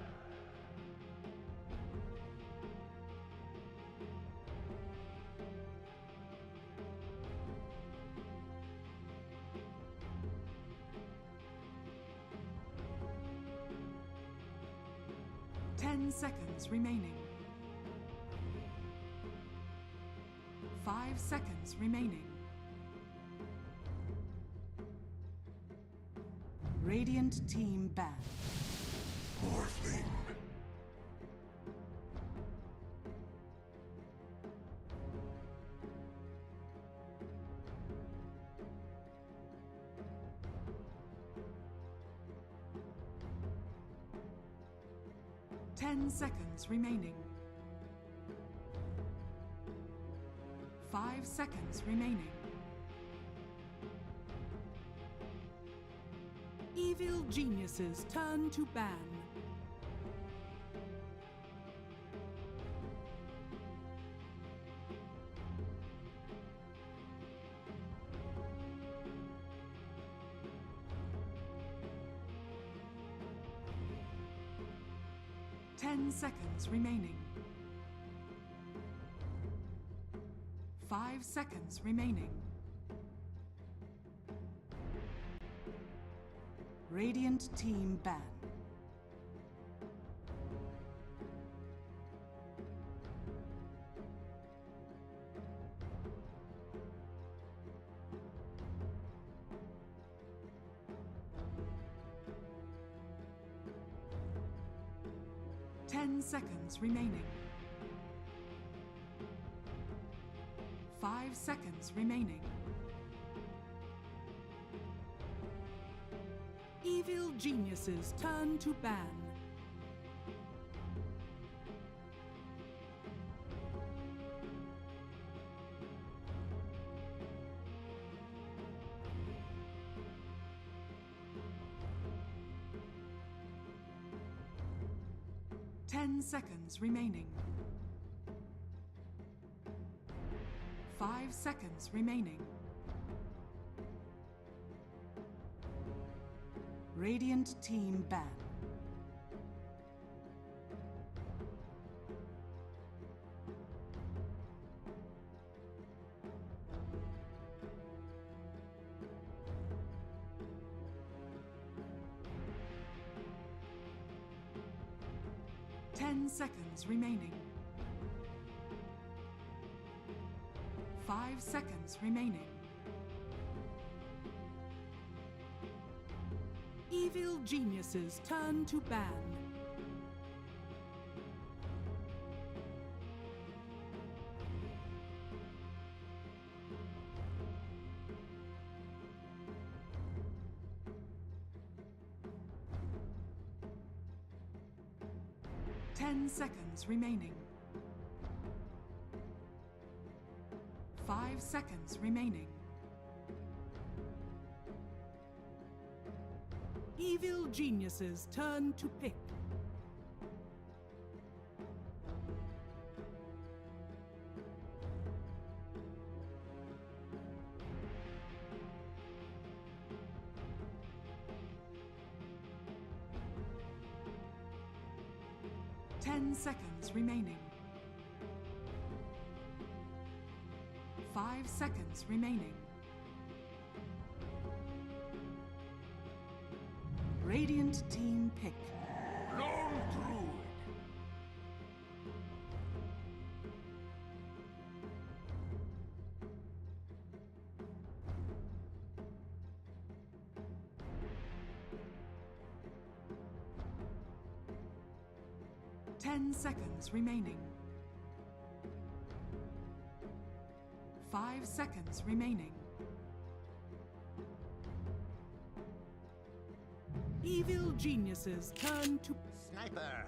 Seconds remaining. 5 seconds remaining. Radiant team banned. Morphling. Seconds remaining. 5 seconds remaining. Evil geniuses turn to ban. Seconds remaining. 5 seconds remaining. Radiant team ban. Seconds remaining. 5 seconds remaining. Evil geniuses turn to ban. Seconds remaining. 5 seconds remaining. Radiant team ban. Seconds remaining. 5 seconds remaining. Evil geniuses turn to ban. Seconds remaining. 5 seconds remaining. Evil geniuses turn to pick. Seconds remaining. 5 seconds remaining. Radiant team pick. Long through. 10 seconds remaining. 5 seconds remaining. Evil geniuses turn to Sniper.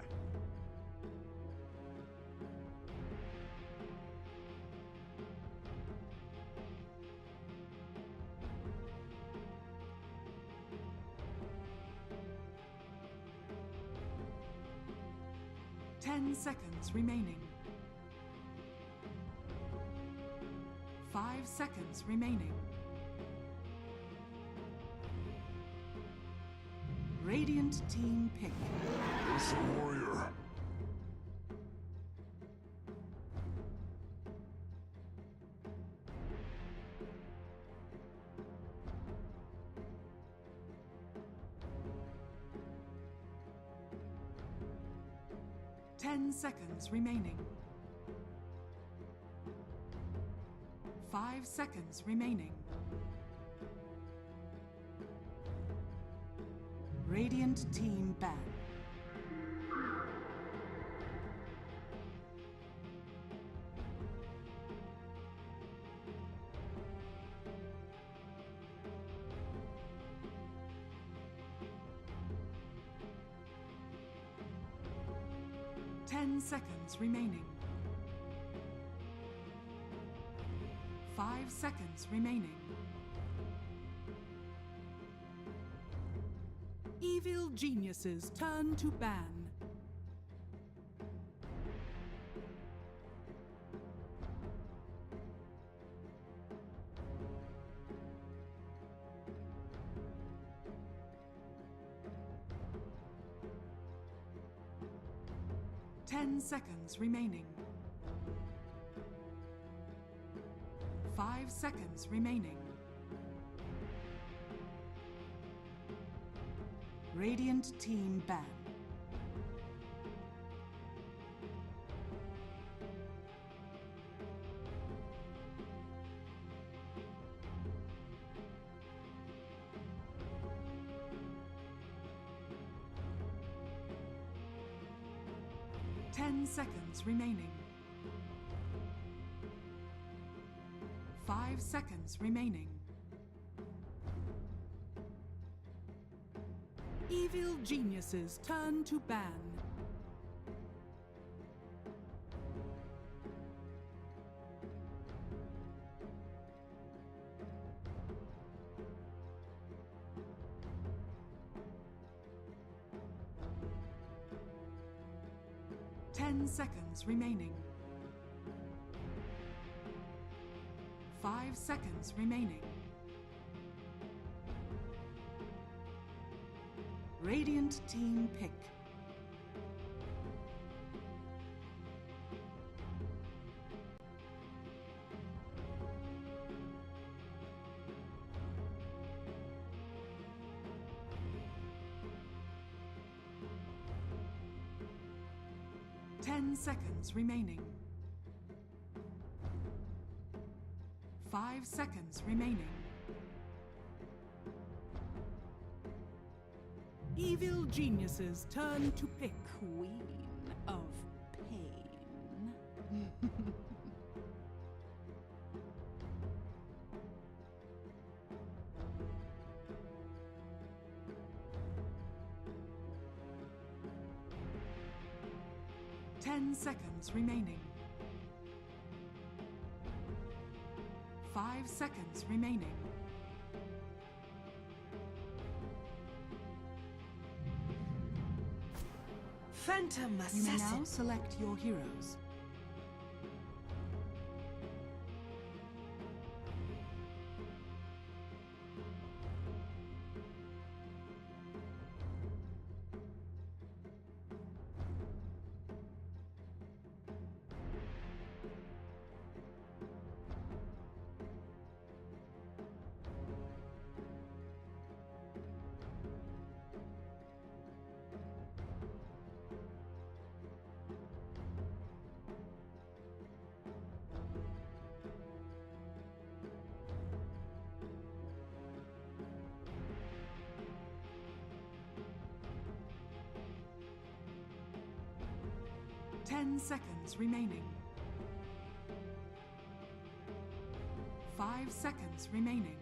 10 seconds remaining. 5 seconds remaining. Radiant team pick. It's a warrior. Ten seconds remaining. 5 seconds remaining. Radiant team ban. Ten seconds remaining. 5 seconds remaining. Evil geniuses turn to ban. Ten seconds remaining. 5 seconds remaining. Radiant team ban. Ten seconds remaining. 5 seconds remaining. Evil geniuses turn to ban. Ten seconds remaining. 5 seconds remaining. Radiant team pick. Ten seconds remaining. 5 seconds remaining. Evil geniuses turn to pick. Queen of pain. 10 seconds remaining. 5 seconds remaining. Phantom You may Assassin. now select your heroes. Ten seconds remaining. 5 seconds remaining.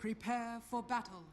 Prepare for battle.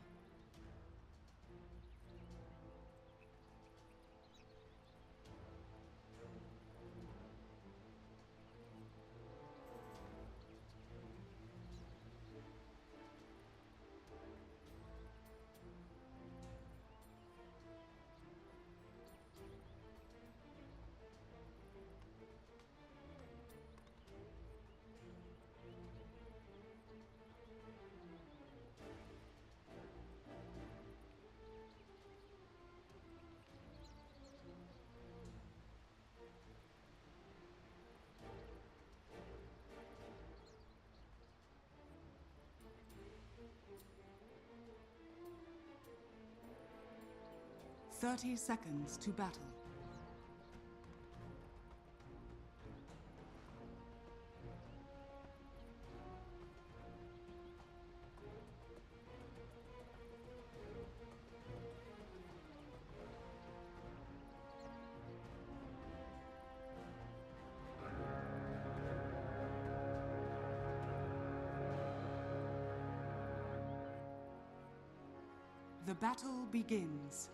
"30 seconds to battle. The battle begins.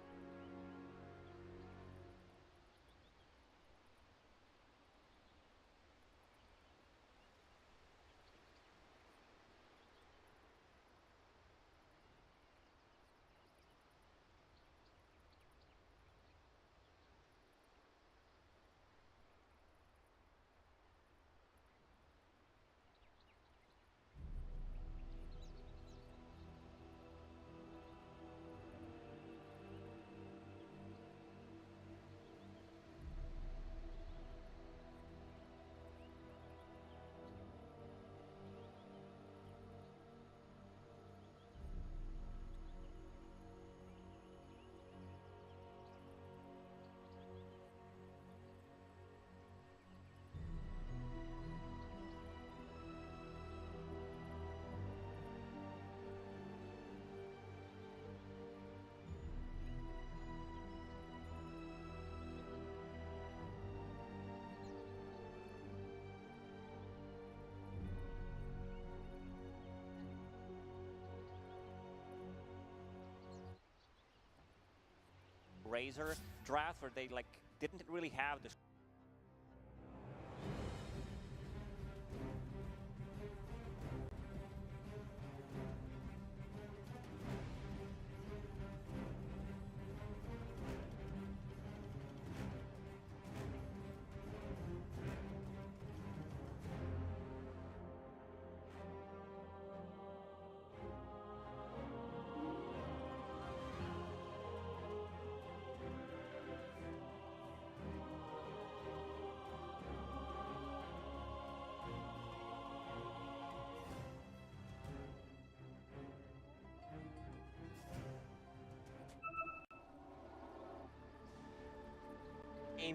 Razor draft where they like didn't really have this.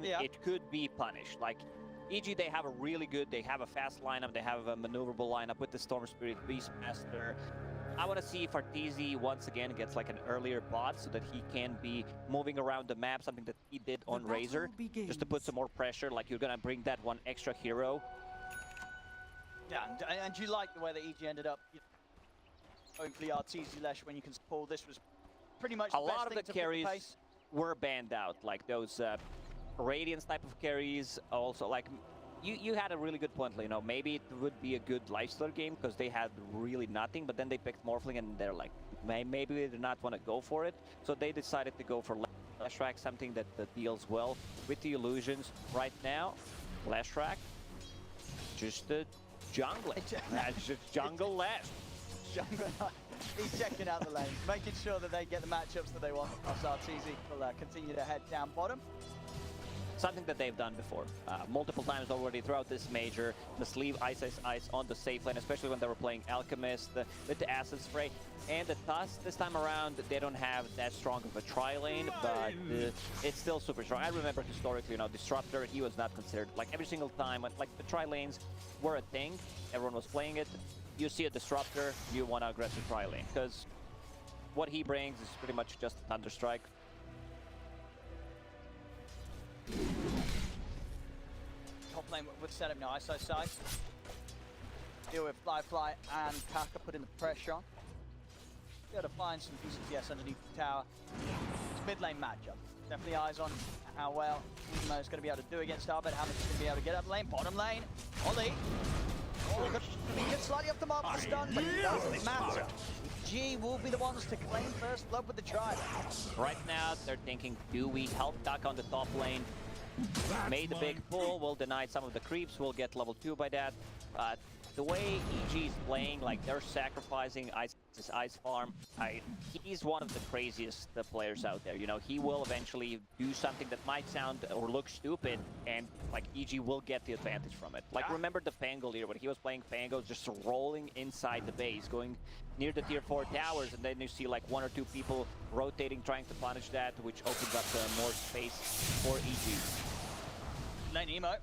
It could be punished. Like, EG, they have a fast lineup, they have a maneuverable lineup with the Storm Spirit, Beastmaster. I want to see if Arteezy once again gets like an earlier bot so that he can be moving around the map, something that he did on Razor, just to put some more pressure, like you're going to bring that one extra hero. Yeah, and you like the way that EG ended up going for the Arteezy Lesh when you can pull. This was pretty much a lot of the carries were banned out, like those Radiance type of carries. Also, like you had a really good point, you know, maybe it would be a good lifesteal game because they had really nothing, but then they picked Morphling and they're like, maybe they did not want to go for it, so they decided to go for Leshrac, something that deals well with the illusions. Right now, Leshrac, just a jungle. Just jungle Lesh. Jungle. He's checking out the lanes, making sure that they get the matchups that they want. Arteezy will continue to head down bottom. Something that they've done before, multiple times already throughout this major. Just leave Ice on the safe lane, especially when they were playing Alchemist with the Acid Spray. And the Tusk, this time around, they don't have that strong of a tri-lane, but it's still super strong. I remember historically, you know, Disruptor, he was not considered, like every single time, when, like the tri-lanes were a thing, everyone was playing it. You see a Disruptor, you want to aggressive tri-lane, because what he brings is pretty much just a Thunderstrike. Top lane with setup now, Ice side. Deal with Fly and Kaka putting the pressure on. be able to find some PCTS underneath the tower. It's a mid lane matchup. Definitely eyes on how well Emo is going to be able to do against Arbet, how much he's going to be able to get up lane. Bottom lane, Ollie. Oh, could be just slightly off the mark for the stun, but it doesn't matter. G will be the ones to claim first blood with the tribe. Right now, they're thinking, do we help Duck on the top lane? Made the big pull, will deny some of the creeps, will get level 2 by that. But the way EG is playing, like they're sacrificing Ice Farm, he's one of the craziest players out there. You know, he will eventually do something that might sound or look stupid, and like EG will get the advantage from it. Like remember the Fangolier when he was playing Fango, just rolling inside the base, going near the tier 4 towers, and then you see like 1 or 2 people rotating, trying to punish that, which opens up more space for EG. Lane Emo.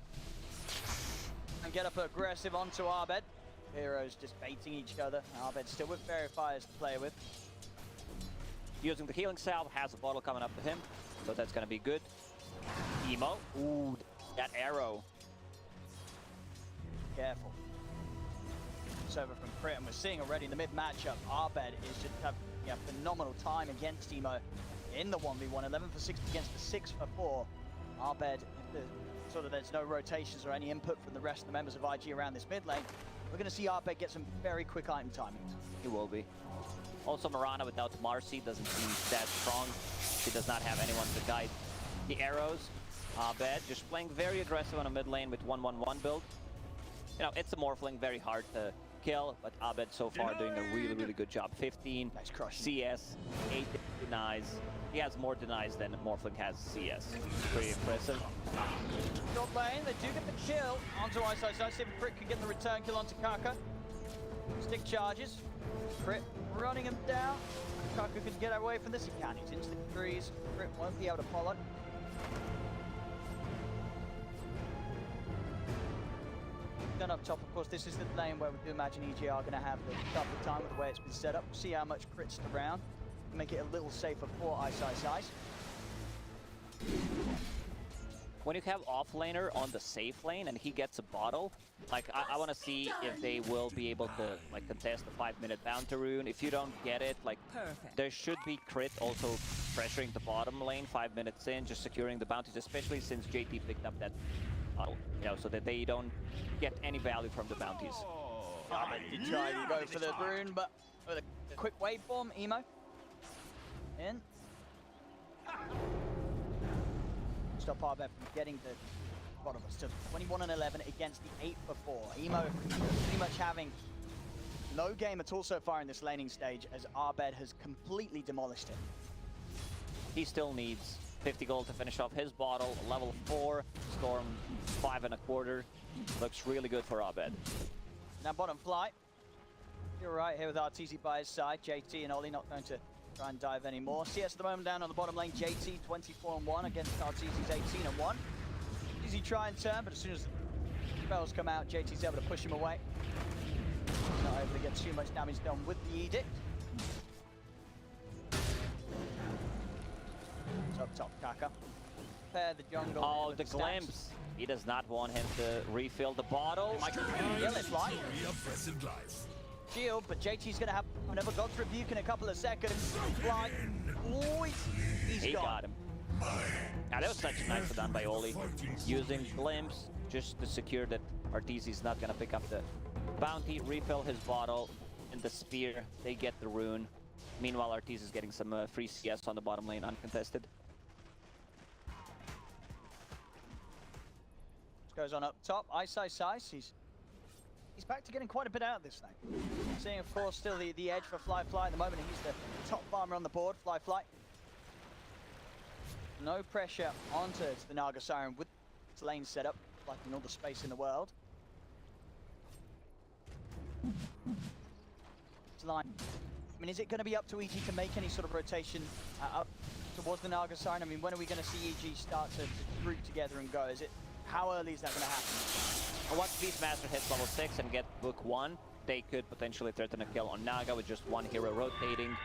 And get up aggressive onto Arbed. Heroes just baiting each other. Arbed still with Verifiers to play with. Using the healing salve, has a bottle coming up to him, so that's gonna be good. Emo, ooh, that arrow. Careful. It's over from Crit, and we're seeing already in the mid matchup, Arbed is just having a phenomenal time against Emo in the 1v1. 11 for 6 against the 6 for 4. Arbed, sort of there's no rotations or any input from the rest of the members of IG around this mid lane. We're going to see Arbed get some very quick item timings. He will be. Also, Mirana without Marcy doesn't seem that strong. She does not have anyone to guide the arrows. Arbed just playing very aggressive on a mid lane with 1-1-1 build. You know, it's a Morphling, very hard to kill, but Arbed so far doing a really, really good job. 15 nice crush. CS, 8 denies. He has more denies than Morphling has CS. Pretty impressive. Top lane, they do get the kill onto Ice. See if Crit can get the return kill onto Kaka. Stick charges. Crit running him down. Kaka can get away from this. He can. He's into the trees. Crit won't be able to follow. Then up top, of course, this is the lane where we do imagine EG are going to have the tougher time with the way it's been set up. We'll see how much Crit's around. Make it a little safer for Ice. When you have offlaner on the safe lane and he gets a bottle, like I want to see if they will be able to like contest the 5-minute bounty rune. If you don't get it, like there should be Crit also pressuring the bottom lane 5 minutes in, just securing the bounties, especially since JT picked up that bottle, you know, so that they don't get any value from the bounties. Did try to go for the rune, but with a quick waveform, Emo. In. Stop Arbed from getting the bottom of still 21 and 11 against the 8 for 4. Emo pretty much having no game at all so far in this laning stage as Arbed has completely demolished him. He still needs 50 gold to finish off his bottle. Level 4, Storm 5.25. Looks really good for Arbed. Now bottom flight. You're right here with RTZ by his side. JT and Ollie not going to try and dive anymore. CS at the moment down on the bottom lane. JT 24-1 against RTZ's 18-1. Easy try and turn, but as soon as the spells come out, JT's able to push him away. Not able to get too much damage done with the Edict. Up top, Kaka. Pair the jungle. Oh, the glimpse. He does not want him to refill the bottle. Kill it, right? Shield, but JT's gonna have another God's Rebuke in a couple of seconds. Fly. Oh, he's got him. Now that was such nice done by Oli, using glimpse just to secure that Arteezy's not gonna pick up the bounty, refill his bottle, and the spear. They get the rune. Meanwhile, Arteezy is getting some free CS on the bottom lane, uncontested. Goes on up top. Ice. He's back to getting quite a bit out of this thing. Seeing, of course, still the edge for Fly at the moment. He's the top farmer on the board. Fly. No pressure onto the Naga Siren with its lane set up, like in all the space in the world. It's line. I mean, is it going to be up to EG to make any sort of rotation up towards the Naga Siren? I mean, when are we going to see EG start to group together and go? Is it? How early is that going to happen? And once Beastmaster hits level 6 and get book 1, they could potentially threaten a kill on Naga with just one hero rotating.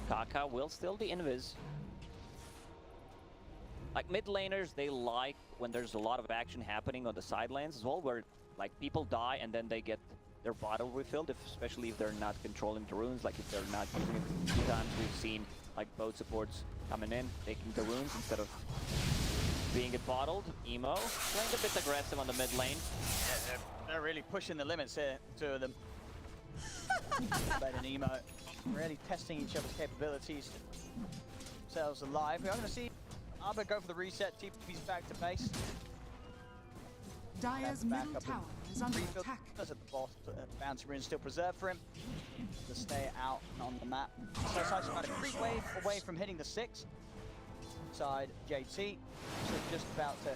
Kaka will still be invis. Like mid laners, they like when there's a lot of action happening on the side lanes as well, where like people die and then they get their bottle refilled, especially if they're not controlling the runes, like if they're not using it. A few times we've seen like both supports coming in, taking the runes instead of being it bottled. Emo playing a bit aggressive on the mid lane. Yeah, they're really pushing the limits here, two of them. Ben and Emo really testing each other's capabilities. Themselves alive. We are going to see Arbor go for the reset. TP's back to base. Dire's middle tower is under attack. Does at the boss, bounty rune still preserved for him to stay out on the map. So Side's trying to creep away from hitting the 6. Side JT, so just about to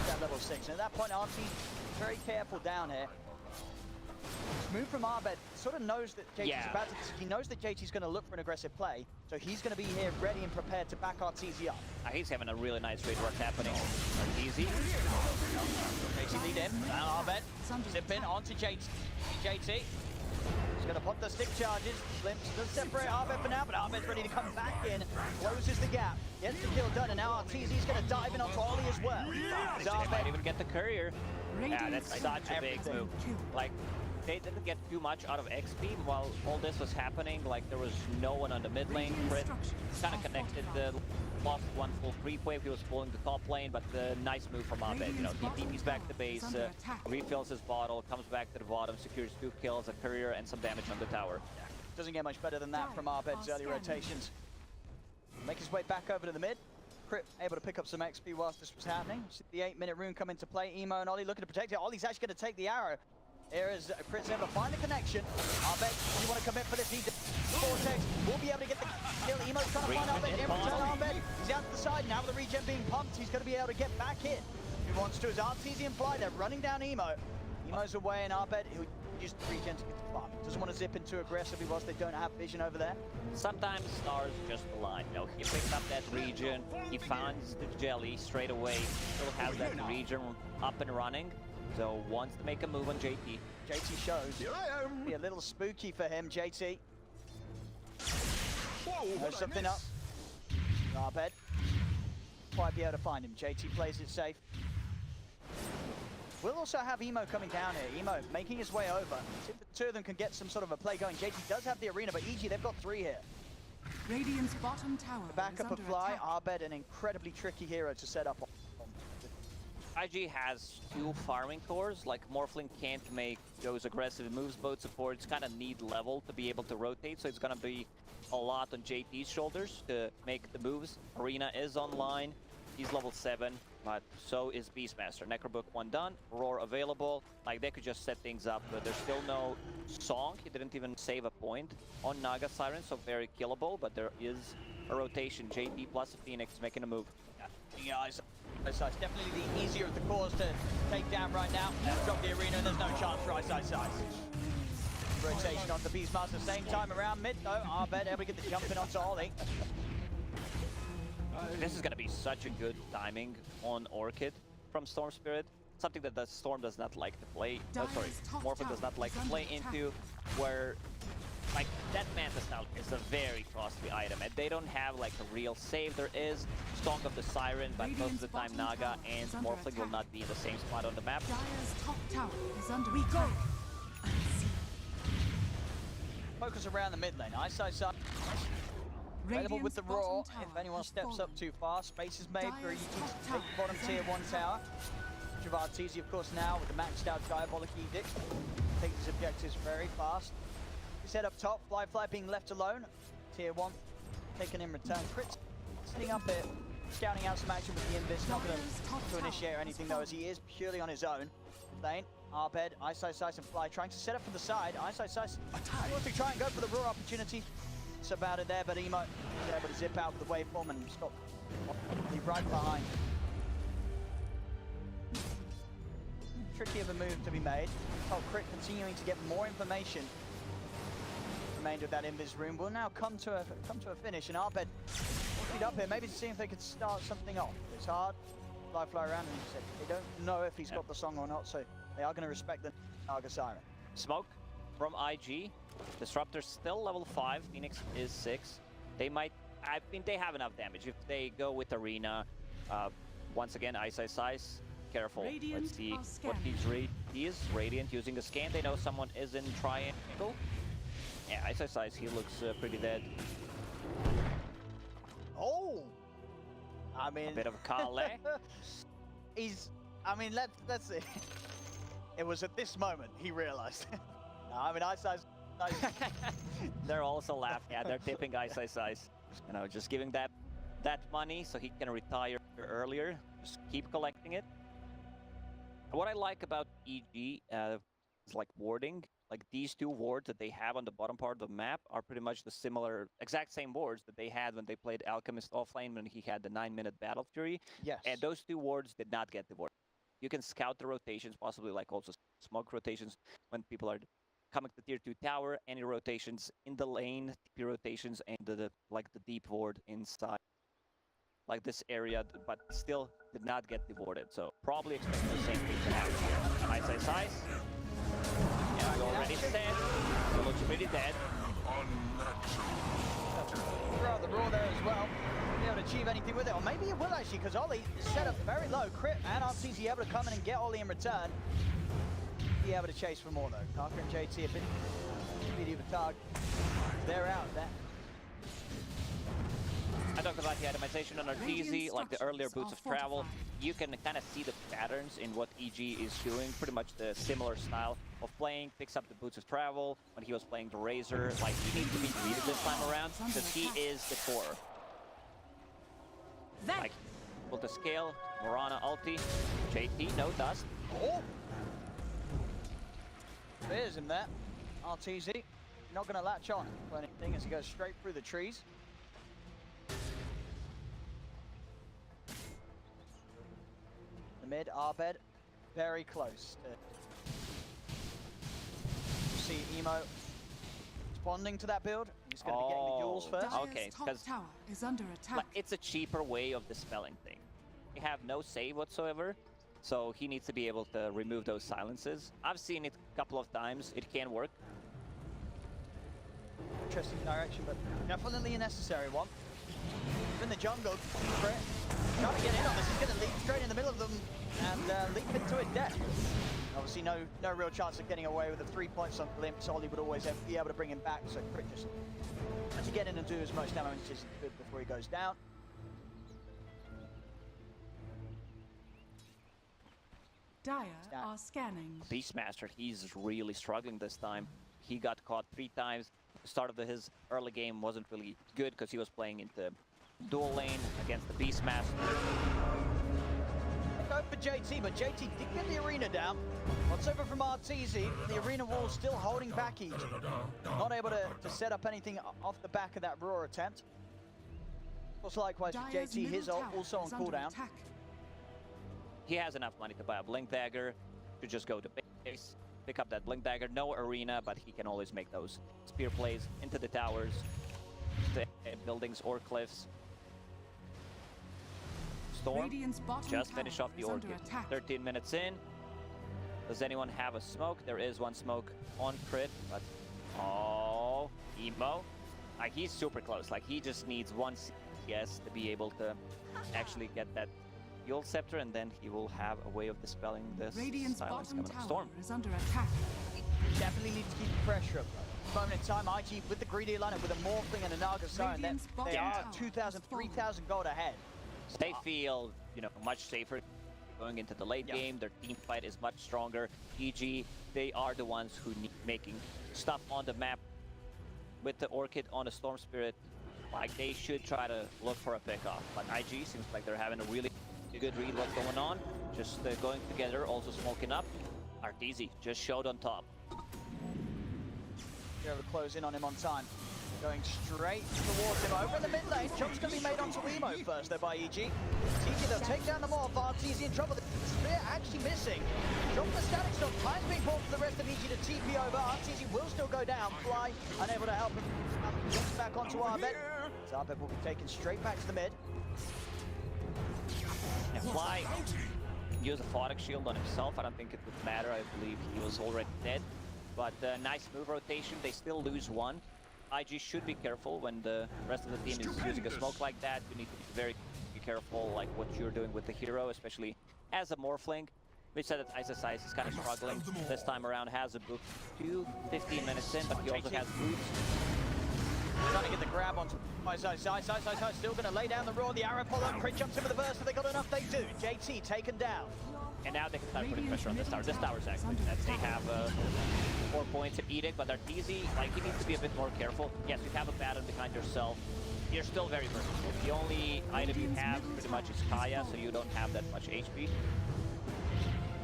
that level 6. And at that point, RT very careful down here. Move from Arbed, sort of knows that JT's about to. He knows that JT's going to look for an aggressive play, so he's going to be here ready and prepared to back RTZ up. He's having a really nice trade work happening. RTZ. JT lead in, and Arbed zip in onto JT. He's going to put the stick charges. Slims does separate Arbed for now, but Arbed's ready to come back in. Closes the gap, gets the kill done, and now RTZ's going to dive in onto Ollie as well. They might even get the courier. Yeah, that's such a big move. Like, they didn't get too much out of XP while all this was happening. Like, there was no one on the mid lane. Crit kind of connected, lost one full creep wave. He was pulling the top lane, but the nice move from Abed. You know, he TP's back to base, refills his bottle, comes back to the bottom, secures 2 kills, a courier, and some damage on the tower. Doesn't get much better than that from Abed's early rotations. Make his way back over to the mid. Crit able to pick up some XP whilst this was happening. See the 8-minute rune come into play. Emo and Ollie looking to protect it. Ollie's actually going to take the arrow. Here is Crit's able to find the connection. Arbed, you want to commit for this? Vortex will be able to get the kill. Emo's trying to find Arbed. In return, Arbed, he's out to the side. Now with the regen being pumped, he's going to be able to get back in. If he wants to, his Artesian fly. They're running down Emo. Emo's away, and Arbed, who just regen to get the farm. Doesn't want to zip in too aggressively whilst they don't have vision over there. Sometimes stars just align. You know, he picks up that regen, he finds the jelly straight away, still has that regen up and running. So wants to make a move on JT. JT shows. Be a little spooky for him, JT. Knows something up. Arbed. Quite be able to find him. JT plays it safe. We'll also have Emo coming down here. Emo making his way over. See if the two of them can get some sort of a play going. JT does have the arena, but EG, they've got 3 here. Radiant's bottom tower Back is up a under fly. attack. Arbed, an incredibly tricky hero to set up on. IG has 2 farming cores. Like, Morphling can't make those aggressive moves. Both supports kind of need level to be able to rotate, so it's going to be a lot on JT's shoulders to make the moves. Arena is online. He's level 7, but so is Beastmaster. Necrobook 1 done, Roar available. Like, they could just set things up, but there's still no song. He didn't even save a point on Naga Siren, so very killable, but there is a rotation. JT plus a Phoenix making a move. Yeah, it's definitely the easier of the cores to take down right now. Drop the arena, there's no chance for Ice. Rotation on the Beastmaster, same time around mid though. Arbed able to get the jump in onto Ollie. This is going to be such a good timing on Orchid from Storm Spirit. Something that the Storm does not like to play. Morphin does not like to play into, where like that Manta style is a very costly item, and they don't have like a real save. There is Song of the Siren, but most of the time Naga and Morphling will not be in the same spot on the map. Dire's top tower is under attack. Focus around the mid lane. Ice. Available with the Roar. If anyone steps up too far, space is made for EG to take the bottom tier 1 tower. Javartezi, of course, now with the maxed out Diabolic Edict. Take these objectives very fast. His head up top, Fly being left alone. Tier 1 taken in return. Crit sitting up here, scouting out some action with the Invis. Not going to initiate or anything though, as he is purely on his own. Lane, Arbed, Ice, and Fly trying to set up from the side. Ice, wants to try and go for the Roar opportunity. It's about it there, but Emo is able to zip out with the waveform and stop right behind. Tricky of a move to be made. Oh, Crit continuing to get more information. Remainder of that Invis room will now come to a finish, and Arbed speed up here, maybe to see if they could start something off. It's hard. Fly around, and he said they don't know if he's got the song or not, so they are going to respect the Naga Siren. Smoke from IG. Disruptor's still level 5. Phoenix is 6. They might. I mean, they have enough damage if they go with Arena. Once again, Ice. careful. Radiant Let's see are what scanning. he is. Radiant using a scan. They know someone is in triangle. Yeah, Ice, he looks pretty dead. Oh! I mean... A bit of a Kale. I mean, let's see. It was at this moment he realized. No, I mean, Ice. They're also laughing. Yeah, they're tipping Ice. You know, just giving that money so he can retire earlier. Just keep collecting it. What I like about EG is like warding. Like these two wards that they have on the bottom part of the map are pretty much the exact same wards that they had when they played Alchemist offlane when he had the 9-minute Battle Fury. Yes. And those two wards did not get the ward. You can scout the rotations, possibly like also smoke rotations when people are coming to tier 2 tower, any rotations in the lane, TP rotations, and the deep ward inside. Like this area, but still did not get rewarded. So probably expecting the same thing to happen here. Ice. Yeah, we already said. He looks pretty dead. Throw out the raw there as well. Be able to achieve anything with it, or maybe it will actually, because Ollie is set up very low. Crit and RCZ able to come in and get Ollie in return. Be able to chase for more though. Parker and JT a bit speedy of a target. They're out there. I talked about the itemization on Arteezy, like the earlier boots of travel. You can kind of see the patterns in what EG is doing, pretty much the similar style of playing. Picks up the boots of travel when he was playing the Razor. Like, he needs to be greeted this time around because he is the core. Like, able to scale, Morana ulti, JT, no dust. Oh! There's him there. RTZ, not going to latch on for anything as he goes straight through the trees. Mid, Arbed, very close. See Emo responding to that build. He's going to be getting the duels first. Okay, because tower is under attack. it's a cheaper way of dispelling things. We have no save whatsoever, so he needs to be able to remove those silences. I've seen it a couple of times. It can work. Interesting direction, but definitely a necessary one. In the jungle, Crit trying to get in on this. He's going to leap straight in the middle of them and leap into a death. Obviously, no real chance of getting away with the 3 points on Glimpse. Ollie would always be able to bring him back, so Crit just has to get in and do as much damage as he could before he goes down. Dire are scanning. Beastmaster, he's really struggling this time. He got caught 3 times. The start of his early game wasn't really good because he was playing into dual lane against the Beastmaster. Go for JT, but JT did get the arena down. What's over from RTZ? The arena wall still holding back EG. Not able to set up anything off the back of that raw attempt. Also likewise for JT, his ult also on cooldown. He has enough money to buy a Blink Dagger, to just go to base, pick up that Blink Dagger. No arena, but he can always make those spear plays into the towers, the buildings or cliffs. Storm just finished off the Orchid. 13 minutes in. Does anyone have a smoke? There is one smoke on Crit, but oh, Emo. Like, he's super close. Like, he just needs one CS to be able to actually get that Fuel Scepter, and then he will have a way of dispelling this silence coming up. Storm is under attack. Definitely need to keep the pressure up. Moment in time, IG with the greedy lineup with a Morphling and a Naga Siren. They are 2,000, 3,000 gold ahead. They feel, you know, much safer going into the late game. Their team fight is much stronger. EG, they are the ones who need making stuff on the map. With the Orchid on a Storm Spirit, like, they should try to look for a pick-off. But IG seems like they're having a really good read what's going on. Just going together, also smoking up. Arteezy just showed on top. Be able to close in on him on time. Going straight towards him over in the mid lane. Jump's going to be made onto Emo first though by EG. TG, they'll take down the Morph. RTZ in trouble. The Spear actually missing. Drop the static stop. Time's being bought for the rest of EG to TP over. RTZ will still go down. Fly unable to help him. Jumps back onto Arbed. Arbed will be taken straight back to the mid. And Fly use a Photic Shield on himself. I don't think it would matter. I believe he was already dead. But nice move rotation. They still lose one. IG should be careful when the rest of the team is using a smoke like that. You need to be very careful, like what you're doing with the hero, especially as a Morphling. We said that Ice is kind of struggling this time around. Has a book 15 minutes in, but he also has boots. Trying to get the grab onto Ice. Still going to lay down the roar. The arrow follow. Crit jumps in with the burst. Have they got enough? They do. JT taken down. And now they can start putting pressure on this tower. This tower's excellent. They have 4 points of Edict, but Arteezy, like, he needs to be a bit more careful. Yes, you have a baton behind yourself. You're still very versatile. The only item you have pretty much is Kaya, so you don't have that much HP.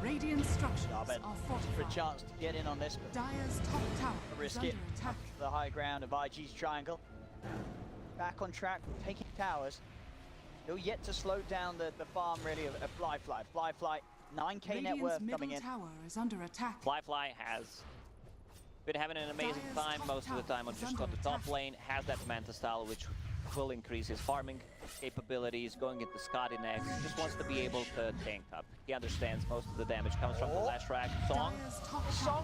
Radiant structures are For a fortified. chance to get in on this, but Dire's top tower risk is it. under attack. The high ground of IG's triangle. Back on track, taking towers. Still yet to slow down the farm, really, of Fly. Fly, 9k net worth coming in. Tower is under attack. Fly has been having an amazing time most of the time on just on the top lane. Has that Manta style, which will increase his farming capabilities, going into Scotty next. Just wants to be able to tank top. He understands most of the damage comes from the last rack. Song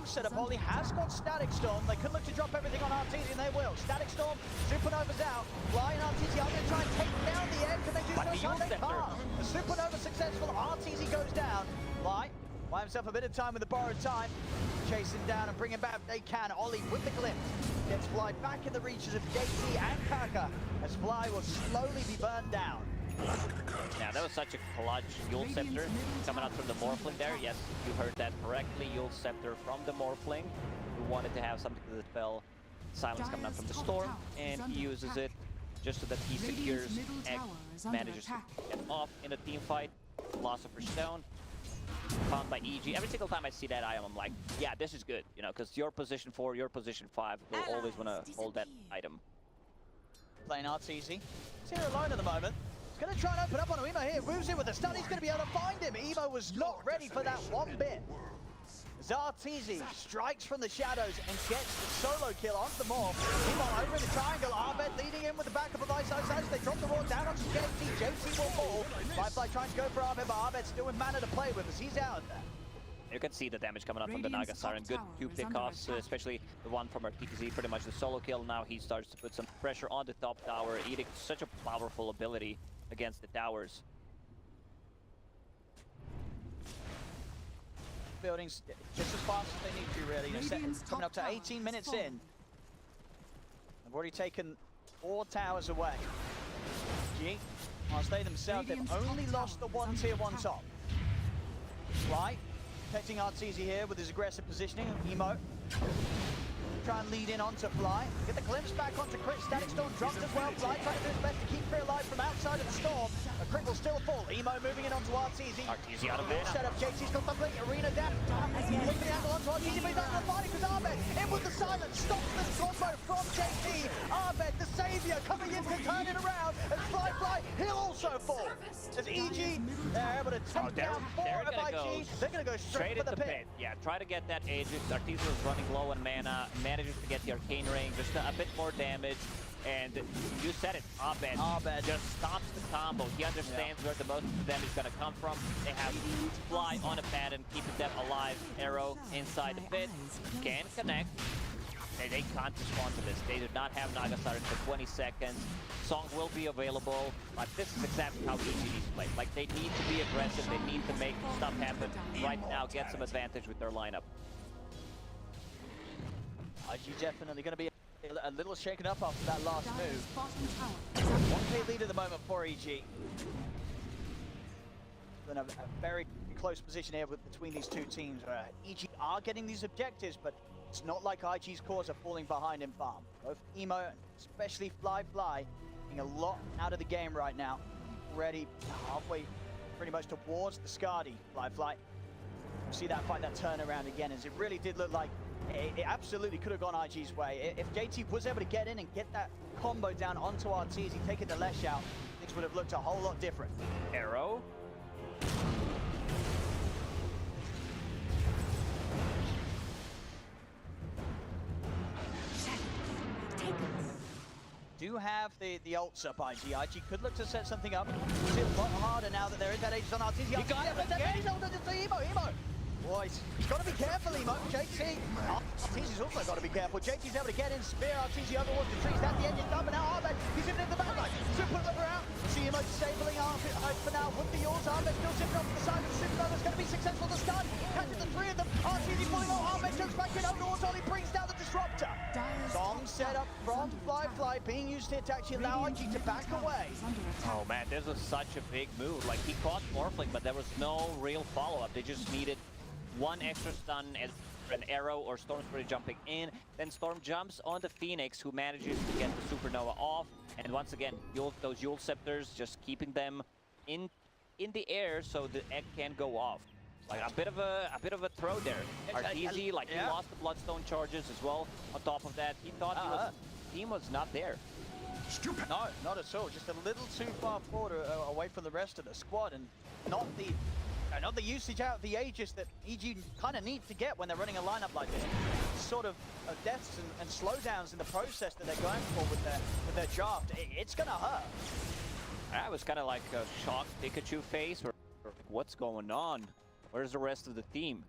set up. Ollie has got Static Storm. They could look to drop everything on Arteezy, and they will. Static Storm, Supernova's out. Fly and Arteezy are going to try and take down the egg. Can they do so? They can't. The Supernova successful. Arteezy goes down. Fly by himself a bit of time with the borrowed time. Chasing down and bringing back they can. Ollie with the glimpse. Gets Fly back in the reaches of JT and Kaka as Fly will slowly be burned down. Yeah, that was such a clutch Yule Scepter coming out from the Morphling there. Yes, you heard that correctly. Yule Scepter from the Morphling, who wanted to have something to dispel silence coming out from the Storm, and he uses it just so that he secures Egg, manages to get off in a team fight. Philosopher's Stone, found by EG. Every single time I see that item, I'm like, yeah, this is good, you know, because your position 4, your position 5 will always want to hold that item. Playing Arteezy. He's here alone at the moment. He's going to try and open up on Emo here. Moves in with the stun. He's going to be able to find him. Emo was not ready for that one bit. Arteezy strikes from the shadows and gets the solo kill onto the Morph. Emo over in the triangle. Arbed leading in with the backup of Ice. They drop the roar down onto JT. JT will fall. Firefly trying to go for Arbed, but Arbed still with mana to play with as he's out there. You can see the damage coming out from the Naga Siren. Good 2 pickoffs, especially the one from Arteezy, pretty much the solo kill. Now he starts to put some pressure on the top tower. Edict, such a powerful ability against the towers. Buildings just as fast as they need to, really. You know, coming up to 18 minutes in. They've already taken 4 towers away. G, whilst they themselves have only lost the 1 tier 1 top. Fly, protecting Arteezy here with his aggressive positioning. Emo, try and lead in onto Fly. Get the glimpse back onto Crit. Static Storm dropped as well. Fly trying to do his best to keep Crit alive from outside of the storm. A Crit will still fall. Emo moving in onto Arteezy. Arteezy out of mana. Set up. JT's got the blink. Arena down. Looking the angle onto Arteezy, but he's not going to find it because Arbed in with the silence. Stops the combo from JT. Arbed, the savior, coming in to turn it around. And Fly, he'll also fall. As EG, they're able to take down 4 of IG. They're going to go straight for the pit. Yeah, try to get that Aegis. Arteezy was running low on mana. Manages to get the Arcane Ring, just a bit more damage. And you said it, Arbed just stops the combo. He understands where the most of the damage is going to come from. They have Fly on a pattern, keeping them alive. Arrow inside the pit, can connect. They can't respond to this. They do not have Naga Siren for 20 seconds. Song will be available, but this is exactly how EG needs to play. Like, they need to be aggressive. They need to make stuff happen right now, get some advantage with their lineup. IG definitely going to be a little shaken up after that last move. 1k lead at the moment for EG. In a very close position here between these two teams. EG are getting these objectives, but it's not like IG's cores are falling behind in farm. Both Emo, especially Fly, getting a lot out of the game right now. Already halfway pretty much towards the Skadi. Fly. See that fight, that turnaround again, as it really did look like it absolutely could have gone IG's way. If JT was able to get in and get that combo down onto Arteezy, taking the Lesh out, things would have looked a whole lot different. Arrow. Do have the ults up IG. IG could look to set something up. It's a lot harder now that there is that Aegis on Arteezy. Emo! Boys, he's got to be careful, Emo. JT. RTZ's also got to be careful. JT's able to get in, spear. RTZ overwatch the trees. That's the engine done, but now Arbed, he's in the back line. Supernova out. See Emo disabling for now. Would be yours. Arbed still sitting off to the side, but Supernova's going to be successful to stun. Catches the three of them. RTZ pulling on. Arbed jumps back in overwatch. Only brings down the disruptor. Song set up from Fly being used here to actually allow IG to back away. Oh man, this was such a big move. Like, he caught Morphling, but there was no real follow-up. They just needed one extra stun as an arrow or Storm Spirit jumping in. Then Storm jumps on the Phoenix, who manages to get the Supernova off. And once again, those Yule Scepters just keeping them in the air so the egg can go off. Like a bit of a throw there. Arteezy, like, he lost the Bloodstone charges as well. On top of that, he thought team was not there. Stupid. No, not at all. Just a little too far forward away from the rest of the squad, and not the usage out of the Aegis that EG kind of need to get when they're running a lineup like this. Sort of deaths and slowdowns in the process that they're going for with their draft. It's gonna hurt. That was kind of like a shocked Pikachu face. Or what's going on? Where's the rest of the team?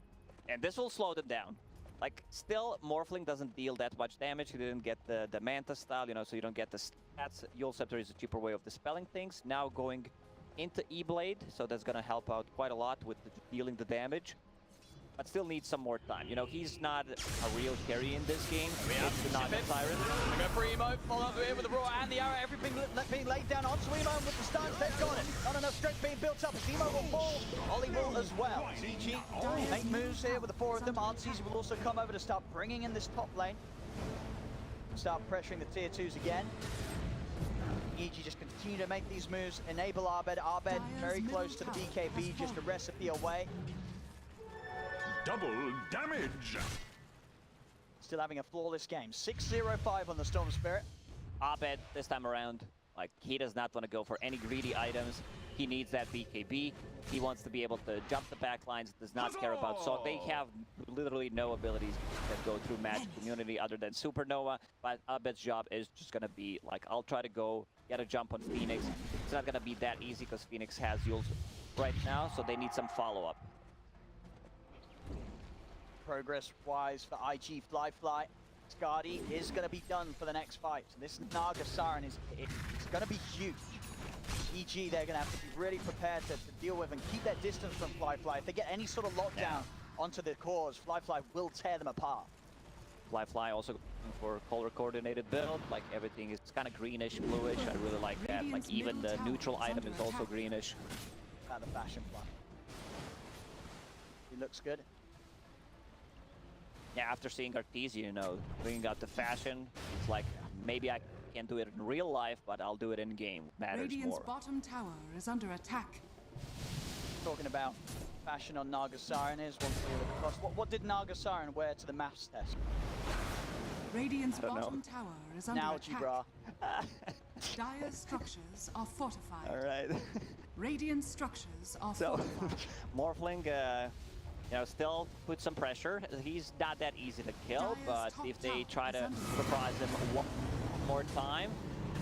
And this will slow them down. Like, still, Morphling doesn't deal that much damage. He didn't get the Manta style, you know, so you don't get the stats. Yule Scepter is a cheaper way of dispelling things. Now going into E-Blade, so that's gonna help out quite a lot with dealing the damage. But still needs some more time. You know, he's not a real carry in this game. It's not a Siren. Go for Emo, follow up with the Raw and the arrow, everything being laid down onto Emo with the stuns, they've got it. Not enough strength being built up, as Emo will fall. Ollie will as well. EG make moves here with the four of them. RTZ will also come over to start bringing in this top lane. Start pressuring the tier 2s again. EG just continue to make these moves, enable Arbed. Arbed very close to the BKB, just a recipe away. Double damage! Still having a flawless game. 6-0-5 on the Storm Spirit. Abed, this time around, like, he does not want to go for any greedy items. He needs that BKB. He wants to be able to jump the back lines, does not care about. So they have literally no abilities that go through Magic Community other than Supernova. But Abed's job is just going to be, like, I'll try to go get a jump on Phoenix. It's not going to be that easy because Phoenix has Yules right now, so they need some follow-up. Progress-wise for IG Fly, Skadi is going to be done for the next fight. So this Naga Siren it's going to be huge. EG, they're going to have to be really prepared to deal with and keep that distance from Fly. If they get any sort of lockdown onto the cores, Fly will tear them apart. Fly also going for color coordinated build, like everything is kind of greenish, bluish. I really like that. Like even the neutral item is also greenish. The fashion Fly. He looks good. Yeah, after seeing Arteezy, you know, bringing out the fashion, it's like, maybe I can't do it in real life, but I'll do it in game. Matters Radiant's more. bottom tower is under attack. Talking about fashion on Naga Siren, here's one for you with the cross. What did Naga Siren wear to the maths test? Radiant's bottom tower is under Analogy, attack. brah. Dire structures are fortified. All right. Radiant structures are So, fortified. Morphling, you know, still put some pressure. He's not that easy to kill, but if they try to surprise him one more time,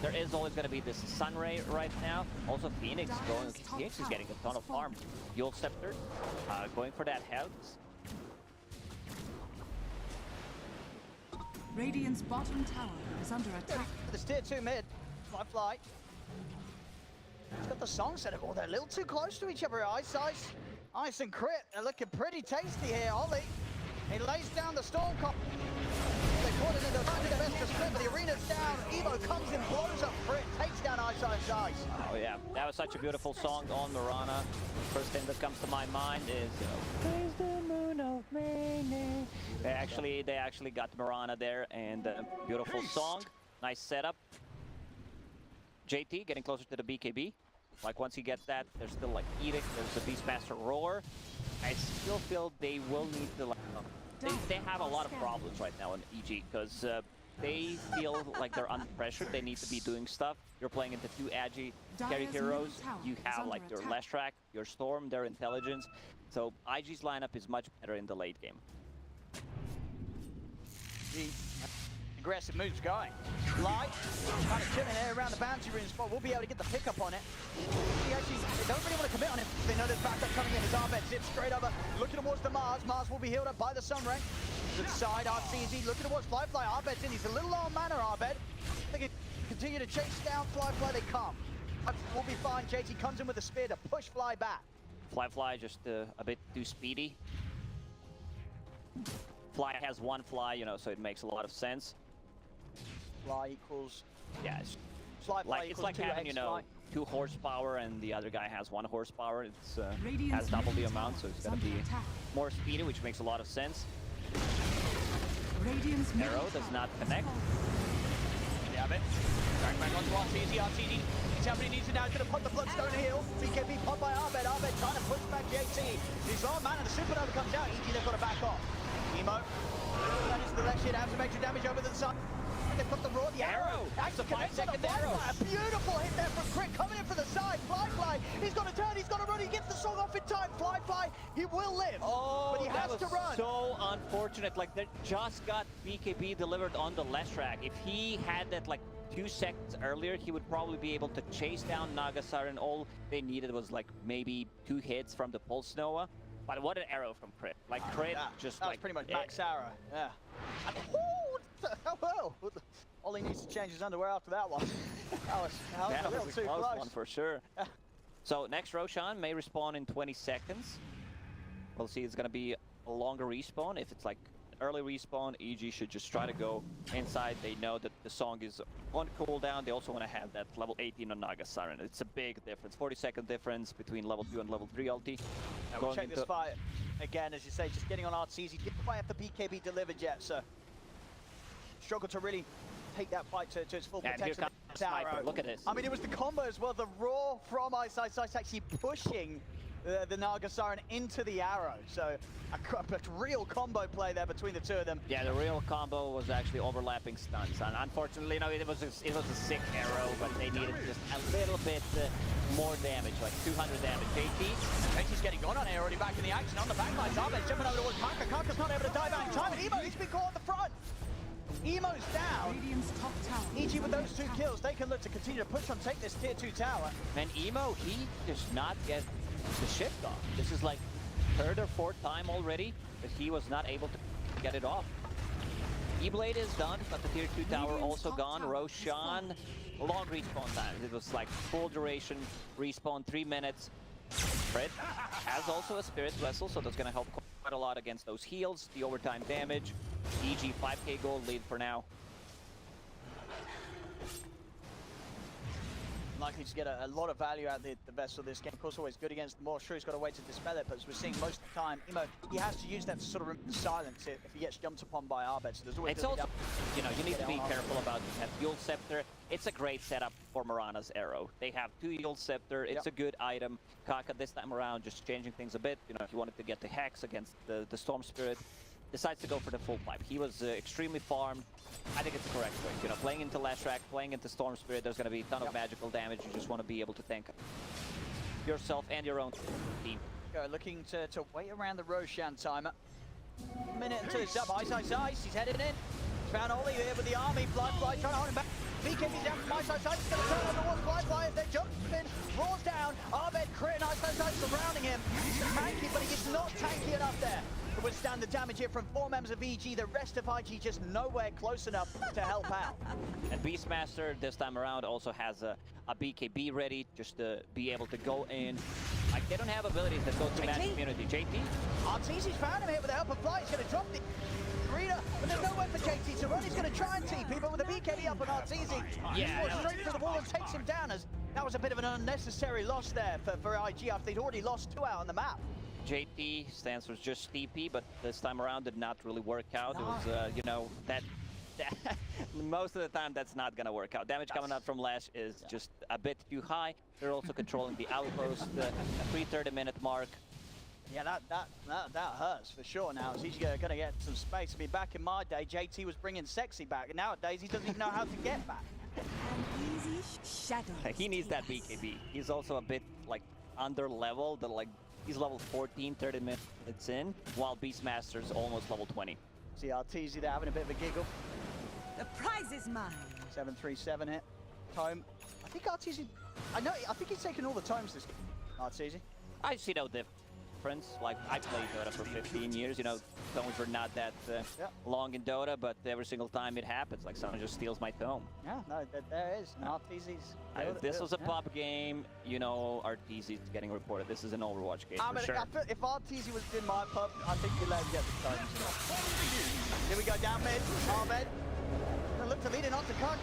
there is always going to be this Sunray right now. Also, Phoenix is getting a ton of farm. Yule Scepter going for that health. Radiant's bottom tower is under attack. This tier 2 mid, Fly. He's got the song set up. Oh, they're a little too close to each other. Ice and Crit are looking pretty tasty here. Ollie, he lays down the Storm Cop. They caught it in the best of split, but the arena's down. Evo comes in, blows up Crit, takes down Ice. Oh yeah, that was such a beautiful song on Mirana. First thing that comes to my mind is, you know, praise the moon of May. They actually got Mirana there, and beautiful song. Nice setup. JT getting closer to the BKB. Like, once he gets that, there's still, like, Edict, there's the Beastmaster Roar. I still feel they will need to, like, they have a lot of problems right now in EG, because they feel like they're under pressure. They need to be doing stuff. You're playing into two agi carry heroes. You have, like, your Leshrac, your Storm, their Intelligence. So IG's lineup is much better in the late game. Aggressive moves going. Light, kind of chilling there around the bounty rune spot. We'll be able to get the pickup on it. They don't really want to commit on it. They know there's backup coming in. His Arbed zips straight over, looking towards the Mars. Mars will be healed up by the Sun Ray. To the side, RCZ looking towards Flyfly. Arbed's in. He's a little low on mana, Arbed. They can continue to chase down Flyfly. They can't. We'll be fine. JT comes in with a spear to push Fly back. Fly just a bit too speedy. Fly has one fly, you know, so it makes a lot of sense. Fly equals... Yeah, it's Fly like, equals having, you know, 2 horsepower and the other guy has 1 horsepower. It's has double the amount, so it's gonna be more speedy, which makes a lot of sense. Arrow does not connect. Yeah, it. Back onto RTZ. RTZ. Somebody needs it now. He's going to put the Bloodstone heal. BKB popped by Arbed. Arbed trying to push back JT. He's low mana. The Supernova comes out. EG, they've got to back off. Emo. That is the left shit. Have some extra damage over the side. They've got the raw. The arrow. That's a 5-second arrow. A beautiful hit there from Crit. Coming in for the side. Flyfly. He's got to turn. He's got to run. He gets the song off in time. Flyfly. He will live. Oh, but he has to run. So unfortunate. Like, they just got BKB delivered on the left track. If he had that, like, 2 seconds earlier, he would probably be able to chase down Naga Siren. All they needed was like maybe 2 hits from the Pulse Nova. But what an arrow from Crit. Like Crit just that like was pretty much max arrow. Yeah. And, well, all he needs to change his underwear after that one. that was a little too close. One for sure. So next Roshan may respawn in 20 seconds. We'll see. It's gonna be a longer respawn. If it's like early respawn, EG should just try to go inside. They know that the song is on cooldown. They also want to have that level 18 on Naga Siren. It's a big difference, 40-second difference between level 2 and level 3 ulti. We'll check this fight again, as you say, just getting on RTZ. Didn't quite have the BKB delivered yet, so struggle to really take that fight to its full potential. Here comes the sniper. Look at this. I mean, it was the combo as well. The raw from Ice actually pushing the Naga Siren into the arrow. So a real combo play there between the two of them. Yeah, the real combo was actually overlapping stunts, and unfortunately, you know, it was a sick arrow, but they needed just a little bit more damage, like 200 damage. JT's getting gone on here, already back in the action on the backline. Arbed jumping over towards Kaka. Kaka's not able to dive out in time, and Emo, he's been caught at the front. Emo's down. EG with those 2 kills, they can look to continue to push on, take this tier 2 tower. And Emo, he does not get the shift off. This is like 3rd or 4th time already that he was not able to get it off. E-Blade is done, but the tier 2 tower also gone. Roshan, long respawn time. It was like full duration respawn, 3 minutes. Fred has also a Spirit Vessel, so that's going to help quite a lot against those heals, the overtime damage. EG 5k gold lead for now. Likely to get a lot of value out of the Vessel this game. Of course, always good against the more. Sure, he's got to wait to dispel it, but as we're seeing most of the time, Emo, he has to use that to sort of remove the silence if he gets jumped upon by Arbed. So there's always it's also, you know, you need to be careful about that Yule Scepter. It's a great setup for Mirana's arrow. They have 2 Yule Scepter. It's a good item. Kaka this time around just changing things a bit. You know, if he wanted to get the Hex against the Storm Spirit, decides to go for the full pipe. He was extremely farmed. I think it's the correct choice. You know, playing into Lashrak, playing into Storm Spirit, there's going to be a ton of magical damage. You just want to be able to tank yourself and your own team. Looking to wait around the Roshan timer. A minute until it's up. Ice. He's headed in. Found Ollie here with the army. Flyfly trying to hold him back. BKB's down from Ice. He's going to turn over towards Flyfly as they jump in. Roars down. Arbed, Crit, and Ice surrounding him. He's tanky, but he is not tanky enough there to withstand the damage here from 4 members of EG. The rest of IG just nowhere close enough to help out. And Beastmaster this time around also has a BKB ready just to be able to go in. Like, they don't have abilities that go to match community. JT? RTZ's found him here with the help of Fly. He's going to drop the arena, but there's nowhere for JT to run. He's going to try and TP, but with the BKB up on RTZ, he falls straight through the wall and takes him down. As that was a bit of an unnecessary loss there for IG after they'd already lost 2 out on the map. JT stance was just TP, but this time around did not really work out. It was, you know, that most of the time that's not going to work out. Damage coming out from Lash is just a bit too high. They're also controlling the outpost, pre-30-minute mark. Yeah, that hurts for sure now. He's going to get some space. I mean, back in my day, JT was bringing sexy back, and nowadays he doesn't even know how to get back. He needs that BKB. He's also a bit, like, under-leveled. Like, he's level 14, 30 minutes in, while Beastmaster's almost level 20. See RTZ there having a bit of a giggle. The prize is mine. 737 hit. Time. I think Arteezy. I think he's taken all the times this game. Arteezy. I see no difference. Like, I played Dota for 15 years, you know, tomes were not that long in Dota, but every single time it happens, like someone just steals my tome. Yeah, no, there is. Arteezy's. If this was a pop game, you know, Arteezy's getting reported. This is an Overwatch game for sure. If Arteezy was in my pub, I think we let him get the times. Here we go, down mid. Ahmed. Look to lead it onto Kark.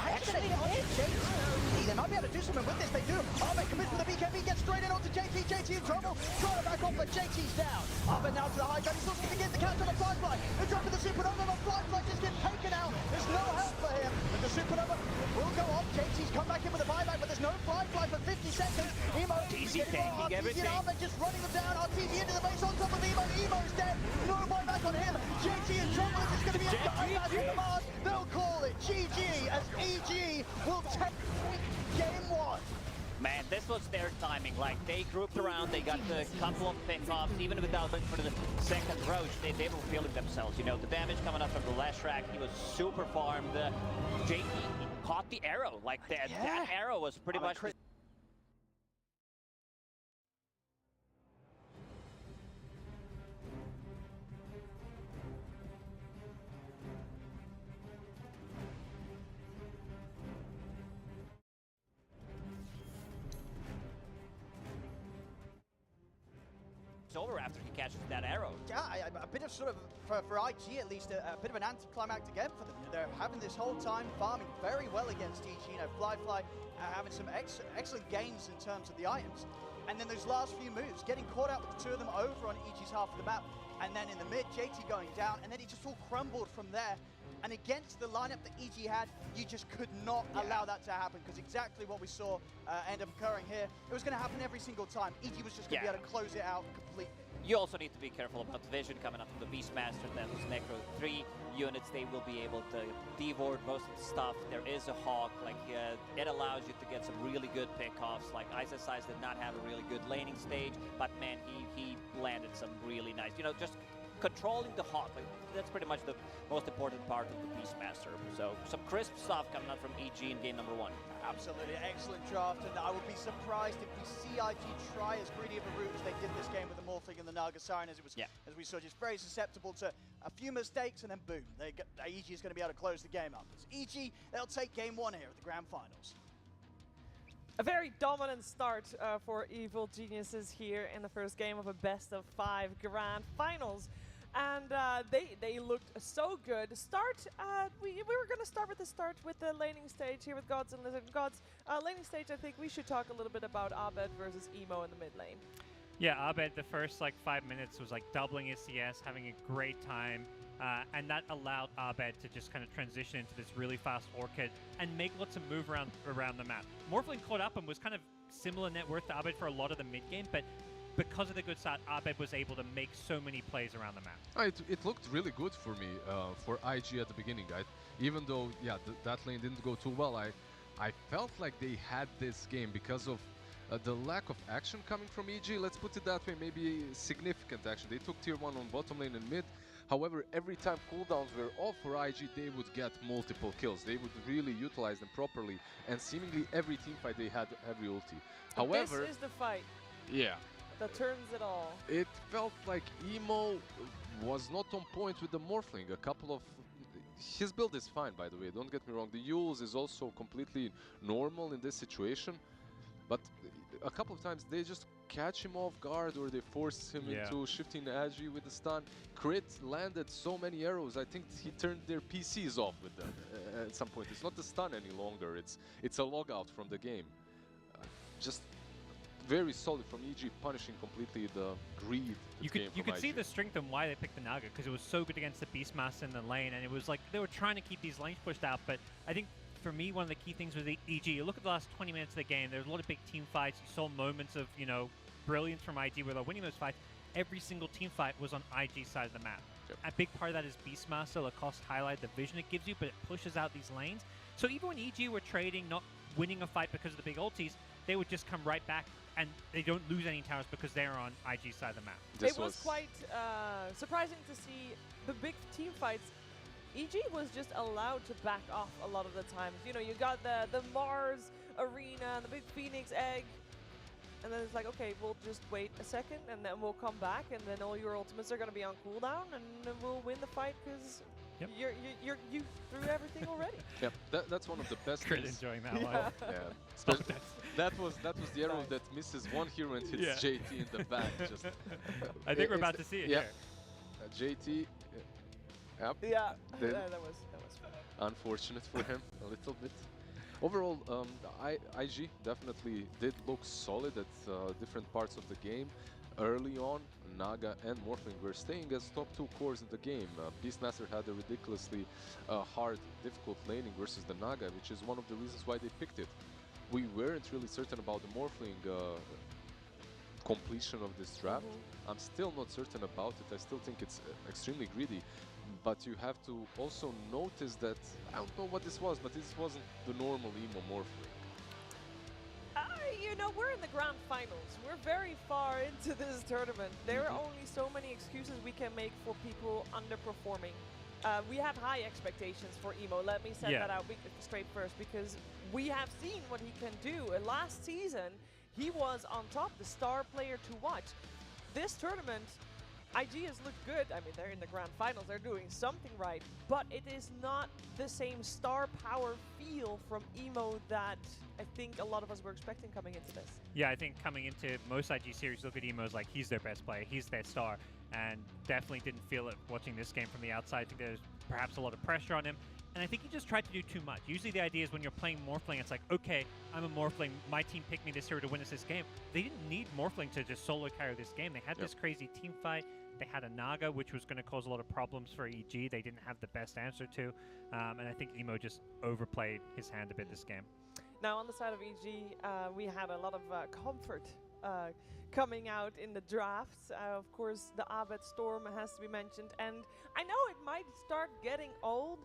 Actually, they might be able to do something with this. They do. Ahmed commits to the BKB, gets straight in onto JT. JT in trouble. Trying to back off, but JT's down. Ahmed now to the high ground. He's looking to get the catch on the Firefly. They're dropping the Supernova, but Firefly just gets taken out. There's no help for him. But the Supernova will go off. JT's come back in with a buyback, but there's no Firefly for 50 seconds. Emo Arteezy taking everything. Ahmed just running them down. Arteezy into the base on top of Emo. Emo's dead. No buyback on him. JT in trouble. It's going to be a buyback in the Mars. They'll call it GG as EG will take game 1. Man, this was their timing. Like, they grouped around, they got a couple of pickoffs, even without looking for the second roach, they were feeling themselves. You know, the damage coming up from the last rack, he was super farmed. JT caught the arrow. Like, that arrow was pretty much... over after he catches that arrow. Yeah, a bit of sort of, for IG at least, a bit of an anticlimax again for them. You know, they're having this whole time farming very well against EG. You know, Fly having some excellent gains in terms of the items. And then those last few moves, getting caught out with the two of them over on EG's half of the map. And then in the mid, JT going down, and then it just all crumbled from there. And against the lineup that EG had, you just could not allow that to happen, because exactly what we saw end up occurring here, it was going to happen every single time. EG was just going to be able to close it out completely. You also need to be careful about vision coming up from the Beastmaster. That was Necro 3 units. They will be able to devour most of the stuff. There is a Hawk. Like, it allows you to get some really good pickoffs. Like, Ice did not have a really good laning stage, but man, he landed some really nice, you know, just controlling the Hawk. Like, that's pretty much the most important part of the Beastmaster. So some crisp stuff coming out from EG in game number 1. Absolutely, excellent draft, and I would be surprised if we see IG try as greedy of a route as they did this game with the Morphling and the Naga Siren, as it was, as we saw, just very susceptible to a few mistakes, and then boom, EG is going to be able to close the game up. It's EG, they'll take game 1 here at the Grand Finals. A very dominant start for Evil Geniuses here in the first game of a best-of-5 Grand Finals. And they looked so good. We were going to start with the laning stage here with Gods and Lizard. Gods, laning stage, I think we should talk a little bit about Abed versus Emo in the mid lane. Yeah, Abed, the first 5 minutes was like doubling his CS, having a great time. And that allowed Abed to just kind of transition into this really fast Orchid and make lots of move around the map. Morphling caught up and was kind of similar net worth to Abed for a lot of the mid game, but because of the good start, Abed was able to make so many plays around the map. It looked really good for me, for IG at the beginning. Even though, that lane didn't go too well, I felt like they had this game because of the lack of action coming from EG. Let's put it that way, maybe significant action. They took tier 1 on bottom lane and mid. However, every time cooldowns were off for IG, they would get multiple kills. They would really utilize them properly, and seemingly every teamfight they had every ulti. However, this is the fight. Yeah. That turns it all. It felt like Emo was not on point with the Morphling. His build is fine, by the way, don't get me wrong. The Yules is also completely normal in this situation. But a couple of times they just catch him off guard, or they force him into shifting Agi with the stun. Crit landed so many arrows, I think he turned their PCs off with them at some point. It's not the stun any longer, it's a logout from the game. Just very solid from EG, punishing completely the greed. You could see the strength and why they picked the Naga, because it was so good against the Beastmaster in the lane, and it was like they were trying to keep these lanes pushed out. But I think for me, one of the key things was EG. You look at the last 20 minutes of the game, there was a lot of big team fights. You saw moments of, you know, brilliance from IG where they're winning those fights. Every single team fight was on IG side of the map. Yep. A big part of that is Beastmaster, Lacoste highlight, the vision it gives you, but it pushes out these lanes. So even when EG were trading, not winning a fight because of the big ultis, they would just come right back, and they don't lose any towers because they're on IG side of the map. It was quite surprising to see the big team fights EG was just allowed to back off a lot of the times. You know, you got the Mars arena and the big Phoenix egg, and then it's like, okay, we'll just wait a second, and then we'll come back, and then all your ultimates are going to be on cooldown, and then we'll win the fight because you threw everything already. Yep, that's one of the best Crit things. enjoying that one. Yeah. That was the arrow that misses one hero and hits JT in the back. Just. I think we're about to see it here. JT. Yep. Yeah, Then that was fun. unfortunate for him a little bit. Overall, IG definitely did look solid at different parts of the game. Early on, Naga and Morphling were staying as top 2 cores in the game. Beastmaster had a ridiculously hard, difficult laning versus the Naga, which is one of the reasons why they picked it. We weren't really certain about the Morphling completion of this draft. I'm still not certain about it. I still think it's extremely greedy. But you have to also notice that, I don't know what this was, but this wasn't the normal emo Morphling. You know, we're in the grand finals. We're very far into this tournament. There are only so many excuses we can make for people underperforming. We have high expectations for Emo. Let me set that out straight first, because we have seen what he can do. Last season, he was on top, the star player to watch. This tournament, IG has looked good. I mean, they're in the grand finals. They're doing something right. But it is not the same star power feel from Emo that I think a lot of us were expecting coming into this. Yeah, I think coming into most IG series, look at Emo as like, he's their best player, he's their star, and definitely didn't feel it watching this game from the outside. I think there's perhaps a lot of pressure on him, and I think he just tried to do too much. Usually the idea is when you're playing Morphling, it's like, okay, I'm a Morphling, my team picked me this hero to win us this game. They didn't need Morphling to just solo carry this game. They had this crazy team fight. They had a Naga, which was going to cause a lot of problems for EG. They didn't have the best answer to, and I think Emo just overplayed his hand a bit this game. Now, on the side of EG, we had a lot of comfort coming out in the drafts. Of course, the Abed Storm has to be mentioned, and I know it might start getting old,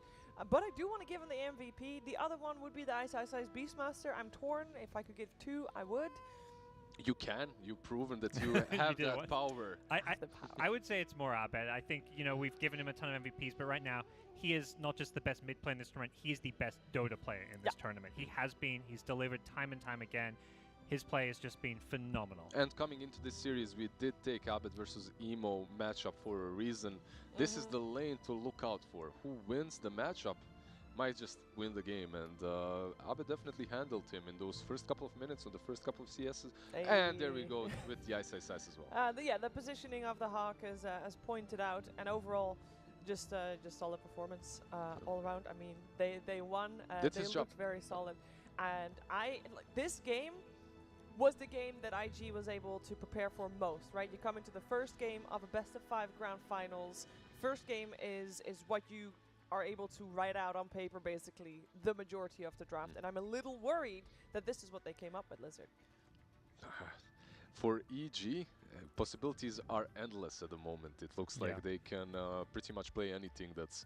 but I do want to give him the MVP. The other one would be the Ice Beastmaster. I'm torn. If I could give 2, I would. You can. You've proven that you have that power. I would say it's more Abed. I think, you know, we've given him a ton of MVPs, but right now, he is not just the best mid player in this tournament, he is the best Dota player in this tournament. He has been, he's delivered time and time again. His play has just been phenomenal. And coming into this series, we did take Abed versus Emo matchup for a reason. This is the lane to look out for. Who wins the matchup might just win the game, and Abed definitely handled him in those first couple of minutes, or the first couple of CSs. And there we go with the Ice as well. The positioning of the Hawk is as pointed out, and overall, just solid performance all around. I mean, they won. They looked very solid, and this game was the game that IG was able to prepare for most. Right, you come into the first game of a best-of-5 grand finals. First game is what you are able to write out on paper, basically, the majority of the draft. And I'm a little worried that this is what they came up with, Lizard. For EG, possibilities are endless at the moment. It looks like they can pretty much play anything that's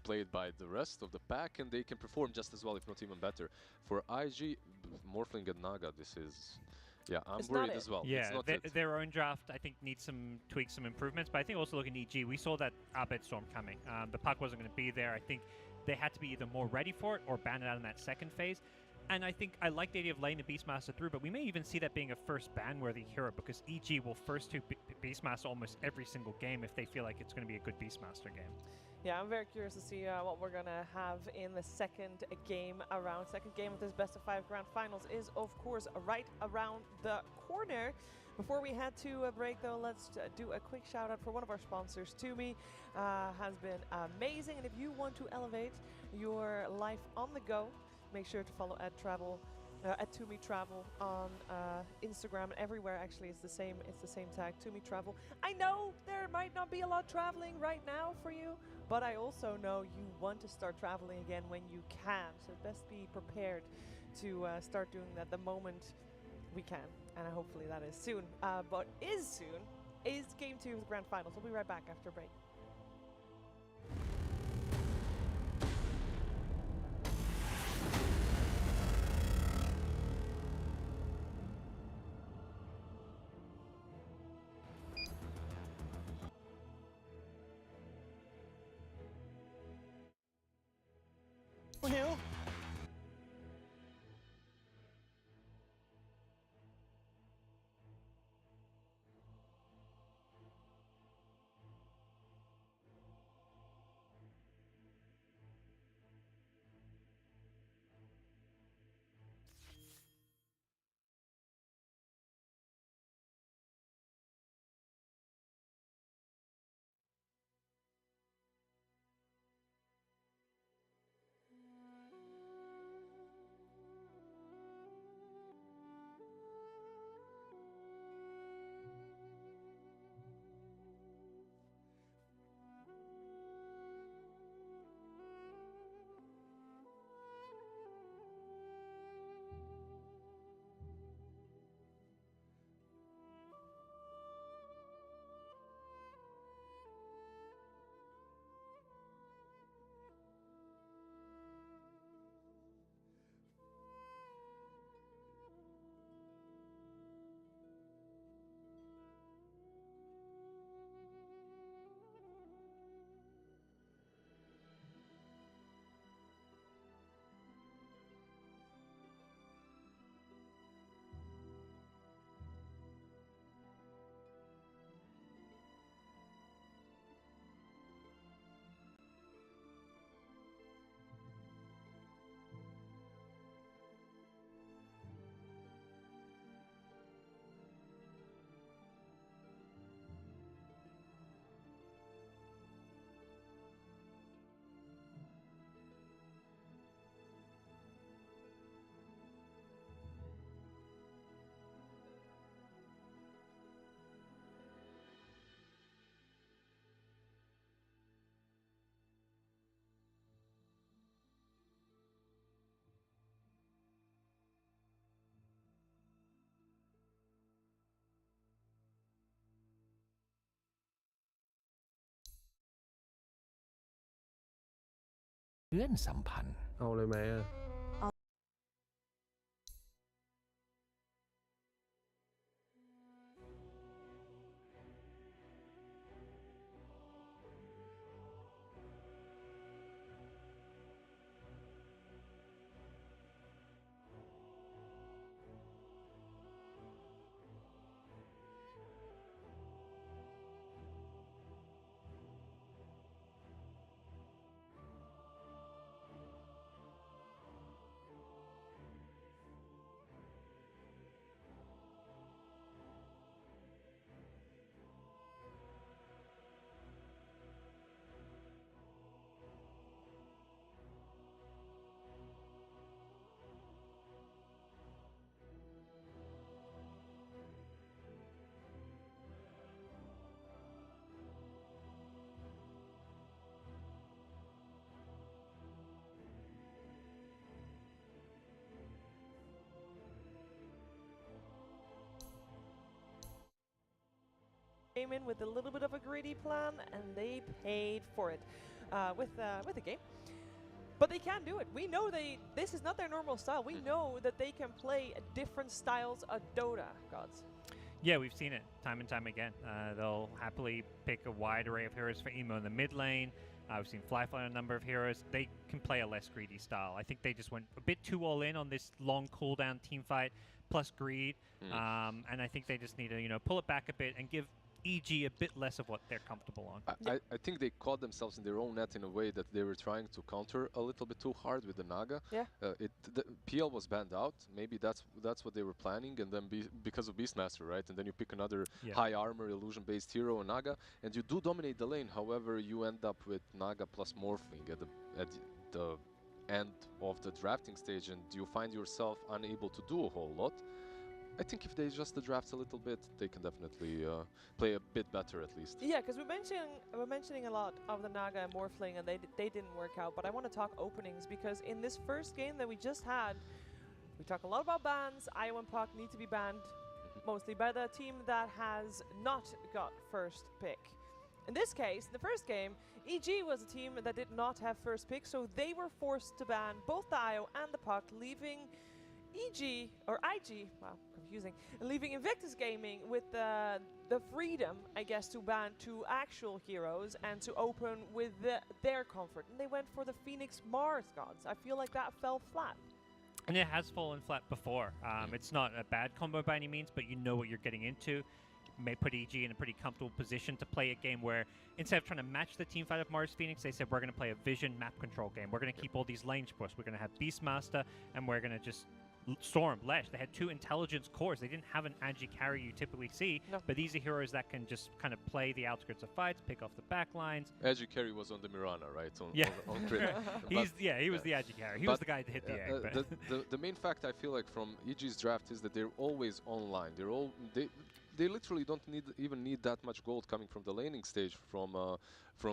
played by the rest of the pack, and they can perform just as well, if not even better. For IG, Morphling and Naga, this is... Yeah, I'm worried as well. Yeah, their own draft, I think, needs some tweaks, some improvements. But I think also looking at EG, we saw that Abed Storm coming. The puck wasn't going to be there. I think they had to be either more ready for it or ban it out in that second phase. And I think I like the idea of laying the Beastmaster through, but we may even see that being a first ban-worthy hero, because EG will first to Beastmaster almost every single game if they feel like it's going to be a good Beastmaster game. Yeah, I'm very curious to see what we're going to have in the second game around. Second game of this best-of-5 grand finals is, of course, right around the corner. Before we head to a break, though, let's do a quick shout-out for one of our sponsors. Toomey has been amazing, and if you want to elevate your life on the go, make sure to follow at Toomey Travel on Instagram and everywhere. Actually, it's the same tag, Toomey Travel. I know there might not be a lot traveling right now for you, but I also know you want to start traveling again when you can. So best be prepared to start doing that the moment we can, and hopefully that is soon. But soon is Game 2 of the Grand Finals. We'll be right back after a break. เพื่อนสัมพันธ์เอาเลยไหมอะ Came in with a little bit of a greedy plan, and they paid for it with the game. But they can do it. We know this is not their normal style. We know that they can play different styles of Dota, gods. Yeah, we've seen it time and time again. They'll happily pick a wide array of heroes for Emo in the mid lane. We've seen Flyfly on a number of heroes. They can play a less greedy style. I think they just went a bit too all in on this long cooldown team fight plus greed. And I think they just need to, pull it back a bit and give EG a bit less of what they're comfortable on. I think they caught themselves in their own net in a way that they were trying to counter a little bit too hard with the Naga. Yeah. The PL was banned out. Maybe that's what they were planning, and then because of Beastmaster, right? And then you pick another high armor illusion-based hero, a Naga, and you do dominate the lane. However, you end up with Naga plus Morphling at the end of the drafting stage, and you find yourself unable to do a whole lot. I think if they adjust the drafts a little bit, they can definitely play a bit better at least. Yeah, because we're mentioning a lot of the Naga and Morphling, and they didn't work out. But I want to talk openings, because in this first game that we just had, we talk a lot about bans. IO and Puck need to be banned mostly by the team that has not got first pick. In this case, the first game, EG was a team that did not have first pick, so they were forced to ban both the IO and the Puck, leaving EG, or IG, wow, confusing, and leaving Invictus Gaming with the freedom, I guess, to ban two actual heroes and to open with their comfort. And they went for the Phoenix Mars gods. I feel like that fell flat. And it has fallen flat before. It's not a bad combo by any means, but you know what you're getting into. May put EG in a pretty comfortable position to play a game where instead of trying to match the team fight of Mars Phoenix, they said we're going to play a vision map control game. We're going to keep all these lanes pushed. We're going to have Beastmaster, and we're going to just Storm, Lesh. They had two intelligence cores. They didn't have an agi carry you typically see, but these are heroes that can just kind of play the outskirts of fights, pick off the back lines. Agi carry was on the Mirana, right? On crit. He was the agi carry. He was the guy that hit the egg. The main fact I feel like from EG's draft is that they're always online. They literally don't even need that much gold coming from the laning stage from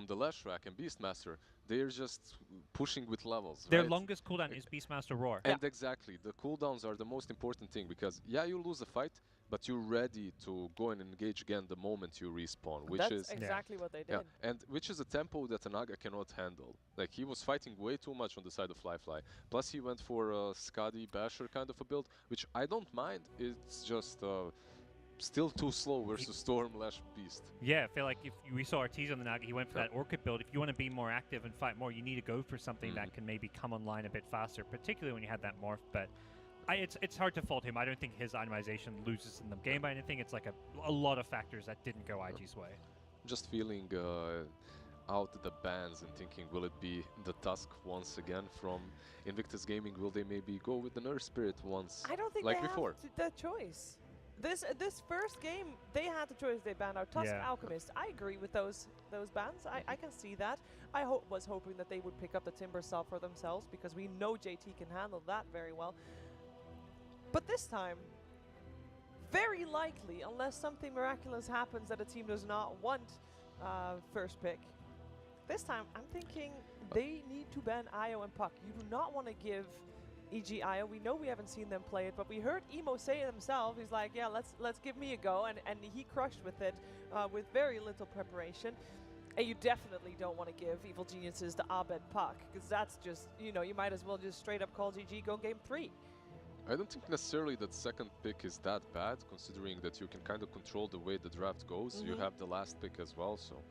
the Lash Rack and Beastmaster. They're just pushing with levels. Their longest cooldown is Beastmaster Roar. And exactly, the cooldowns are the most important thing, because you lose a fight, but you're ready to go and engage again the moment you respawn, which is exactly what they did. And which is a tempo that a Naga cannot handle. Like, he was fighting way too much on the side of Flyfly. Plus he went for a Skadi Basher kind of a build, which I don't mind. It's just still too slow versus Storm Lash Beast. Yeah, I feel like if we saw Ortiz on the Naga, he went for that Orchid build. If you want to be more active and fight more, you need to go for something that can maybe come online a bit faster, particularly when you had that morph. But it's hard to fault him. I don't think his itemization loses in the game by anything. It's like a lot of factors that didn't go IG's way. Just feeling out the bans and thinking, will it be the Tusk once again from Invictus Gaming? Will they maybe go with the Nurse Spirit once, I don't think like they before? have the choice. This first game, they had the choice. They banned out Tusk Alchemist. I agree with those bans. I can see that. I was hoping that they would pick up the Timber Saw for themselves, because we know JT can handle that very well. But this time, very likely, unless something miraculous happens that a team does not want first pick, this time I'm thinking they need to ban IO and Puck. You do not want to give EG IO. We know we haven't seen them play it, but we heard Emo say it himself. He's like, yeah, let's give me a go, and he crushed with it with very little preparation. And you definitely don't want to give Evil Geniuses to Abed Puck, because that's just, you know, you might as well just straight up call GG, go game 3. I don't think necessarily that second pick is that bad, considering that you can kind of control the way the draft goes. You have the last pick as well, so...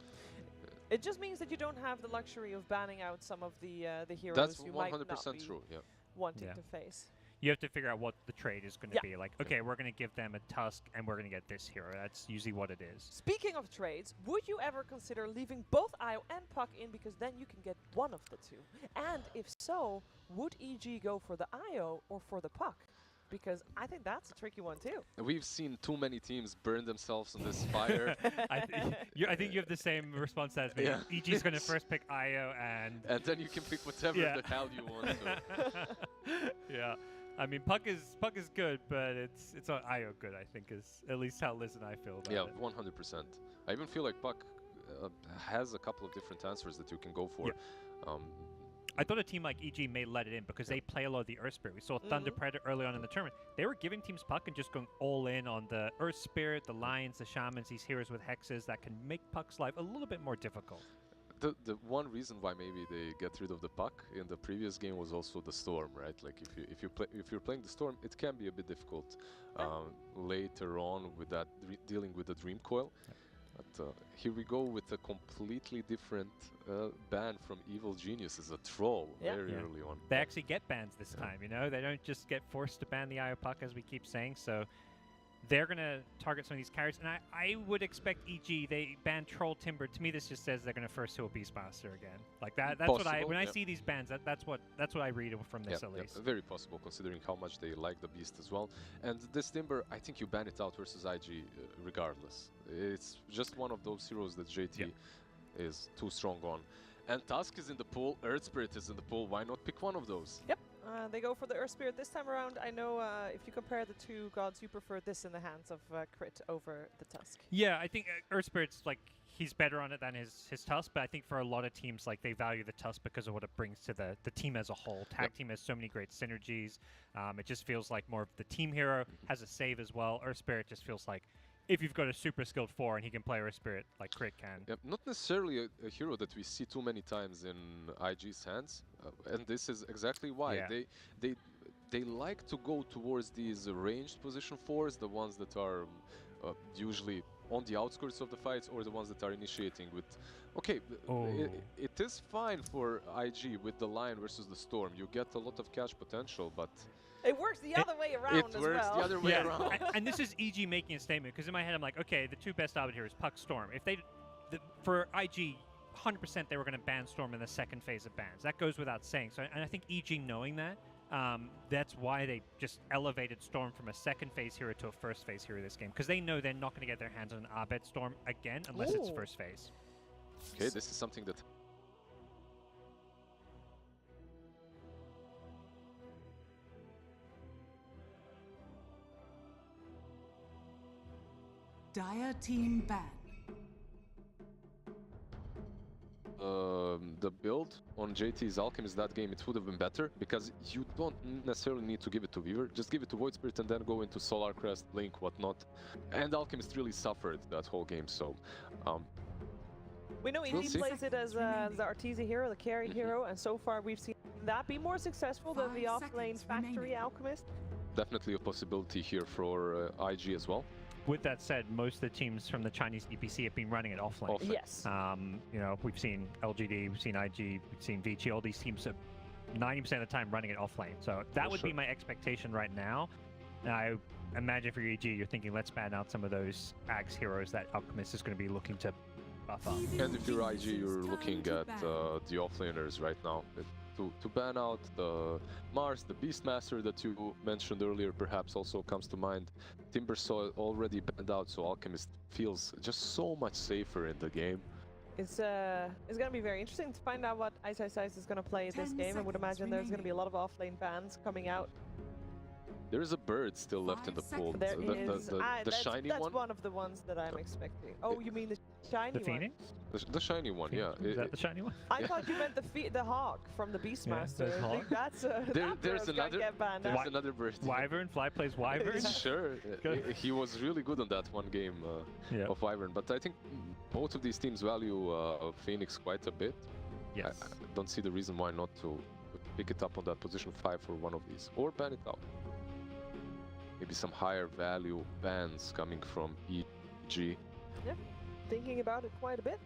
It just means that you don't have the luxury of banning out some of the heroes That's you 100% might not be true, yeah. wanting to face. You have to figure out what the trade is going to be. Like, okay, we're going to give them a Tusk, and we're going to get this hero. That's usually what it is. Speaking of trades, would you ever consider leaving both Io and Puck in, because then you can get one of the two? And if so, would EG go for the Io or for the Puck? Because I think that's a tricky one too. We've seen too many teams burn themselves on this fire. I think you have the same response as me. Yeah. EG's going to first pick Io, and then you can pick whatever the hell you want to. Yeah. I mean, Puck is good, but it's on Io good, I think, is at least how Liz and I feel about it. 100%. I even feel like Puck has a couple of different answers that you can go for. I thought a team like EG may let it in because they play a lot of the Earth Spirit. We saw Thunder Predator early on in the tournament. They were giving teams Puck and just going all in on the Earth Spirit, the Lions, the Shamans, these heroes with hexes that can make Puck's life a little bit more difficult. The one reason why maybe they get rid of the Puck in the previous game was also the Storm, right? Like if you're playing the Storm, it can be a bit difficult later on with that dealing with the Dream Coil. But here we go with a completely different ban from Evil Geniuses, a troll very early on. They actually get bans this time, you know? They don't just get forced to ban the Io Puck, as we keep saying, so they're going to target some of these carries, and I would expect EG, they ban Troll Timber. To me, this just says they're going to first do a Beastmaster again. Like that's possible, what I, when I see these bans, that's what I read from this at least. Very possible, considering how much they like the Beast as well. And this Timber, I think you ban it out versus IG regardless. It's just one of those heroes that JT is too strong on. And Tusk is in the pool, Earth Spirit is in the pool. Why not pick one of those? Yep. They go for the Earth Spirit this time around. I know if you compare the two gods, you prefer this in the hands of Crit over the Tusk. Yeah, I think Earth Spirit's like, he's better on it than his Tusk, but I think for a lot of teams, like, they value the Tusk because of what it brings to the team as a whole. Tag team has so many great synergies. It just feels like more of the team hero, has a save as well. Earth Spirit just feels like if you've got a super skilled 4 and he can play Earth Spirit like Crit can. Yep, not necessarily a hero that we see too many times in IG's hands, and this is exactly why. They like to go towards these ranged position 4s, the ones that are usually on the outskirts of the fights, or the ones that are initiating with... Okay, it is fine for IG with the Lion versus the Storm. You get a lot of cash potential, but... It works the other way around as well. It works the other way around. And this is EG making a statement, because in my head I'm like, okay, the two best Abed heroes, Puck, Storm. If they, for IG, 100% they were going to ban Storm in the second phase of bans. That goes without saying. So, and I think EG knowing that, that's why they just elevated Storm from a second phase hero to a first phase hero this game, because they know they're not going to get their hands on an Abed Storm again unless it's first phase. Okay, this is something that... Dire team ban. The build on JT's Alchemist that game, it would have been better, because you don't necessarily need to give it to Weaver. Just give it to Void Spirit and then go into Solar Crest, Blink, whatnot. And Alchemist really suffered that whole game, so... we know EG plays it as the Artesia hero, the carry hero, and so far we've seen that be more successful than the off-lane Factory Alchemist. Definitely a possibility here for IG as well. With that said, most of the teams from the Chinese EPC have been running it offlane. Yes. You know, we've seen LGD, we've seen IG, we've seen Vici. All these teams are 90% of the time running it offlane. So that would be my expectation right now. And I imagine for EG, you're thinking, let's ban out some of those Axe heroes that Alchemist is going to be looking to buff up. And if you're IG, you're looking at the offlaners right now. To ban out the Mars, the Beastmaster that you mentioned earlier perhaps also comes to mind. Timbersaw already banned out, so Alchemist feels just so much safer in the game. It's going to be very interesting to find out what Ice Ice Ice is going to play this game. I would imagine there's going to be a lot of offlane bans coming out. There is a bird still left in the pool. There is. The shiny one? That's one of the ones that I'm expecting. Oh, you mean the shiny The one. Phoenix? The shiny one, yeah. Is that the shiny one? I thought you meant the hawk from the Beastmaster. the I think hawk. there's another bird. Wyvern? Fly plays Wyvern? Sure. He was really good on that one game of Wyvern, but I think both of these teams value Phoenix quite a bit. Yes. I don't see the reason why not to pick it up on that position 5 for one of these, or ban it out. Maybe some higher value bans coming from EG. Yeah, thinking about it quite a bit.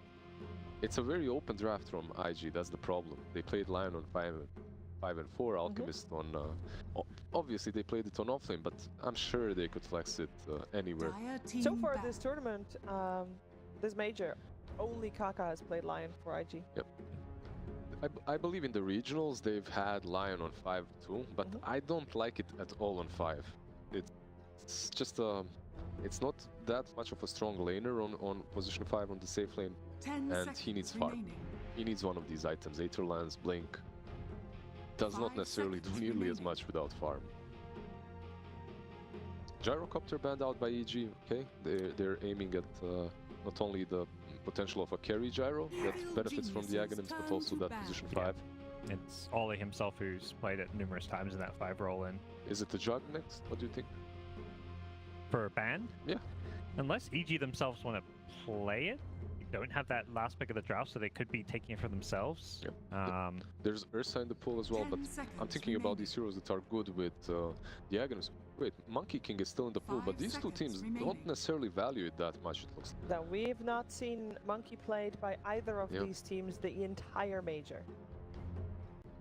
It's a very open draft from IG, that's the problem. They played Lion on 5 and 4, Alchemist on... obviously they played it on offlane, but I'm sure they could flex it anywhere. So far this tournament, this major, only Kaka has played Lion for IG. Yep. I believe in the regionals they've had Lion on 5 too, but I don't like it at all on 5. It's just it's not that much of a strong laner on position 5 on the safe lane, and he needs farm. He needs one of these items. Aether Lance, Blink does not necessarily do nearly as much without farm. Gyrocopter banned out by EG. Okay, they're aiming at not only the potential of a carry gyro that benefits from the Aghanims, but also that position 5. It's Ollie himself who's played it numerous times in that 5 role in. Is it the Jug next? What do you think? For a ban? Yeah. Unless EG themselves want to play it, they don't have that last pick of the draft, so they could be taking it for themselves. Yep. There's Ursa in the pool as well, but I'm thinking about these heroes that are good with the Aghanims. Wait, Monkey King is still in the pool, but these two teams don't necessarily value it that much, it looks like. That we've not seen Monkey played by either of these teams the entire major,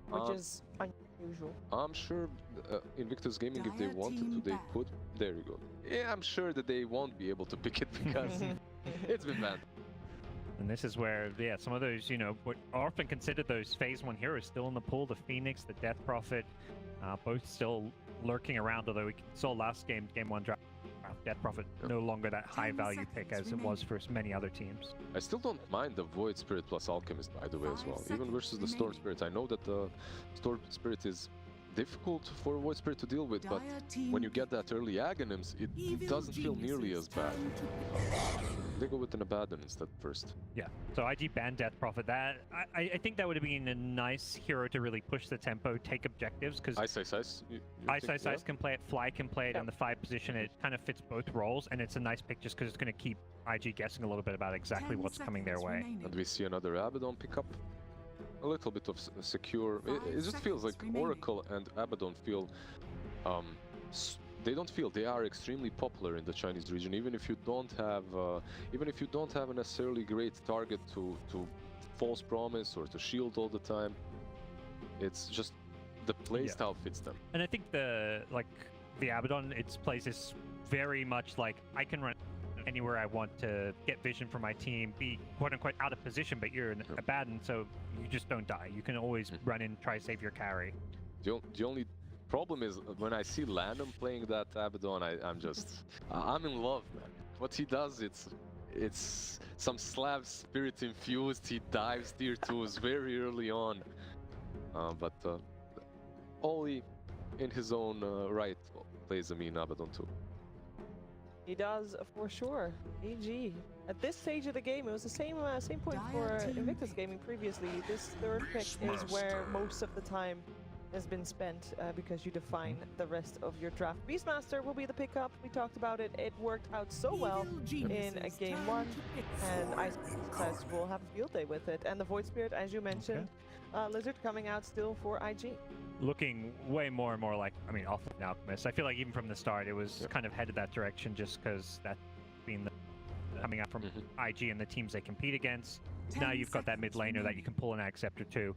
which is unusual. I'm sure Invictus Gaming, if they wanted to, they could. There you go. Yeah, I'm sure that they won't be able to pick it because it's been banned. And this is where, some of those, what are often considered those phase 1 heroes still in the pool. The Phoenix, the Death Prophet, both still lurking around, although we saw last game 1 draft, Death Prophet no longer that high value pick as it was for many other teams. I still don't mind the Void Spirit plus Alchemist, by the way, as well. Even versus the Storm Spirit. I know that the Storm Spirit is difficult for Void Spirit to deal with, but when you get that early Aghanims, it doesn't feel nearly as bad. They go with an Abaddon instead first. Yeah, so IG banned Death Prophet. That I think that would have been a nice hero to really push the tempo, take objectives, because Ice. Ice can play it, Fly can play it on the 5 position. It kind of fits both roles, and it's a nice pick just because it's going to keep IG guessing a little bit about exactly what's coming their way. And we see another Abaddon pickup. A little bit of secure. It just feels like Oracle and Abaddon feel they are extremely popular in the Chinese region, even if you don't have a necessarily great target to false promise or to shield all the time. It's just the playstyle fits them. And I think the Abaddon, its plays is very much like I can run anywhere I want to get vision for my team, be quote-unquote out of position, but you're an Abaddon, so you just don't die. You can always run in, try to save your carry. The only problem is when I see Landon playing that Abaddon, I'm in love, man. What he does, it's some Slav spirit infused. He dives tier 2s very early on, but Ollie, in his own right, plays a mean Abaddon too. He does, for sure. EG. At this stage of the game, it was the same point for Invictus Gaming previously. This third pick is where most of the time has been spent because you define the rest of your draft. Beastmaster will be the pickup. We talked about it. It worked out so well in game 1, and Ice will have a field day with it. And the Void Spirit, as you mentioned, Lizard coming out still for IG. Looking way more and more like, off of Alchemist. I feel like even from the start, it was kind of headed that direction just because that's been coming out from IG and the teams they compete against. Now you've got that mid laner that you can pull an Acceptor to.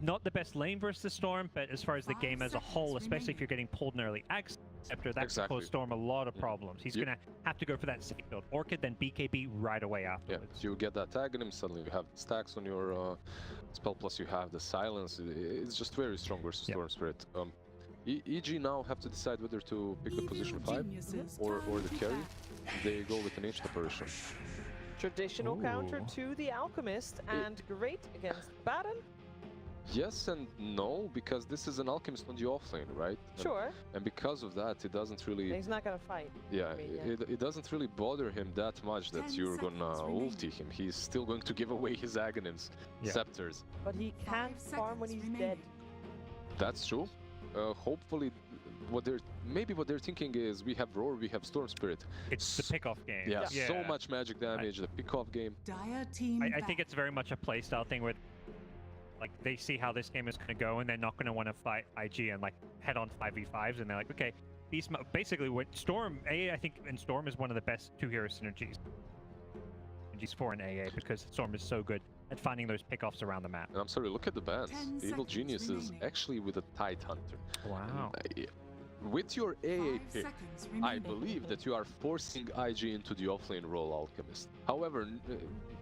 Not the best lane versus the Storm, but as far as the game as a whole, especially if you're getting pulled an early Acceptor, that can cause Storm a lot of problems. He's going to have to go for that safe build. Orchid, then BKB right away afterwards. Yeah, you get that Aghanim, suddenly you have stacks on your spell, plus you have the silence. It's just very strong versus Storm Spirit. EG now have to decide whether to pick the position 5 or the carry. They go with an Ancient Apparition. Traditional counter to the Alchemist, and great against Baron. Yes and no, because this is an alchemist on the offlane, right? Sure. And because of that, it doesn't really... He's not gonna fight. Yeah, I mean, yeah. it doesn't really bother him that much that you're gonna ulti him. He's still going to give away his Aghanims, Scepters. But he can't farm when he's dead. That's true. Hopefully, what they're thinking is we have Roar, we have Storm Spirit. It's the pick-off game. Yeah, so much magic damage, the pick-off game. Dire team I think it's very much a playstyle thing where like they see how this game is going to go and they're not going to want to fight IG and like head on 5v5s, and they're like, okay, basically what Storm, I think in Storm is one of the best two-hero synergies for an AA, because Storm is so good at finding those pickoffs around the map. And I'm sorry, look at the bans. The Evil Genius is actually with a Tide Hunter. Wow. With your AA pick, I believe that you are forcing IG into the offlane role, Alchemist. However,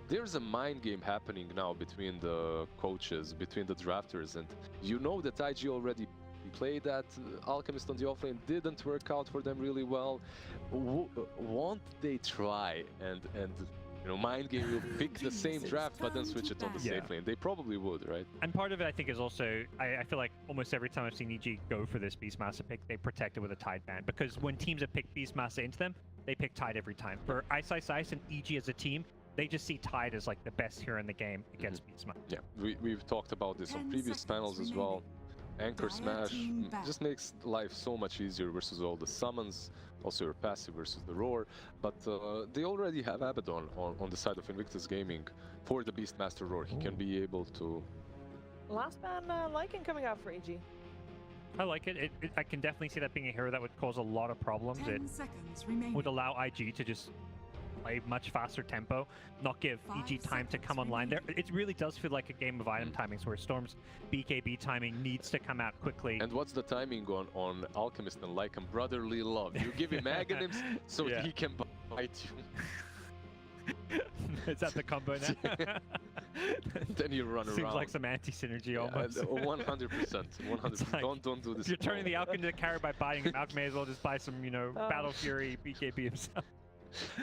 there's a mind game happening now between the coaches, between the drafters, and you know that IG already played that Alchemist on the offlane, didn't work out for them really well. Won't they try and you know, mind game will pick the same draft but then switch it on the safe lane? They probably would, right? And part of it, I think, is also, I feel like almost every time I've seen EG go for this Beastmaster pick, they protect it with a Tide ban. Because when teams have picked Beastmaster into them, they pick Tide every time. For Ice and EG as a team, they just see Tide as like the best hero in the game against Beastmaster. Yeah, we've talked about this on previous panels as well. Anchor Smash just makes life so much easier versus all the summons, also your passive versus the Roar, but they already have Abaddon on the side of Invictus Gaming for the Beastmaster Roar. He can be able to... Last ban Lycan coming out for EG. I like it. I can definitely see that being a hero that would cause a lot of problems. It would allow IG to just play much faster tempo, not give EG time to come online there. It really does feel like a game of item timings where Storm's BKB timing needs to come out quickly. And what's the timing on Alchemist and Lycan? Brotherly love. You give him Aghanims so he can bite you. Is that the combo now? Then you run around. Seems like some anti-synergy almost. 100%. 100%. Like, don't do this. If you're turning the Alchemist to carry by biting him, Alchemist may as well just buy some, you know, Battle Fury BKB himself.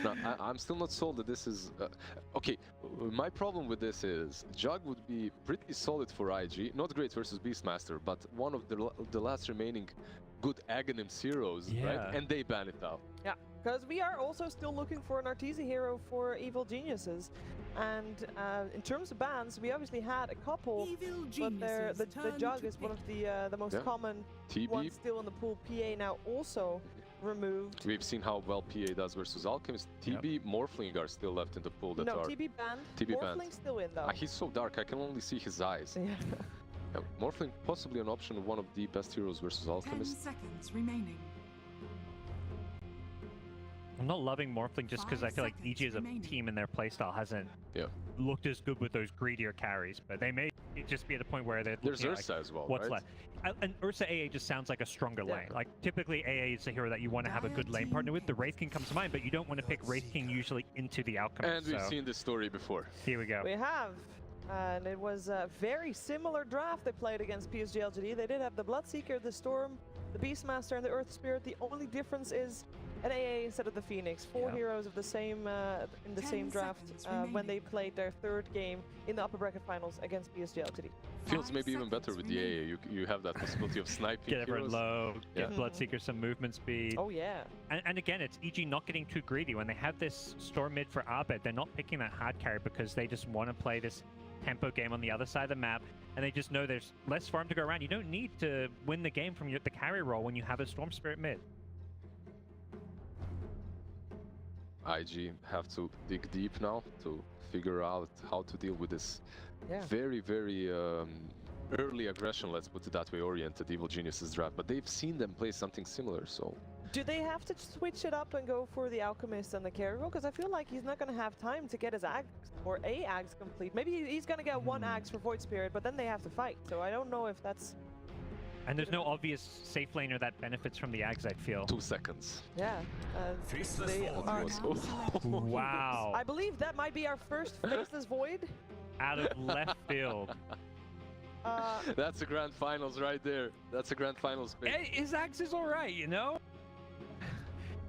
No, I'm still not sold that this is... okay, my problem with this is Jug would be pretty solid for IG, not great versus Beastmaster, but one of the last remaining good Aghanims heroes, right? And they ban it out. Yeah, because we are also still looking for an Arteezy hero for Evil Geniuses. And in terms of bans, we obviously had a couple, but the Jug is one of the most common ones still in the pool. PA now also removed. We've seen how well PA does versus Alchemist. TB, Morphling are still left in the pool that are... TB banned. Morphling's still in though. He's so dark, I can only see his eyes. Yeah. Morphling possibly an option of one of the best heroes versus Alchemist. 10 seconds remaining. I'm not loving Morphling just because I feel like EG as a team in their playstyle hasn't looked as good with those greedier carries, but they may just be at a point where there's Ursa as well, what's right? left. And Ursa AA just sounds like a stronger lane. Like typically AA is a hero that you want to have a good lane partner with. The Wraith King comes to mind, but you don't want to pick Wraith King usually into the Alchemist. And we've seen this story before. Here we go. We have. And it was a very similar draft they played against PSG LGD. They did have the Bloodseeker, the Storm, the Beastmaster, and the Earth Spirit. The only difference is an AA instead of the Phoenix. Four heroes of the same in the same draft when they played their third game in the upper bracket finals against PSG LGD. Feels maybe even better with the AA. You have that possibility of sniping. Get everyone low, get Bloodseeker some movement speed. Oh yeah. And again, it's EG not getting too greedy. When they have this Storm mid for Abed, they're not picking that hard carry because they just want to play this tempo game on the other side of the map, and they just know there's less farm to go around. You don't need to win the game from the carry role when you have a Storm Spirit mid. IG have to dig deep now to figure out how to deal with this very, very early aggression, let's put it that way, oriented Evil Geniuses draft, but they've seen them play something similar, so... Do they have to switch it up and go for the Alchemist and the carry role? Because I feel like he's not going to have time to get his Ags, or a Ags complete. Maybe he's going to get one Ags for Void Spirit, but then they have to fight, so I don't know if that's... And there's no obvious safe laner that benefits from the Ags, I'd feel. 2 seconds. Yeah. They are... Wow. I believe that might be our first Faceless Void. Out of left field. That's a grand finals right there. That's a grand finals pick. His Ags is alright, you know?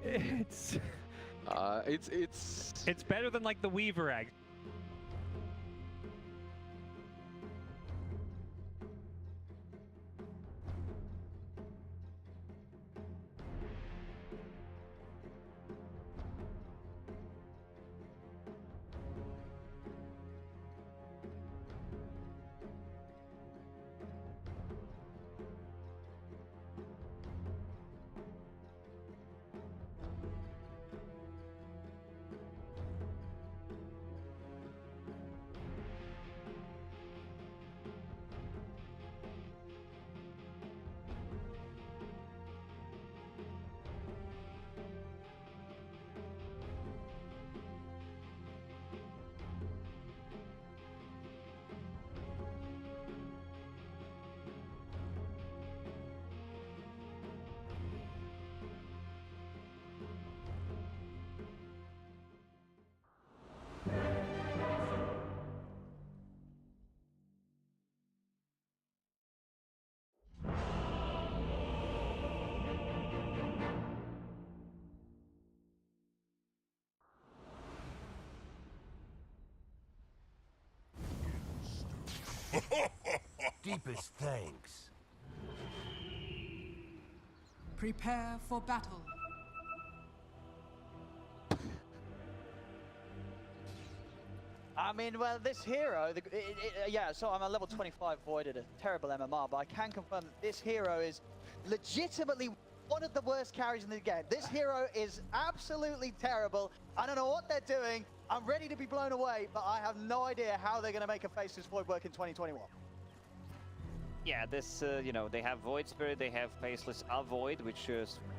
It's better than like the Weaver Ags. Deepest thanks. Prepare for battle. I mean, well, this hero, yeah, so I'm a level 25 Void at a terrible MMR, but I can confirm that this hero is legitimately one of the worst carries in the game. This hero is absolutely terrible. I don't know what they're doing. I'm ready to be blown away, but I have no idea how they're going to make a Faceless Void work in 2021. Yeah, this, you know, they have Void Spirit, they have Faceless Avoid, which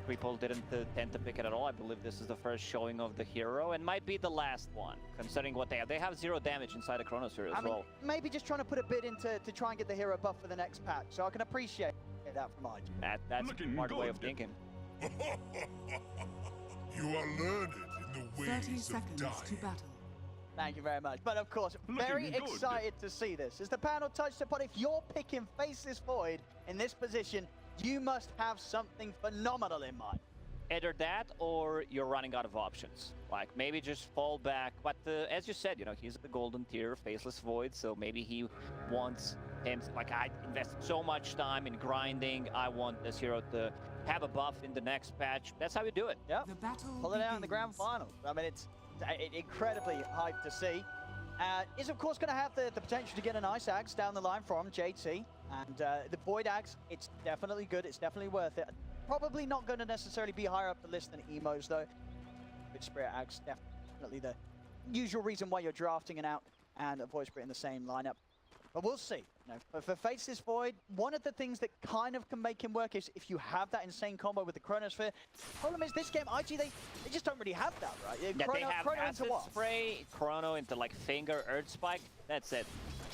people didn't tend to pick it at all. I believe this is the first showing of the hero, and might be the last one, considering what they have. They have 0 damage inside the Chronosphere as well. Maybe just trying to put a bid in to try and get the hero buff for the next patch, so I can appreciate that from IG. That's a smart way of thinking. You are learned in the ways 30 seconds to battle. Thank you very much. But of course, very excited to see this. As the panel touched upon, if you're picking Faceless Void in this position, you must have something phenomenal in mind. Either that or you're running out of options. Like, maybe just fall back. But as you said, you know, he's the golden tier, Faceless Void, so maybe he wants him, like, I invested so much time in grinding, I want this hero to have a buff in the next patch. That's how you do it. Yeah. The battle Pull it out in the grand final. I mean, it's incredibly hyped to see. Is of course going to have the potential to get a nice axe down the line from JT. And the Void axe, it's definitely good. It's definitely worth it. Probably not going to necessarily be higher up the list than Emos, though. Void Spirit axe, definitely the usual reason why you're drafting it out and a Void Spirit in the same lineup. But we'll see. You know, but for Faceless Void, one of the things that kind of can make him work is if you have that insane combo with the Chronosphere. Problem is, this game, IG, they just don't really have that, right? Yeah, Chrono, they have Chrono Acid into what? Spray, Chrono into like Finger, Earth Spike. That's it.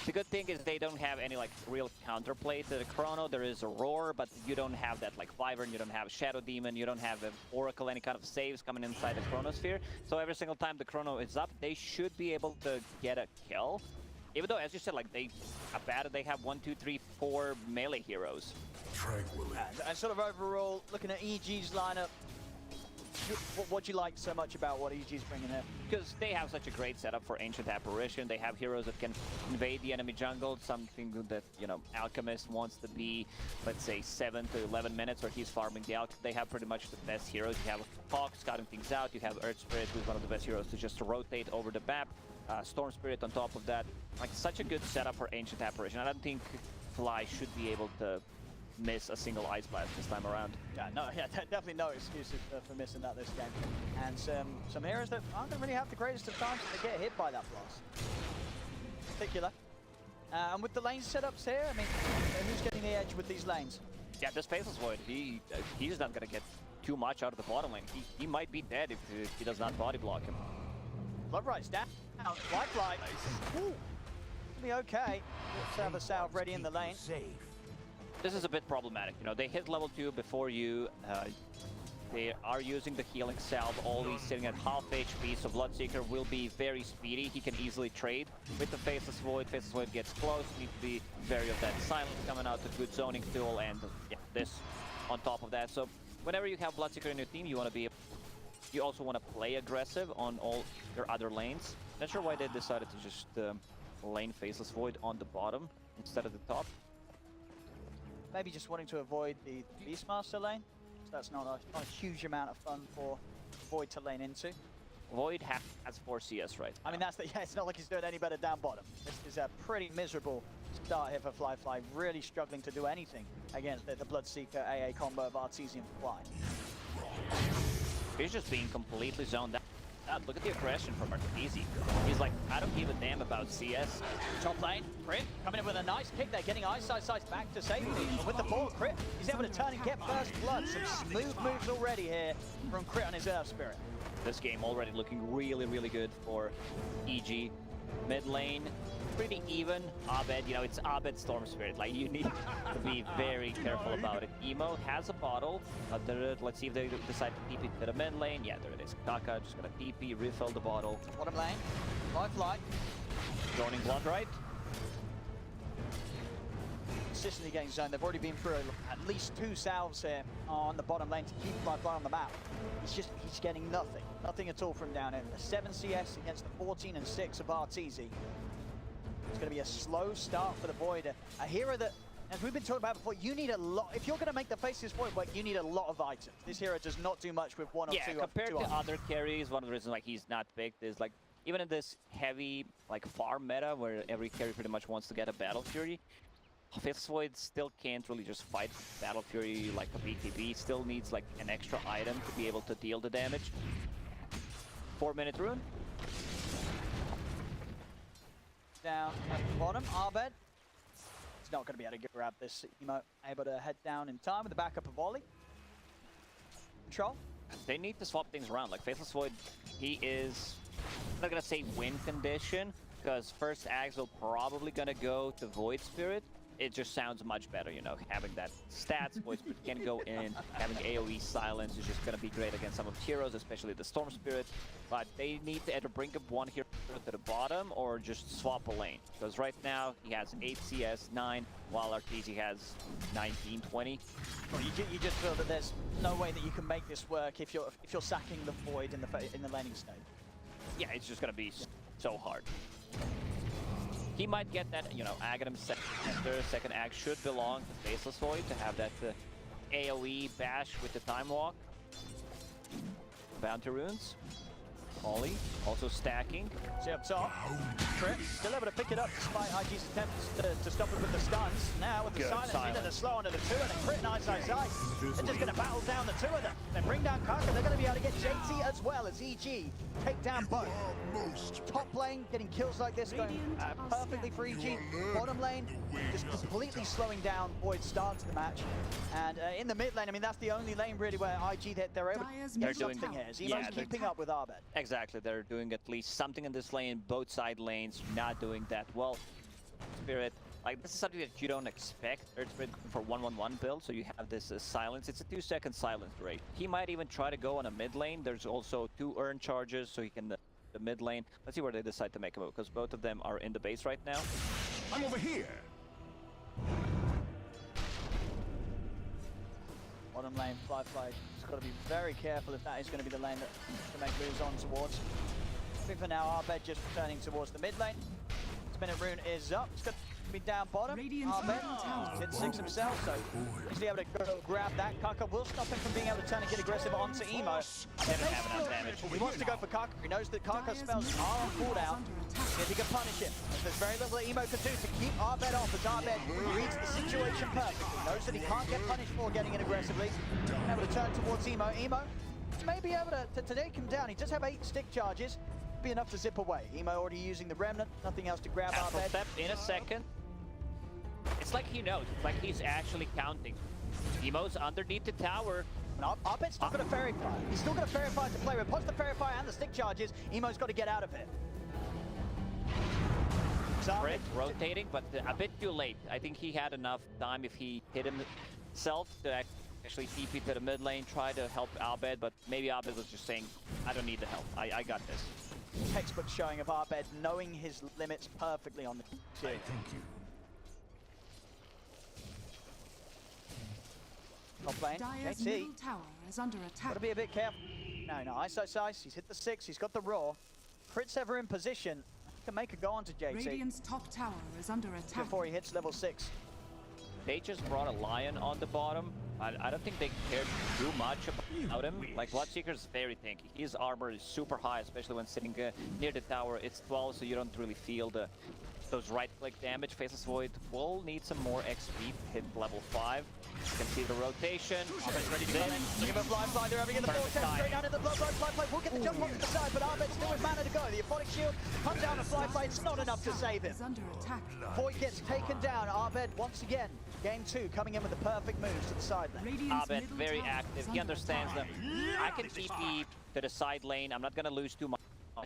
The good thing is they don't have any like real counterplay to the Chrono. There is a Roar, but you don't have that like Wyvern, you don't have Shadow Demon, you don't have an Oracle, any kind of saves coming inside the Chronosphere. So every single time the Chrono is up, they should be able to get a kill. Even though, as you said, like they have 1, 2, 3, 4 melee heroes. Tranquilly. And sort of overall, looking at EG's lineup, what do you like so much about what EG's bringing here? Because they have such a great setup for Ancient Apparition. They have heroes that can invade the enemy jungle, something that, you know, Alchemist wants to be, let's say, 7 to 11 minutes where he's farming the Alchemist. They have pretty much the best heroes. You have Hawk scouting things out. You have Earth Spirit, who's one of the best heroes to just rotate over the map. Storm Spirit on top of that. Like, such a good setup for Ancient Apparition. I don't think Fly should be able to miss a single Ice Blast this time around. Yeah, definitely no excuses for missing that this game. And some heroes that aren't going to really have the greatest of times to get hit by that blast. In particular. And with the lane setups here, I mean, who's getting the edge with these lanes? Yeah, this Faceless Void, he's not going to get too much out of the bottom lane. He might be dead if he does not body block him. Blood Ride's down. Lifeline. Ooh. Be okay. Let's have a salve ready in the lane. This is a bit problematic. You know, they hit level 2 before you. They are using the healing salve, always sitting at half HP, so Bloodseeker will be very speedy. He can easily trade with the Faceless Void. Faceless Void gets close, need to be wary of that silence coming out, a good zoning tool, and yeah, this on top of that. So whenever you have Bloodseeker in your team, you want to be. You also want to play aggressive on all your other lanes. Not sure why they decided to just lane Faceless Void on the bottom instead of the top. Maybe just wanting to avoid the Beastmaster lane. So that's not a huge amount of fun for Void to lane into. Void has 4 CS, right? I mean, it's not like he's doing any better down bottom. This is a pretty miserable start here for Fly. Really struggling to do anything against the Bloodseeker AA combo of Artesian Fly. He's just being completely zoned out. Look at the aggression from Arteezy. He's like, I don't give a damn about CS. Top lane, Crit coming in with a nice kick there, getting Ice Sight back to safety. And with the ball, Crit, he's able to turn and get first blood. Some smooth moves already here from Crit on his Earth Spirit. This game already looking really, really good for EG. Mid lane, pretty even. Abed, you know, it's Abed Storm Spirit. Like, you need to be very careful about it. Emo has a bottle. Let's see if they decide to TP to the mid lane. Yeah, there it is. Kaka just gonna TP, refill the bottle. Bottom lane, Fly. Joining Blood Right. Consistently getting zoned. They've already been through at least 2 salves here on the bottom lane to keep Fly on the map. He's getting nothing. Nothing at all from down here. A 7 CS against the 14 and 6 of Arteezy. It's going to be a slow start for the Void. A hero that, as we've been talking about before, you need a lot. If you're going to make the face of this Void work, you need a lot of items. This hero does not do much with one or two. Yeah, compared to other carries, one of the reasons like he's not picked is like, even in this heavy like farm meta where every carry pretty much wants to get a Battle Fury, Faceless Void still can't really just fight Battle Fury like a BKB. Still needs like an extra item to be able to deal the damage. 4-minute rune. Down at the bottom, Arbed. He's not going to be able to grab this. Emo able to head down in time with the backup of volley. Control. They need to swap things around. Like Faceless Void, he is, I'm not going to say win condition, because first Axel probably going to go to Void Spirit. It just sounds much better, you know, having that stats, Void Spirit can go in, having AoE silence is just going to be great against some of the heroes, especially the Storm Spirit. But they need to either bring up one hero to the bottom or just swap a lane. Because right now he has 8 CS, 9, while Arteezy has 19, 20. Well, you just feel that there's no way that you can make this work if you're sacking the Void in the laning state. Yeah, it's just going to be so hard. He might get that, you know, Aghanim second act should belong to Faceless Void to have that AoE bash with the Time Walk. Bounty runes. Ollie also stacking. See up top. Crit still able to pick it up despite IG's attempts to stop it with the stuns. Now with the silence into the slow onto the two and a crit and ice. They're just going to battle down the two of them. Then bring down Kaka. They're going to be able to get JT as well as EG. Take down both. Top lane getting kills like this going perfectly for EG. Bottom lane just completely slowing down Void start to the match. And in the mid lane, I mean, that's the only lane really where IG they're able to get something here. Zemo's keeping up with Arbed. Exactly, they're doing at least something in this lane. Both side lanes not doing that well. Spirit, like this is something that you don't expect. Third Spirit for 1-1-1 build, so you have this silence. It's a 2-second silence rate. He might even try to go on a mid lane. There's also 2 earn charges, so he can the mid lane. Let's see where they decide to make a move, because both of them are in the base right now. I'm over here. Bottom lane, Fly. Just got to be very careful if that is going to be the lane that to make moves on towards. I think for now, Arbed just returning towards the mid lane. Minute rune is up. It's got to be down bottom. Arbed hit 6 himself, so he's able to go grab that. Kaka will stop him from being able to turn and get aggressive onto Emo. Never have enough damage. He wants to go for Kaka. He knows that Kaka's spells are on cooldown. If he can punish him, there's very little that Emo can do to keep Arbed off, as Arbed reads the situation perfectly. Knows that he can't get punished for getting in aggressively. Able to turn towards Emo. Emo may be able to take him down. He does have 8 stick charges. Be enough to zip away. Emo already using the Remnant. Nothing else to grab Arbed. Step in a second. It's like he knows. It's like he's actually counting. Emo's underneath the tower. Arbed's still got a Fairy Fire. He's still got a Fairy Fire to play with. Plus the Fairy Fire and the stick charges. Emo's got to get out of it. Crit rotating, but a bit too late. I think he had enough time if he hit himself to actually TP to the mid lane, try to help Arbed, but maybe Arbed was just saying, I don't need the help. I got this. Textbook showing of Arbed knowing his limits perfectly on the tier. Thank you. Top lane, Dire's JT. middle tower is under attack. Gotta be a bit careful. No, ice. He's hit the 6, he's got the raw. Crit's ever in position. Can make a go onto JT. Radiant's top tower is under attack. Before he hits level 6. They just brought a Lion on the bottom. I don't think they cared too much about him. Like, Bloodseeker's very tanky. His armor is super high, especially when sitting near the tower. It's 12, so you don't really feel those right-click damage. Faceless Void will need some more XP to hit level 5. You can see the rotation. Arbed's ready to go in. Look at the Fly. They're having in the vortex. Straight down in the Bloodline. Fly will get the jump off to the side, but Arbed's still with mana to go. The Aphotic Shield comes down to Fly. It's not enough to save him. Under attack. Void gets taken down. Arbed once again. Game 2 coming in with the perfect moves to the side lane. Arbed very active. He understands that I can TP to the side lane. I'm not going to lose too much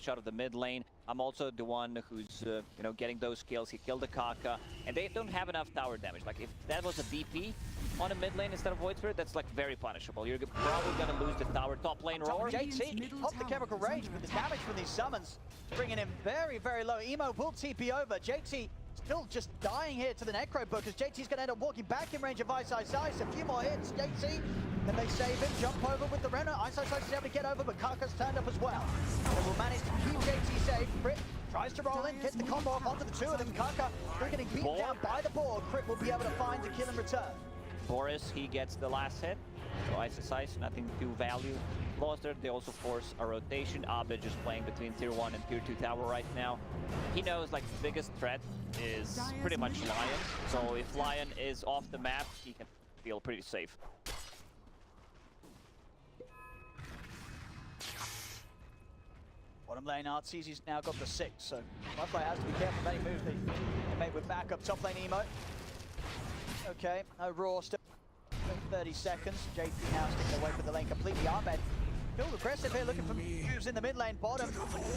out of the mid lane. I'm also the one who's you know, getting those kills. He killed the Kaka, and they don't have enough tower damage. Like, if that was a DP on a mid lane instead of Void Spirit, that's like very punishable. You're probably going to lose the tower. Top lane roar. JT off the chemical range, but the damage from these summons bringing him very, very low. Emo will TP over. JT still just dying here to the Necro book as JT's going to end up walking back in range of Ice Ice Ice. A few more hits. JT, can they save him? Jump over with the Renner. Ice Ice Ice is able to get over, but Kaka's turned up as well. They will manage to keep JT safe. Crit tries to roll in, gets the combo off onto the two of them. Kaka still getting beaten down by the board. Crit will be able to find the kill in return. Boris, he gets the last hit. So Ice Ice Ice, nothing to value lost there. They also force a rotation. Abed just playing between tier 1 and tier 2 tower right now. He knows like the biggest threat is pretty much Lion. So if Lion is off the map, he can feel pretty safe. Bottom lane, Arteezy's now got the 6, so Firefly has to be careful of any moves they make with backup. Top lane emo. Okay, no Raw still 30 seconds. JP now sticking away from the lane completely. Ahmed still aggressive here, looking for moves in the mid lane. Bottom,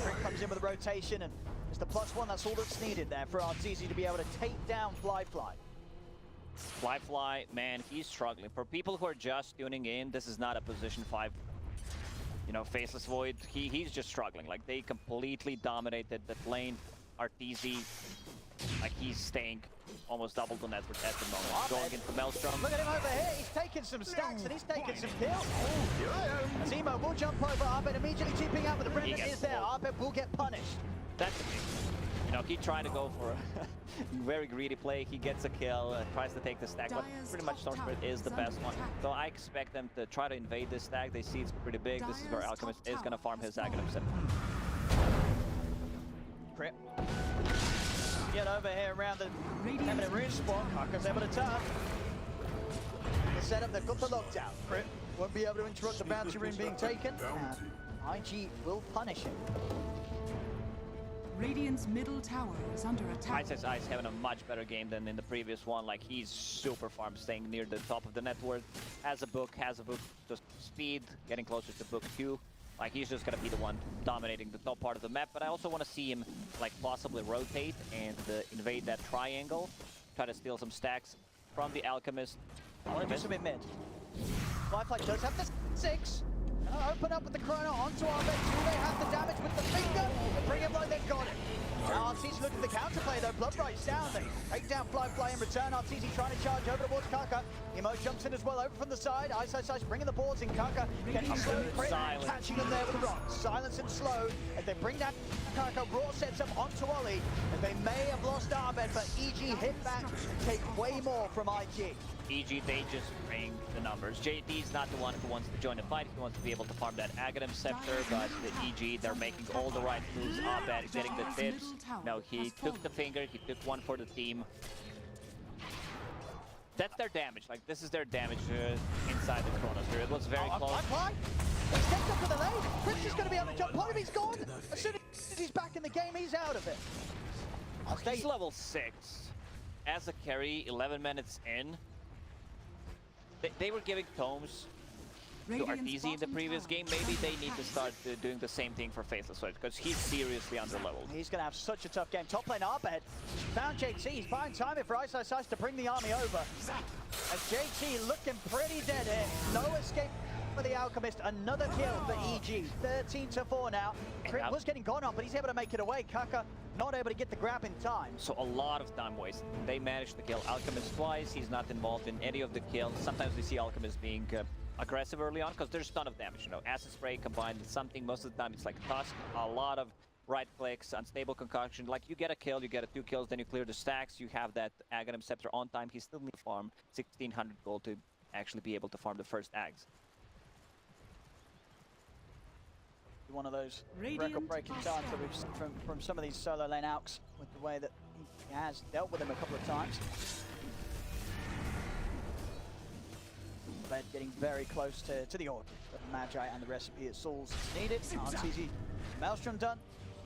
Rick comes in with a rotation, and it's the +1. That's all that's needed there for Arteezy to be able to take down Flyfly. Flyfly, man, he's struggling. For people who are just tuning in, this is not a position 5. You know, Faceless Void, he's just struggling. Like, they completely dominated that lane. Arteezy, like, he's staying almost double the network at the moment. Going into Maelstrom. Look at him over here. He's taking some stacks and he's taking some kills. Zemo will jump over Abed, immediately chipping out, but the Brendan is there. Abed will get punished. That's the thing. You know, he tried to go for a very greedy play. He gets a kill, tries to take the stack, but pretty much Storm Spirit is the best one. So I expect them to try to invade this stack. They see it's pretty big. This is where Alchemist is going to farm his Aghanim Scepter. Crit. Get over here around the eminent rune spot. Kaka's able to turn. The setup, they've got the lockdown. Crit won't be able to interrupt the bounty rune being taken. And IG will punish him. Radiant's middle tower is under attack. Ice Ice having a much better game than in the previous one. Like, he's super farm, staying near the top of the network. Has a book, just speed, getting closer to book 2. Like, he's just gonna be the one dominating the top part of the map. But I also want to see him, like, possibly rotate and invade that triangle. Try to steal some stacks from the Alchemist. I want to do some in mid. Flyfly does have the 6. Open up with the Chrono onto our bench. Do they have the damage with the finger? They bring him like they've got it. Now Arteezy looking at the counterplay though. Blood Right's down. They take down Flyfly in return. Arteezy trying to charge over towards Kaka. Emo jumps in as well over from the side. Ice Ice Ice bringing the boards in. Kaka getting a slow crit, catching them there with the rock. Silence and slow as they bring down Kaka. Raw sets up onto Ollie. And they may have lost Abed, but EG hit back and take way more from IG. EG, they just bring the numbers. JD's not the one who wants to join the fight. He wants to be able to farm that Aghanim Scepter, but the EG, they're making all the right moves. Abed getting the tips. No, he took the finger, he took one for the team. That's their damage. Like, this is their damage inside the Chronosphere. It was very close. He's stepped up to the lane. Prince is going to be able to jump. Part of he's gone. As soon as he's back in the game, he's out of it. He's level 6. As a carry, 11 minutes in. They were giving tomes to Arteezy in the previous game. Maybe they need to start doing the same thing for Faceless Void, because he's seriously underleveled. He's going to have such a tough game. Top lane Abed found JT. He's buying time here for Ice Ice Ice to bring the army over. And JT looking pretty dead here. No escape for the Alchemist. Another kill for EG. 13-4 now. Crit was getting gone on, but he's able to make it away. Kaka not able to get the grab in time. So a lot of time wasted. They managed to kill Alchemist twice. He's not involved in any of the kills. Sometimes we see Alchemist being aggressive early on because there's a ton of damage. You know, Acid Spray combined with something. Most of the time it's like Tusk. A lot of right clicks, unstable concoction. Like, you get a kill, you get 2 kills, then you clear the stacks. You have that Aghanim Scepter on time. He still needs to farm 1,600 gold to actually be able to farm the first Ags. One of those record-breaking times that we've seen from some of these solo lane alks with the way that he has dealt with them a couple of times. But getting very close to the order. The Magi and the recipe at Souls is needed. Arteezy, Maelstrom done.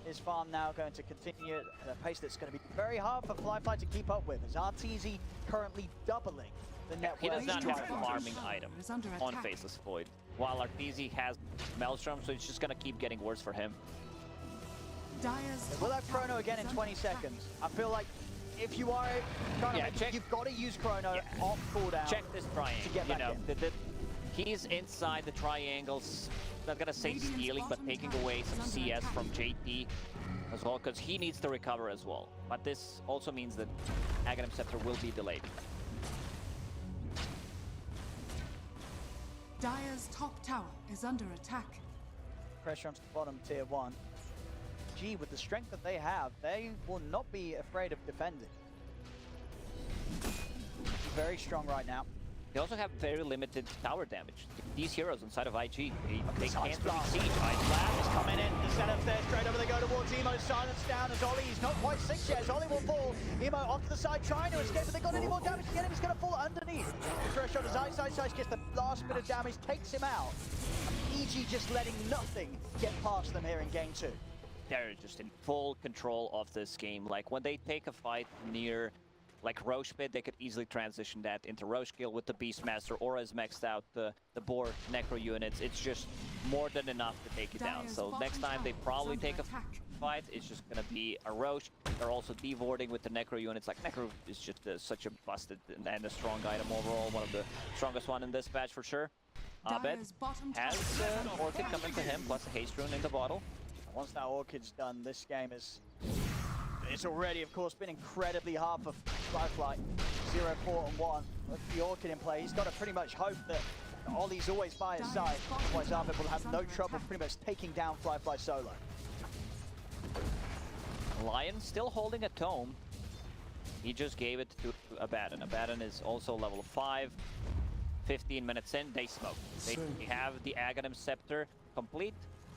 His farm now going to continue at a pace that's going to be very hard for Flyfly to keep up with, as Arteezy currently doubling the net worth. He does not have a farming item on Faceless Void, while Arteezy has Maelstrom, so it's just going to keep getting worse for him. We'll have Chrono again in 20 seconds. I feel like if you are trying to make it, you've got to use Chrono off cooldown. Check this triangle. To get back in. He's inside the triangles. Not gonna say stealing, but taking away some CS from JT. as well, because he needs to recover as well. But this also means that Aghanim Scepter will be delayed. Dire's top tower is under attack. Pressure onto the bottom tier 1. G, with the strength that they have, they will not be afraid of defending. Very strong right now. They also have very limited tower damage. These heroes inside of IG, they can't really siege. Blast is coming in. The setups there, straight over they go towards Emo. Silence down as Ollie. He's not quite 6 yet. As Ollie will fall. Emo off to the side, trying to escape, but they got any more damage to get him. He's going to fall underneath. The threshold as Ice gets the last bit of damage, takes him out. EG just letting nothing get past them here in game 2. They're just in full control of this game. Like when they take a fight near like Roche Pit, they could easily transition that into Roche Kill with the Beastmaster, or as maxed out the boar Necro units. It's just more than enough to take it down. So next time they probably take a fight, it's just gonna be a Roche. They're also devording with the Necro units. Like Necro is just such a busted and a strong item overall, one of the strongest one in this patch for sure. Abed has Orchid coming to him, plus a haste rune in the bottle. Once that Orchid's done, this game is... It's already, of course, been incredibly hard for Flyfly. 0, 4, and 1. With the Orchid in play, he's got to pretty much hope that Ollie's always by his side. Otherwise, Abed will have no trouble pretty much taking down Flyfly solo. Lion still holding a tome. He just gave it to Abaddon. Abaddon is also level 5. 15 minutes in, they smoke. They have the Aghanim Scepter complete.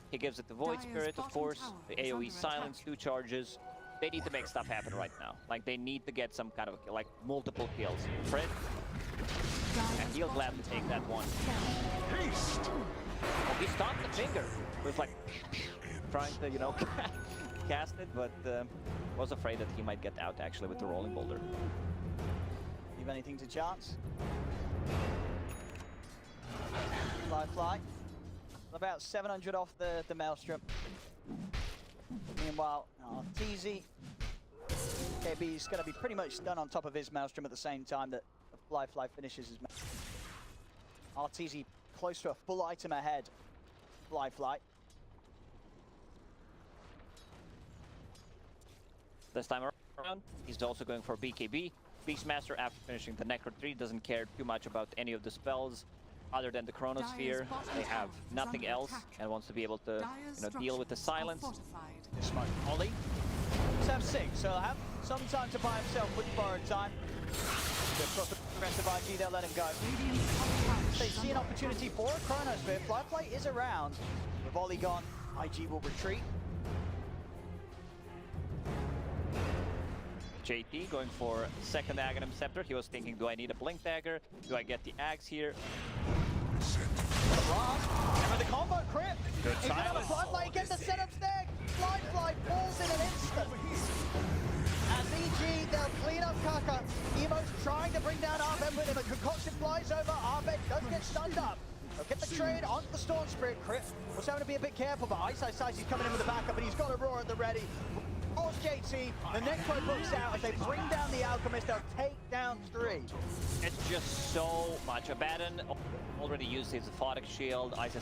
He gives it the Void Spirit, of course. The AoE silence, 2 charges. They need to make stuff happen right now. Like, they need to get some kind of, like, multiple kills. Fred, and he'll gladly take that one. Well, he stopped the finger. It was like, trying to, you know, cast it, but was afraid that he might get out, actually, with the Rolling Boulder. Leave anything to chance. Fly. About 700 off the Maelstrom. Meanwhile, TZ, KB is going to be pretty much done on top of his Maelstrom at the same time that Fly finishes his Maelstrom. RTZ close to a full item ahead. Fly. This time around, he's also going for BKB. Beastmaster, after finishing the Necro 3, doesn't care too much about any of the spells other than the Chronosphere. They have nothing else and wants to be able to, you know, deal with the silence. Smoke. Ollie. Let's have 6, so he'll have some time to buy himself with borrowed time. Across the rest of IG, they'll let him go. They see an opportunity for a Chronosphere. Flyplay is around. With Ollie gone, IG will retreat. JT going for second Aghanim Scepter. He was thinking, do I need a Blink Dagger? Do I get the Axe here? And with the combo crit, good he's gonna have a Flyfly again, the setups there. Flyfly falls in an instant. As EG, they'll clean up Kaka. Emo's trying to bring down Arbed with him, a concoction flies over. Arbed does get stunned up. They'll get the trade onto the Storm Spirit crit. Was having to be a bit careful, but Ice he's coming in with a backup, and he's got a Roar at the ready. Force JT, the Necro books out as they bring down the Alchemist. They'll take down 3. It's just so much. Abaddon already used his Aphotic Shield. Ice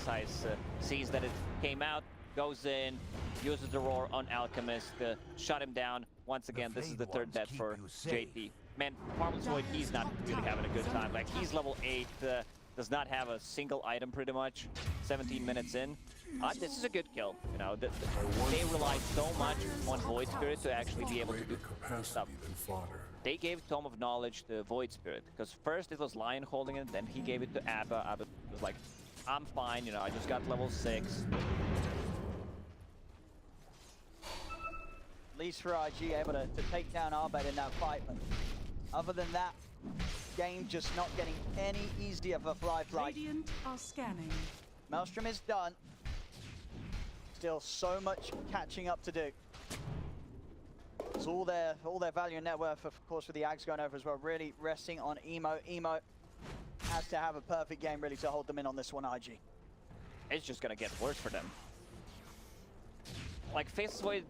sees that it came out, goes in, uses the Roar on Alchemist, shut him down. Once again, this is the 3rd death for JT. Man, Harmless Void, he's not really having a good time. Like, he's level 8, does not have a single item pretty much. 17 minutes in. This is a good kill. You know, they relied so much on Void Spirit to actually be able to do stuff. They gave Tome of Knowledge to Void Spirit, because first it was Lion holding it, then he gave it to Abba. Abba was like, I'm fine, you know, I just got level 6. At least for IG, able to take down Arbed in that fight, but other than that, game just not getting any easier for Flyfly. Radiant are scanning. Maelstrom is done. Still so much catching up to do. It's all their value and net worth, of course, with the Ags going over as well. Really resting on Emo. Emo has to have a perfect game really to hold them in on this one, IG. It's just gonna get worse for them. Like, Faceless Void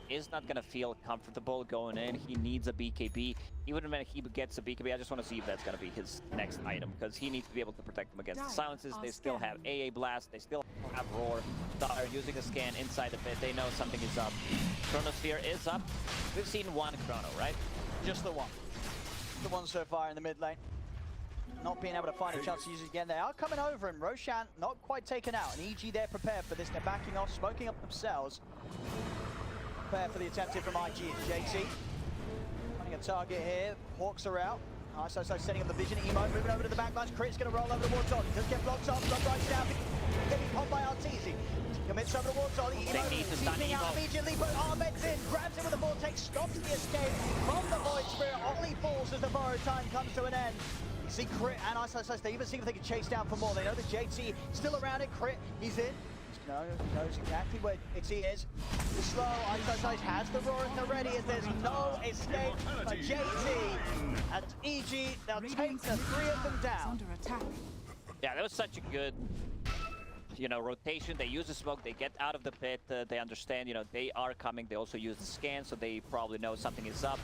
is not going to feel comfortable going in. He needs a BKB. Even when he gets a BKB, I just want to see if that's going to be his next item, because he needs to be able to protect them against the silences. They still have AA Blast. They still have Roar. They're using a scan inside the pit. They know something is up. Chronosphere is up. We've seen one Chrono, right? Just the one. The one so far in the mid lane. Not being able to find a chance to use it again. They are coming over, and Roshan not quite taken out. And EG, they're prepared for this. They're backing off, smoking up themselves. Prepare for the attempt here from IG. JT running a target here. Hawks are out. So setting up the vision. Emo moving over to the backlines. Crit's going to roll over the Warthog. Just get blocked off. Block right down. Getting popped by Arteezy. Commits over the Warthog. Emo leaping out immediately, but Ahmed's in. Grabs him with the Vortex. Stops the escape from the Void Spirit. Ollie falls as the borrowed time comes to an end. You see Crit and Ice, they even see if they can chase down for more. They know that JT still around it. Crit, he's in. Knows exactly where he is. The slow Ice has the roar in the ready as there's no escape for JT. And EG, they'll take the three of them down. Yeah, that was such a good, rotation. They use the smoke, they get out of the pit, they understand, they are coming. They also use the scan, so they probably know something is up.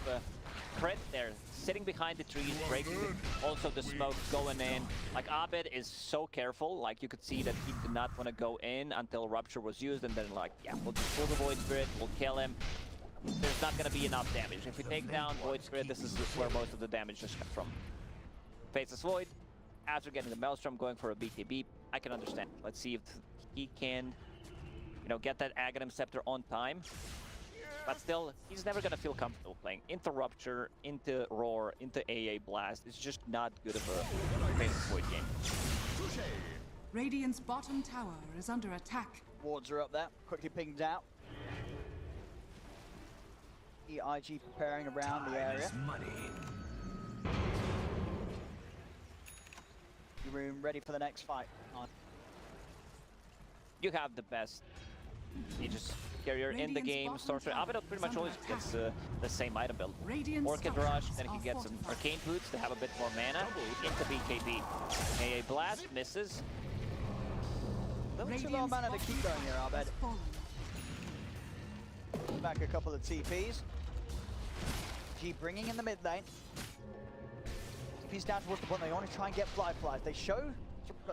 Crit, they're sitting behind the trees, breaking also the smoke going in. Like, Abed is so careful. Like, you could see that he did not want to go in until Rupture was used, and then like, yeah, we'll just pull the Void Spirit, we'll kill him. There's not going to be enough damage. If we take down Void Spirit, this is where most of the damage just comes from. Faces Void, after getting the Maelstrom, going for a BKB, I can understand. Let's see if he can, get that Aghanim Scepter on time. But still, he's never going to feel comfortable playing into Rupture, into Roar, into AA Blast. It's just not good of a Faces Void game. Radiant's bottom tower is under attack. Wards are up there, quickly pinged out. IG preparing around the area. Room ready for the next fight. You have the best Aegis carrier in the game. Sorcerer Abaddon pretty much always gets the same item build. Orchid Rush, then he gets some Arcane Boots to have a bit more mana into BKB. AA Blast misses. A little too low mana to keep going here, Abed. Back a couple of TPs. G bringing in the mid lane. TP's down towards the point. They want to try and get Flies. They show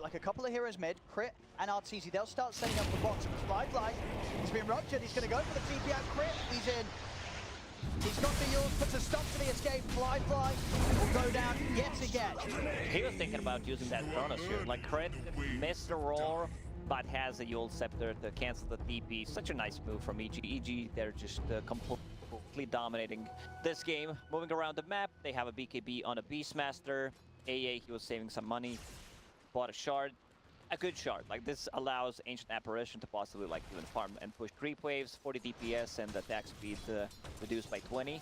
like a couple of heroes mid, Crit and Arteezy. They'll start setting up the box. Fly, he's been ruptured. He's going to go for the TP out. Crit, he's in. He's got the Yules, puts a stop to the escape. Fly will go down yet again. He was thinking about using that Chronosphere. Like, Crit missed the Roar, but has a Yule Scepter to cancel the TP. Such a nice move from EG. EG, they're just completely dominating this game. Moving around the map, they have a BKB on a Beastmaster. AA, he was saving some money. Bought a shard, a good shard. Like, this allows Ancient Apparition to possibly like even farm and push creep waves, 40 DPS, and attack speed reduced by 20.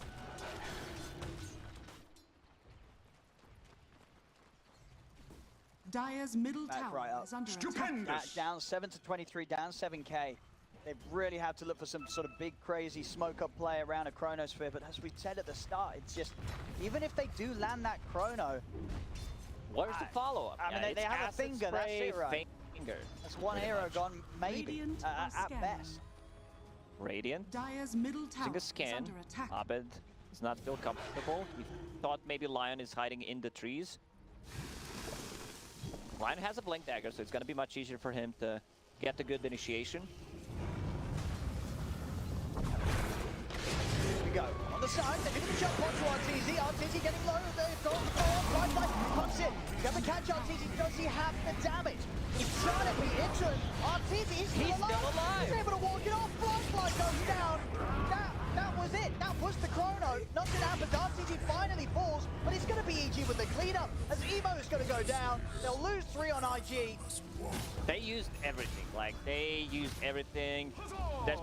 Dire's middle tower is under attack. Down 7 to 23, down 7k. They've really had to look for some sort of big, crazy smoke-up play around a Chronosphere, but as we said at the start, it's just, even if they do land that Chrono, where's the follow-up? I mean, they have a finger, that's it, right? Finger. That's one hero gone, maybe, at best. Radiant. Dire's middle tower a scan. is under attack. Abed does not feel comfortable. He thought maybe Lion is hiding in the trees. Lion has a Blink Dagger, so it's going to be much easier for him to get the good initiation. Here we go. On the side, they're going to jump onto Arteezy. Arteezy getting low. They've got the ball. Lifeline pops in. Got the catch Arteezy. Does he have the damage? He's trying to be into it. Arteezy, he's still alive. He's able to walk it off. Lifeline goes down. That was it. That was the Chrono. Nothing happened. Arteezy finally falls, but it's going to be EG with the cleanup as Emo is going to go down. They'll lose 3 on IG. They used everything. Like, they used everything. That's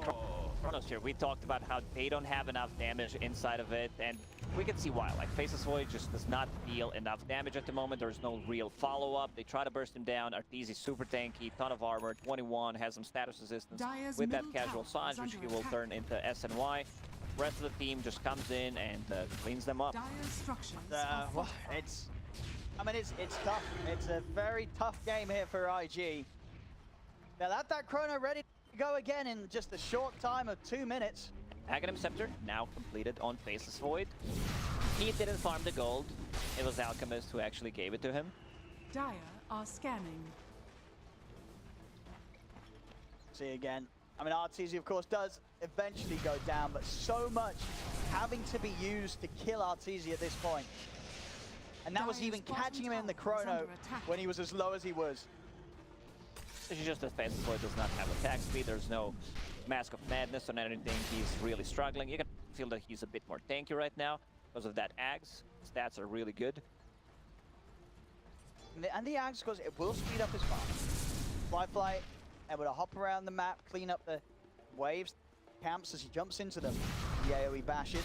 Chronosphere. We talked about how they don't have enough damage inside of it, and we can see why. Like, Faceless Void just does not deal enough damage at the moment. There's no real follow-up. They try to burst him down. Arteezy super tanky, ton of armor, 21, has some status resistance with that casual Sange, which he will turn into SNY. Rest of the team just comes in and cleans them up. Well, it's tough. It's a very tough game here for IG. They'll have that Chrono ready to go again in just a short time of 2 minutes. Aghanim Scepter now completed on Faceless Void. He didn't farm the gold. It was Alchemist who actually gave it to him. Dire are scanning. See again. I mean, Arteezy, of course, does eventually go down, but so much having to be used to kill Arteezy at this point. And that was even catching him in the chrono when he was as low as he was. It's just that Faceless Void does not have attack speed. There's no Mask of Madness on anything. He's really struggling. You can feel that he's a bit more tanky right now because of that Axe. Stats are really good. And the Axe, because it will speed up his farm. Fly, able to hop around the map, clean up the waves, camps as he jumps into them. The AoE bashes.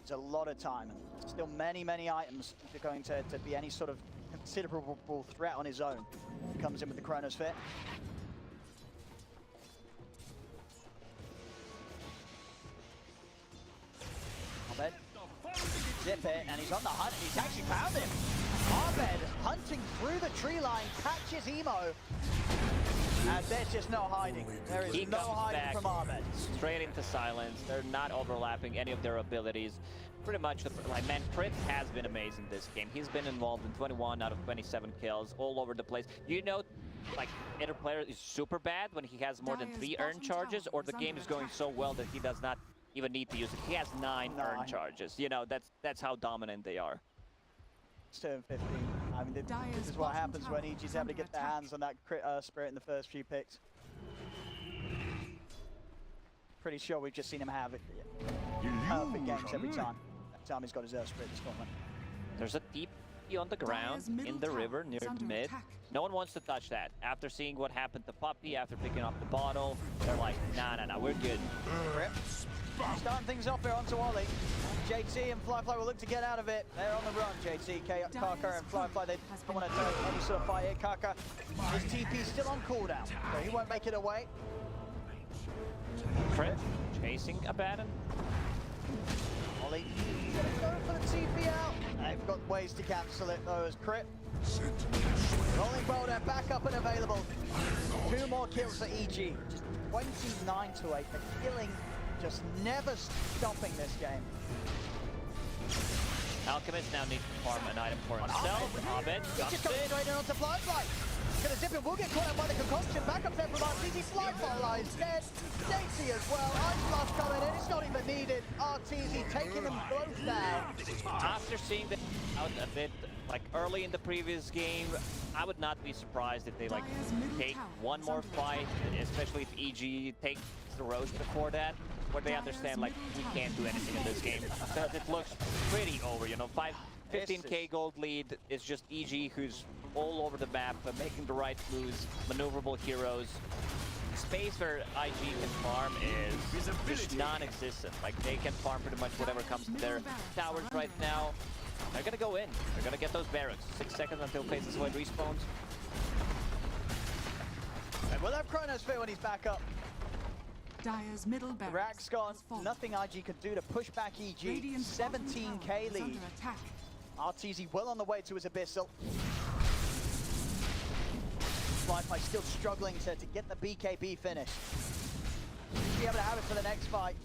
It's a lot of time, and still many items that are going to be any sort of considerable threat on his own. He comes in with the Chronosphere. Abed. Zip it, and he's on the hunt, and he's actually found him. Abed hunting through the tree line, catches Emo. And there's just no hiding. There is no hiding from Abed. Straight into silence. They're not overlapping any of their abilities. Pretty much, like, man, Crit has been amazing this game. He's been involved in 21 out of 27 kills, all over the place. You know, like, either player is super bad when he has more than 3 earned charges, or the game is going so well that he does not even need to use it. He has 9 earned charges. You know, that's how dominant they are. It's turn 15. I mean, this is what happens when EG's able to get their hands on that crit spirit in the first few picks. Pretty sure we've just seen him have it. Perfect games every time. That time he's got his spirit this tournament. There's a TP on the ground in the river near mid. No one wants to touch that. After seeing what happened to Puppy, after picking up the bottle, they're like, nah, we're good. Rip. Starting things off here onto Ollie. JT and Flyfly will look to get out of it. They're on the run, JT, Kaka and Flyfly. They don't want to take any sort of fight here. Kaka, his TP still on cooldown, so he won't make it away. Crit, chasing Abaddon. Ollie, going for the TP out. They've got ways to cancel it though as Crit. Rolling Boulder back up and available. 2 more kills for EG. Just 29 to 8. The killing just never stopping this game. Alchemist now needs to farm an item for himself. Abed just coming straight in onto Flyfly. Gonna zip him, will get caught out by the concoction. Back up there from Arteezy. Flyfly is dead. Stacy as well. Ice Blast coming in. It's not even needed. Arteezy taking them both down. After seeing that out a bit, like early in the previous game, I would not be surprised if they like take one more fight, especially if EG takes the Roche before that, where they understand like we can't do anything in this game because it looks pretty over. You know, 15k gold lead is just EG who's all over the map, making the right moves, maneuverable heroes. Space where IG can farm is just non-existent. Like they can farm pretty much whatever comes to their towers right now. They're gonna go in. They're gonna get those barracks. 6 seconds until Faceless Void respawns. And we'll have Chronosphere when he's back up. Dire's middle barracks. Rack's gone. Nothing IG could do to push back EG. 17k lead. Arteezy well on the way to his Abyssal. Flyfly still struggling to get the BKB finish. Be able to have it for the next fight.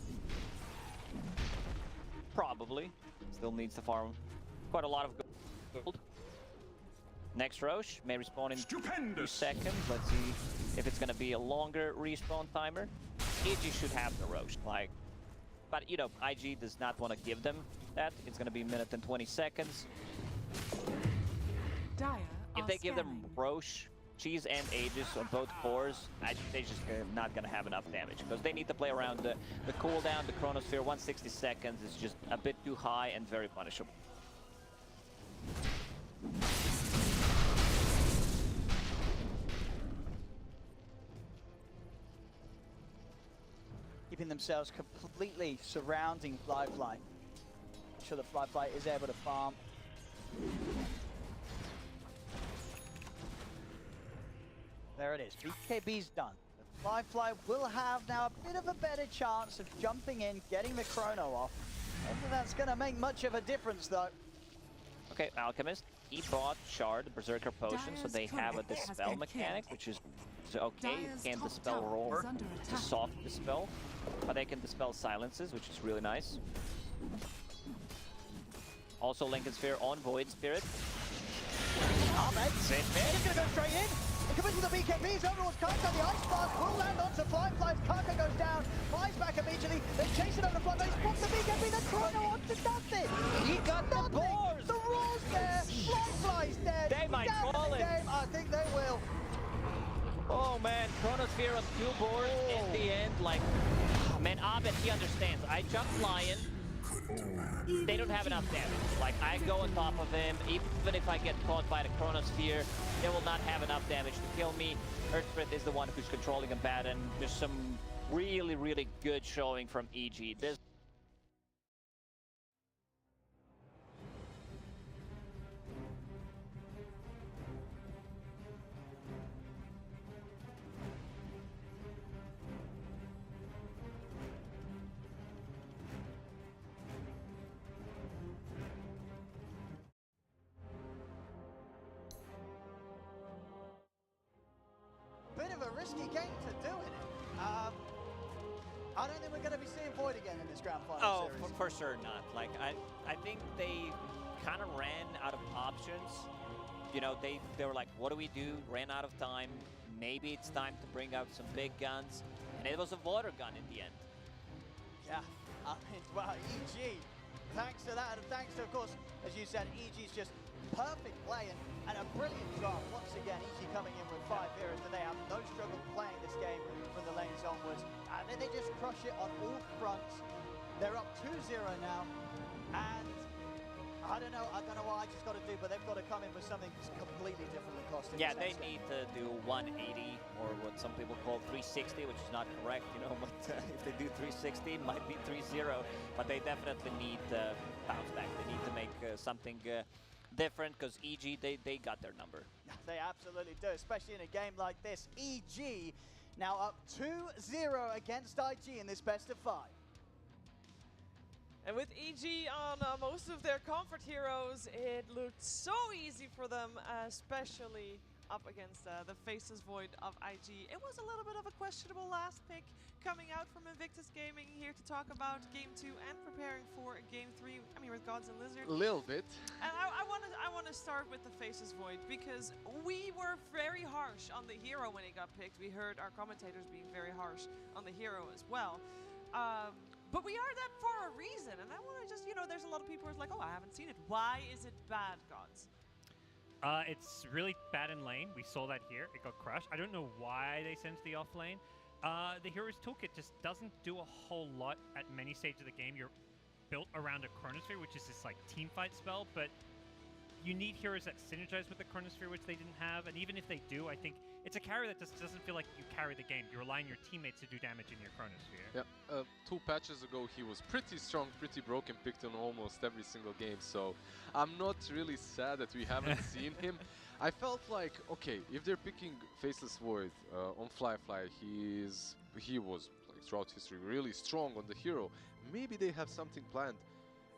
Probably. Still needs to farm quite a lot of gold. Next Roche may respawn in 2 seconds. Let's see if it's gonna be a longer respawn timer. EG should have the Roche, like, but you know, IG does not want to give them that. It's gonna be a minute and 20 seconds. If they give them Roche, Cheese and Aegis on both cores, they just not gonna have enough damage because they need to play around the cooldown. The Chronosphere 160 seconds is just a bit too high and very punishable. Keeping themselves completely surrounding Flyfly. Make sure the Flyfly is able to farm. There it is. BKB's done. The Flyfly will have now a bit of a better chance of jumping in, getting the chrono off. Whether that's going to make much of a difference, though. Okay, Alchemist. He bought Shard, Berserker Potion, so they have a Dispel mechanic, which is okay. You can't Dispel Roar. It's a soft Dispel. But they can Dispel Silences, which is really nice. Also Lincoln Sphere on Void Spirit. Ahmed, he's gonna go straight in. He comes with the BKBs, Overlord's Kaka, the Ice Blast will land onto Fly's. Kaka goes down, flies back immediately, they chase it over Fly, but he's blocked the BKB, the Chrono onto nothing! He got the boars! The Roar's there, Fly's dead! They might call it! I think they will. Oh man, Chronosphere on 2 boards in the end, like... Man, Abed, he understands. I jump Lion. They don't have enough damage. Like, I go on top of him, even if I get caught by the Chronosphere, they will not have enough damage to kill me. Earthsprith is the one who's controlling him bad, and there's some really, really good showing from EG. This Bit of a risky game to do it in. I don't think we're going to be seeing Void again in this grand final series. For sure not. Like, I think they kind of ran out of options. You know, they were like, what do we do? Ran out of time. Maybe it's time to bring out some big guns. And it was a water gun in the end. Yeah, I mean, well, EG, thanks to that, and thanks to, of course, as you said, EG's just perfect play and a brilliant draft. Once again, EG coming in with 5 heroes, and they have no struggle playing this game from the lanes onwards. And then they just crush it on all fronts. They're up 2-0 now, and I don't know what I just got to do, but they've got to come in with something completely different than costing. Yeah, they need to do 180, or what some people call 360, which is not correct, you know, but if they do 360, it might be 3-0, but they definitely need to bounce back. They need to make something different, because EG, they got their number. They absolutely do, especially in a game like this. EG now up 2-0 against IG in this best of 5. And with EG on most of their comfort heroes, it looked so easy for them, especially up against the Faceless Void of IG. It was a little bit of a questionable last pick coming out from Invictus Gaming, here to talk about Game 2 and preparing for Game 3, I mean, with Gods and Lizards. A little bit. And I want to start with the Faceless Void, because we were very harsh on the hero when he got picked. We heard our commentators being very harsh on the hero as well. But we are that for a reason, and I want to just, you know, there's a lot of people who are like, oh, I haven't seen it. Why is it bad, Gods? It's really bad in lane. We saw that here. It got crushed. I don't know why they sent the off lane. The Hero's Toolkit just doesn't do a whole lot at many stages of the game. You're built around a Chronosphere, which is this like team fight spell, but you need heroes that synergize with the Chronosphere, which they didn't have. And even if they do, I think it's a carry that just doesn't feel like you carry the game. You're relying on your teammates to do damage in your Chronosphere. Yeah, 2 patches ago he was pretty strong, pretty broken, picked on almost every single game, so I'm not really sad that we haven't seen him. I felt like, okay, if they're picking Faceless Void on Fly, he was, like, throughout history, really strong on the hero. Maybe they have something planned.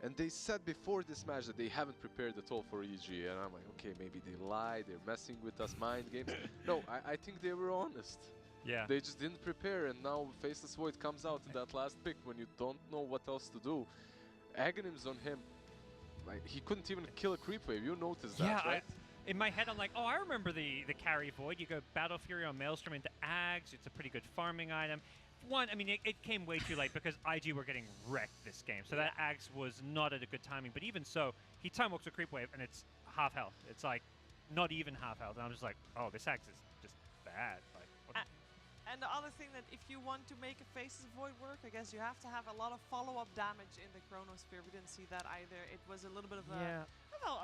And they said before this match that they haven't prepared at all for EG, and I'm like, okay, maybe they lie, they're messing with us, mind games. No, I think they were honest. Yeah. They just didn't prepare, and now Faceless Void comes out in that last pick when you don't know what else to do. Aghanim's on him. Like, he couldn't even kill a creep wave. You noticed that, right? In my head, I'm like, oh, I remember the carry Void. You go Battle Fury on Maelstrom into Ags. It's a pretty good farming item. One, I mean, it came way too late because IG were getting wrecked this game. So that Ags was not at a good timing. But even so, he time walks a creep wave and it's half health. It's like not even half health. And I'm just like, oh, this Ags is just bad. Like, and the other thing that if you want to make a Faceless Void work, I guess you have to have a lot of follow-up damage in the Chronosphere. We didn't see that either. It was a little bit of a, well,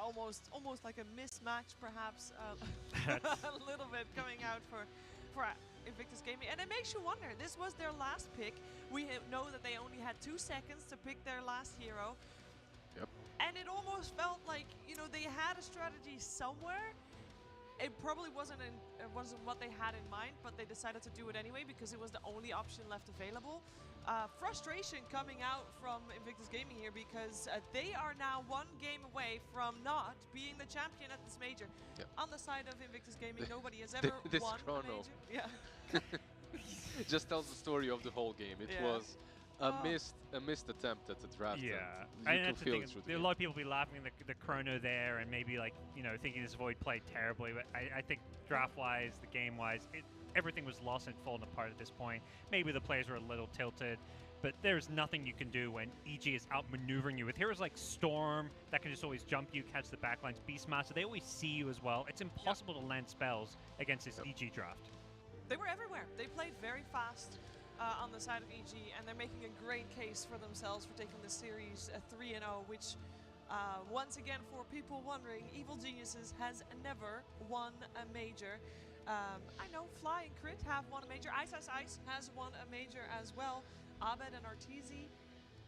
almost like a mismatch, perhaps, a little bit coming out for Invictus Gaming. And it makes you wonder, this was their last pick. We know that they only had 2 seconds to pick their last hero. Yep. And it almost felt like, you know, they had a strategy somewhere. It probably wasn't what they had in mind, but they decided to do it anyway because it was the only option left available. frustration coming out from Invictus Gaming here because they are now one game away from not being the champion at this major. Yeah. On the side of Invictus Gaming, nobody has ever this won a chrono. major. Yeah. It just tells the story of the whole game. It Yeah. was a missed attempt at the draft. Yeah, and you and could that's the feel thing. it through the A game. lot of people be laughing at the chrono there, and maybe like thinking this Void played terribly. But I think draft-wise, the game-wise, everything was lost and fallen apart at this point. Maybe the players were a little tilted, but there's nothing you can do when EG is outmaneuvering you with heroes like Storm that can just always jump you, catch the backlines, Beastmaster. They always see you as well. It's impossible to land spells against this EG draft. They were everywhere. They played very fast on the side of EG, and they're making a great case for themselves for taking the series 3-0, which, once again, for people wondering, Evil Geniuses has never won a major. I know Fly and Crit have won a major. Ice has won a major as well. Abed and Arteezy,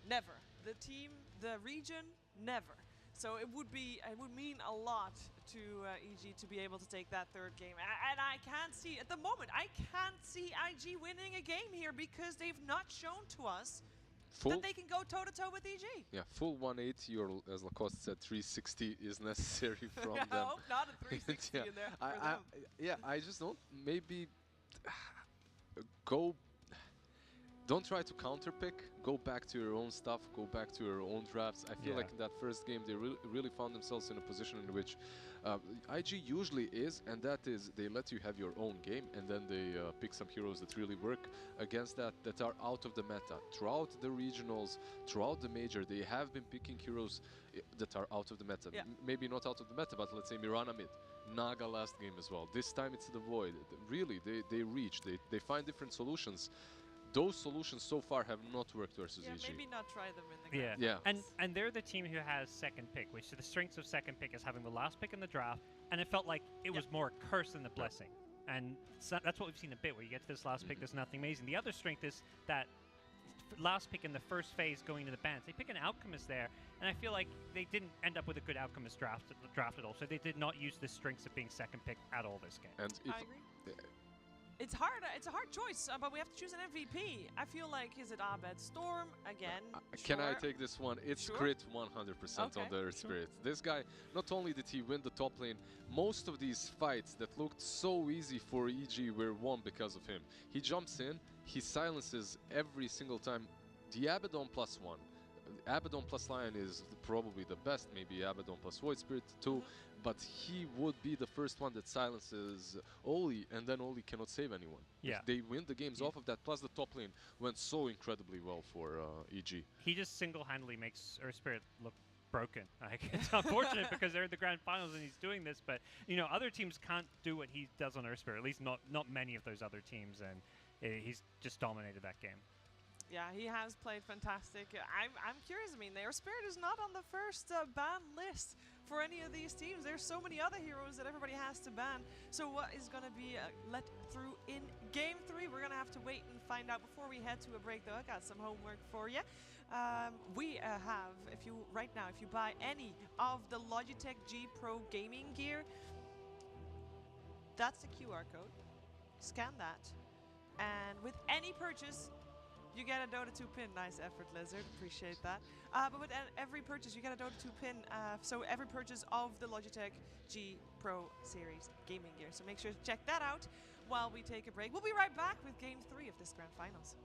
never. The team, the region, never. So it would mean a lot to EG to be able to take that third game. And I can't see, at the moment, I can't see IG winning a game here because they've not shown to us that they can go toe-to-toe with EG. Yeah, full 180 or, as Lacoste said, 360 is necessary from them. No, not a 360 yeah. in there for them. I just don't, maybe don't try to counterpick. Go back to your own stuff. Go back to your own drafts. I feel like in that first game, they really found themselves in a position in which IG usually is, and that is they let you have your own game, and then they pick some heroes that really work against that are out of the meta. Throughout the regionals, throughout the major, they have been picking heroes that are out of the meta. Maybe not out of the meta, but let's say Mirana mid. Naga last game as well. This time it's the Void. Really, they reach. They find different solutions. Those solutions so far have not worked versus EG. Maybe not try them in the Yeah. grand And they're the team who has second pick, which the strengths of second pick is having the last pick in the draft, and it felt like it was more a curse than a blessing. And so that's what we've seen a bit, where you get to this last pick, there's nothing amazing. The other strength is that last pick in the first phase going into the bans. They pick an Alchemist there, and I feel like they didn't end up with a good Alchemist draft at all, so they did not use the strengths of being second pick at all this game. And I agree. It's hard. It's a hard choice, but we have to choose an MVP. I feel like, is it Abed Storm again? Can I take this one? It's Crit 100% on the Earth Spirit. This guy, not only did he win the top lane, most of these fights that looked so easy for EG were won because of him. He jumps in, he silences every single time. The Abaddon +1. Abaddon plus Lion is probably the best, maybe Abaddon plus Void Spirit too, but he would be the first one that silences Oli, and then Oli cannot save anyone. Yeah. They win the games off of that, plus the top lane went so incredibly well for EG. He just single-handedly makes Earth Spirit look broken. Like, it's unfortunate because they're in the grand finals and he's doing this, but other teams can't do what he does on Earth Spirit, at least not many of those other teams, and he's just dominated that game. Yeah, he has played fantastic. I'm curious. I mean, their Spirit is not on the first ban list for any of these teams. There's so many other heroes that everybody has to ban. So what is going to be let through in Game 3? We're going to have to wait and find out. Before we head to a break, though, I got some homework for you. We have, if you buy any of the Logitech G Pro gaming gear, that's the QR code. Scan that, and with any purchase, you get a Dota 2 pin. Nice effort, Lizard. Appreciate that. But with every purchase, you get a Dota 2 pin. So every purchase of the Logitech G Pro Series gaming gear. So make sure to check that out while we take a break. We'll be right back with Game 3 of this Grand Finals.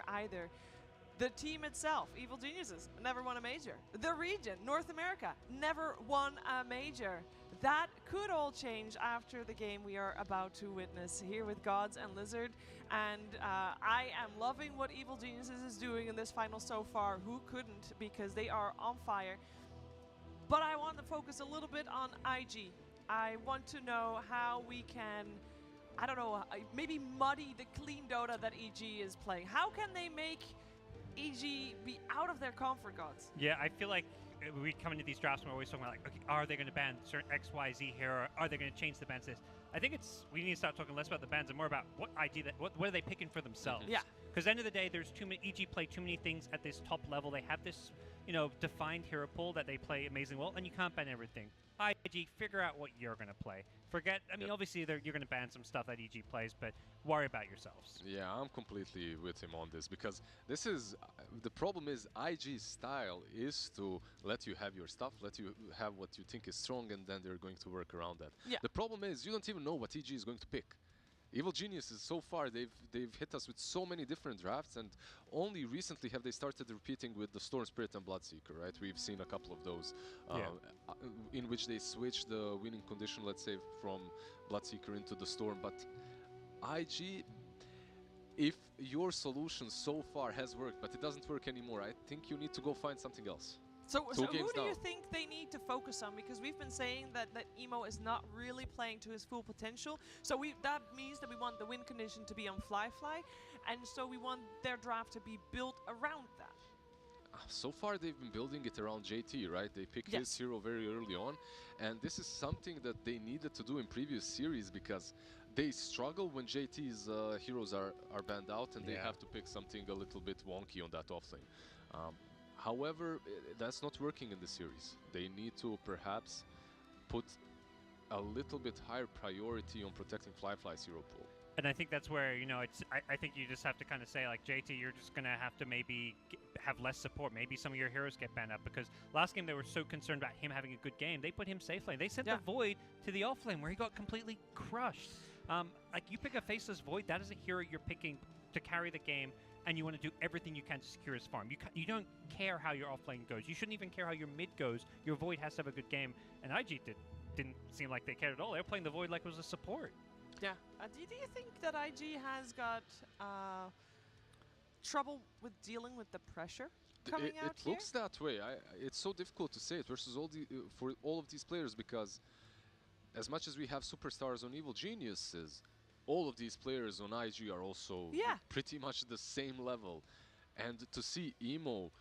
either. The team itself, Evil Geniuses, never won a major. The region, North America, never won a major. That could all change after the game we are about to witness here with Gods and Lizard. And I am loving what Evil Geniuses is doing in this final so far. Who couldn't? Because they are on fire. But I want to focus a little bit on IG. I want to know how we can, I don't know, maybe muddy the clean Dota that EG is playing. How can they make EG be out of their comfort, Gods? Yeah, I feel like we come into these drafts and we're always talking about, like, okay, are they going to ban certain XYZ hero? Are they going to change the ban list? I think we need to start talking less about the bans and more about what what are they picking for themselves. Yeah. Because at the end of the day, there's too many, EG play too many things at this top level. They have this, you know, defined hero pool that they play amazingly well, and you can't ban everything. IG, figure out what you're going to play. Forget, I mean, obviously you're going to ban some stuff that EG plays, but worry about yourselves. Yeah, I'm completely with him on this, because this is, the problem is IG's style is to let you have your stuff, let you have what you think is strong, and then they're going to work around that. Yeah. The problem is you don't even know what EG is going to pick. Evil Geniuses, so far, they've hit us with so many different drafts, and only recently have they started repeating with the Storm Spirit and Bloodseeker, right? We've seen a couple of those, in which they switch the winning condition, let's say, from Bloodseeker into the Storm. But IG, if your solution so far has worked, but it doesn't work anymore, I think you need to go find something else. So who do down. you think they need to focus on? Because we've been saying that Emo is not really playing to his full potential. So that means that we want the win condition to be on fly, and so we want their draft to be built around that. So far they've been building it around JT, right? They picked his hero very early on, and this is something that they needed to do in previous series, because they struggle when JT's heroes are banned out, and they have to pick something a little bit wonky on that offlane. However, that's not working in the series. They need to perhaps put a little bit higher priority on protecting Fly's hero pool. And I think that's where, you know, I think you just have to kind of say, like, JT, you're just going to have to maybe have less support. Maybe some of your heroes get banned up, because last game they were so concerned about him having a good game. They put him safe lane. They sent the Void to the off lane where he got completely crushed. Like, you pick a Faceless Void, that is a hero you're picking to carry the game, and you want to do everything you can to secure his farm. You don't care how your offlane goes. You shouldn't even care how your mid goes. Your Void has to have a good game. And IG didn't seem like they cared at all. They were playing the Void like it was a support. Yeah. Do you think that IG has got trouble with dealing with the pressure coming out here? It looks that way. It's so difficult to say it versus for all of these players, because as much as we have superstars on Evil Geniuses, all of these players on IG are also pretty much the same level. And to see Emo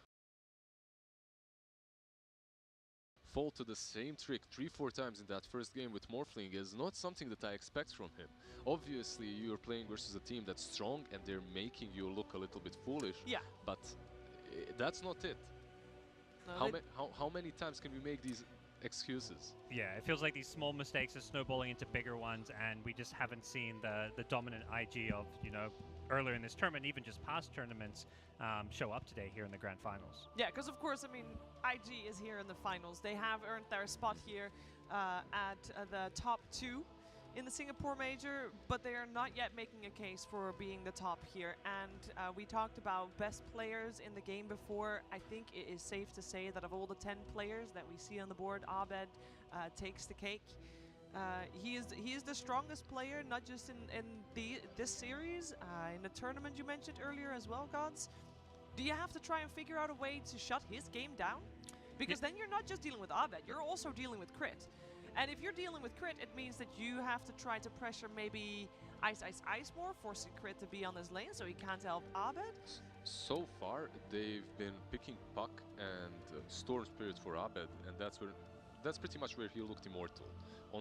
fall to the same trick 3-4 times in that first game with Morphling is not something that I expect from him. Obviously, you're playing versus a team that's strong, and they're making you look a little bit foolish. Yeah. But that's not it. No, how many times can we make these excuses? Yeah, it feels like these small mistakes are snowballing into bigger ones, and we just haven't seen the dominant IG of, you know, earlier in this tournament, even just past tournaments, show up today here in the grand finals. Yeah, because of course, I mean, IG is here in the finals. They have earned their spot here at the top 2 in the Singapore Major, but they are not yet making a case for being the top here. And we talked about best players in the game before. I think it is safe to say that of all the 10 players that we see on the board, Abed takes the cake. He is the strongest player, not just in this series, in the tournament you mentioned earlier as well, Gods. Do you have to try and figure out a way to shut his game down? Because then you're not just dealing with Abed, you're also dealing with crit. And if you're dealing with crit, it means that you have to try to pressure maybe Ice more, forcing crit to be on his lane so he can't help Abed. So far, they've been picking Puck and Storm Spirit for Abed, and that's pretty much where he looked immortal. On